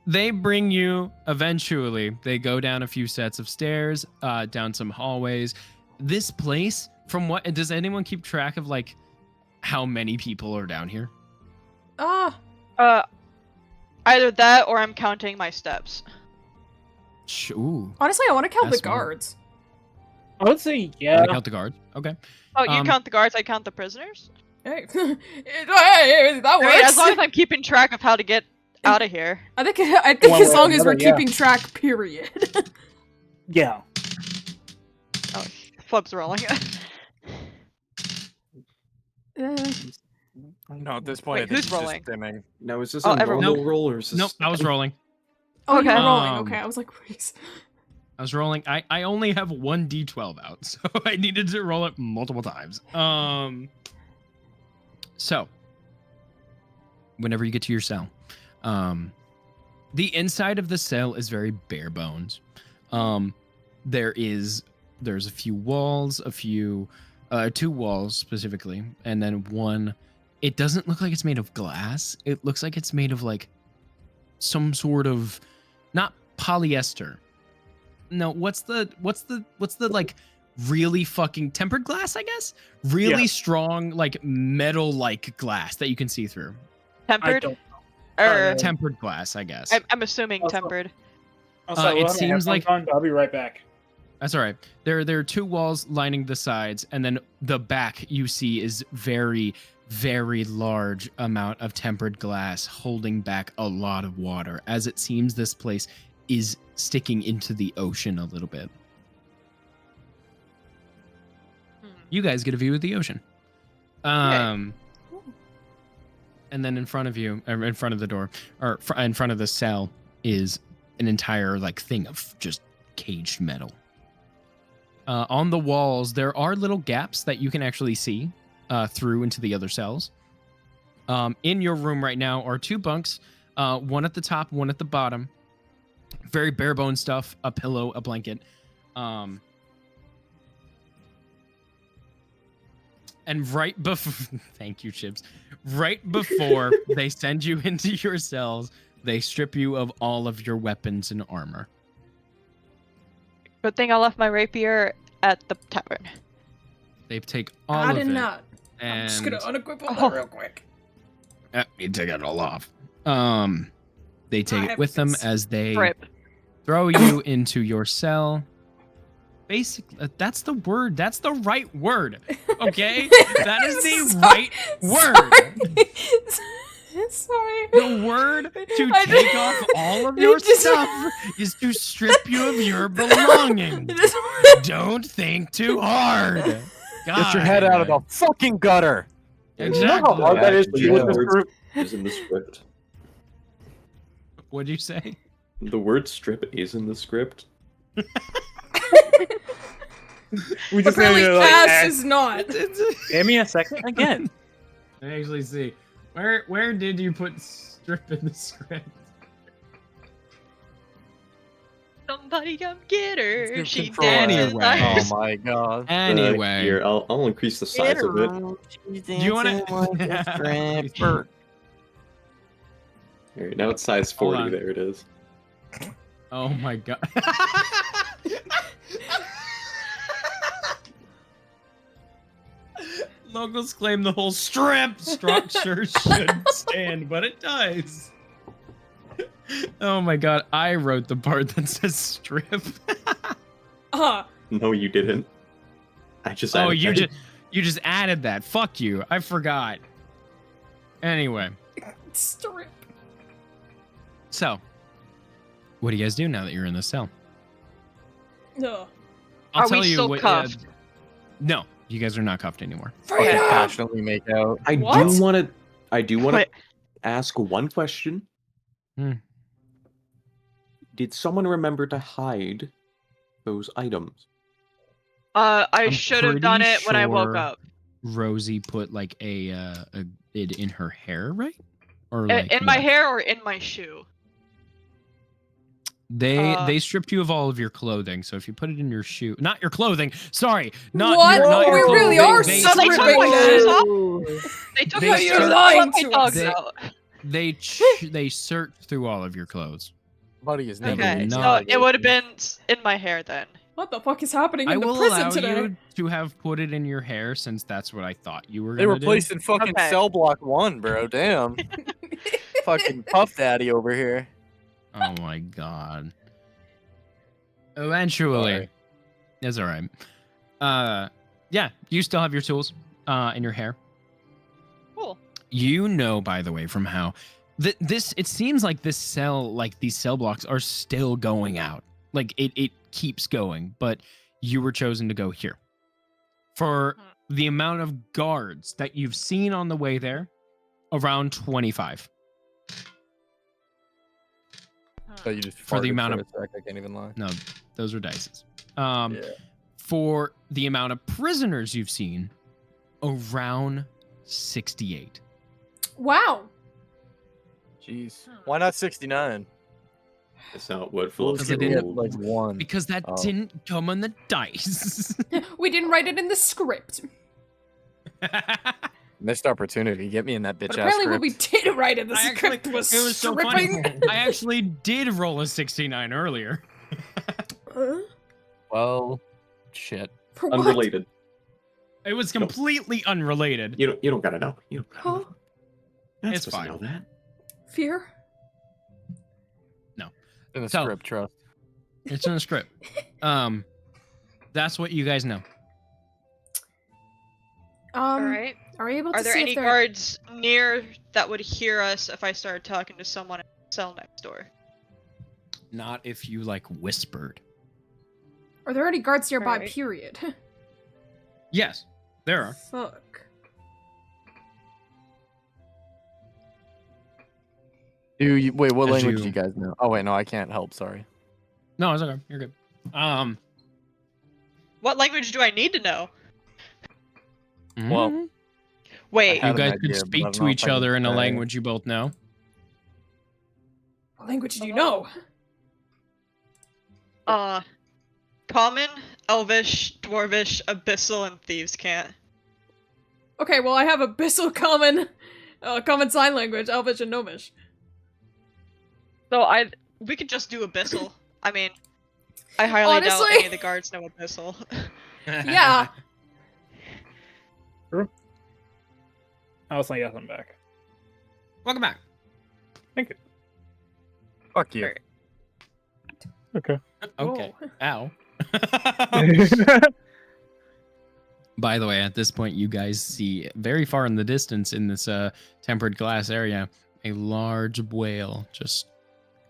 B: They bring you eventually. They go down a few sets of stairs, down some hallways. This place, from what does anyone keep track of, like how many people are down here?
A: Ah.
F: Either that or I'm counting my steps.
B: Ooh,
A: Honestly, I want to count
B: That's
A: the
B: smart.
A: guards.
E: I would say
B: I
E: yeah.
B: count the guards. Okay.
F: Oh, you
B: Um,
F: count the guards, I count the prisoners?
A: Hey, hey, that
F: I mean,
A: works.
F: as long as I'm keeping track of how to get out of here.
A: I think
E: One
A: as
E: way or
A: long as we're
E: another, yeah.
A: keeping track, period.
E: Yeah.
F: Oh, Flub's rolling.
C: No, at this point,
F: Wait,
C: I think
F: who's
C: he's
F: rolling?
C: just dimming.
D: Now, is this
F: Oh,
D: a
F: everyone.
D: normal roll or is this?
B: Nope, I was rolling.
A: Oh, you were
F: Okay.
A: rolling.
B: Um,
A: Okay, I was like, please.
B: I was rolling. I only have one d12 out, so I needed to roll it multiple times. So whenever you get to your cell, the inside of the cell is very bare bones. There's a few walls, two walls specifically, and then one. It doesn't look like it's made of glass. It looks like it's made of like some sort of, not polyester. No, what's the like really fucking tempered glass, I guess? Really
E: Yeah.
B: strong, like metal like glass that you can see through.
E: I
F: Tempered?
E: don't.
F: Or
B: Tempered glass, I guess.
F: I'm assuming
E: Also-
F: tempered.
B: It seems like-
E: I'll be right back.
B: That's all right. There are two walls lining the sides, and then the back you see is very, very large amount of tempered glass holding back a lot of water, as it seems this place is sticking into the ocean a little bit. You guys get a view of the ocean. And then in front of you, or in front of the door, or in front of the cell, is an entire like thing of just caged metal. On the walls, there are little gaps that you can actually see through into the other cells. In your room right now are two bunks, one at the top, one at the bottom. Very bare bone stuff, a pillow, a blanket. And right before, thank you, Chips. Right before they send you into your cells, they strip you of all of your weapons and armor.
F: Good thing I left my rapier at the tavern.
B: They take all
A: I
B: of
A: did
B: it.
A: not. I'm
B: And
A: just gonna unequip all
F: Oh.
A: that real quick.
B: you take it all off. They take
A: I
B: it
A: have
B: with them
A: this
B: as they
F: Rip.
B: throw you into your cell. Basically, that's the word. That's the right word. Okay, that is the
A: Sorry-
B: right word.
A: Sorry.
B: The word to
A: I
B: take
A: just-
B: off all of
A: it
B: your
A: just-
B: stuff is to strip you of your belongings.
A: It just-
B: Don't think too hard.
C: Get your head out of the fucking gutter.
B: Exactly.
E: hard that is
D: Actually,
E: to with
D: the
E: this
D: word
E: group.
D: is in the script.
B: What'd you say?
D: The word strip is in the script.
E: We just
A: Apparently,
E: need to, like,
A: ass
E: ask-
A: is not.
E: Give me a second again.
B: I actually see. Where did you put strip in the script?
F: Somebody come get her.
C: Give
F: She
C: control.
F: dances.
B: Anyway.
C: Oh my god.
B: Anyway,
D: Here, I'll increase the size of it.
B: do you want to?
D: All right, now it's size
B: Hold
D: 40.
B: on.
D: There it is.
B: Oh my god. Locals claim the whole strip structure should stand, but it does. Oh my god, I wrote the part that says strip.
D: No, you didn't. I just.
B: Oh,
D: added
B: you
D: that.
B: just added that. Fuck you. I forgot. Anyway,
A: Strip.
B: So, what do you guys do now that you're in the cell?
A: No.
B: I'll
F: Are
B: tell
F: we
B: you
F: still
B: what.
F: cuffed?
B: No, you guys are not cuffed anymore.
C: Okay,
A: Freedom!
C: passionately make out.
D: I
A: What?
D: do want to. I do want to
F: Wait.
D: ask one question.
B: Hmm.
D: Did someone remember to hide those items?
F: I
B: I'm
F: should have done
B: pretty
F: it when I woke
B: sure
F: up.
B: Rosie put like it in her hair, right? Or
F: I-
B: like
F: in my
B: what?
F: hair or in my shoe?
B: They stripped you of all of your clothing. So if you put it in your shoe, not your clothing. Sorry, not
A: What?
B: Your, not your
A: We really
B: clothing.
A: are
B: They,
F: So they took
A: stripping
F: my
A: them.
F: shoes off? They took
B: They
F: my
B: stripped-
F: shoes off.
A: lying
F: Let my
A: to
F: dogs
B: us.
F: out.
B: they searched through all of your clothes.
C: Buddy is
B: They
C: never
F: Okay,
B: did
F: so
B: not.
F: it would have been in my hair then.
A: What the fuck is happening
B: I
A: in the
B: will
A: prison
B: allow
A: today?
B: you to have put it in your hair since that's what I thought you were
C: They
B: gonna do.
C: replaced in fucking
F: Okay.
C: cell block 1, bro. Damn. Fucking Puff Daddy over here.
B: Oh my god. Eventually.
C: Sorry.
B: It's alright. Yeah, you still have your tools in your hair.
F: Cool.
B: You know, by the way, from how this it seems like this cell, like these cell blocks are still going out. Like it keeps going, but you were chosen to go here. For the amount of guards that you've seen on the way there, around 25.
C: So you just
B: For the
C: farted
B: amount
C: a
B: of-
C: sec, I can't even lie.
B: No, those are dices.
C: Yeah.
B: For the amount of prisoners you've seen, around 68.
A: Wow.
C: Jeez. Why not 69?
D: It's not wood full of
B: Because I
C: Give me
B: didn't-
C: like 1.
B: Because that
C: Oh.
B: didn't come on the dice.
A: We didn't write it in the script.
C: Missed opportunity. Get me in that bitch
A: But
C: ass
A: apparently what we
C: script.
A: did write in the
B: I actually-
A: script was
B: it was so
A: stripping.
B: funny. I actually did roll a 69 earlier.
C: Well, shit.
A: For what?
D: Unrelated.
B: It was completely unrelated.
D: You don't gotta know. You don't gotta
A: Huh?
D: know. You're not
B: It's
D: supposed to
B: fine.
D: know that.
A: Fear?
C: In the
B: So-
C: script, trust.
B: It's in the script. That's what you guys know.
F: Alright.
A: Are we able to
F: Are there
A: see
F: any
A: if there
F: guards near that would hear us if I started talking to someone in the cell next door?
B: Not if you like whispered.
A: are there any guards nearby?
F: Alright.
A: Period.
B: Yes, there are.
A: Fuck.
C: Wait, what
B: As
C: language
B: you-
C: do you guys know? Oh wait, no, I can't help. Sorry.
B: No, it's okay. You're good.
F: What language do I need to know?
C: Well,
B: mhm.
F: Wait,
C: I
B: You
C: had an
B: guys
C: idea,
B: could
C: but I
B: speak
C: don't
B: to
C: know if
B: each
C: I can
B: other in a
C: say.
B: language you both know.
A: What language do you know?
F: Common, Elvish, Dwarvish, Abyssal, and Thieves' Cant.
A: Okay, well I have Abyssal Common, Common Sign Language, Elvish, and Gnomish.
F: So we could just do Abyssal. I mean, I highly doubt
A: Honestly?
F: any of the guards know Abyssal.
A: Yeah.
E: I was like, yes, I'm back.
B: Welcome back.
C: Fuck you.
E: Okay.
B: Okay.
A: Whoa.
B: Ow. By the way, at this point, you guys see very far in the distance in this tempered glass area a large whale just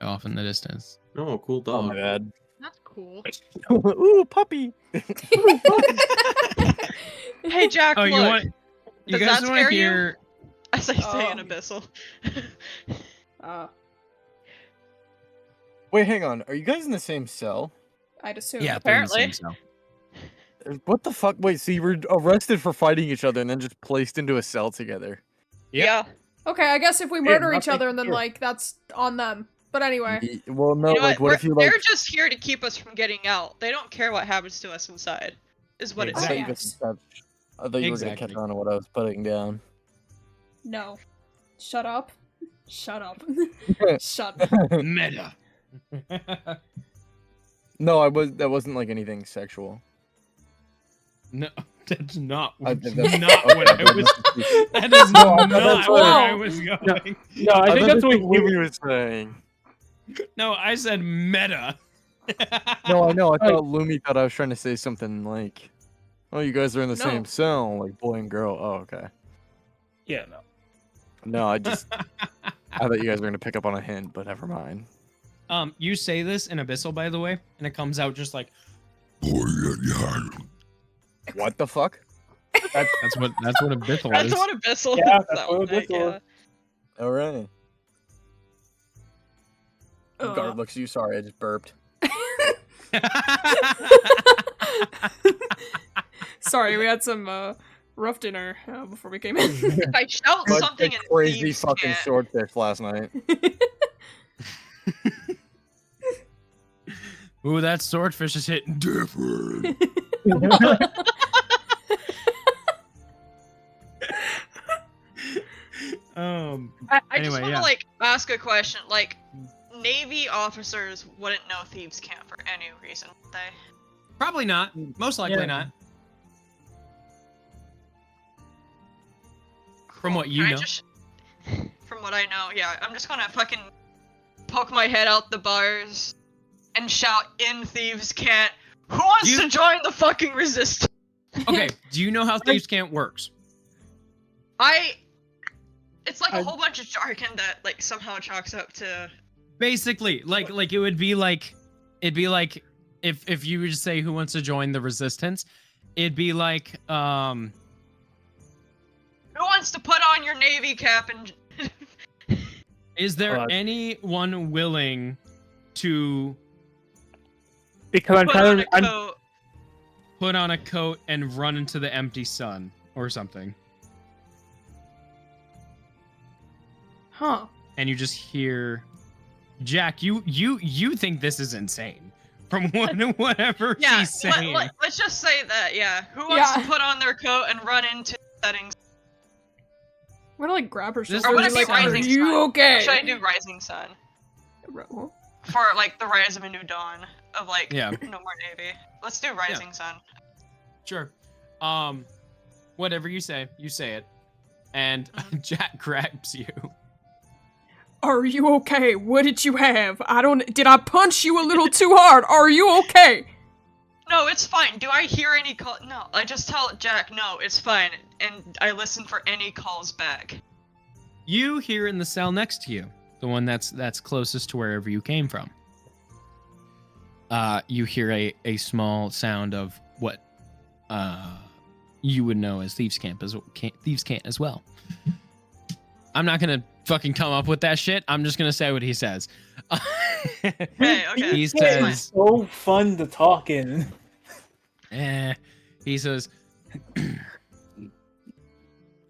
B: off in the distance.
D: Oh, cool
C: Oh
D: dog.
C: my bad.
F: That's cool.
C: Ooh, puppy.
F: Hey Jack,
B: Oh,
F: look.
B: you want? You
F: Does
B: guys
F: that
B: want to
F: scare you?
B: hear?
F: As I say in
A: Oh.
F: Abyssal.
C: Wait, hang on. Are you guys in the same cell?
A: I'd assume.
B: Yeah, they're in the same
F: Apparently.
B: cell.
C: What the fuck? Wait, so you were arrested for fighting each other and then just placed into a cell together?
B: Yep.
F: Yeah.
A: Okay, I guess if we murder each
C: nothing
A: other and then
C: here.
A: like that's on them. But anyway.
C: Well, no,
F: You know
C: like, what if you like?
F: They're just here to keep us from getting out. They don't care what happens to us inside. Is what
C: I
F: it
C: thought
A: Oh,
C: you
F: seems.
A: yeah.
C: just- I thought you were gonna
B: Exactly.
C: catch on to what I was putting down.
A: No. Shut up. Shut up. Shut up.
B: Meta.
C: No, I was. That wasn't like anything sexual.
B: No, that's not.
C: I
B: What,
C: think that's-
B: not what I was. That is
C: No, I thought
B: not
C: that's
B: where
C: what-
B: I was going.
E: No, I think that's what
C: he was saying.
B: No, I said meta.
C: No, I know. I thought Lumi thought I was trying to say something like, "Oh, you guys are in the
A: No.
C: same cell, like boy and girl." Oh, okay.
E: Yeah, no.
C: No, I just I thought you guys were gonna pick up on a hint, but never mind.
B: You say this in Abyssal, by the way, and it comes out just like.
C: What the fuck?
B: That's what Abyssal
F: That's
B: is.
F: what Abyssal
E: Yeah,
F: is.
E: that's
F: that
E: what
F: one,
E: Abyssal
F: yeah.
E: is.
C: All right.
A: Uh,
C: Guard looks at you. Sorry, I just burped.
A: Sorry, we had some rough dinner before we came in.
F: If I shout
C: Bunch
F: something
C: of
F: in
C: crazy
F: Thieves'
C: fucking
F: Cant,
C: swordfish last night.
B: Ooh, that swordfish is hitting different.
F: I
B: Anyway,
F: just want to
B: yeah.
F: like ask a question. Like, Navy officers wouldn't know Thieves' Cant for any reason, would they?
B: Probably not. Most likely
E: Yeah.
B: not. From what you
F: Can I
B: know.
F: From what I know, yeah. I'm just gonna fucking poke my head out the bars and shout in Thieves' Cant, "Who wants
B: You-
F: to join the fucking resistance?"
B: Okay, do you know how Thieves' Cant works?
F: It's like a whole bunch of jargon that like somehow chalks up to.
B: Basically, like it would be like, it'd be like if you were to say who wants to join the resistance, it'd be like
F: Who wants to put on your Navy cap and?
B: is there anyone willing to
E: Because I'm
F: Put on
E: trying
F: a
E: to. I'm,
F: coat.
B: put on a coat and run into the empty sun or something?
A: Huh.
B: And you just hear Jack, you think this is insane from whatever
F: Yeah,
B: she's saying.
F: let's just say that. Yeah, who wants
A: Yeah.
F: to put on their coat and run into settings?
A: We're gonna like grab her
B: This
A: shoulder.
F: Or would
B: is
F: it be
B: like,
A: Are
F: Rising
A: you
F: Sun?
A: okay?
F: Or should I do Rising Sun for like the rise of a new dawn of like
B: Yeah.
F: no more Navy? Let's do Rising Sun.
B: Sure. Whatever you say it. And Jack grabs you.
A: Are you okay? What did you have? Did I punch you a little too hard? Are you okay?
F: No, it's fine. Do I hear any call? No, I just tell Jack, no, it's fine, and I listen for any calls back.
B: You hear in the cell next to you, the one that's closest to wherever you came from. You hear a small sound of what you would know as Thieves' Cant as well. I'm not gonna fucking come up with that shit. I'm just gonna say what he says.
F: Okay.
B: He
E: it's
B: says,
E: so fun to talk in.
B: he says,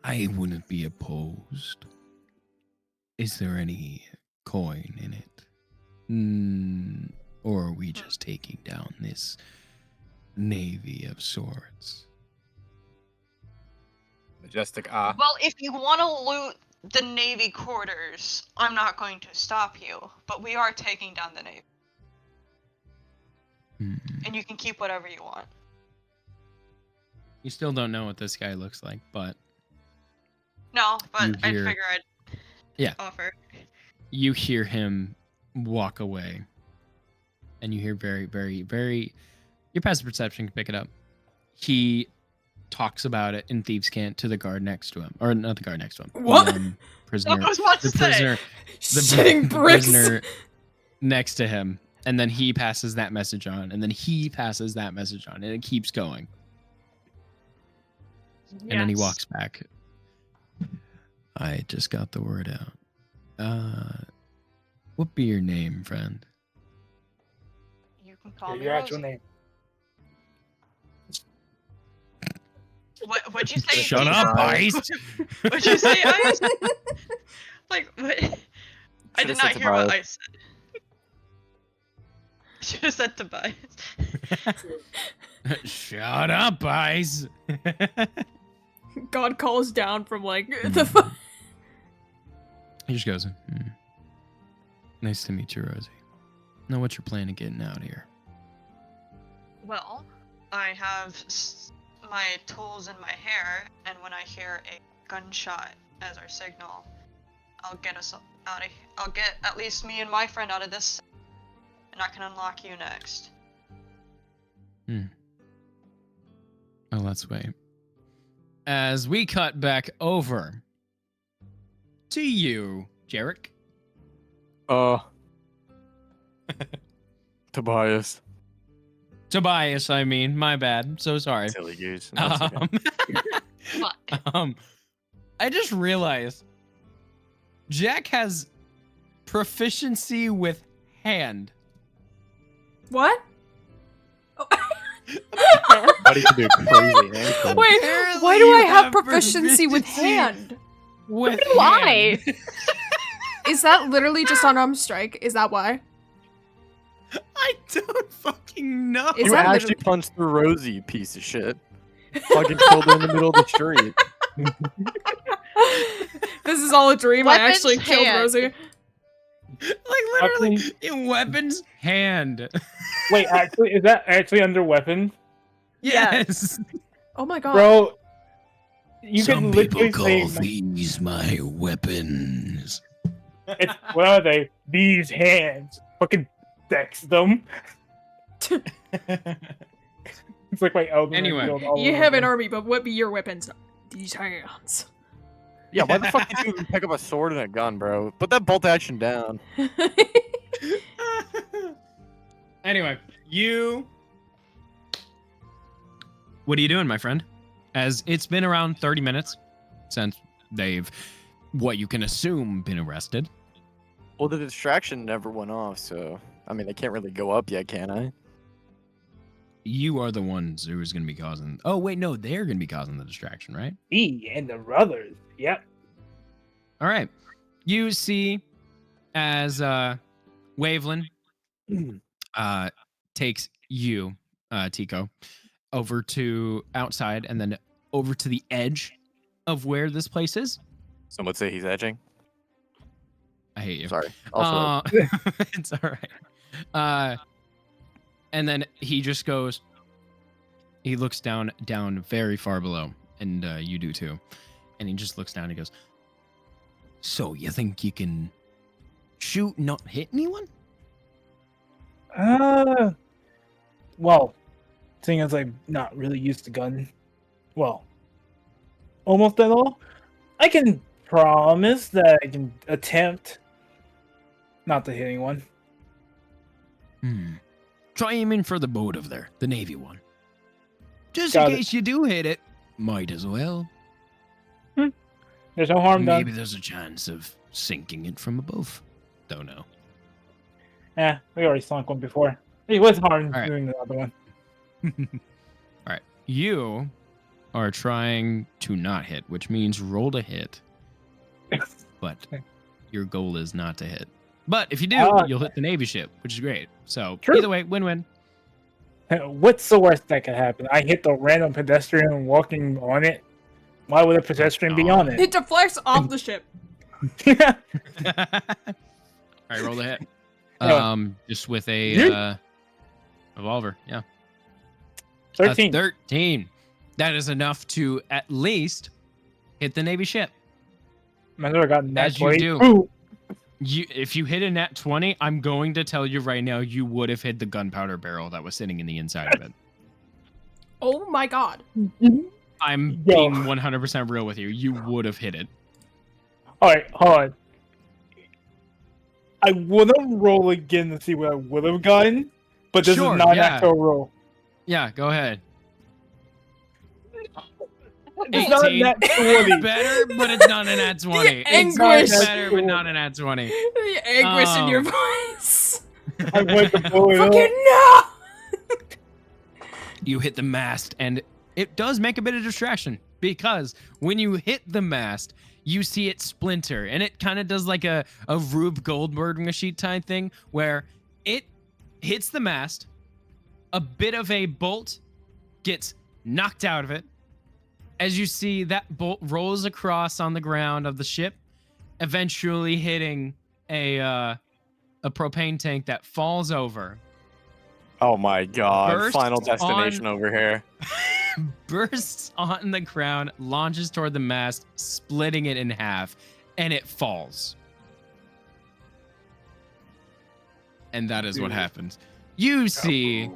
G: I wouldn't be opposed. Is there any coin in it? Or are we just taking down this navy of sorts?
C: Majestic
F: Well, if you want to loot the Navy quarters, I'm not going to stop you, but we are taking down the Navy. And you can keep whatever you want.
B: you still don't know what this guy looks like, but
F: No,
B: You
F: but I'd
B: hear-
F: figure I'd offer.
B: you hear him walk away. And you hear very, very, very, your passive perception can pick it up. He talks about it in Thieves' Cant to the guard next to him. Or not the guard next to him.
A: What?
B: The, prisoner.
F: I was about to
B: The
F: say.
B: prisoner.
A: Shitting bricks.
B: Prisoner next to him. And then he passes that message on. And then he passes that message on. And it keeps going. And then he
F: Yes.
B: walks back.
G: I just got the word out. What be your name, friend?
F: You can call me
E: Your actual
F: Rosie.
E: name.
F: What'd you say?
B: Shut up, Ice.
F: What'd you say, Ice? Like, what? I
C: Should've
F: did
C: said
F: not hear what
C: Tobias.
F: Ice said. Should have said Tobias.
B: Shut up, Ice.
A: God calls down from like the fuck.
G: He just goes, Nice to meet you, Rosie. Now, what's your plan of getting out of here?
F: Well, I have my tools in my hair, and when I hear a gunshot as our signal, I'll get us out of. I'll get at least me and my friend out of this, and I can unlock you next.
B: Oh, let's wait. As we cut back over to you, Jarek.
C: Tobias.
B: Tobias, I mean, my bad. So sorry.
C: Silly goose. No, it's okay.
F: Fuck.
B: I just realized Jack has proficiency with hand.
A: What?
C: Buddy can do crazy hand things.
A: Wait,
B: Apparently
A: why do I
B: you
A: have
B: have
A: proficiency with
B: proficiency.
A: hand?
B: With
F: Why?
B: hand.
A: Is that literally just unarmed strike? Is that why?
B: I don't fucking know.
A: Is
C: You
A: that
C: actually
A: literally-
C: punched through Rosie, you piece of shit. Fucking killed her in the middle of the street.
A: This is all a dream. I
F: Weapons
A: actually killed
F: hand.
A: Rosie.
B: Like literally in weapons hand.
E: Wait, actually, is that actually under weapon?
B: Yes.
A: Oh my god.
E: Bro, you
G: Some
E: can
G: people
E: literally
G: call
E: say,
G: these my weapons.
E: it's, what are they? These hands. Fucking dex them. It's like my Elden Ring
B: Anyway.
E: build all
A: You
E: over
A: have an
E: again.
A: army, but what be your weapons? These hands.
C: Yeah, why the fuck did you even pick up a sword and a gun, bro? Put that bolt action down.
B: Anyway, what are you doing, my friend? As it's been around 30 minutes since they've, what you can assume, been arrested.
C: Well, the distraction never went off, so I mean, I can't really go up yet, can I?
B: You are the ones who is going to be causing. Oh wait, no, they're going to be causing the distraction, right?
E: Me and the brothers. Yep.
B: All right. You see, as Waveland takes you, Tico, over to outside and then over to the edge of where this place is.
C: Some would say he's edging.
B: I hate you.
C: Sorry. Also,
B: It's all right. And then he just goes. He looks down very far below, and you do too. And he just looks down and he goes, "So you think you can shoot, and not hit anyone?"
E: Well, seeing as I'm not really used to gun, well, almost at all, I can promise that I can attempt not to hit anyone.
G: Try aiming for the boat over there, the Navy one. Just
E: Got
G: in
E: it.
G: case you do hit it, might as well.
E: There's no harm
G: Maybe
E: done.
G: there's a chance of sinking it from above. Don't know.
E: We already sunk one before. It was harm
B: All right.
E: doing the other one.
B: All right. You are trying to not hit, which means roll to hit. But your goal is not to hit. But if you do, you'll hit the Navy ship, which is great. So
E: True.
B: either way, win-win.
E: What's the worst that could happen? I hit the random pedestrian walking on it. Why would a pedestrian be on it?
A: It deflects off the ship.
B: All right, roll the hit.
E: Yeah.
B: Just with a
E: Yeah.
B: revolver. Yeah.
E: 13.
B: 13. That is enough to at least hit the Navy ship.
E: I never got that
B: As you
E: way.
B: do.
E: Ooh.
B: If you hit a nat 20, I'm going to tell you right now, you would have hit the gunpowder barrel that was sitting in the inside of it.
A: Oh my god.
B: I'm
E: Yo.
B: being 100% real with you. You would have hit it.
E: Alright, hold on. I would have rolled again to see what I would have gotten, but this
B: Sure,
E: is not an
B: yeah.
E: actual roll.
B: Yeah, go ahead.
E: It's not
B: 18.
E: that 20.
B: Better, but it's not an nat 20.
A: The
B: It's
A: anguish.
B: better, but not an nat 20.
A: The anguish in your
B: Um,
A: voice.
E: I went to blow it up.
A: Fucking no!
B: You hit the mast, and it does make a bit of distraction because when you hit the mast, you see it splinter, and it kind of does like a Rube Goldberg machine type thing where it hits the mast, a bit of a bolt gets knocked out of it. As you see, that bolt rolls across on the ground of the ship, eventually hitting a propane tank that falls over.
C: oh my god.
B: Burst
C: Final destination over here.
B: Bursts on the ground, launches toward the mast, splitting it in half, and it falls. And that is what
C: Dude.
B: happens. You see,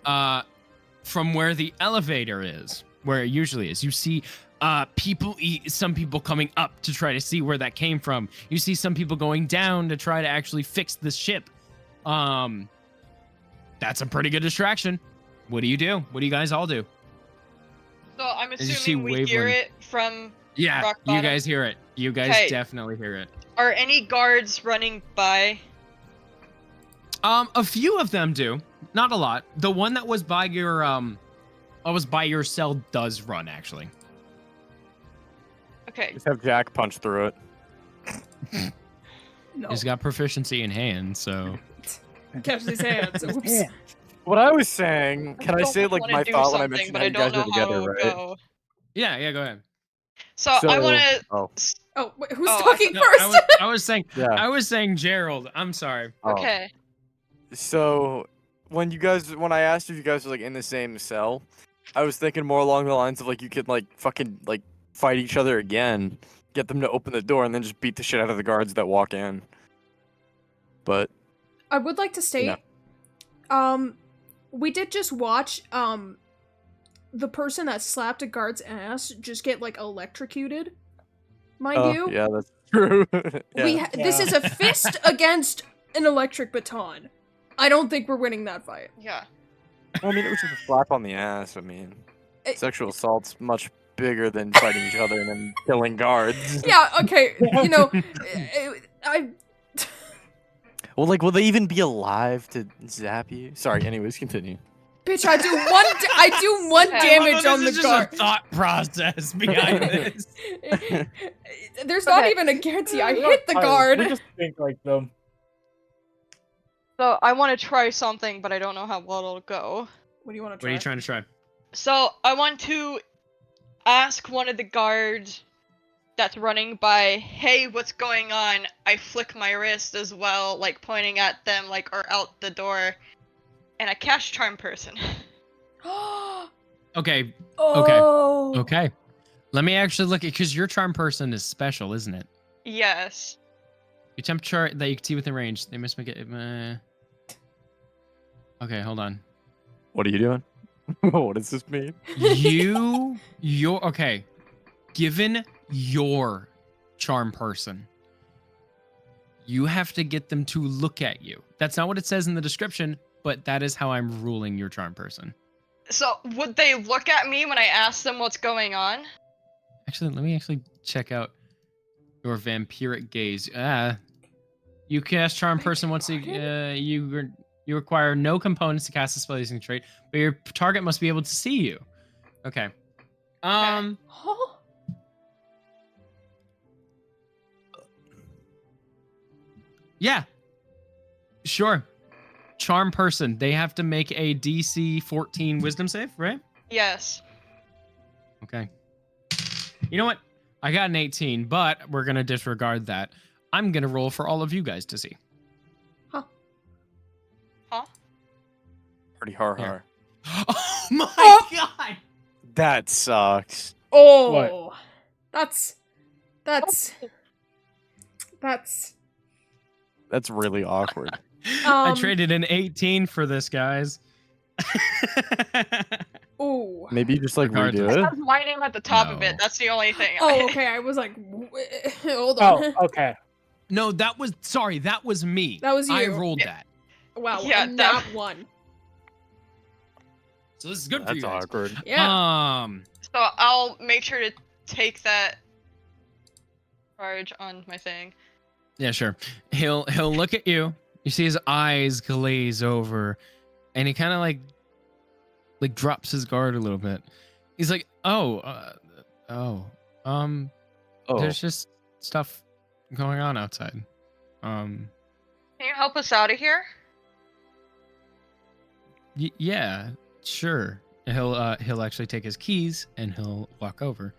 B: from where the elevator is, where it usually is, you see some people coming up to try to see where that came from. You see some people going down to try to actually fix the ship. That's a pretty good distraction. What do you do? What do you guys all do?
F: So I'm
B: As you see
F: assuming we hear
B: Waveland.
F: it from
B: Yeah,
F: rock
B: you
F: bottom.
B: guys hear it. You guys
F: Okay.
B: definitely hear it.
F: Are any guards running by?
B: A few of them do, not a lot. The one that was by your cell does run actually.
F: Okay.
C: Just have Jack punch through it.
A: No.
B: He's got proficiency in hands, so.
A: Catch these hands. Oops.
C: What I was saying, can I
F: don't
C: say like
F: wanna
C: my
F: do
C: thought when I
F: something,
C: mentioned
F: but
C: how
F: I
C: you guys
F: don't
C: are
F: know how
C: together,
F: it'll
C: right?
F: go.
B: Yeah, go ahead.
F: So I want to.
C: Oh,
A: Oh, wait, who's
F: Oh, I
A: talking
B: No,
A: first?
B: I was saying,
C: yeah.
B: I was saying Gerald. I'm sorry.
C: Oh.
F: Okay.
C: So when I asked if you guys were like in the same cell, I was thinking more along the lines of like you could like fucking like fight each other again, get them to open the door, and then just beat the shit out of the guards that walk in. But
A: I would like to state, we did just watch, the person that slapped a guard's ass just get, like, electrocuted. Mind you,
C: yeah, that's true.
A: this is a fist against an electric baton. I don't think we're winning that fight.
F: Yeah.
C: I mean, it was just a slap on the ass. I mean,
A: It-
C: sexual assault's much bigger than fighting each other and then killing guards.
A: Yeah, okay, you know,
C: Well, like, will they even be alive to zap you? Sorry. Anyways, continue.
A: bitch, I do one damage on the
B: This is
A: guard.
B: just a thought process behind this.
A: There's not
F: Okay.
A: even a guarantee I hit the guard.
E: We just think like them.
F: So I want to try something, but I don't know how well it'll go.
A: What do you want to
B: What
A: try?
B: are you trying to try?
F: So I want to ask one of the guards that's running by, "Hey, what's going on?" I flick my wrist as well, like pointing at them, like, or out the door, and I cast Charm Person.
B: Okay,
A: Oh.
B: okay. Let me actually look at, because your charm person is special, isn't it?
F: Yes.
B: Your temp chart that you can see within range. They must make it. Okay, hold on.
C: What are you doing? What does this mean?
B: You're okay. Given your charm person, you have to get them to look at you. That's not what it says in the description, but that is how I'm ruling your charm person.
F: So would they look at me when I ask them what's going on?
B: Actually, let me actually check out your vampiric gaze. You cast charm person once you require no components to cast a spell using trait, but your target must be able to see you. Okay.
A: Huh?
B: Yeah. Sure. Charm person. They have to make a DC 14 wisdom save, right?
F: Yes.
B: Okay. You know what? I got an 18, but we're going to disregard that. I'm going to roll for all of you guys to see.
F: Huh?
C: Pretty hard.
B: Yeah.
C: hard.
B: Oh my god!
C: That sucks.
A: Oh.
E: What?
A: That's
C: That's really awkward.
B: I
A: Um,
B: traded an 18 for this, guys.
A: ooh.
C: Maybe you just like
B: Regardless.
C: redo it.
F: That's my name at the top of it.
B: No.
F: That's the only thing.
A: Oh, okay. I was like, hold on.
E: Oh, okay.
B: No, that was me.
A: That was
B: I
A: you.
B: rolled
F: Yeah.
B: that.
A: Wow.
F: Yeah,
A: and
F: that-
A: that one.
B: So this is good for you
C: That's
B: guys.
C: awkward.
A: Yeah.
F: So I'll make sure to take that charge on my thing.
B: Yeah, sure. He'll look at you. You see his eyes glaze over, and he kind of like drops his guard a little bit. He's like,
C: Oh.
B: there's just stuff going on outside.
F: Can you help us out of here?
B: Yeah, sure. He'll actually take his keys and he'll walk over.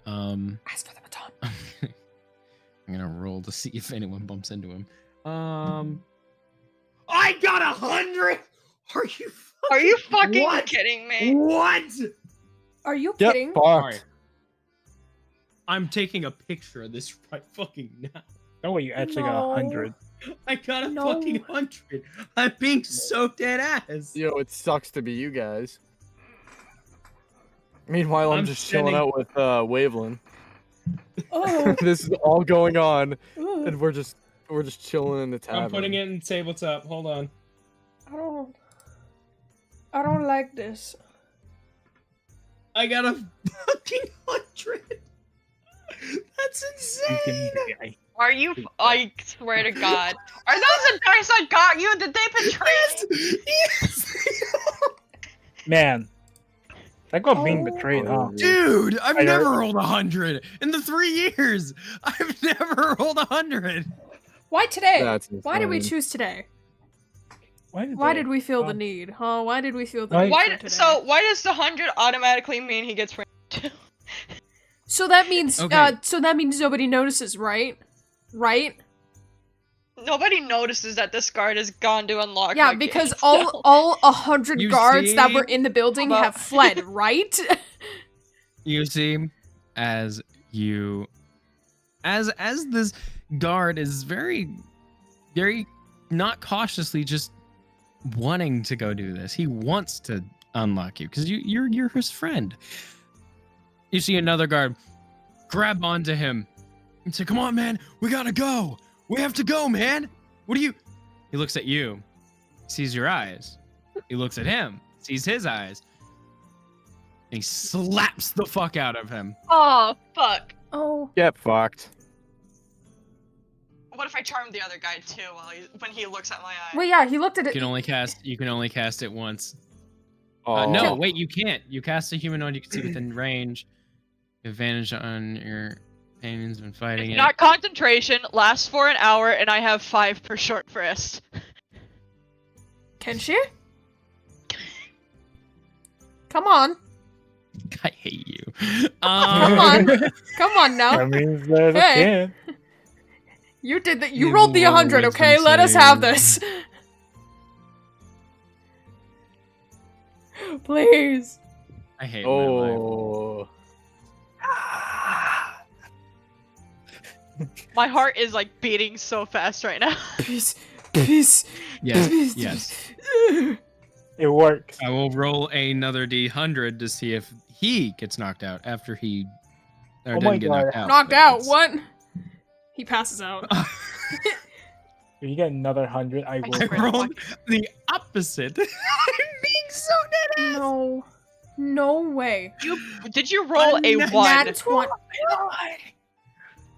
A: Ask for the baton.
B: I'm gonna roll to see if anyone bumps into him. I got 100.
F: Are you fucking
B: What?
F: kidding me?
B: What?
A: Are you
C: Yep.
A: kidding?
C: Fucked.
B: I'm taking a picture of this right fucking now.
E: No way, you actually got
A: No.
E: 100.
B: I got a
A: No.
B: fucking 100. I'm being so dead ass.
C: Yo, it sucks to be you guys. Meanwhile, I'm
B: I'm
C: just chilling
B: sending-
C: out with Waveland.
A: Oh.
C: This is all going on,
A: Ugh.
C: and we're just chilling in the tavern.
B: I'm putting it in tabletop. Hold on.
A: I don't like this.
B: I got a fucking 100. That's insane.
F: Are you? I swear to God. Are those the dice I got you? Did they betray me?
B: Yes.
E: Man. That got being betrayed, huh?
B: Dude, I've
E: I
B: never
E: heard-
B: rolled 100 in the 3 years. I've never rolled 100.
A: Why today?
C: That's
A: Why did we
C: insane.
A: choose today?
E: Why
A: did we feel the need? Huh? Why did we feel the
E: Why-
A: need
F: Why?
A: for today?
F: So why does the 100 automatically mean he gets?
A: So that means
B: Okay.
A: so that means nobody notices, right? Right?
F: Nobody notices that this guard has gone to unlock.
A: Yeah,
F: my
A: because
F: gate,
A: all
F: so-
A: all 100
B: You
A: guards that
B: see?
A: were in the building
F: How
A: have
F: about-
A: fled, right?
B: You see, as this guard is very not cautiously just wanting to go do this. He wants to unlock you because you're his friend. You see another guard grab onto him and say, "Come on, man, we gotta go. We have to go, man. What do you?" He looks at you, sees your eyes. He looks at him, sees his eyes, and he slaps the fuck out of him.
F: Oh fuck!
A: Oh.
C: Get fucked.
F: What if I charm the other guy too when he looks at my eye?
A: Well, yeah, he looked at
B: You
A: it.
B: can only cast it once.
C: Oh.
B: No, wait, you can't. You cast a humanoid you can see within range. Advantage on your companions when fighting
F: It's
B: it.
F: not concentration. Lasts for an hour, and I have 5 per short rest.
A: Can she? Come on.
B: I hate you.
A: Come on. Come on now.
E: That means there's a
A: Hey.
E: can.
A: You did that. You
B: You
A: rolled the
B: roll
A: 100,
B: wisdom
A: okay? Let us have
B: save.
A: this. Please.
B: I hate my life.
C: Oh.
F: My heart is like beating so fast right now.
A: Peace. Peace.
B: Yes,
A: Peace.
B: yes.
E: It works.
B: I will roll another D100 to see if he gets knocked out after he or
E: Oh
B: doesn't
E: my
B: get
E: God.
B: knocked out.
A: Knocked
B: but
A: out.
B: it's-
A: What? He passes out.
E: If you get another 100, I will.
B: I rolled the opposite. I'm being so dead ass.
A: No. No way.
F: Did you roll a
B: Nat
F: 1?
A: Nat 20.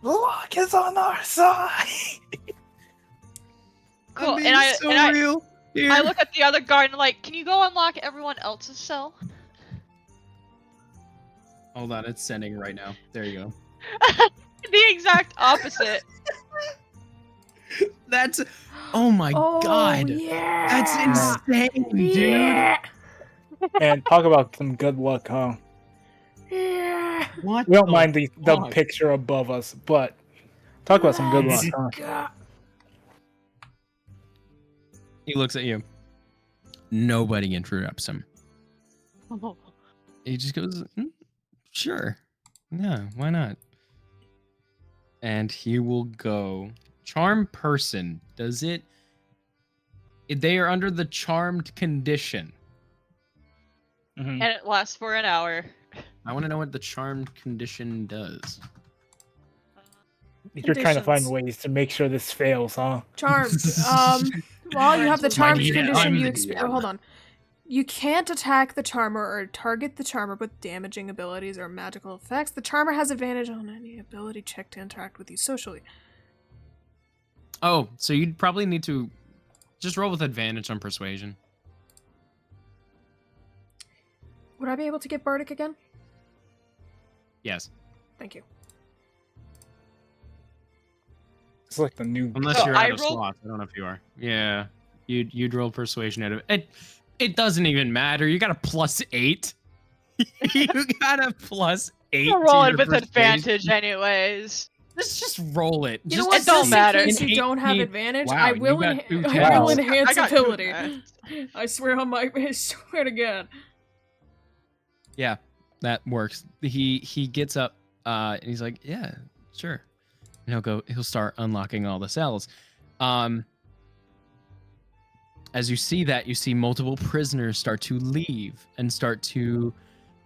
E: Luck is on our side.
F: Cool.
B: I'm being
F: And I
B: so
F: and I,
B: real. Here.
F: I look at the other guard and like, can you go unlock everyone else's cell?
B: Hold on, it's sending right now. There you go.
F: The exact opposite.
B: That's oh my
A: Oh,
B: god.
A: yeah.
B: That's insane, dude.
A: Yeah.
E: And talk about some good luck, huh?
A: Yeah.
B: What?
E: We don't mind the
B: fuck?
E: picture above us, but talk about some good luck,
A: Let's
E: huh?
A: go.
B: He looks at you. Nobody interrupts him. He just goes, sure. Yeah, why not? And he will go. Charm person. Does it? They are under the charmed condition.
E: Mhm.
F: And it lasts for an hour.
B: I want to know what the charmed condition does.
E: You're trying to find
A: Conditions.
E: ways to make sure this fails, huh?
A: Charmed. While you have the charmed
B: need it.
A: condition,
B: I'm
A: you
B: the
A: experience. Hold on. You can't attack the charmer or target the charmer with damaging abilities or magical effects. The charmer has advantage on any ability check to interact with you socially.
B: Oh, so you'd probably need to just roll with advantage on persuasion.
A: Would I be able to get Bardic again?
B: Yes.
A: Thank you.
E: It's like the new.
B: Unless
F: So
B: you're
F: I
B: out of
F: rolled-
B: slots. I don't know if you are. Yeah. You'd roll persuasion out of it. It doesn't even matter. You got a +8. You got a +8.
F: I'm
B: to
F: rolling
B: your
F: with
B: persuasion.
F: advantage anyways.
B: Just roll it.
A: You know
B: Just
A: what?
F: It don't
A: Just in
F: matter.
A: case
B: An
A: you don't have
B: 18.
A: advantage,
B: Wow,
A: I
B: you
A: will,
B: got two
A: I
E: tests.
A: will enhance
F: I got two
A: ability.
F: tests.
A: I swear on my. I swear to God.
B: Yeah, that works. He gets up and he's like, yeah, sure. And he'll start unlocking all the cells. As you see that, you see multiple prisoners start to leave and start to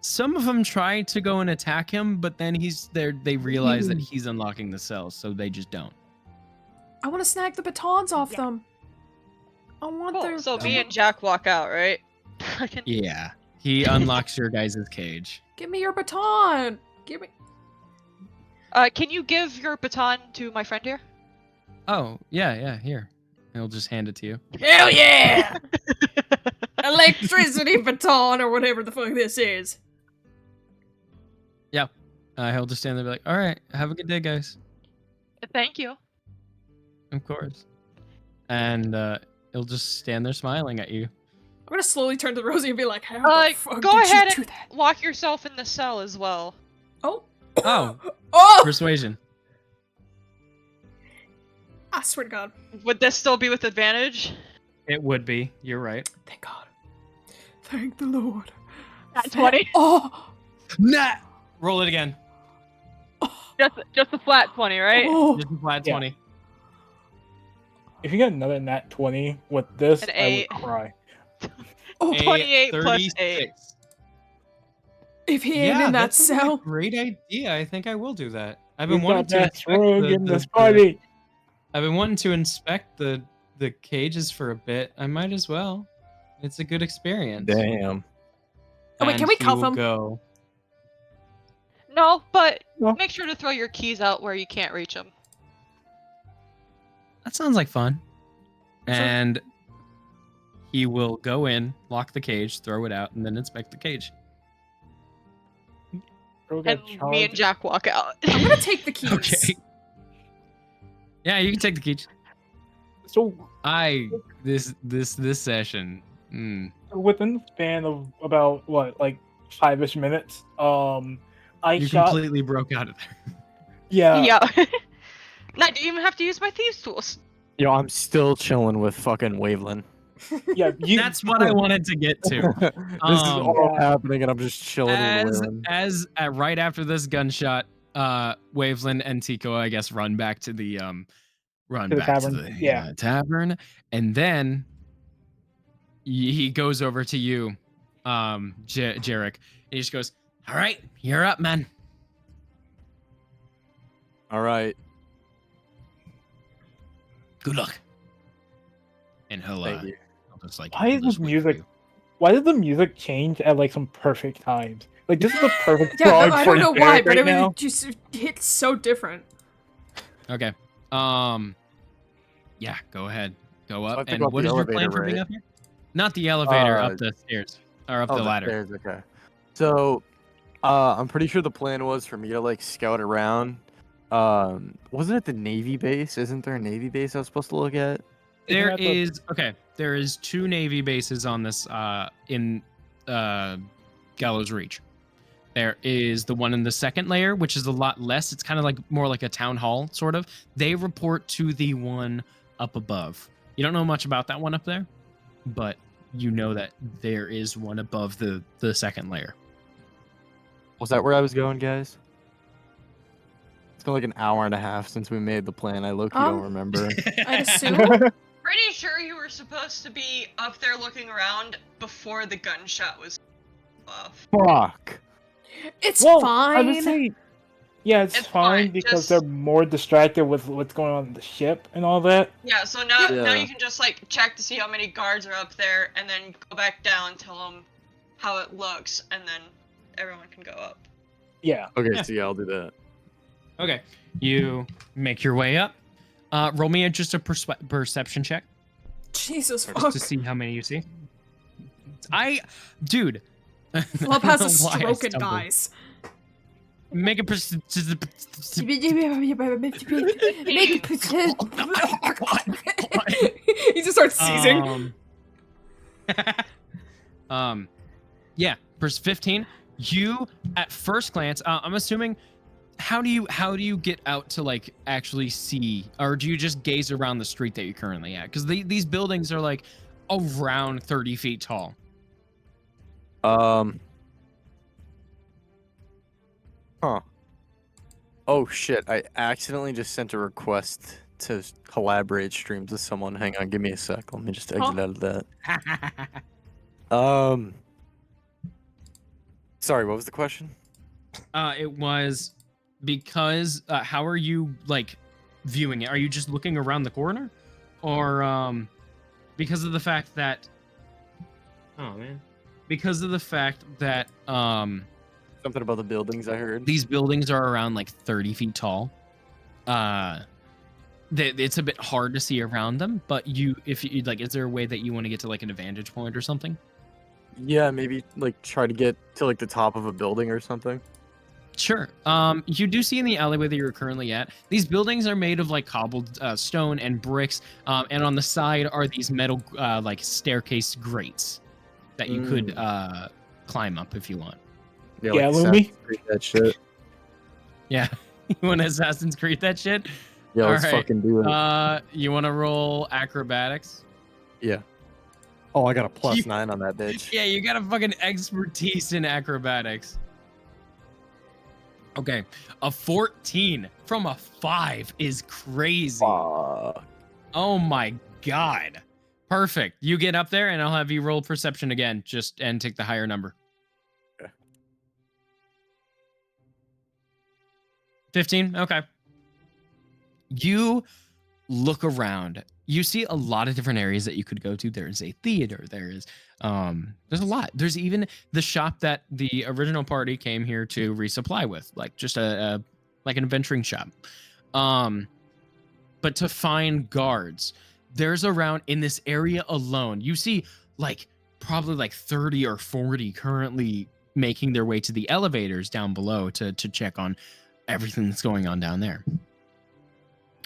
B: some of them try to go and attack him, but then he's there. They realize that he's unlocking the cells, so they just don't.
A: I want to snag the batons off them. I want
F: Cool.
A: their.
F: So me and Jack walk out, right?
B: Yeah, he unlocks your guys' cage.
A: Give me your baton. Give me.
F: Can you give your baton to my friend here?
B: Oh, yeah, here. He'll just hand it to you.
A: Hell yeah! Electricity baton or whatever the fuck this is.
B: Yeah. He'll just stand there and be like, all right, have a good day, guys.
F: Thank you.
B: Of course. And he'll just stand there smiling at you.
A: I'm gonna slowly turn to Rosie and be like, how the fuck
F: Go
A: did
F: ahead
A: you do
F: and
A: that?
F: lock yourself in the cell as well.
A: Oh.
B: Oh.
A: Oh!
B: Persuasion.
A: I swear to God.
F: Would this still be with advantage?
B: It would be. You're right.
A: Thank God. Thank the Lord.
F: At 20?
A: Oh!
B: Nah! Roll it again.
F: Just a flat 20, right?
A: Oh!
B: Just a flat 20.
E: If you get another nat 20 with this,
F: An
E: I
F: 8.
E: would cry.
A: Oh,
F: 28 plus 8.
B: 36.
A: if he ain't in that
B: that's
A: cell.
B: a great idea. I think I will do that. I've been
E: We've
B: wanting
E: got
B: to
E: that
B: inspect
E: rogue in this party.
B: I've been wanting to inspect the cages for a bit. I might as well. It's a good experience.
C: Damn.
A: Oh, wait, can we
B: And he
A: cuff
B: will
A: him?
B: Go.
F: No, but
E: No.
F: make sure to throw your keys out where you can't reach them.
B: That sounds like fun. And he will go in, lock the cage, throw it out, and then inspect the cage.
E: Rogue
F: And
E: got
F: me and
E: charged.
F: Jack walk out.
A: I'm gonna take the keys.
B: Okay. Yeah, you can take the cage.
E: So
B: This session.
E: within the span of about what, like 5-ish minutes, I
B: You
E: shot.
B: completely broke out of there.
E: Yeah.
F: Yeah. And I didn't even have to use my thieves tools.
C: Yo, I'm still chilling with fucking Waveland.
E: Yeah.
B: That's what I wanted to get to.
C: This is all
E: Yeah.
C: happening, and I'm just chilling with Waveland.
B: Right after this gunshot, Waveland and Tico, I guess, run back to the
E: tavern. Yeah.
B: tavern, and then he goes over to you, Jarek, and he just goes, "All right, you're up, man."
C: All right.
B: Good luck. And he'll
C: Thank you.
B: just like
E: Why is this music? Why did the music change at like some perfect times? Like this is the perfect
A: Yeah,
E: song
A: I
E: for
A: don't know why,
E: Derek
A: but
E: right
A: it
E: now.
A: just hits so different.
B: Okay. Yeah, go ahead. Go
C: So I have
B: up.
C: to
B: And
C: go up
B: what
C: the
B: is your plan
C: elevator,
B: for being
C: right?
B: up here? Not the elevator,
C: Uh,
B: up the stairs. Or up
C: Oh,
B: the ladder.
C: stairs, okay. So, I'm pretty sure the plan was for me to like scout around. Wasn't it the Navy base? Isn't there a Navy base I was supposed to look at?
B: There
E: Isn't that the-
B: is okay. There is 2 Navy bases on this in Gallows Reach. There is the one in the second layer, which is a lot less. It's kind of like more like a town hall, sort of. They report to the one up above. You don't know much about that one up there, but you know that there is one above the second layer.
C: Was that where I was going, guys? It's been like an hour and a half since we made the plan. I low-key don't remember.
A: I'd assume.
F: Pretty sure you were supposed to be up there looking around before the gunshot was off.
C: Fuck.
A: It's
E: Well,
A: fine.
E: I would say, yeah, it's,
F: It's
E: fine
F: fine,
E: because
F: just-
E: they're more distracted with what's going on in the ship and all that.
F: Yeah, so now
C: Yeah.
F: you can just like check to see how many guards are up there, and then go back down and tell them how it looks, and then everyone can go up.
E: Yeah.
C: Okay,
B: Yeah.
C: so yeah, I'll do that.
B: Okay. You make your way up. Roll me just a perception check.
A: Jesus
B: Just
A: fuck.
B: to see how many you see. Dude.
A: Flub has a
B: I don't know why I
A: stroke and
B: stumbled.
A: dies.
B: Make a
A: He just starts seizing.
B: Yeah, verse 15. You at first glance, I'm assuming, how do you get out to like actually see, or do you just gaze around the street that you're currently at? Because these buildings are like around 30 feet tall.
C: Huh. Oh shit! I accidentally just sent a request to collaborate streams with someone. Hang on, give me a sec. Let me just exit out of that. Sorry, what was the question?
B: It was because how are you like viewing it? Are you just looking around the corner, or because of the fact that? Oh man. Because of the fact that
C: Something about the buildings I heard.
B: these buildings are around like 30 feet tall. It's a bit hard to see around them, but if you like, is there a way that you want to get to like an vantage point or something?
C: Yeah, maybe like try to get to like the top of a building or something.
B: Sure. You do see in the alleyway that you're currently at, these buildings are made of like cobbled stone and bricks, and on the side are these metal like staircase grates that you could climb up if you want.
C: Yeah,
E: Yeah,
C: like
E: Lumi?
C: Assassin's Creed that shit.
B: Yeah, you want to Assassin's Creed that shit?
C: Yeah, let's
B: Alright,
C: fucking do it.
B: You want to roll acrobatics?
C: Yeah. Oh, I got a
B: You-
C: +9 on that bitch.
B: Yeah, you got a fucking expertise in acrobatics. Okay, a 14 from a 5 is crazy.
C: Fuck.
B: Oh my god. Perfect. You get up there and I'll have you roll perception again, and take the higher number.
C: Okay.
B: 15? Okay. You look around. You see a lot of different areas that you could go to. There is a theater. There's a lot. There's even the shop that the original party came here to resupply with, like just a like an adventuring shop. But to find guards, there's around in this area alone, you see like probably like 30 or 40 currently making their way to the elevators down below to check on everything that's going on down there.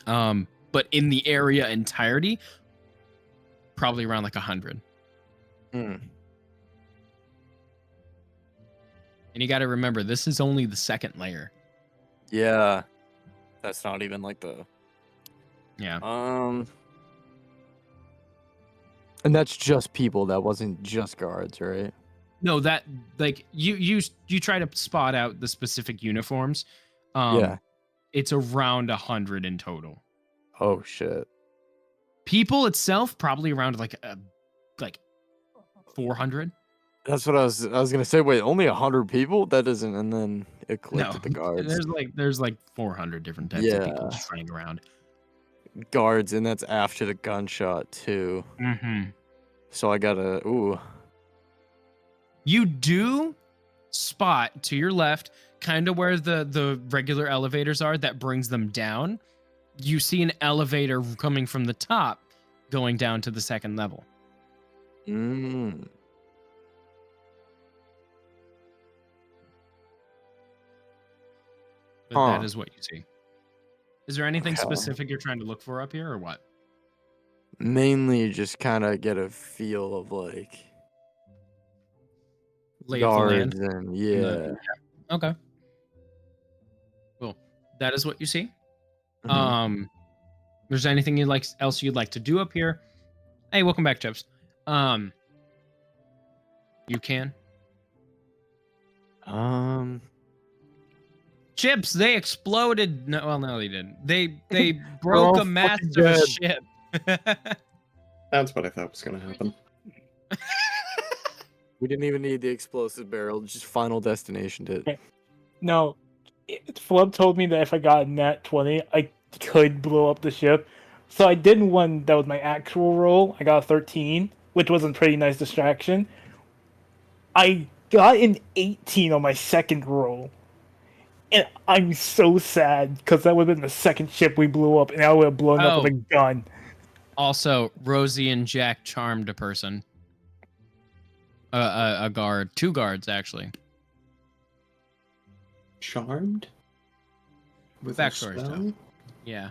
B: But in the area entirety, probably around like 100.
C: Hmm.
B: And you got to remember, this is only the second layer.
C: Yeah. That's not even like the
B: Yeah.
C: And that's just people. That wasn't just guards, right?
B: No, that like you try to spot out the specific uniforms.
C: Yeah.
B: It's around 100 in total.
C: Oh shit.
B: People itself probably around like 400.
C: That's what I was gonna say. Wait, only 100 people? That doesn't. And then it clicked
B: No,
C: with the guards.
B: there's like 400 different types of people just running around.
C: Guards, and that's after the gunshot too.
B: Mm-hmm.
C: So I gotta. Ooh.
B: You do spot to your left, kind of where the regular elevators are that brings them down. You see an elevator coming from the top, going down to the second level.
C: Mm.
B: But that
C: Huh.
B: is what you see. Is there anything
C: Okay.
B: specific you're trying to look for up here, or what?
C: Mainly just kind of get a feel of like
B: Lay of the land.
C: guards and
B: and
C: yeah.
B: the- Okay. Well, that is what you see.
C: Mhm.
B: There's anything else you'd like to do up here? Hey, welcome back, Chips. You can. Chips, they exploded. No, well, no, they didn't. They broke
C: all
B: a mast
C: fucking
B: of a
C: dead.
B: ship.
D: That's what I thought was gonna happen.
C: We didn't even need the explosive barrel. Just Final Destination did.
E: No, Flub told me that if I got a nat 20, I could blow up the ship. So I did one that was my actual roll. I got a 13, which was a pretty nice distraction. I got an 18 on my second roll. And I'm so sad because that would have been the second ship we blew up, and I would have blown up with a gun.
B: Also, Rosie and Jack charmed a person. A guard. 2 guards, actually.
D: Charmed? With a
B: Backstory stuff.
D: spell?
B: Yeah.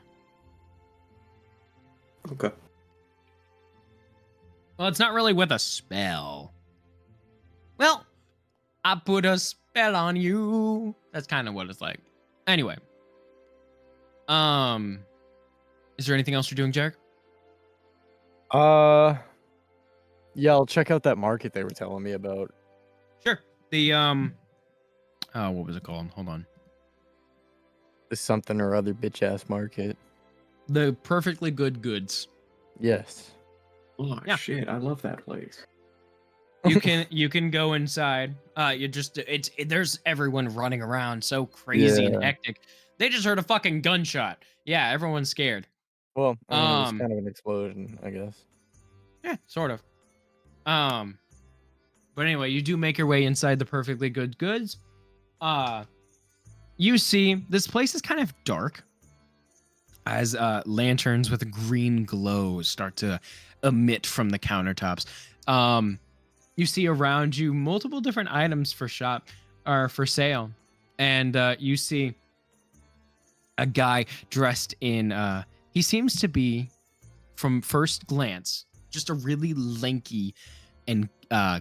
D: Okay.
B: Well, it's not really with a spell. Well, I put a spell on you. That's kind of what it's like. Anyway. Is there anything else you're doing, Jack?
C: Yeah, I'll check out that market they were telling me about.
B: Sure. The what was it called? Hold on.
C: The something or other bitch ass market.
B: The Perfectly Good Goods.
C: Yes.
D: Oh
B: Yeah.
D: shit, I love that place.
B: You can go inside. You just there's everyone running around so crazy and
C: Yeah.
B: hectic. They just heard a fucking gunshot. Yeah, everyone's scared.
C: Well, I mean, it was
B: Um,
C: kind of an explosion, I guess.
B: Yeah, sort of. But anyway, you do make your way inside the perfectly good goods. You see this place is kind of dark as lanterns with a green glow start to emit from the countertops. You see around you multiple different items for sale, and you see a guy dressed in he seems to be, from first glance, just a really lanky and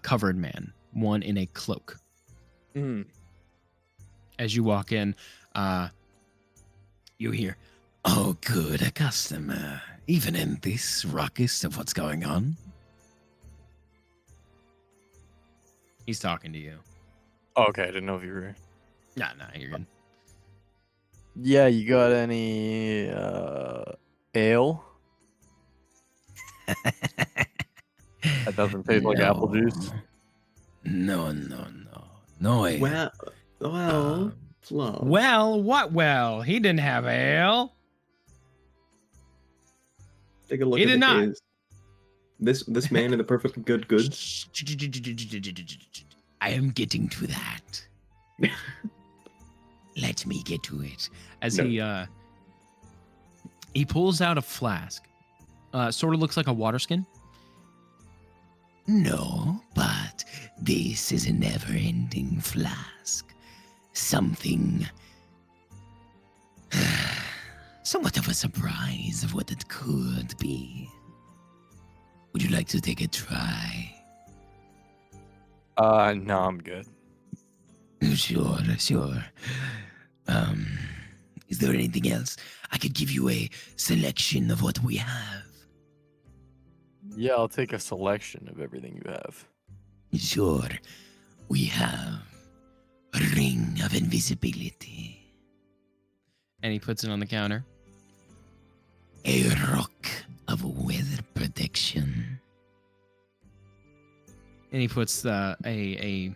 B: covered man, one in a cloak.
C: Mm.
B: As you walk in, you hear,
G: Oh, good, a customer. Even in this ruckus of what's going on.
B: he's talking to you.
C: Oh, okay, I didn't know if you were.
B: Nah, you're good.
C: Yeah, you got any ale? That doesn't taste like apple juice.
G: No. No ale.
H: Well, Flo.
B: Well, what well? He didn't have ale.
H: Take a look
B: He
H: at
B: did
H: the
B: not.
H: case. This man in the perfectly good goods.
G: I am getting to that. Let me get to it.
B: As
H: No.
B: he pulls out a flask. Sort of looks like a water skin.
G: No, but this is a never-ending flask. Something somewhat of a surprise of what it could be. Would you like to take a try?
C: No, I'm good.
G: Sure. Is there anything else? I could give you a selection of what we have.
C: Yeah, I'll take a selection of everything you have.
G: Sure. We have a ring of invisibility,
B: And he puts it on the counter.
G: a rock of weather protection,
B: And he puts a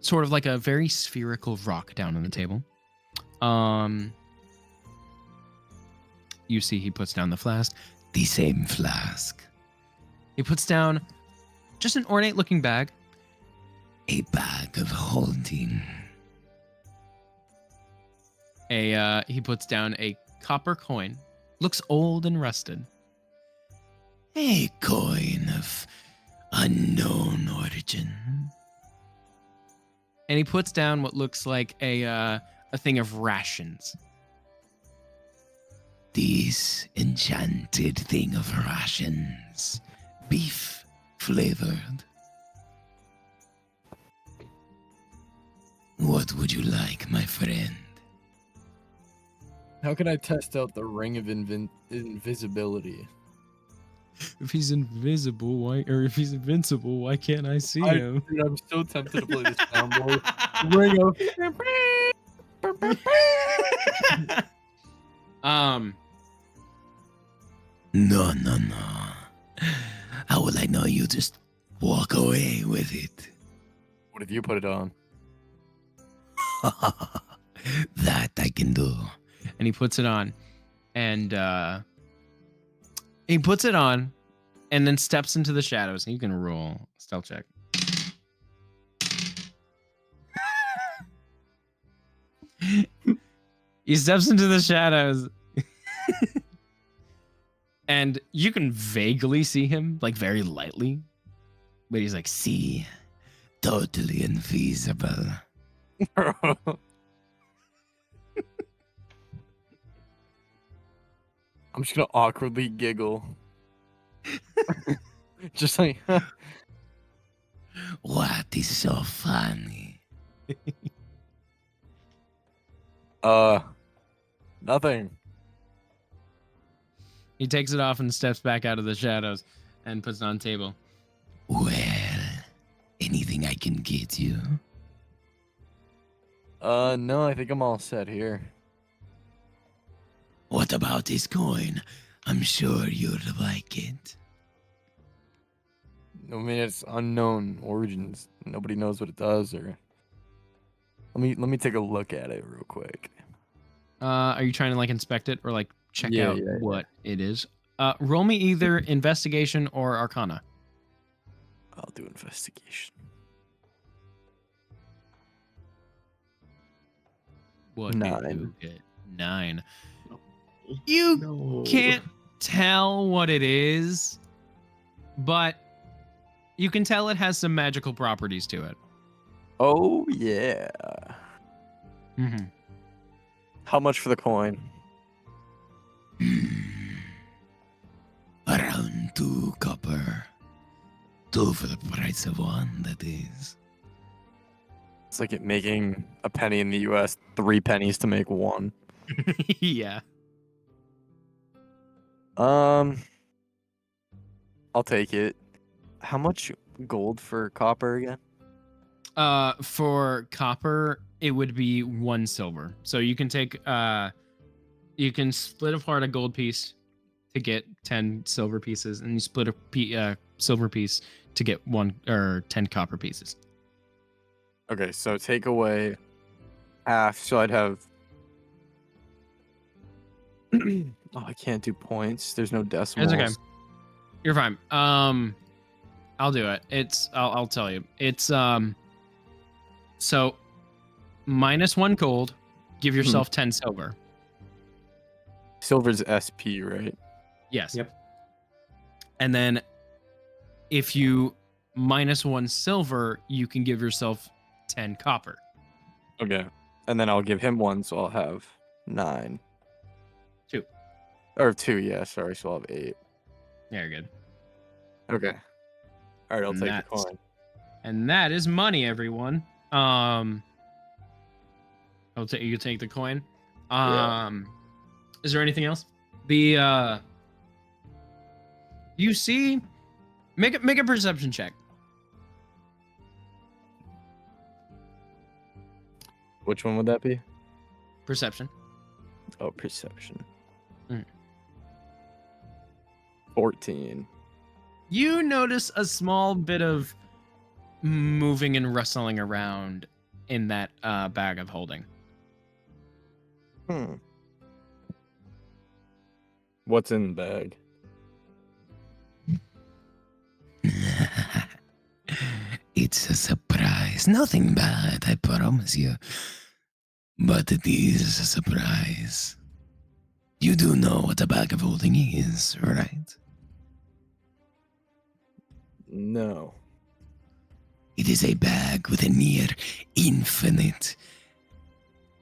B: sort of like a very spherical rock down on the table. You see he puts down the flask.
G: the same flask,
B: He puts down just an ornate looking bag.
G: a bag of holding,
B: He puts down a copper coin. Looks old and rusted.
G: a coin of unknown origin,
B: And he puts down what looks like a thing of rations.
G: this enchanted thing of rations, beef flavored. What would you like, my friend?
C: How can I test out the ring of invisibility?
B: If he's invisible, if he's invincible, why can't I see him?
C: Dude, I'm so tempted to play this soundboard. Ring of.
G: No. How will I know you just walk away with it?
C: What if you put it on?
G: That I can do.
B: And he puts it on. And he puts it on and then steps into the shadows. You can roll a stealth check. He steps into the shadows. And you can vaguely see him, like very lightly. But he's like,
G: See, totally invisible.
C: I'm just gonna awkwardly giggle. Just like,
G: What is so funny?
C: nothing.
B: he takes it off and steps back out of the shadows and puts it on the table.
G: Well, anything I can get you?
C: No, I think I'm all set here.
G: What about this coin? I'm sure you'd like it.
C: I mean, it's unknown origins. Nobody knows what it does, or let me take a look at it real quick.
B: Are you trying to like inspect it or like check
C: Yeah,
B: out
C: yeah,
B: what it is? Roll me either investigation or arcana.
C: I'll do investigation.
B: What
C: 9.
B: did you get? 9. You can't tell what it is, but you can tell it has some magical properties to it.
C: Oh yeah.
B: Mm-hmm.
C: How much for the coin?
G: Around 2 copper. 2 for the price of 1, that is.
C: It's like it making a penny in the U.S. 3 pennies to make 1.
B: Yeah.
C: I'll take it. How much gold for copper again?
B: For copper, it would be 1 silver. So you can take you can split apart a gold piece to get 10 silver pieces, and you split a silver piece to get 1 or 10 copper pieces.
C: Okay, so take away half, so I'd have. Oh, I can't do points. There's no decimals.
B: It's okay. You're fine. I'll do it. I'll tell you. It's so -1 gold, give yourself 10 silver.
C: Silver's SP, right?
B: Yes.
H: Yep.
B: And then if you -1 silver, you can give yourself 10 copper.
C: Okay. And then I'll give him 1, so I'll have 9.
B: 2.
C: Or 2, yeah, sorry, so I'll have 8.
B: Yeah, you're good.
C: Okay. Alright, I'll
B: And
C: take the
B: that's-
C: coin.
B: And that is money, everyone. You take the coin. Is there anything else? You see, make a perception check.
C: Which one would that be?
B: Perception.
C: Oh, perception.
B: Mm.
C: 14.
B: You notice a small bit of moving and rustling around in that bag of holding.
C: What's in the bag?
G: It's a surprise. Nothing bad, I promise you. But it is a surprise. You do know what a bag of holding is, right?
C: No.
G: It is a bag with a near infinite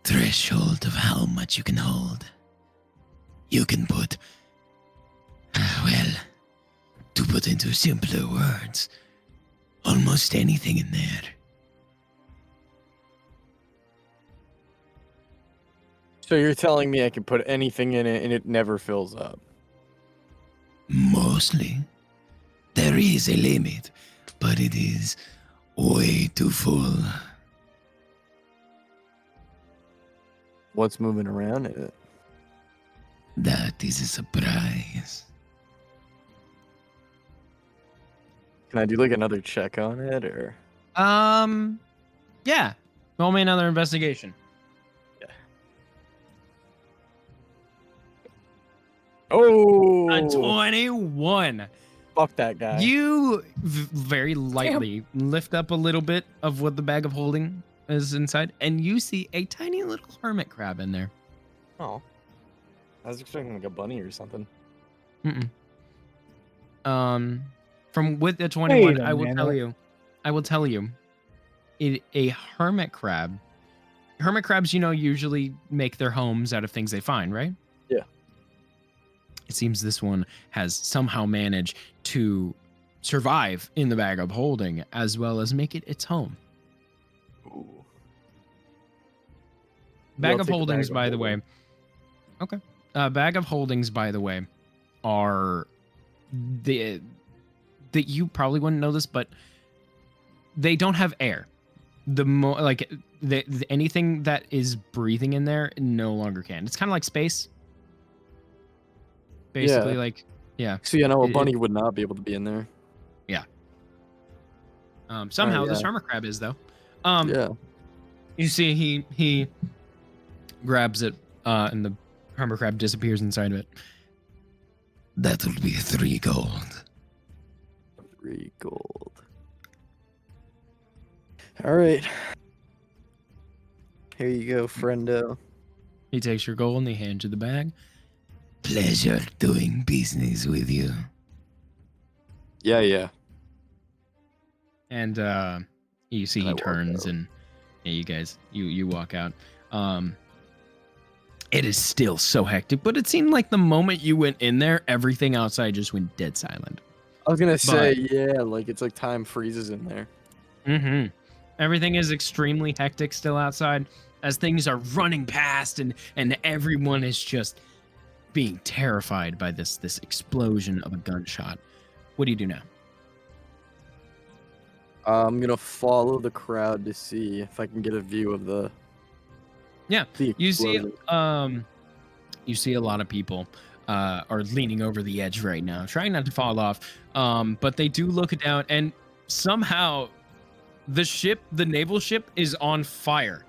G: threshold of how much you can hold. You can put, well, to put into simpler words, almost anything in there.
C: So you're telling me I can put anything in it and it never fills up?
G: Mostly. There is a limit, but it is way too full.
C: What's moving around in it?
G: That is a surprise.
C: Can I do like another check on it, or?
B: Yeah. Roll me another investigation.
C: Oh,
B: A 21.
C: Fuck that guy.
B: You very lightly lift up a little bit of what the bag of holding is inside, and you see a tiny little hermit crab in there.
C: Oh. I was expecting like a bunny or something.
B: Mm-mm. From with the 21,
E: Wait a
B: I will tell you, a hermit crab. Hermit crabs, usually make their homes out of things they find, right?
C: Yeah.
B: It seems this one has somehow managed to survive in the bag of holding as well as make it its home.
C: Ooh.
B: Bag
C: I'll
B: of
C: take the
B: holdings,
C: bag of
B: by the way.
C: holding.
B: Okay. Bag of holdings, by the way, are that you probably wouldn't know this, but they don't have air. Anything that is breathing in there no longer can. It's kind of like space. Basically,
C: Yeah.
B: yeah.
C: See, I know a bunny would not be able to be in there.
B: Somehow this
C: yeah.
B: armor crab is though.
C: Yeah.
B: You see, he grabs it, and the armor crab disappears inside of it.
G: That will be 3 gold.
C: 3 gold. All right. Here you go, friendo.
B: He takes your gold and he hands you the bag.
G: Pleasure doing business with you.
C: Yeah.
B: And you see
C: And I
B: he
C: walk
B: turns
C: out.
B: and yeah, you guys you walk out. It is still so hectic, but it seemed like the moment you went in there, everything outside just went dead silent.
C: I was gonna say, yeah, like it's like time freezes in there.
B: Mm-hmm. Everything is extremely hectic still outside as things are running past and everyone is just being terrified by this explosion of a gunshot. What do you do now?
C: I'm gonna follow the crowd to see if I can get a view of the.
B: Yeah,
C: the
B: you see
C: explosion.
B: you see a lot of people are leaning over the edge right now, trying not to fall off. But they do look down and somehow the naval ship is on fire.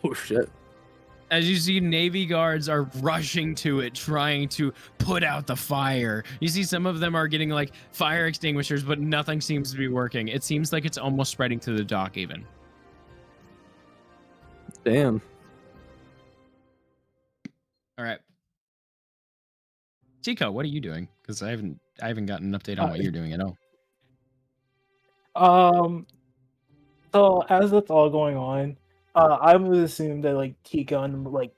C: Oh shit.
B: As you see, Navy guards are rushing to it, trying to put out the fire. You see some of them are getting like fire extinguishers, but nothing seems to be working. It seems like it's almost spreading to the dock even.
C: Damn.
B: All right. Chico, what are you doing? Because I haven't gotten an update on what you're doing at all.
E: So as that's all going on, I would assume that like Tico and like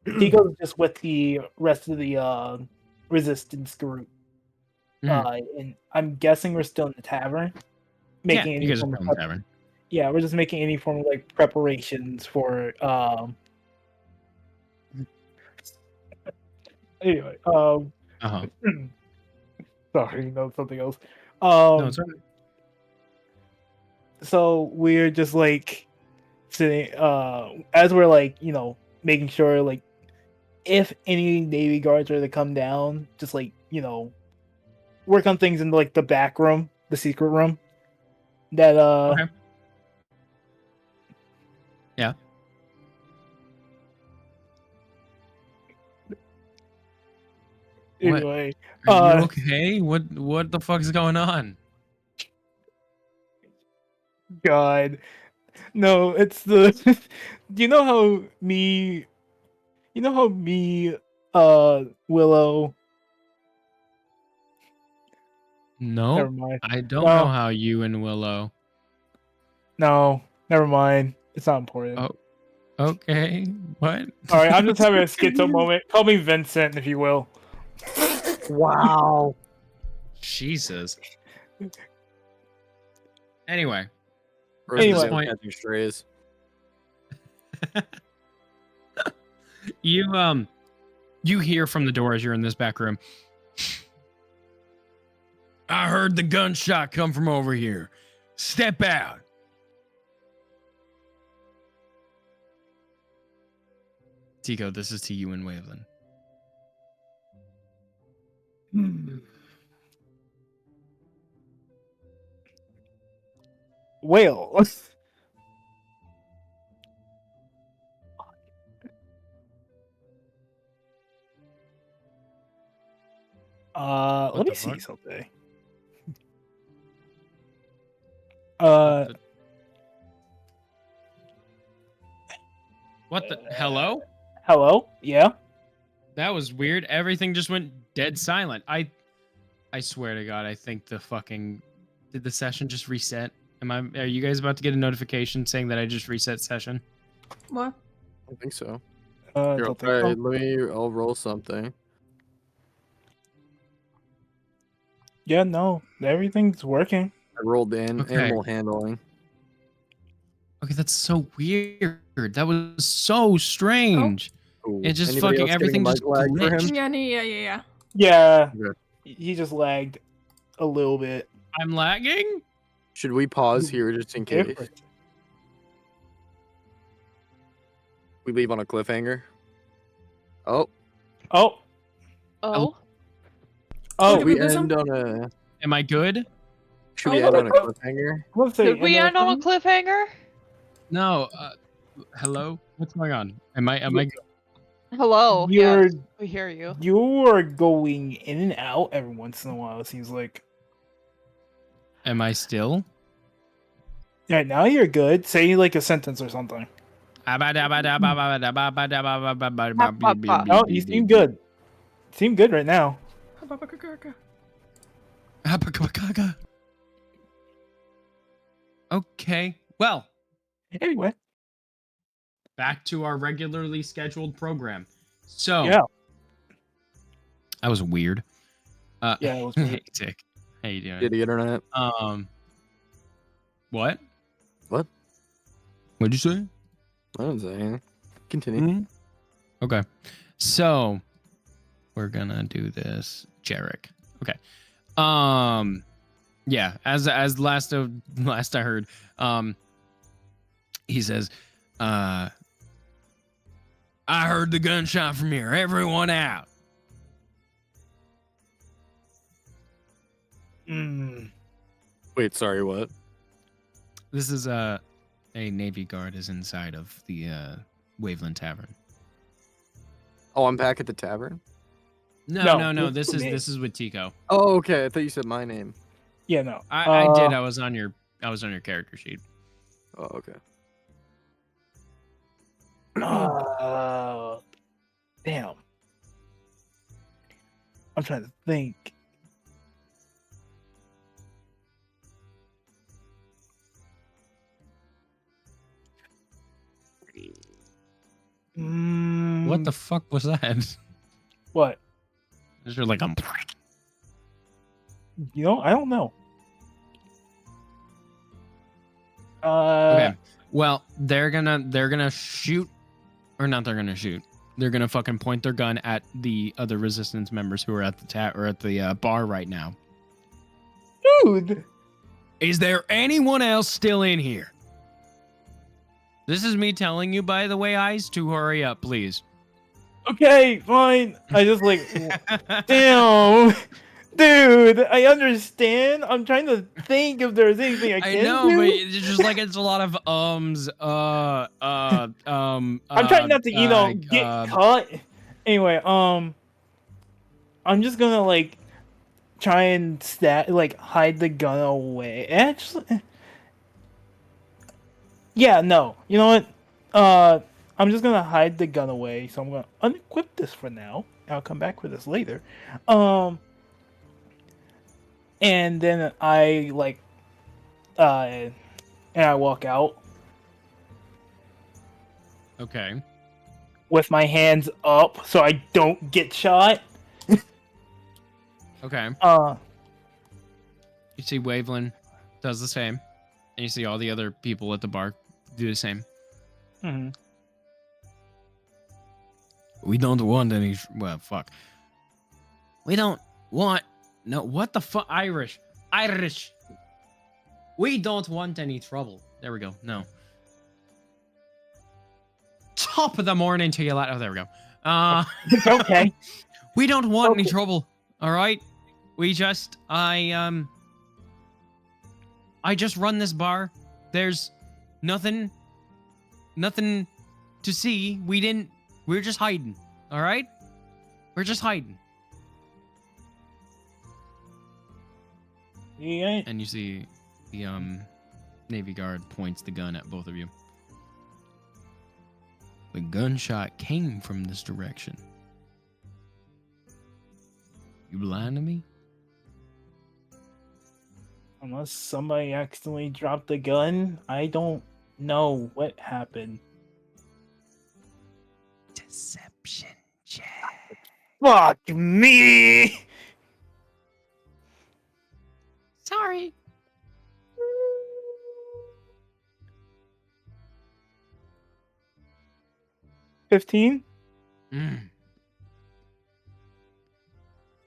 E: Tico's just with the rest of the resistance group. And I'm guessing we're still in the tavern.
B: Yeah, you guys are still in the tavern.
E: Yeah, we're just making any form of like preparations for anyway, sorry, no, something else.
B: No, it's all right.
E: So we're just like sitting as we're like, making sure like if any Navy guards are to come down, just like, work on things in like the back room, the secret room. That
B: Okay. Yeah.
E: Anyway,
B: Are you okay? What the fuck is going on?
E: God, no, it's the. you know how me, Willow.
B: No,
E: Never mind.
B: I don't
E: No.
B: know how you and Willow.
E: No, never mind. It's not important.
B: Oh, okay. What?
E: All right, I'm just having a schizo moment. Call me Vincent, if you will.
C: Wow.
B: Jesus. Anyway.
C: Rose's
B: At this point,
C: catching strays.
B: you hear from the door as you're in this back room. I heard the gunshot come from over here. Step out. Tico, this is to you and Waveland.
E: Whale. Let me see
B: fuck?
E: something.
B: What the? Hello?
E: Hello? Yeah?
B: That was weird. Everything just went dead silent. I swear to God, I think did the session just reset? Are you guys about to get a notification saying that I just reset session?
A: What?
C: I think so.
E: Don't
C: Here,
E: think so.
C: alright, I'll roll something.
E: Yeah, no. Everything's working.
C: I rolled in
B: Okay.
C: animal handling.
B: Okay, that's so weird. That was so strange.
C: Ooh,
B: It just
C: anybody
B: fucking
C: else getting
B: everything
C: a
B: just
C: mic lag for
B: glitched.
C: him?
A: Yeah.
E: Yeah.
C: Okay.
E: He just lagged a little bit.
B: I'm lagging?
C: Should we pause here just in case?
E: Different.
C: We leave on a cliffhanger. Oh,
E: Oh.
F: Oh.
E: Oh,
A: Did
C: we
A: we lose
C: end on a.
B: Am I good?
C: Should we end on a cliffhanger?
E: Let's say,
F: Did we end on a cliffhanger?
B: No. Hello. What's going on? Am I?
F: Hello.
E: You're
F: Yes, we hear you.
E: you're going in and out every once in a while. It seems like.
B: Am I still?
E: Yeah, now you're good. Say like a sentence or something.
B: Oh,
E: Oh, you seem good. Seem good right now.
B: Okay. Well,
E: Anyway,
B: back to our regularly scheduled program. So,
E: yeah,
B: that was weird.
E: yeah, it was
B: Hey,
E: weird.
B: Tick. How you doing?
C: Shitty internet.
B: What?
C: What?
B: What'd you say?
C: I don't say anything. Continue.
B: Okay. So, we're gonna do this, Jarek. Okay. Yeah, as last I heard, he says, I heard the gunshot from here. Everyone out.
C: Wait, sorry, what?
B: This is a Navy guard is inside of the Waveland Tavern.
C: Oh, I'm back at the tavern?
B: No.
E: this
B: This
E: is me.
B: is with Tico.
C: Oh, okay. I thought you said my name.
E: Yeah, no.
B: I did. I was on your character sheet.
C: Oh, okay.
E: Damn. I'm trying to think.
B: What the fuck was that?
E: What?
B: Is there like a?
E: You know, I don't know.
B: Okay. Well, they're gonna shoot, or not? They're gonna shoot. They're gonna fucking point their gun at the other resistance members who are at the bar right now.
E: Dude.
B: Is there anyone else still in here? This is me telling you, by the way, Eyes, to hurry up, please.
E: Okay, fine. I just like, damn, dude. I understand. I'm trying to think if there's anything I can
B: know,
E: do.
B: but it's just like it's a lot of ums.
E: I'm trying not to, get caught. Anyway, I'm just gonna like try and hide the gun away. Actually, yeah, no. You know what? I'm just gonna hide the gun away. So I'm gonna unequip this for now. I'll come back for this later. And then I and I walk out.
B: Okay.
E: With my hands up so I don't get shot.
B: Okay. You see Waveland does the same. And you see all the other people at the bar do the same.
E: Mm-hmm.
B: We don't want any. Well, fuck. We don't want. No, what the fuck? Irish. We don't want any trouble. There we go. No. Top of the morning to you. Oh, there we go.
E: It's okay.
B: We don't want any trouble. All right. We just. I just run this bar. There's nothing to see. We're just hiding. All right? We're just hiding.
E: Yeah.
B: And you see the Navy guard points the gun at both of you. The gunshot came from this direction. You lying to me?
E: Unless somebody accidentally dropped the gun, I don't know what happened.
G: Deception check.
E: Fuck me!
G: Sorry.
E: $15?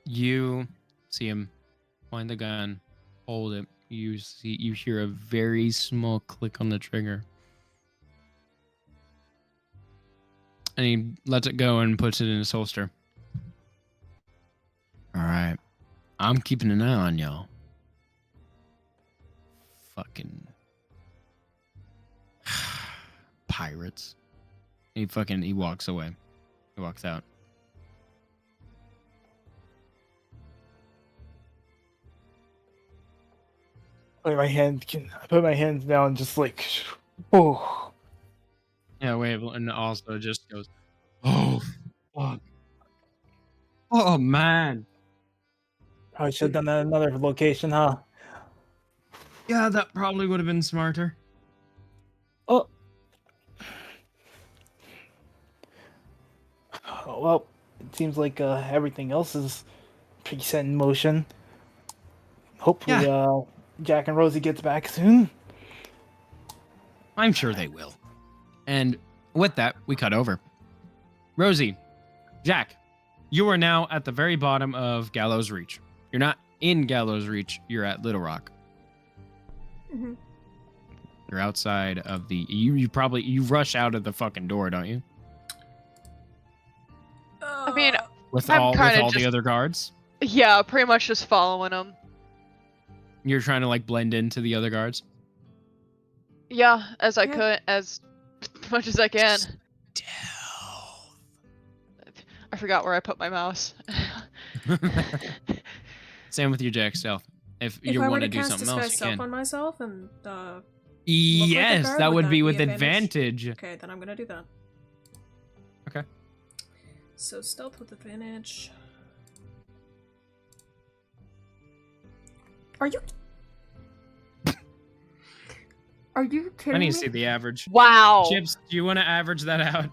B: You see him point the gun, hold it. You hear a very small click on the trigger. And he lets it go and puts it in his holster. All right. I'm keeping an eye on y'all. fucking pirates. He walks away. He walks out.
E: Like I put my hands down, just like, oh.
B: Yeah, and also just goes, oh, fuck. Oh, man.
E: Probably should have done that at another location, huh?
B: Yeah, that probably would have been smarter.
E: Oh. Well, it seems like everything else is pretty set in motion. Hopefully, Jack and Rosie gets back soon.
B: I'm sure they will. And with that, we cut over. Rosie, Jack, you are now at the very bottom of Gallows Reach. You're not in Gallows Reach, you're at Little Rock.
A: Mm-hmm.
B: You're outside of the... You rush out of the fucking door, don't you?
F: I mean,
B: With
F: I'm
B: all
F: just,
B: the other guards?
F: Yeah, pretty much just following them.
B: You're trying to, like, blend into the other guards?
F: Yeah, as I could, as much as I can. I forgot where I put my mouse.
B: Same with your Jack Stealth. If you
A: I
B: want
A: were
B: to do
A: cast
B: something
A: disguise
B: else, you
A: self
B: can.
A: on myself and
B: Yes,
A: guard,
B: that would be
A: be
B: with advantage.
A: Okay, then I'm gonna do that.
B: Okay.
A: So stealth with advantage. Are you? Are you kidding
B: I need
A: me?
B: to see the average.
F: Wow.
B: Chips, do you want to average that out?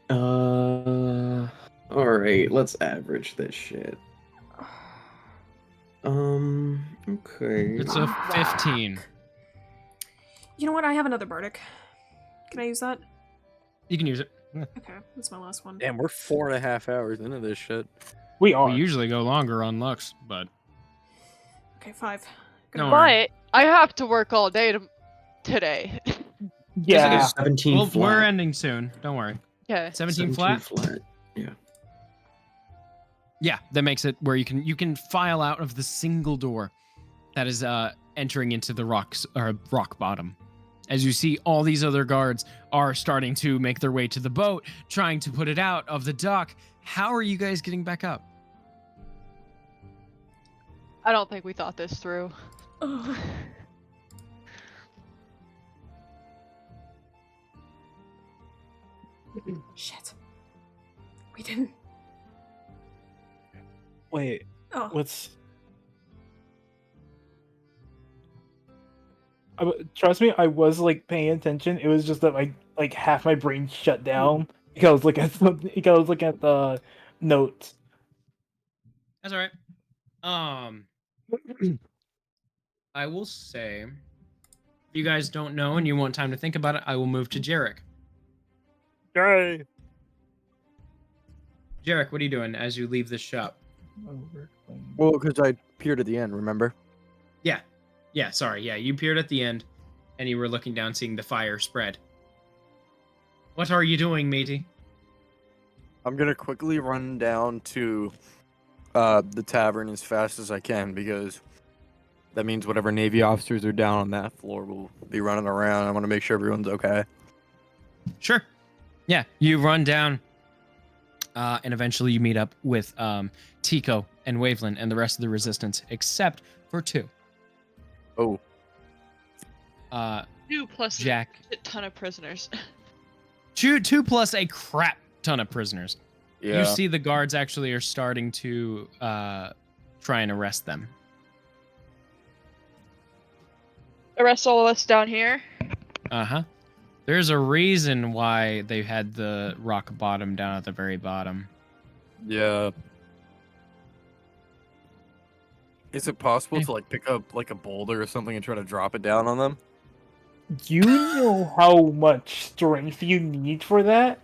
H: All right, let's average this shit. Okay.
B: It's a 15.
A: You know what? I have another bardic. Can I use that?
B: You can use it.
A: Okay, that's my last one.
C: Damn, we're 4.5 hours into this shit.
E: We are.
B: We usually go longer on Lux, but
A: Okay, 5.
B: don't worry.
F: But I have to work all day today.
E: Yeah.
H: 17 flat.
B: We're ending soon. Don't worry.
F: Yeah.
B: 17 flat?
H: Yeah.
B: Yeah, that makes it where you can file out of the single door that is entering into the rocks or rock bottom. As you see, all these other guards are starting to make their way to the boat, trying to put it out of the dock. How are you guys getting back up?
F: I don't think we thought this through.
A: Ugh. Shit. We didn't.
E: Wait.
A: Oh.
E: What's? Trust me, I was like paying attention. It was just that like half my brain shut down because I was looking at the notes.
B: That's all right. I will say, if you guys don't know and you want time to think about it, I will move to Jarek.
C: Yay!
B: Jarek, what are you doing as you leave this shop?
C: Well, because I peered at the end, remember?
B: Yeah, sorry. Yeah, you peered at the end, and you were looking down, seeing the fire spread. What are you doing, matey?
C: I'm gonna quickly run down to the tavern as fast as I can, because that means whatever Navy officers are down on that floor will be running around. I want to make sure everyone's okay.
B: Sure. Yeah, you run down, and eventually you meet up with Tico and Waveland and the rest of the Resistance, except for 2.
C: Oh.
F: 2 plus
B: Jack.
F: a ton of prisoners.
B: 2 plus a crap ton of prisoners.
C: Yeah.
B: You see the guards actually are starting to try and arrest them.
F: Arrest all of us down here.
B: Uh-huh. There's a reason why they had the rock bottom down at the very bottom.
C: Yeah. Is it possible to like pick up like a boulder or something and try to drop it down on them?
E: You know how much strength you need for that?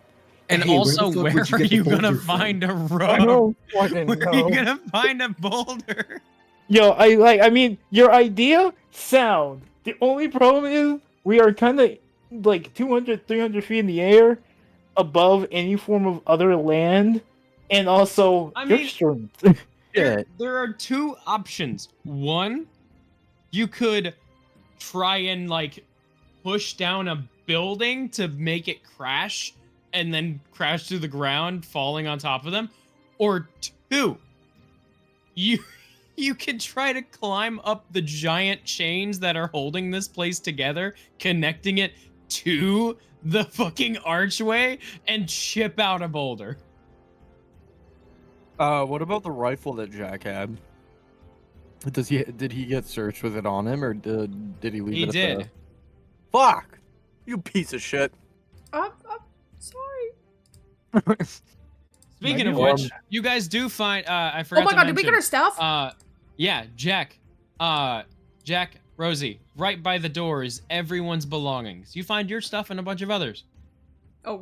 B: And
H: Hey,
B: also,
H: where
B: where
H: the fuck
B: are
H: would you
B: you
H: get the
B: gonna
H: boulder from?
B: find a
E: I
B: rope?
E: don't fucking
B: Where are you
E: know.
B: gonna find a boulder?
E: Yo, I mean, your idea sound. The only problem is we are kind of like 200, 300 feet in the air above any form of other land, and also
B: I
E: your
B: mean-
E: strength.
C: Yeah.
B: There are 2 options. One, you could try and like push down a building to make it crash and then crash to the ground, falling on top of them. Or 2, you could try to climb up the giant chains that are holding this place together, connecting it to the fucking archway, and chip out a boulder.
C: What about the rifle that Jack had? Did he get searched with it on him, or did he leave
B: He
C: it?
B: did.
C: Fuck! You piece of shit.
A: I'm sorry.
B: Speaking of which, you guys do find I forgot.
A: Oh my
B: to
A: god, did we
B: mention,
A: get our stuff?
B: Yeah, Jack, Rosie, right by the door is everyone's belongings. You find your stuff and a bunch of others.
A: Oh,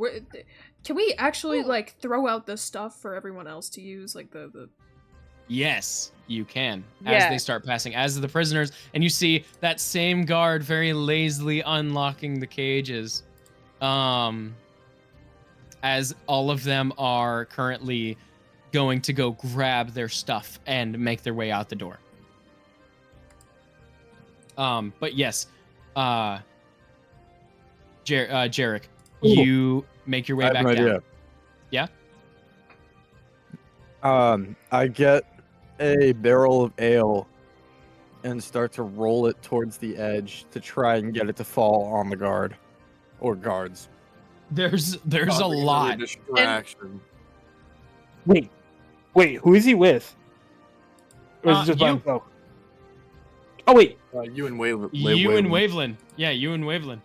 A: can we actually like throw out the stuff for everyone else to use, like the?
B: Yes, you can. As
F: Yeah.
B: they start passing, as the prisoners, and you see that same guard very lazily unlocking the cages. As all of them are currently going to go grab their stuff and make their way out the door. But yes, Jarek, you make your way back down. Yeah?
C: I get a barrel of ale and start to roll it towards the edge to try and get it to fall on the guard or guards.
B: There's a lot.
C: Distraction.
E: Wait, who is he with? Or is it just by
B: you.
E: himself? Oh wait.
C: You and Waveland.
B: You and Waveland. Yeah, you and Waveland.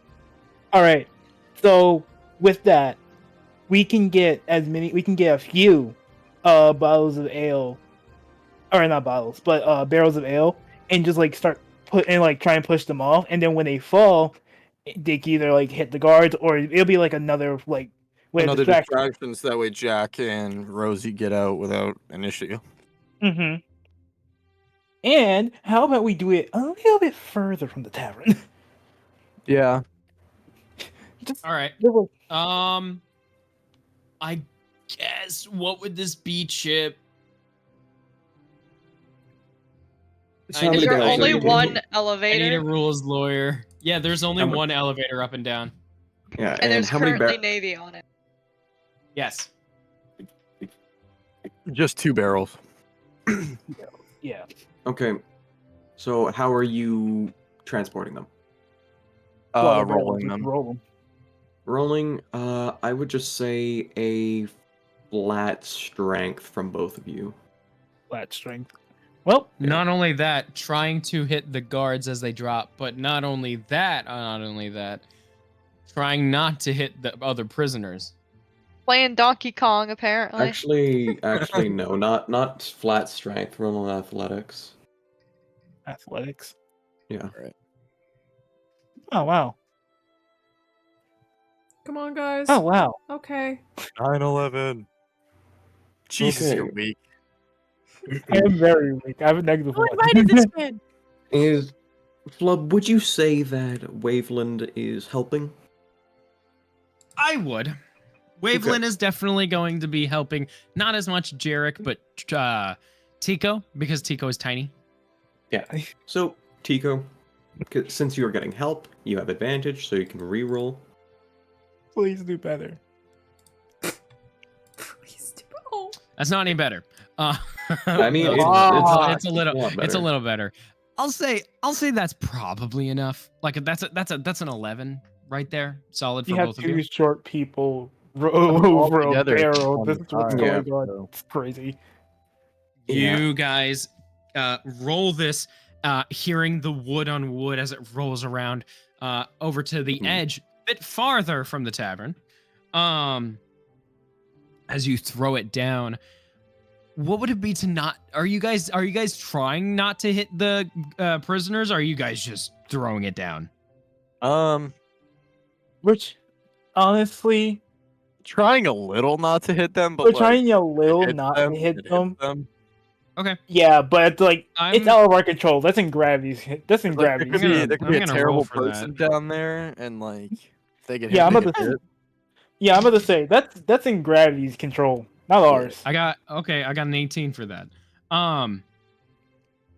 E: All right. So with that, we can get a few bottles of ale, or not bottles, but barrels of ale, and just like try and push them off, and then when they fall, they can either like hit the guards, or it'll be like another way of distraction.
C: So that way Jack and Rosie get out without an issue.
E: Mm-hmm. And how about we do it a little bit further from the tavern?
C: Yeah.
B: All right. I guess what would this be, Chip?
F: Is there only one
B: I need
F: elevator?
B: a rules lawyer. Yeah, there's only one elevator up and down.
D: Yeah,
F: And there's
D: how many
F: currently Navy on it.
B: Yes.
C: Just 2 barrels.
E: Yeah.
D: Okay, so how are you transporting them?
C: Rolling them.
E: Roll them.
D: Rolling, I would just say a flat strength from both of you.
E: Flat strength. Well,
B: Not only that, trying to hit the guards as they drop, but not only that, trying not to hit the other prisoners.
F: Playing Donkey Kong, apparently.
D: Actually, no, not flat strength. Roll on athletics.
E: Athletics.
D: Yeah.
E: Oh wow.
A: Come on, guys.
E: Oh wow.
A: Okay.
C: 9/11. Jesus,
D: Okay.
C: you're weak.
E: I'm very weak. I have a negative
K: Who
E: one.
K: invited this man?
D: Is Flub? Would you say that Waveland is helping?
B: I would. Waveland is definitely going to be helping. Not as much Jarek, but Tico, because Tico is tiny.
D: Yeah. So Tico, since you are getting help, you have advantage, so you can re-roll.
E: Please do better.
A: Please do. Oh.
B: That's not any better.
D: I mean,
B: it's a little
D: lot
B: it's a
D: better.
B: little better. I'll say that's probably enough. Like that's an 11 right there, solid for
E: You have
B: both of
E: 2
B: you.
E: short people over a
C: Altogether, it's
E: barrel. This is what's
C: 25.
E: going on. It's crazy.
B: You guys roll this, hearing the wood on wood as it rolls around over to the edge, a bit farther from the tavern. As you throw it down, what would it be to not? Are you guys trying not to hit the prisoners? Or are you guys just throwing it down?
E: Which, honestly,
C: Trying a little not to hit them, but
E: we're
C: like,
E: trying a little
C: hit
E: not
C: them,
E: to hit
C: it
E: them.
B: Okay.
E: Yeah, but it's like it's
B: I'm-
E: out of our control. That's in gravity's. That's in
C: Like, there
E: gravity's.
C: could be,
B: gonna-
C: there could
B: I'm
C: be a
B: gonna
C: terrible
B: roll for
C: person down there, and like they get hit.
E: Yeah, I'm
C: they
E: about
C: get
E: to.
C: hit.
E: Yeah, I'm about to say that's in gravity's control, not ours.
B: I got an 18 for that.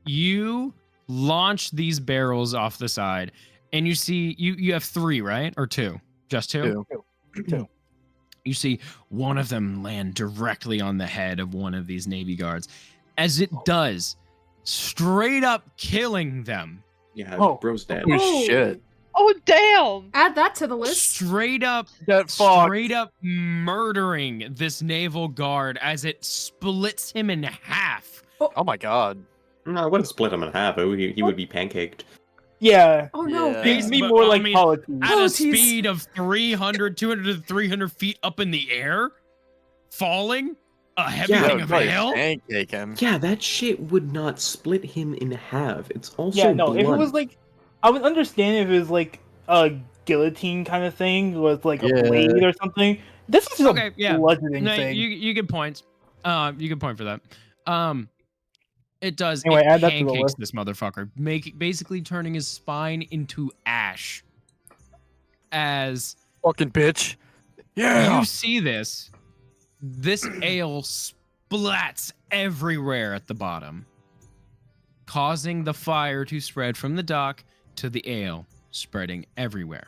B: You launch these barrels off the side, and you see you have 3, right? Or 2? Just 2?
E: Two.
B: You see one of them land directly on the head of one of these Navy guards. As it does, straight up killing them.
H: Yeah,
E: Oh.
H: bro's dead.
C: Oh, shit.
F: Oh damn!
A: Add that to the list.
B: Straight up murdering this naval guard as it splits him in half.
C: Oh my god.
D: No, I wouldn't split him in half. He would be pancaked.
E: Yeah.
A: Oh no.
C: Yeah.
E: It'd be
B: But,
E: more
B: I
E: like
B: mean,
E: politics.
B: At
A: Oh,
B: a
A: jeez.
B: speed of 200 to 300 feet up in the air, falling, a heavy
H: Yeah,
B: thing of hail.
C: Pancake him.
H: Yeah, that shit would not split him in half. It's also
E: Yeah, no, if it
H: blunt.
E: was like, I would understand if it was like a guillotine kind of thing with like a
C: Yeah.
E: blade or something. This is just
B: Okay,
E: a
B: yeah.
E: bludgeoning
B: No,
E: thing.
B: you get points. You get point for that. It does.
E: Anyway,
B: it
E: add that to the
B: pancakes
E: list.
B: this motherfucker, basically turning his spine into ash. As
C: Fucking bitch. Yeah.
B: you see this ale splats everywhere at the bottom, causing the fire to spread from the dock to the ale, spreading everywhere.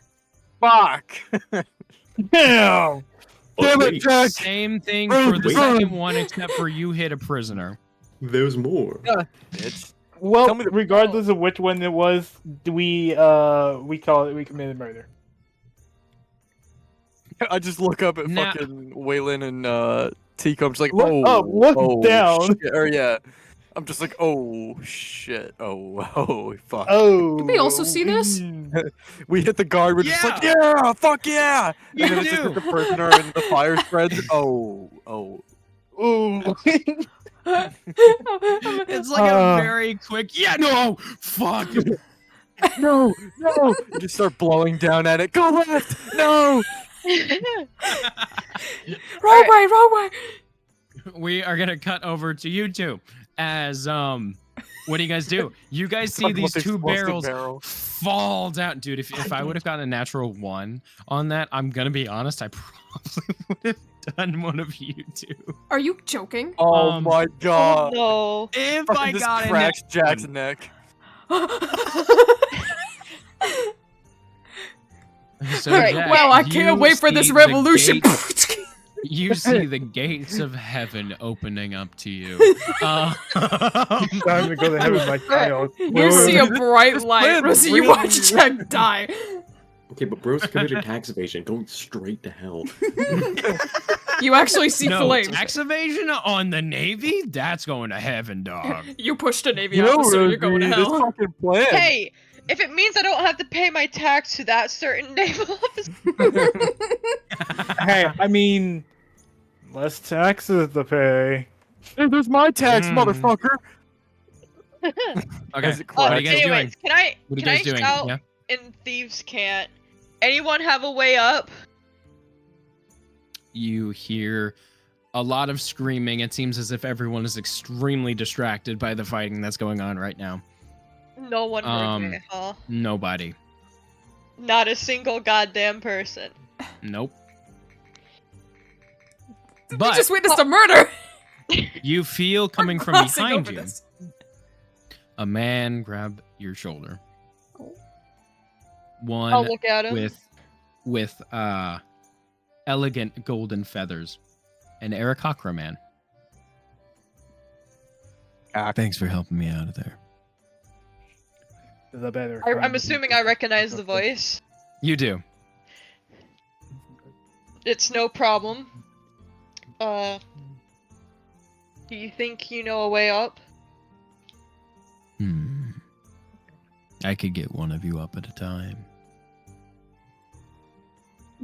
C: Fuck.
E: Damn.
C: Damn it,
D: wait,
C: Jack.
B: Same thing for the
D: Wait.
B: second one, except for you hit a prisoner.
D: There's more.
C: Bitch.
E: Well,
C: Tell me the-
E: regardless of which one it was, we committed murder.
C: I just look up at
B: Now-
C: fucking Waylon and Tico. I'm just like,
E: Look
C: oh,
E: up, look
C: oh,
E: down.
C: shit. Or yeah, I'm just like, oh shit, oh fuck.
E: Oh.
A: Did we also see this?
C: We hit the guard. We're just like,
B: Yeah.
C: yeah, fuck yeah.
B: You
C: And then it's just
B: do.
C: hit the prisoner and the fire spreads. Oh.
E: Ooh.
B: It's like a very quick, yeah, no, fuck.
C: No. You just start blowing down at it. Go left. No.
A: Wrong way, wrong way.
B: We are gonna cut over to you two as what do you guys do? You guys see
C: Talk about
B: these
C: the
B: 2
C: explosive
B: barrels
C: barrel.
B: fall down. Dude, if I would have gotten a natural 1 on that, I'm gonna be honest, I probably would have done one of you two.
A: Are you joking?
C: Oh my
F: Oh
C: god.
F: no.
B: If I
C: Fucking just
B: got
C: cracks Jack's neck.
B: So,
F: Alright,
B: Jack,
A: Wow, I
B: you
A: can't wait for this
B: see the
A: revolution.
B: gates- you see the gates of heaven opening up to you.
E: Time to go to heaven, my child.
A: You see a bright
C: this
A: light,
C: plan
A: Rosie. You
C: really-
A: watch Jack die.
D: Okay, but bro's committed tax evasion, going straight to hell.
A: You actually see
B: No,
A: flames.
B: tax evasion on the Navy? That's going to heaven, dog.
A: You pushed a Navy
C: You know,
A: officer. You're going to
C: Rosie, this
A: hell.
C: fucking plan.
F: Hey, if it means I don't have to pay my tax to that certain naval officer.
E: Hey, I mean, less taxes to pay.
C: Hey, there's my tax,
B: Mm.
C: motherfucker.
B: Okay,
C: As it
B: what are you
C: cracks.
B: guys doing?
F: anyways, can I
B: What are you
F: can I
B: guys doing?
F: shout
B: Yeah.
F: in Thieves' Cant? Anyone have a way up?
B: You hear a lot of screaming. It seems as if everyone is extremely distracted by the fighting that's going on right now.
F: No one heard me,
B: Um,
F: huh?
B: Nobody.
F: Not a single goddamn person.
B: Nope.
A: We
B: But
A: just witnessed a murder.
B: you feel coming from
A: Crossing
B: behind
A: over
B: you,
A: this.
B: a man grab your shoulder. One
F: I'll look at him.
B: with elegant golden feathers. An Eric Hakra man. Thanks for helping me out of there.
E: The better.
F: I'm assuming I recognize the voice.
B: You do.
F: It's no problem. Do you think you know a way up?
B: I could get one of you up at a time.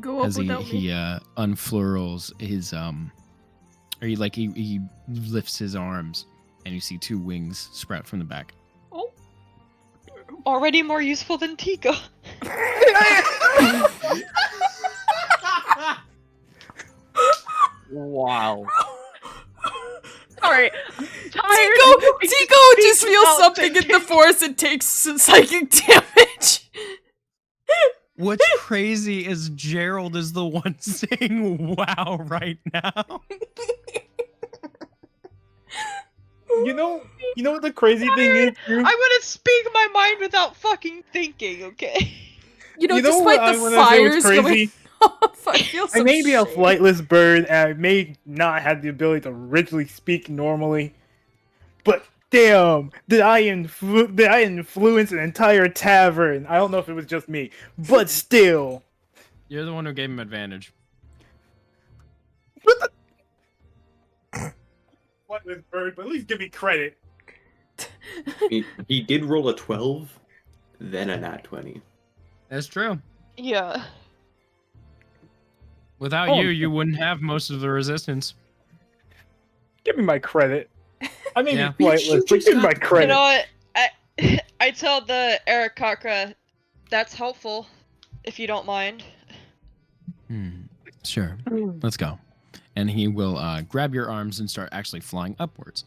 A: Go up
B: As
A: without me.
B: he unfurls his or he lifts his arms and you see 2 wings sprout from the back.
A: Oh.
F: Already more useful than Tico.
C: Wow.
F: Alright.
A: Tico just feels something in the force and takes some psychic damage.
B: What's crazy is Gerald is the one saying wow right now.
E: You know, You know what the crazy thing is? Drew?
F: I'm gonna speak my mind without fucking thinking, okay?
A: You know,
E: You know
A: despite
E: what
A: the
E: when I say
A: fires
E: what's
A: going
E: crazy?
A: off, I feel
E: I
A: some
E: may be a
A: shame.
E: flightless bird, and I may not have the ability to originally speak normally, but damn, did I influence an entire tavern? I don't know if it was just me, but still.
B: You're the one who gave him advantage.
E: Flightless bird, but at least give me credit.
H: He did roll a 12, then a nat 20.
B: That's true.
F: Yeah.
B: Without
E: Oh.
B: you wouldn't have most of the resistance.
E: Give me my credit. I may
B: Yeah.
E: be flightless, but give me my
F: You
E: credit.
F: know what? I tell the Arakakra, that's helpful, if you don't mind.
B: Sure. Let's go. And he will grab your arms and start actually flying upwards.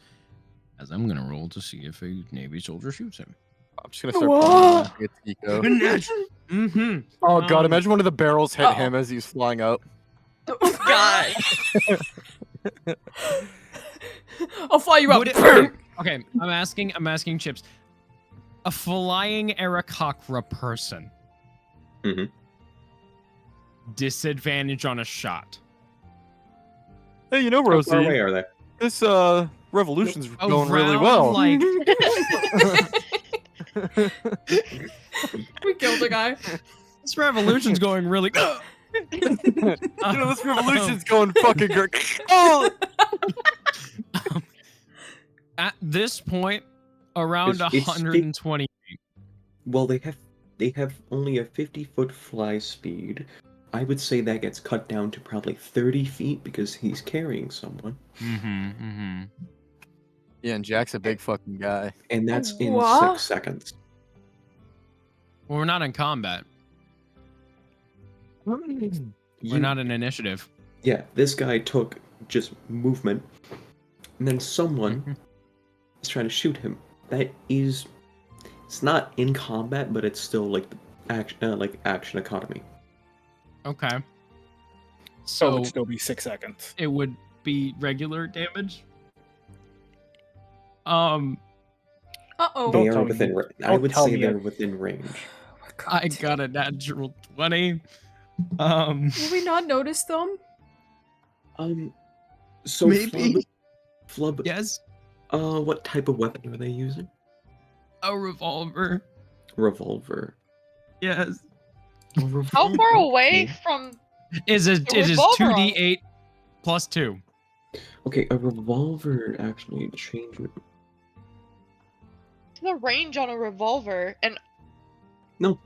B: As I'm gonna roll to see if a Navy soldier shoots him.
C: I'm just gonna start
A: Whoa.
C: pulling at Tico.
B: Mm-hmm.
C: Oh god, imagine one of the barrels hit
A: Uh-oh.
C: him as he's flying up.
F: God.
A: I'll fly you up.
B: Would it- okay, I'm asking Chips. A flying Arakakra person.
H: Mhm.
B: Disadvantage on a shot.
C: Hey, you know,
H: How
C: Rosie,
H: far away are they?
C: this revolution's
B: A
C: going really
B: round,
C: well.
B: Like,
A: We killed a guy.
B: this revolution's going really.
C: You know, this revolution's going fucking great. Oh!
B: At this point, around
H: It's
B: 120 feet.
H: Well, they have only a 50-foot fly speed. I would say that gets cut down to probably 30 feet because he's carrying someone.
C: Yeah, and Jack's a big fucking guy.
H: And that's in
A: What?
H: 6 seconds.
B: Well, we're not in combat. We're not in initiative.
H: Yeah, this guy took just movement, and then someone is trying to shoot him. That is, it's not in combat, but it's still like the action economy.
B: Okay.
E: So it
B: So
E: would still be 6 seconds.
B: it would be regular damage.
A: Uh-oh.
H: They
E: tell
H: are
E: me.
H: within. I
E: Don't
H: would
E: tell
H: say
E: me.
H: they're within range.
B: I got a natural 20.
A: Will we not notice them?
H: So
B: Maybe.
H: Flub.
B: Yes,
H: What type of weapon are they using?
B: a revolver.
H: Revolver.
B: Yes.
H: A
F: How
H: revolver,
F: far away
H: okay.
F: from
B: It is
F: revolver on?
B: 2d8 plus 2.
H: Okay, a revolver actually changes.
F: the range on a revolver? And
H: No,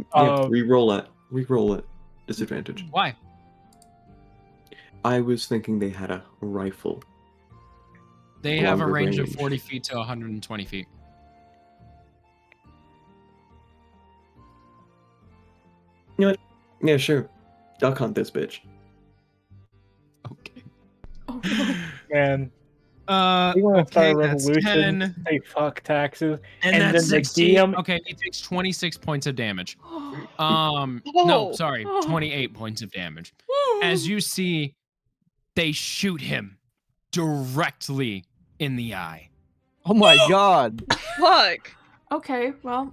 H: re-roll it. Re-roll it. Disadvantage.
B: Why?
H: I was thinking they had a rifle.
B: They have a
H: Longer
B: range of
H: range.
B: 40 feet to 120 feet.
H: You know what? Yeah, sure. Duck hunt this bitch.
B: Okay.
A: Oh, no.
E: Man,
B: Uh,
E: we want to start a
B: okay, that's
E: revolution.
B: 10.
E: Say fuck taxes.
B: And,
E: And
B: that's
E: then the
B: 16.
E: DM
B: Okay, he takes 26 points of damage.
F: Oh.
B: No, sorry, 28 points of damage. As you see, they shoot him directly in the eye.
C: Oh my god.
F: fuck.
A: Okay, well,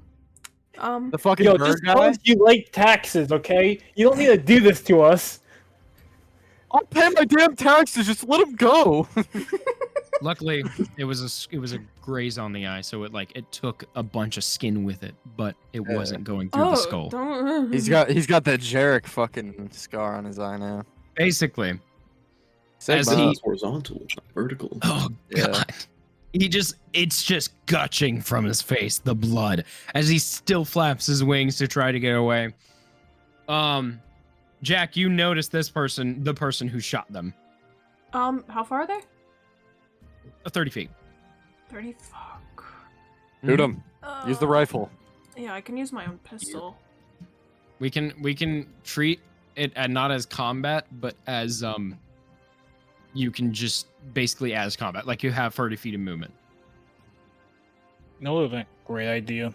C: The fucking
E: Yo,
C: bird
E: just tell
C: guy?
E: us you like taxes, okay? You don't need to do this to us.
C: I'll pay my damn taxes, just let him go.
B: Luckily, it was a graze on the eye, so it took a bunch of skin with it, but it wasn't going through the skull.
A: Don't...
C: he's got that Jarek fucking scar on his eye now.
B: Basically,
H: As
B: As he-
H: he horizontal, not vertical.
B: oh
C: Yeah.
B: god, it's just gushing from his face, the blood, as he still flaps his wings to try to get away. Jack, you notice this person, the person who shot them,
A: how far are they?
B: 30 feet.
A: 30? Fuck.
C: Shoot him. Use the rifle.
A: Yeah, I can use my own pistol.
B: We can treat it not as combat, but as you can just basically as combat, like you have 30 feet of movement.
E: No, it was a great idea.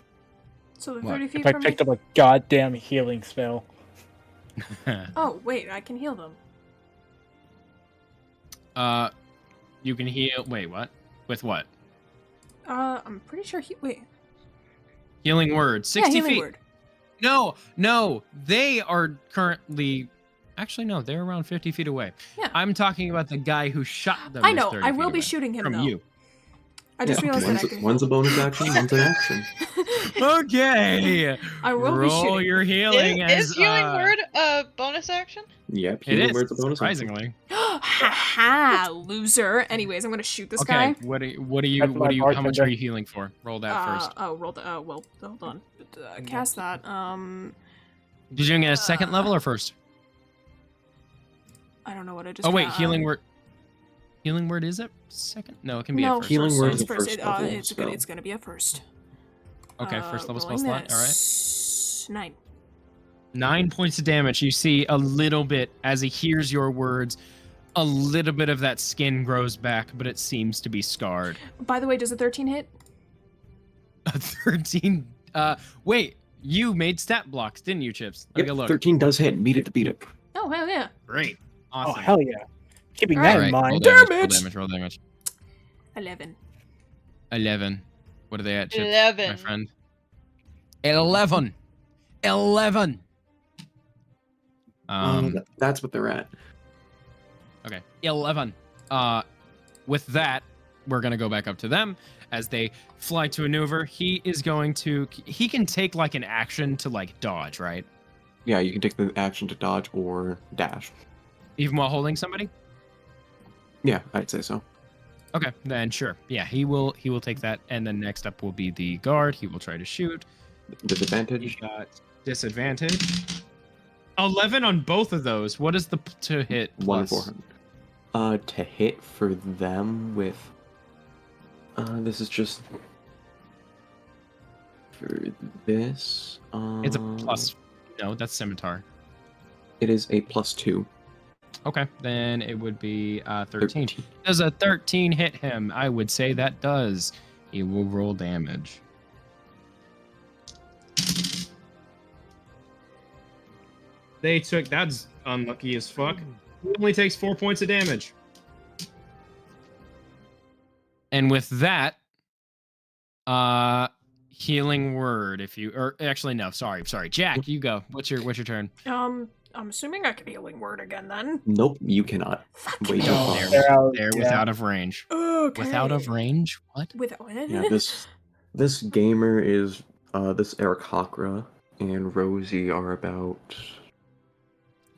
A: So they're
B: What?
A: 30 feet
E: If I
A: from me?
E: picked up a goddamn healing spell.
A: Oh, wait, I can heal them.
B: You can heal. Wait, what? With what?
A: I'm pretty sure he. Wait.
B: Healing word, 60
A: yeah, healing
B: feet.
A: word.
B: No, they are currently. Actually, no, they're around 50 feet away.
A: Yeah.
B: I'm talking about the guy who shot them.
A: I
B: is
A: know.
B: 30
A: I
B: feet
A: will be
B: away
A: shooting him
B: from
A: though.
B: you.
A: I just realized that I
H: One's,
A: can.
H: one's a bonus action, one's an action.
B: Okay.
A: I will be
B: Roll
A: shooting.
B: your healing
F: Is
B: as
F: healing word a bonus action?
H: Yep,
B: It
H: healing
B: is,
H: word's a bonus action.
B: surprisingly.
A: Ha loser. Anyways, I'm gonna shoot this guy.
B: Okay, what are you
E: That's my
B: how much
E: bartender.
B: are you healing for? Roll that first.
A: Oh, roll the. Oh, well, hold on. Cast that.
B: Did you get a second level or first?
A: I don't know what I just.
B: Oh wait,
A: got.
B: healing word. Healing word is it second? No, it can be
A: No,
B: a first.
H: Healing
A: first,
H: word
A: it's
H: is a
A: first.
H: first level
A: It's
H: spell.
A: gonna be a first.
B: Okay, first level spell
A: rolling
B: slot. All right.
A: this. 9.
B: 9 points of damage. You see a little bit as he hears your words. A little bit of that skin grows back, but it seems to be scarred.
A: By the way, does a 13 hit?
B: A 13. Wait, you made stat blocks, didn't you, Chips? Let me
H: Yep,
B: go look.
H: 13 does hit. Beat it to beat it.
A: Oh hell yeah!
B: Great.
E: Oh
B: Awesome.
E: hell yeah! Keeping
A: All
E: that
B: All
E: in
B: right,
E: mind.
B: roll damage.
A: 11.
B: 11. What are they at, Chips?
F: 11.
B: My friend. 11. 11.
H: That's what they're at.
B: Okay, 11. With that, we're gonna go back up to them as they fly to maneuver. He is going to. He can take like an action to like dodge, right?
H: Yeah, you can take the action to dodge or dash.
B: Even while holding somebody.
H: Yeah, I'd say so.
B: Okay, then sure. Yeah, he will take that, and then next up will be the guard. He will try to shoot. He
H: Disadvantage.
B: got disadvantage. 11 on both of those. What is the to hit?
H: One
B: Plus?
H: 400. To hit for them with. This is just for this.
B: It's a plus. No, that's scimitar.
H: It is a +2.
B: Okay, then it would be 13. Does a 13 hit him? I would say that does. He will roll damage. They took. That's unlucky as fuck. He only takes 4 points of damage. And with that, healing word. If you, or actually no, sorry, Jack, you go. What's your turn?
A: I'm assuming I can healing word again then.
H: Nope, you cannot. Wait,
B: No,
H: no.
B: they're without of range.
A: Okay.
B: Without of range? What?
A: Without.
H: Yeah, this gamer is this Eric Hakra and Rosie are about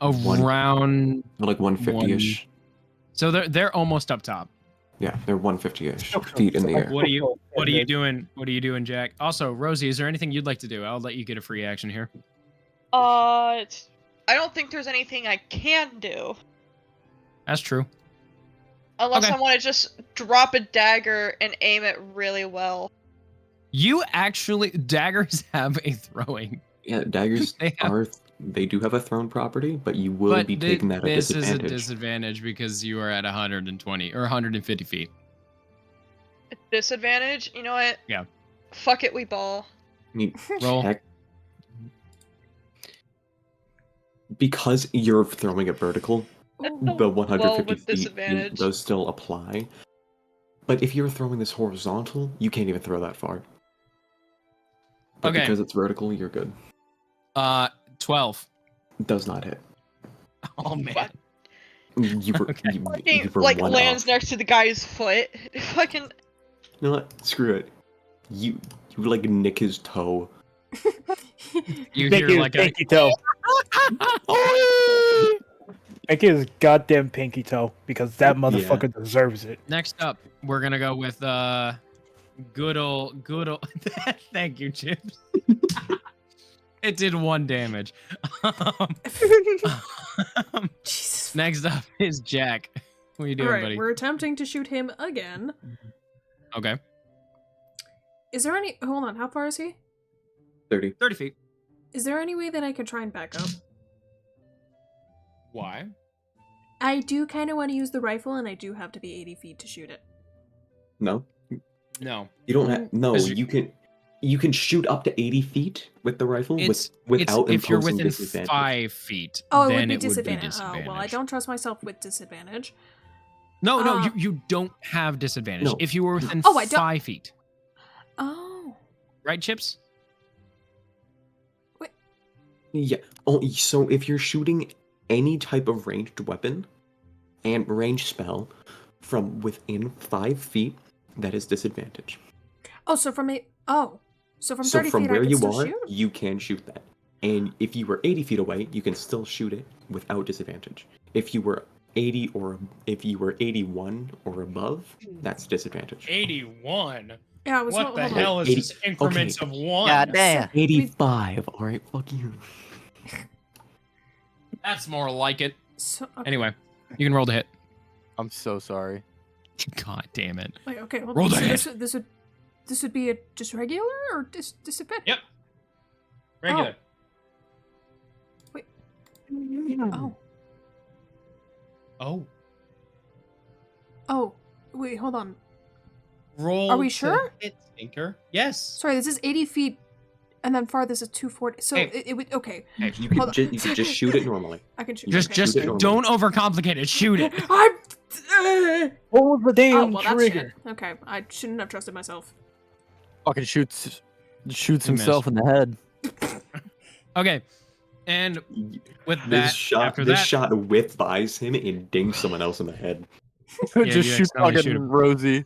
B: Around
H: like 150-ish.
B: So they're almost up top.
H: Yeah, they're 150-ish feet in the air.
B: What are you doing? What are you doing, Jack? Also, Rosie, is there anything you'd like to do? I'll let you get a free action here.
F: I don't think there's anything I can do.
B: That's true.
F: Unless
B: Okay.
F: I want to just drop a dagger and aim it really well.
B: You actually daggers have a throwing.
H: Yeah, daggers they do have a thrown property, but you will be taking that at
B: this is a
H: disadvantage.
B: disadvantage because you are at 120 or 150 feet.
F: Disadvantage? You know what?
B: Yeah.
F: Fuck it, we ball.
H: I mean,
B: Roll.
H: heck, because you're throwing it vertical, the 150
F: Well, with
H: feet
F: disadvantage.
H: does still apply. But if you're throwing this horizontal, you can't even throw that far. But
B: Okay.
H: because it's vertical, you're good.
B: 12.
H: Does not hit.
B: Oh man.
H: You were,
B: Okay.
H: you
F: Fucking,
H: were
F: like,
H: one
F: lands
H: off.
F: next to the guy's foot. Fucking.
H: You know what? Screw it. You like nick his toe.
B: You
E: Thank
B: hear
E: you,
B: like a
E: pinky toe. Make his goddamn pinky toe because that motherfucker deserves it.
B: Next up, we're gonna go with good old. Thank you, Chips. It did 1 damage.
A: Jesus.
B: Next up is Jack. What are you doing,
A: Alright,
B: buddy?
A: we're attempting to shoot him again.
B: Okay.
A: Is there any? Hold on. How far is he?
H: 30.
B: 30 feet.
A: Is there any way that I could try and back up?
B: Why?
A: I do kind of want to use the rifle, and I do have to be 80 feet to shoot it.
H: No.
B: No.
H: You don't have. No,
B: 'Cause
H: you can shoot up to 80 feet with the rifle
B: It's
H: without
B: if you're
H: imposing
B: within
H: disadvantage.
B: 5 feet.
A: Oh, it
B: then
A: would be
B: it
A: disadvantage.
B: disadvantage.
A: Oh, well, I don't trust myself with disadvantage.
B: No,
A: Uh,
B: you don't have disadvantage.
H: No.
B: If you were within
A: Oh, I don't-
B: 5 feet. right, Chips?
H: Yeah. Oh, so if you're shooting any type of ranged weapon and ranged spell from within 5 feet, that is disadvantage.
A: Oh, so from a so from
H: So
A: 30
H: from
A: feet
H: where
A: I can
H: you
A: still
H: are,
A: shoot?
H: you can shoot that. And if you were 80 feet away, you can still shoot it without disadvantage. If you were 80 or if you were 81 or above, that's disadvantage.
B: 81.
A: Yeah, it was
B: What the
A: hold on.
B: hell is
H: 80
B: this increments
H: okay.
B: of 1?
K: God damn.
H: 85. All right, fuck you.
B: That's more like it.
A: So, okay.
B: Anyway, you can roll the hit.
C: I'm so sorry.
B: God damn it.
A: Wait, okay, hold
B: Roll
A: on.
B: the
A: So
B: hit.
A: this would be a just regular or disadvantage?
B: Yep. Regular.
A: Oh.
B: Oh.
A: Oh. Wait, hold on.
B: Roll.
A: Are we
B: to
A: sure?
B: hit, Stinker. Yes.
A: Sorry, this is 80 feet, and then farthest is 240. So
B: Hey.
A: it would okay.
B: Hey,
H: You
A: Hold
H: could,
A: on.
H: you could just shoot it normally.
A: I can shoot.
B: Just
A: okay.
B: just
H: Shoot it normally.
B: don't overcomplicate it. Shoot it.
A: I'm.
E: What was the
A: Oh
E: damn
A: well, that's
E: trigger?
A: shit. Okay, I shouldn't have trusted myself.
C: Fucking shoots
B: You
C: himself in the head.
B: Okay. And with
H: This
B: that,
H: shot,
B: after
H: this
B: that,
H: shot whip buys him and dings someone else in the head.
B: Yeah,
C: Just
B: you
C: shoot
B: accidentally
C: fucking
B: shoot him.
C: Rosie.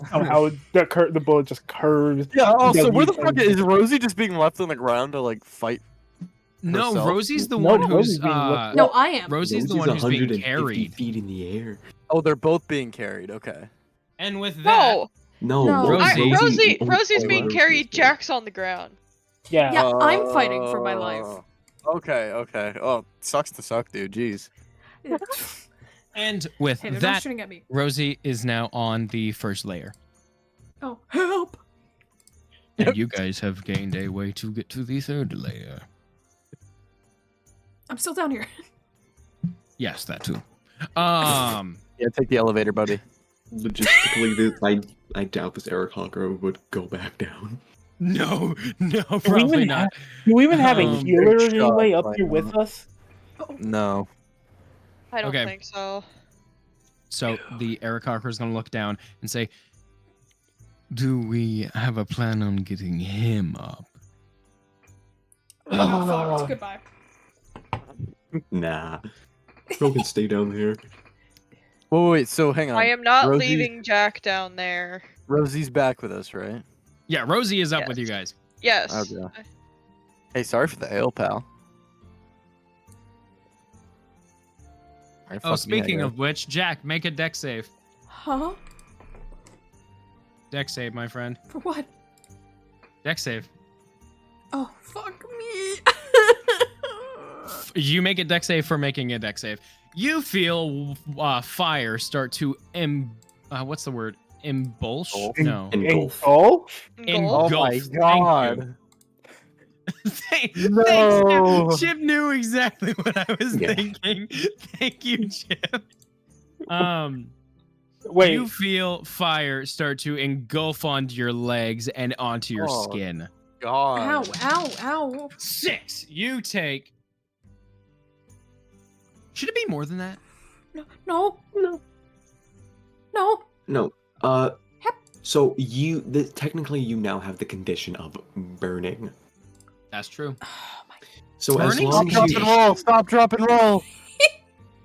E: Somehow the bullet just curves.
C: Yeah. Also,
E: Doesn't
C: where the
E: even-
C: fuck is Rosie just being left on the ground to like fight?
B: no,
C: herself?
B: Rosie's the
E: No,
B: one who's
E: Rosie's being lifted
A: No, I am.
B: Rosie's the one who's being
H: 150
B: carried.
H: feet in the air.
C: Oh, they're both being carried. Okay.
B: And with that,
F: No,
H: No,
A: No.
B: Rosie-
F: Rosie's
H: oh,
F: being
H: Rosie
F: carried.
H: is
F: Jack's on the ground.
E: Yeah.
A: Yeah, I'm fighting for my life.
C: Okay. Okay. Oh, sucks to suck, dude. Jeez.
B: and with
A: Hey, they're not
B: that,
A: shooting at me.
B: Rosie is now on the first layer.
A: Oh, help!
B: And you guys have gained a way to get to the third layer.
A: I'm still down here.
B: Yes, that too.
C: Yeah, take the elevator, buddy.
H: Logistically, I doubt this Eric Hawker would go back down.
B: No,
E: Do we
B: probably
E: even
B: not.
E: Do we even have a healer
C: Good shot,
E: anyway up
C: right
E: here
C: now.
E: with us?
C: No.
F: I don't
B: Okay.
F: think so.
B: So the Eric Hawker is going to look down and say, "Do we have a plan on getting him up?"
A: Oh, fucked. Goodbye.
H: Nah. Bro can stay down there.
C: Wait. So hang on.
F: I am not
C: Rosie-
F: leaving Jack down there.
C: Rosie's back with us, right?
B: Yeah, Rosie is up
F: Yes.
B: with you guys.
F: Yes.
C: Okay. Hey, sorry for the ale, pal. Alright,
B: Oh,
C: fuck me, I
B: speaking
C: guess.
B: of which, Jack, make a deck save.
A: Huh?
B: Deck save, my friend.
A: For what?
B: Deck save.
A: Oh, fuck me.
B: You make a deck save for making a deck save. You feel fire start to what's the word? Embulch? No.
H: Engulf.
E: Oh?
F: Engulf.
C: Oh my
B: Thank you.
C: god. No.
B: Thanks, Chip. Chip knew exactly what I was
H: Yeah.
B: thinking. Thank you, Chip.
E: Wait.
B: You feel fire start to engulf onto your legs and onto your
C: Oh.
B: skin.
C: God.
A: Ow, ow, ow.
B: 6. You take. Should it be more than that?
A: No. No.
H: No. So technically you now have the condition of burning.
B: That's true.
H: So as
B: Burning's
H: long
B: a
H: as
C: Stop,
H: you,
C: drop, and roll. Stop, drop, and roll.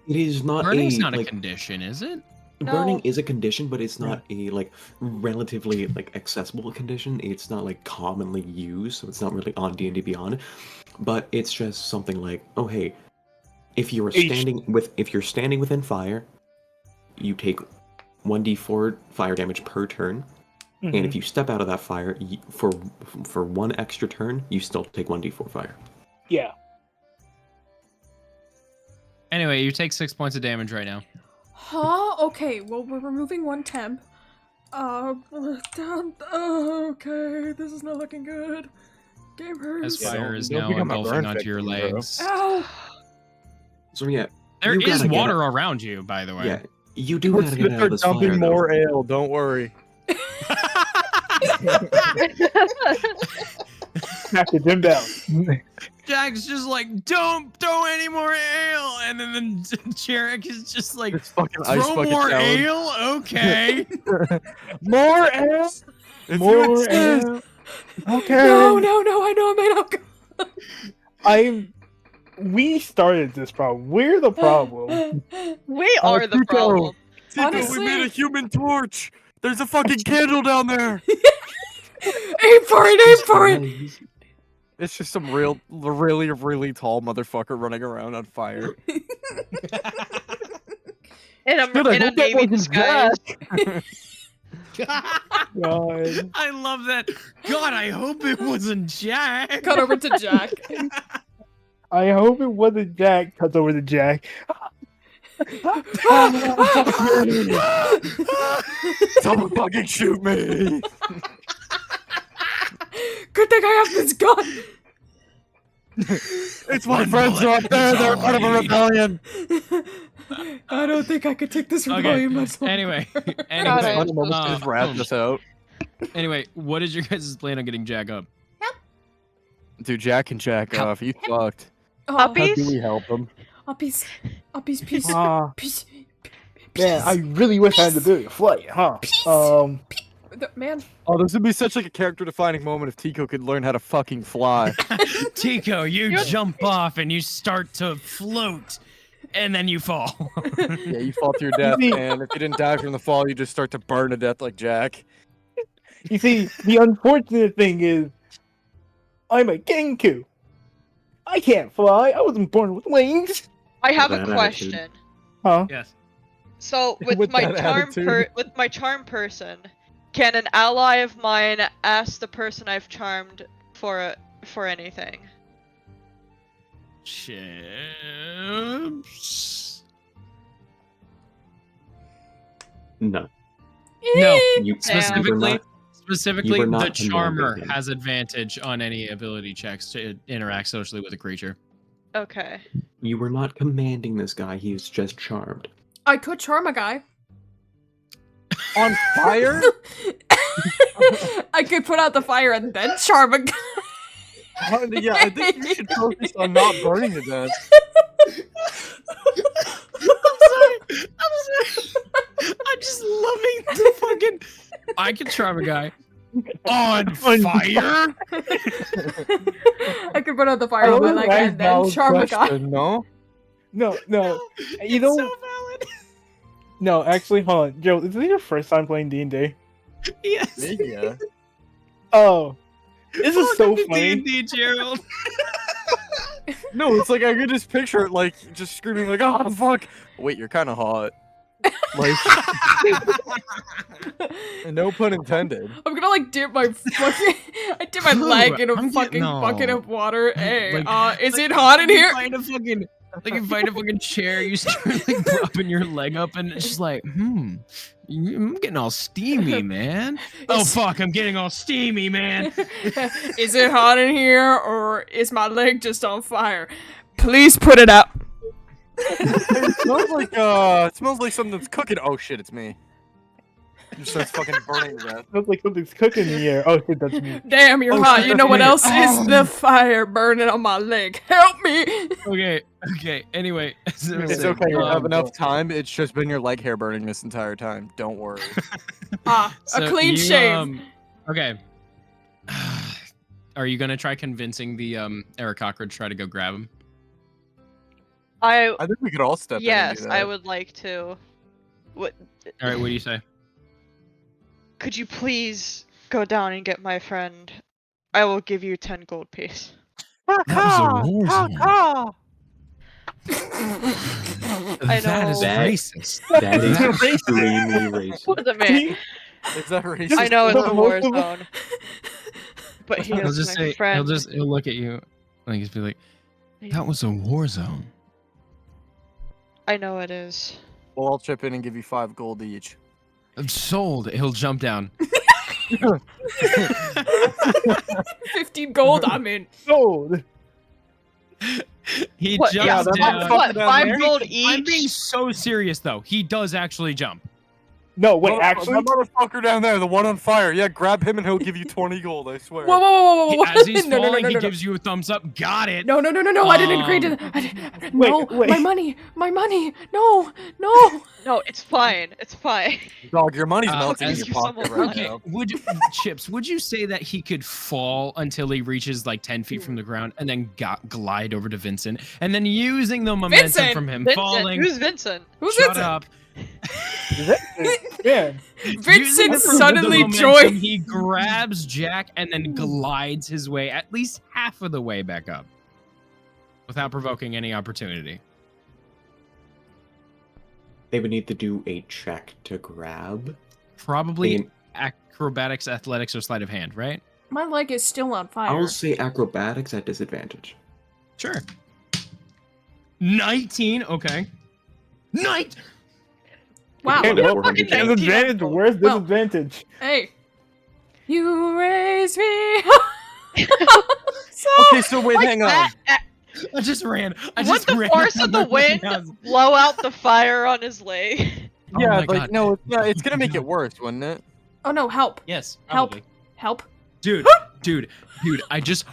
H: it is not
B: Burning's
H: a
B: not a
H: like
B: condition, is it?
H: burning
A: No.
H: is a condition, but it's not a like relatively like accessible condition. It's not like commonly used, so it's not really on D&D Beyond. But it's just something like, oh hey, if you're standing within fire, you take 1d4 fire damage per turn. And if you step out of that fire, for one extra turn, you still take 1d4 fire.
E: Yeah.
B: Anyway, you take 6 points of damage right now.
A: Huh? Okay, well, we're removing one temp. Okay, this is not looking good. Game hurts.
B: As fire is
C: don't
B: now
C: become a
B: engulfing
C: burn
B: onto your
C: victim, bro.
B: legs.
A: Ow!
H: So yeah,
B: There
H: you
B: is
H: gotta get
B: water around you, by the way.
H: yeah, you do
C: We're
H: gotta get out of this
C: dumping
H: fire. though.
C: more ale. Don't worry.
E: Smack the gym down.
B: Jack's just like, don't throw any more ale, and then Jarek is just like,
C: It's fucking ice
B: throw
C: bucket
B: more
C: challenge.
B: ale, okay.
C: More ale. If you
E: More
C: insist.
E: ale. Okay.
A: No, I know I'm made alcohol.
E: We started this problem. We're the problem.
F: We are the problem.
C: Tico,
A: Honestly-
C: we made a human torch. There's a fucking candle down there.
A: Aim for it!
C: It's just some really tall motherfucker running around on fire.
F: In a,
C: Dude, I
F: in a
C: hope that
F: navy
C: wasn't
F: disguise.
E: God.
B: I love that. God, I hope it wasn't Jack.
A: Cut over to Jack.
E: I hope it wasn't Jack. Cuts over to Jack.
C: Someone fucking shoot me.
A: Good thing I have this gun.
C: It's my friends are up there. They're part of a rebellion.
A: I don't think I could take this
B: Okay.
A: rebellion much longer.
B: Anyway,
F: Got it.
C: Just wrap this out.
B: anyway, what is your guys' plan on getting Jack up?
C: Dude, Jack can jack off. You fucked.
A: Oh,
C: How do
F: Puppies?
C: we help him?
A: Uppies, peace,
E: Ah,
A: peace.
E: man, I really wish I had the ability to fly, huh?
A: Man,
C: Oh, this would be such like a character-defining moment if Tico could learn how to fucking fly.
B: Tico, you jump off and you start to float, and then you fall.
C: Yeah, you fall to your death, and if you didn't die from the fall, you just start to burn to death like Jack.
E: You see, the unfortunate thing is, I'm a Genku. I can't fly. I wasn't born with wings.
F: I have
D: That
F: a
D: attitude.
F: question.
E: Huh?
B: Yes.
F: So with,
C: With
F: my
C: that
F: charm
C: attitude.
F: with my charm person, can an ally of mine ask the person I've charmed for anything?
B: Chips.
D: No.
B: No.
D: You
B: Specifically,
D: you were
B: the
D: not
B: charmer
D: commanding him.
B: has advantage on any ability checks to interact socially with a creature.
F: Okay.
D: You were not commanding this guy. He was just charmed.
A: I could charm a guy.
C: On fire?
A: I could put out the fire and then charm a guy.
C: Yeah, I think you should focus on not burning to death.
B: I'm sorry. I'm just loving the fucking. I can charm a guy on fire.
A: I could put out the fire with my leg and then charm a guy.
C: No?
E: No. You
B: It's
E: know,
B: so valid.
E: no. Actually, hold on, Joe. Is this your first time playing D&D?
B: Yes.
C: Yeah.
E: Oh, this is so
B: Welcome to
E: funny.
B: D&D, Gerald.
C: No, it's like I could just picture it, like just screaming like, "Oh fuck!" Wait, you're kind of hot. Like, no pun intended.
A: I'm gonna like dip my fucking I dip my leg in a
B: I'm
A: fucking
B: getting-
A: bucket
B: no.
A: of water. Hey,
B: Like-
A: is it hot in here?
B: You find a fucking chair, you start like propping your leg up, and it's just like, I'm getting all steamy, man. Oh fuck, I'm getting all steamy, man.
A: Is it hot in here or is my leg just on fire? Please put it out.
C: It smells like something that's cooking. Oh shit, it's me. It just starts fucking burning to death.
E: Looks like something's cooking in the air. Oh shit, that's me.
A: Damn, you're
C: Oh,
A: hot.
C: shit,
A: You
C: that's
A: know what
C: me.
A: else is the fire burning on my leg? Help me!
B: Okay. Anyway,
C: It's okay. You have enough time. It's just been your leg hair burning this entire time. Don't worry.
A: A clean shave.
B: Okay. Are you gonna try convincing the Eric Cockroach to try to go grab him?
C: I think we could all step in and
F: Yes,
C: do that.
F: I would like to. What?
B: All right. What do you say?
F: Could you please go down and get my friend? I will give you 10 gold piece.
G: That was a war zone.
F: I
G: That is
F: know.
G: racist.
D: That is extremely racist.
F: What the man?
C: Is that racist?
F: I know it's a
E: Most
F: war
E: of them-
F: zone. But he
B: He'll
F: is
B: just
F: my
B: say.
F: friend.
B: He'll look at you. Like just be like, that was a war zone.
F: I know it is.
C: Well, I'll chip in and give you 5 gold each.
B: Sold. He'll jump down.
A: 15 gold, I'm in.
E: Sold.
B: He
F: What?
B: jumps
F: Yeah,
C: that's
B: down.
C: not
F: What?
C: down
F: 5
C: there.
F: gold
B: I'm being
F: each?
B: so serious though. He does actually jump.
E: No, wait, actually,
C: that motherfucker down there, the one on fire. Yeah, grab him and he'll give you 20 gold. I swear.
A: Whoa, whoa, whoa, whoa, whoa!
B: As he's
A: No, no, no,
B: falling,
A: no,
B: he
A: no, no.
B: gives you a thumbs up. Got it.
A: No, no, no, no, no! I didn't agree to that. No,
E: wait.
A: my money, my money! No, no!
F: No, it's fine. It's fine.
C: Dog, your money's
B: Uh,
C: melting in
B: as
C: your
F: you
C: pocket
F: someone
C: right
B: Okay,
C: now.
B: Chips, would you say that he could fall until he reaches like 10 feet from the ground and then glide over to Vincent and then using the momentum
A: Vincent!
B: from him
F: Vincent,
B: falling?
F: who's Vincent?
A: Who's
B: Shut
A: Vincent?
B: up.
E: yeah.
B: Using
A: Vincent
B: the
A: suddenly
B: momentum,
A: joined.
B: He grabs Jack and then glides his way at least half of the way back up without provoking any opportunity.
H: They would need to do a check to grab.
B: Probably
H: And
B: acrobatics, athletics, or sleight of hand, right?
A: My leg is still on
H: I
A: fire.
H: will say acrobatics at disadvantage.
B: Sure. 19. Okay. Night.
A: Wow.
E: Hey, well,
F: fucking
E: disadvantage.
F: 19.
E: Where's
A: Well,
E: disadvantage?
A: Hey, you raise me. So,
C: Okay, so wait, hang on.
B: I just ran. I
F: Would
B: just
F: the
B: ran
F: force
B: out
F: of the wind
B: house.
F: blow out the fire on his leg?
B: Oh
C: Yeah,
B: my
C: like
B: God.
C: no, it's gonna make it worse, wouldn't it?
A: oh no, help,
B: Yes.
A: help,
B: Probably.
A: help.
B: Dude, I just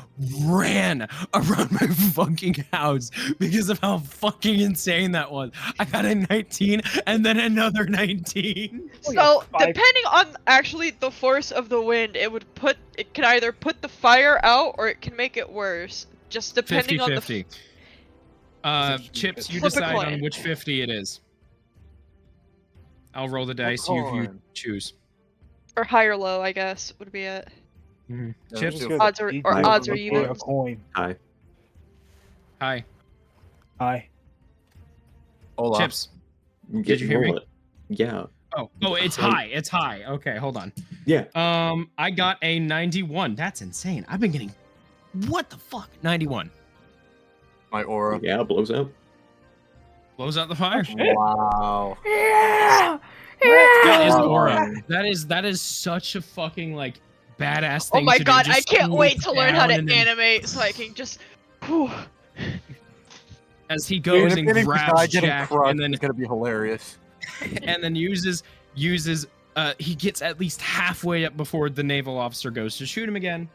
B: ran around my fucking house because of how fucking insane that was. I got a 19 and then another 19.
F: So,
E: five.
F: depending on actually the force of the wind, it can either put the fire out or it can make it worse. Just depending on the
B: 50-50. Chips, you
F: Flip a
B: decide on
F: coin.
B: which 50 it is. I'll roll the dice. You
C: coin.
B: choose.
F: or high or low, I guess would be it.
C: Yeah,
B: Chips.
C: let's go.
F: Odds or
H: High.
F: odds or
E: Look for a
F: evens.
E: coin.
H: Hi.
B: Hi,
E: Hi.
C: Hold on.
B: Chips. Did you hear me?
H: Roll it. Yeah.
B: Oh, it's high. It's high. Okay, hold on.
H: Yeah.
B: I got a 91. That's insane. I've been getting what the fuck? 91.
C: My aura.
H: Yeah, it blows out.
B: Blows out the fire.
C: Wow.
A: Yeah,
B: That is
A: yeah.
B: aura. That is such a fucking like badass
F: Oh
B: thing.
F: my
B: to
F: god,
B: do.
F: I
B: Just
F: can't wait
B: swoop
F: to learn how to
B: down and then-
F: animate so I can just. Whew.
B: as he goes and
C: Animating the
B: grabs
C: guy getting
B: Jack
C: crushed
B: and then
C: is gonna be hilarious.
B: and then uses he gets at least halfway up before the naval officer goes to shoot him again.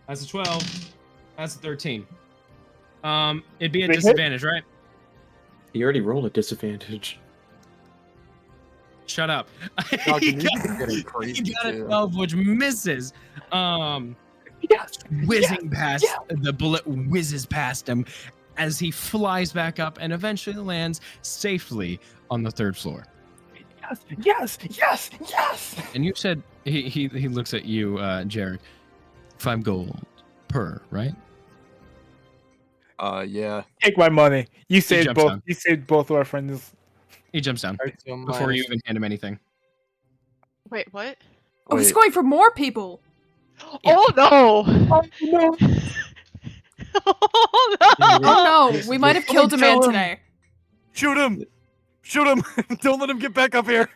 B: That's a 12. That's a 13. It'd be a
E: Wait, hit?
B: disadvantage, right?
H: You already rolled a disadvantage.
B: Shut up.
C: Dog,
B: he
C: you need to be
B: got,
C: getting
B: he
C: crazy,
B: got a
C: too.
B: 12, which misses.
E: Yes.
B: Whizzing past, the bullet whizzes past him as he flies back up and eventually lands safely on the 3rd floor.
E: Yes.
B: And you said he looks at you, Jared. 5 gold per, right?
C: Yeah.
E: Take my money. You saved
B: jumps
E: both.
B: down.
E: You saved both of our friends.
B: He jumps down
C: Alright, so
B: before you
C: minus-
B: even hand him anything.
F: Wait, what?
A: Oh, he's
C: Wait.
A: going for more people.
F: Oh no!
E: No.
F: Oh no!
A: Oh no, we might have killed a man
C: kill him.
A: today.
C: Shoot him! Shoot him! Don't let him get back up here.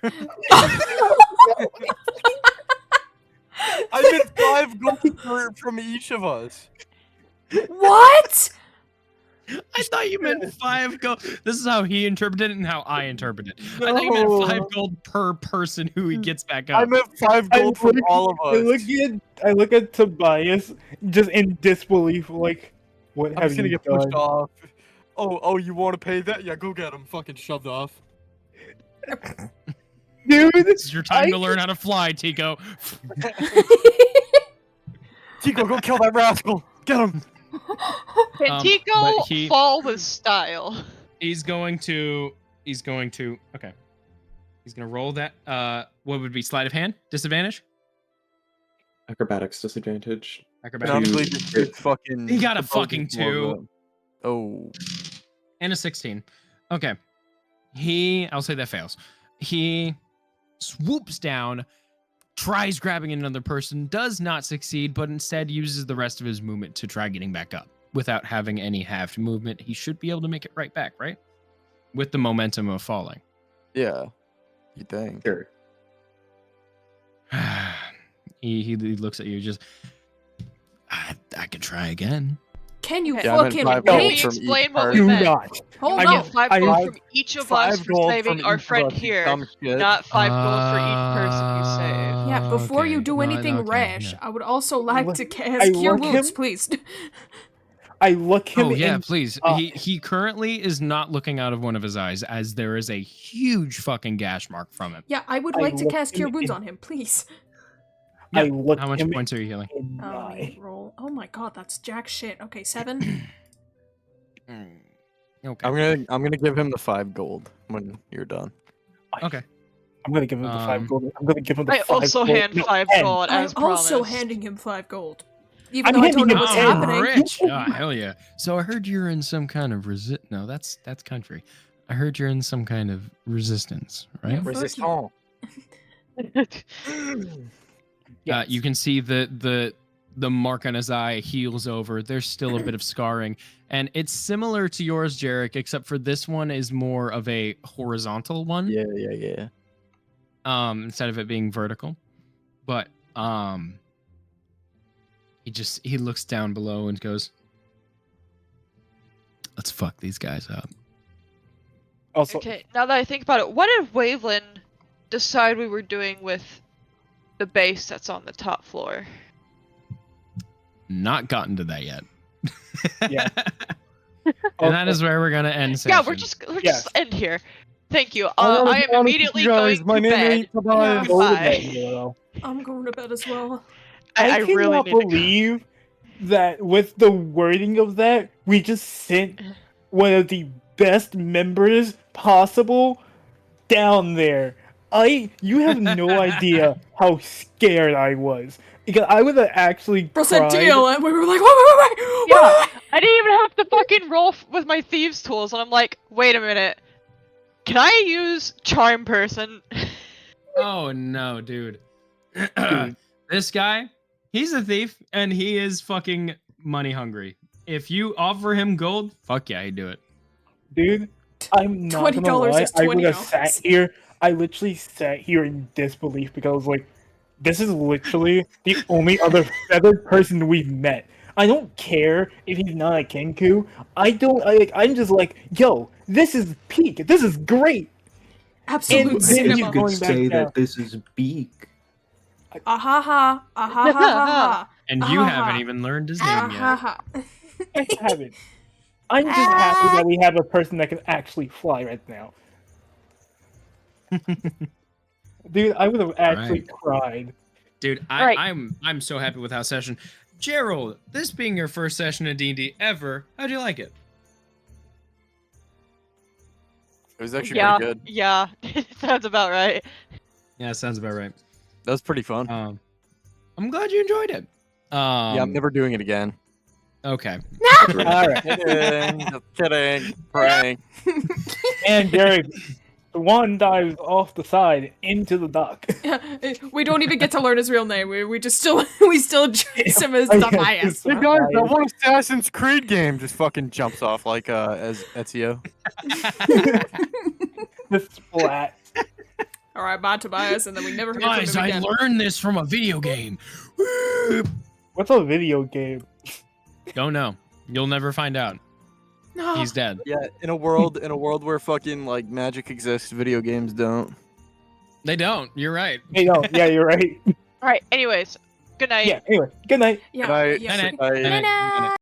C: I meant 5 gold from each of us.
A: What?
B: I thought you meant 5 gold. This is how he interpreted it and how I interpreted it. I thought you meant 5 gold per person who he gets back
C: I
B: up.
C: meant 5 gold from all of us.
E: I look at Tobias just in disbelief, like, what
C: I'm
E: have
C: just gonna
E: you
C: get pushed
E: done?
C: off. Oh, you want to pay that? Yeah, go get him. Fucking shoved off.
E: Dude,
B: This is your time
E: I
B: to learn how to fly, Tico.
C: Tico, go kill that rascal. Get him.
F: Can Tico
B: but he-
F: fall with style?
B: He's going to okay. He's gonna roll that. What would be sleight of hand? Disadvantage?
H: Acrobatics disadvantage.
B: Acrobatics.
C: Honestly,
H: Dude,
C: just get fucking.
B: He got a
C: the boat
B: fucking
C: is more
B: 2.
C: of a- Oh.
B: And a 16. Okay. I'll say that fails. He swoops down, tries grabbing another person, does not succeed, but instead uses the rest of his movement to try getting back up. Without having any halved movement, he should be able to make it right back, right? With the momentum of falling.
C: Yeah. You think?
H: Sure.
B: he looks at you just, I can try again.
A: Can you
F: Okay.
C: Yeah, I meant
A: fucking
C: 5
F: Let
C: gold
F: me
A: wait?
C: from each
F: explain what we
E: Do
F: meant.
E: not.
A: Hold
F: I
A: on.
F: get 5
E: I-
F: gold from each of us
C: 5
F: for
C: gold
F: saving
C: from
F: our
C: each of
F: friend
C: us, you
F: here,
C: dumb shit.
F: not 5 gold for each person you save.
A: Yeah, before you
B: Okay.
A: do
B: No,
A: anything
B: okay,
A: rash,
B: yeah.
A: I would also like
E: Look-
A: to cast Cure
E: look
A: Wounds,
E: him-
A: please.
E: I look him
B: Oh yeah,
E: in.
B: please. He currently is not looking out of one of his eyes, as there is a huge fucking gash mark from him.
A: Yeah, I would
E: I
A: like to
E: look
A: cast Cure
E: him
A: Wounds
E: in-
A: on him, please.
B: Yeah.
E: I look
B: How much
E: him
B: points are you healing?
E: in the
A: Let
E: eye.
A: me roll. Oh my god, that's jack shit. Okay, 7.
B: Okay.
C: I'm gonna give him the 5 gold when you're done.
B: Okay.
E: I'm gonna give him the 5
B: Um,
E: gold. I'm gonna give him the
F: I
E: 5
F: also
E: gold.
F: hand
E: No,
F: 5
E: 10.
F: gold
A: I'm
F: as
A: also
F: promised.
A: handing him 5 gold. Even
E: I'm
A: though I don't
E: handing
A: know
E: him
A: what's
E: 10.
A: happening.
B: Rich. Oh, hell yeah. So I heard you're in some kind of No, that's country. I heard you're in some kind of resistance, right?
A: Yeah.
C: Resistant.
E: Yes.
B: You can see the mark on his eye heals over. There's still a bit of scarring, and it's similar to yours, Jarek, except for this one is more of a horizontal one.
C: Yeah.
B: Instead of it being vertical. But he looks down below and goes, "Let's fuck these guys up."
E: Also,
F: Okay, now that I think about it, what did Waveland decide we were doing with the base that's on the top floor?
B: Not gotten to that yet.
E: Yeah.
B: And that is where we're gonna end session.
F: Yeah, we're just end here. Thank you.
C: I wanna
F: I
C: be
F: am
C: honest with
F: immediately
C: you guys.
F: going
C: My
F: to
C: name
F: bed.
C: ain't Tobias.
F: Bye.
A: I'm going to bed as well.
F: I
E: cannot
F: really need to go.
E: believe that with the wording of that, we just sent one of the best members possible down there. You have no idea how scared I was. Because I would have actually
A: Bro said
E: cried.
A: deal, and we were like, wait.
F: Yeah, I didn't even have to fucking roll with my thieves tools, and I'm like, wait a minute. Can I use charm person?
B: Oh no, dude. This guy, he's a thief and he is fucking money hungry. If you offer him gold, fuck yeah, he'd do it.
E: Dude, I'm not gonna
A: $20
E: lie,
A: is
E: I would have
A: $20.
E: sat here. I literally sat here in disbelief because I was like, this is literally the only other feathered person we've met. I don't care if he's not a Kenku. I'm just like, yo, this is peak. This is great.
A: Absolute
E: And then
A: cinema.
E: he's
H: You could
E: going back
H: say
E: down.
H: that this is Beak.
A: Ahaha, ahaha,
B: And you
A: Ah.
B: haven't even learned his name yet.
A: ahaha.
E: I haven't. I'm just happy that we have a person that can actually fly right now. Dude, I would have actually cried.
B: Dude,
F: Right.
B: I'm so happy with how session. Gerald, this being your first session of D&D ever, how'd you like it?
C: It was actually
F: Yeah,
C: pretty good.
F: yeah, sounds about right.
B: Yeah, sounds about right.
C: That was pretty fun.
B: I'm glad you enjoyed it.
C: Yeah, I'm never doing it again.
B: Okay.
E: Alright.
C: Kidding. Just kidding. Prank.
E: And Derek, the one dives off the side into the dock.
A: We don't even get to learn his real name. We still address him as Tobias.
C: Hey guys, that one Assassin's Creed game just fucking jumps off like as Ezio.
E: The splat.
A: All right, bye, Tobias, and then we never hear
B: Guys,
A: from him
B: I
A: again.
B: learned this from a video game.
E: What's a video game?
B: Don't know. You'll never find out.
A: No.
B: He's dead.
C: Yeah, in a world where fucking like magic exists, video games don't.
B: They don't. You're right.
E: Hey, no, yeah, you're right.
F: Alright, anyways, good night.
E: Yeah, anyway, good night.
A: Yeah,
C: Good night.
A: yeah.
B: Night-night.
C: Bye.
B: Night-night. Good night.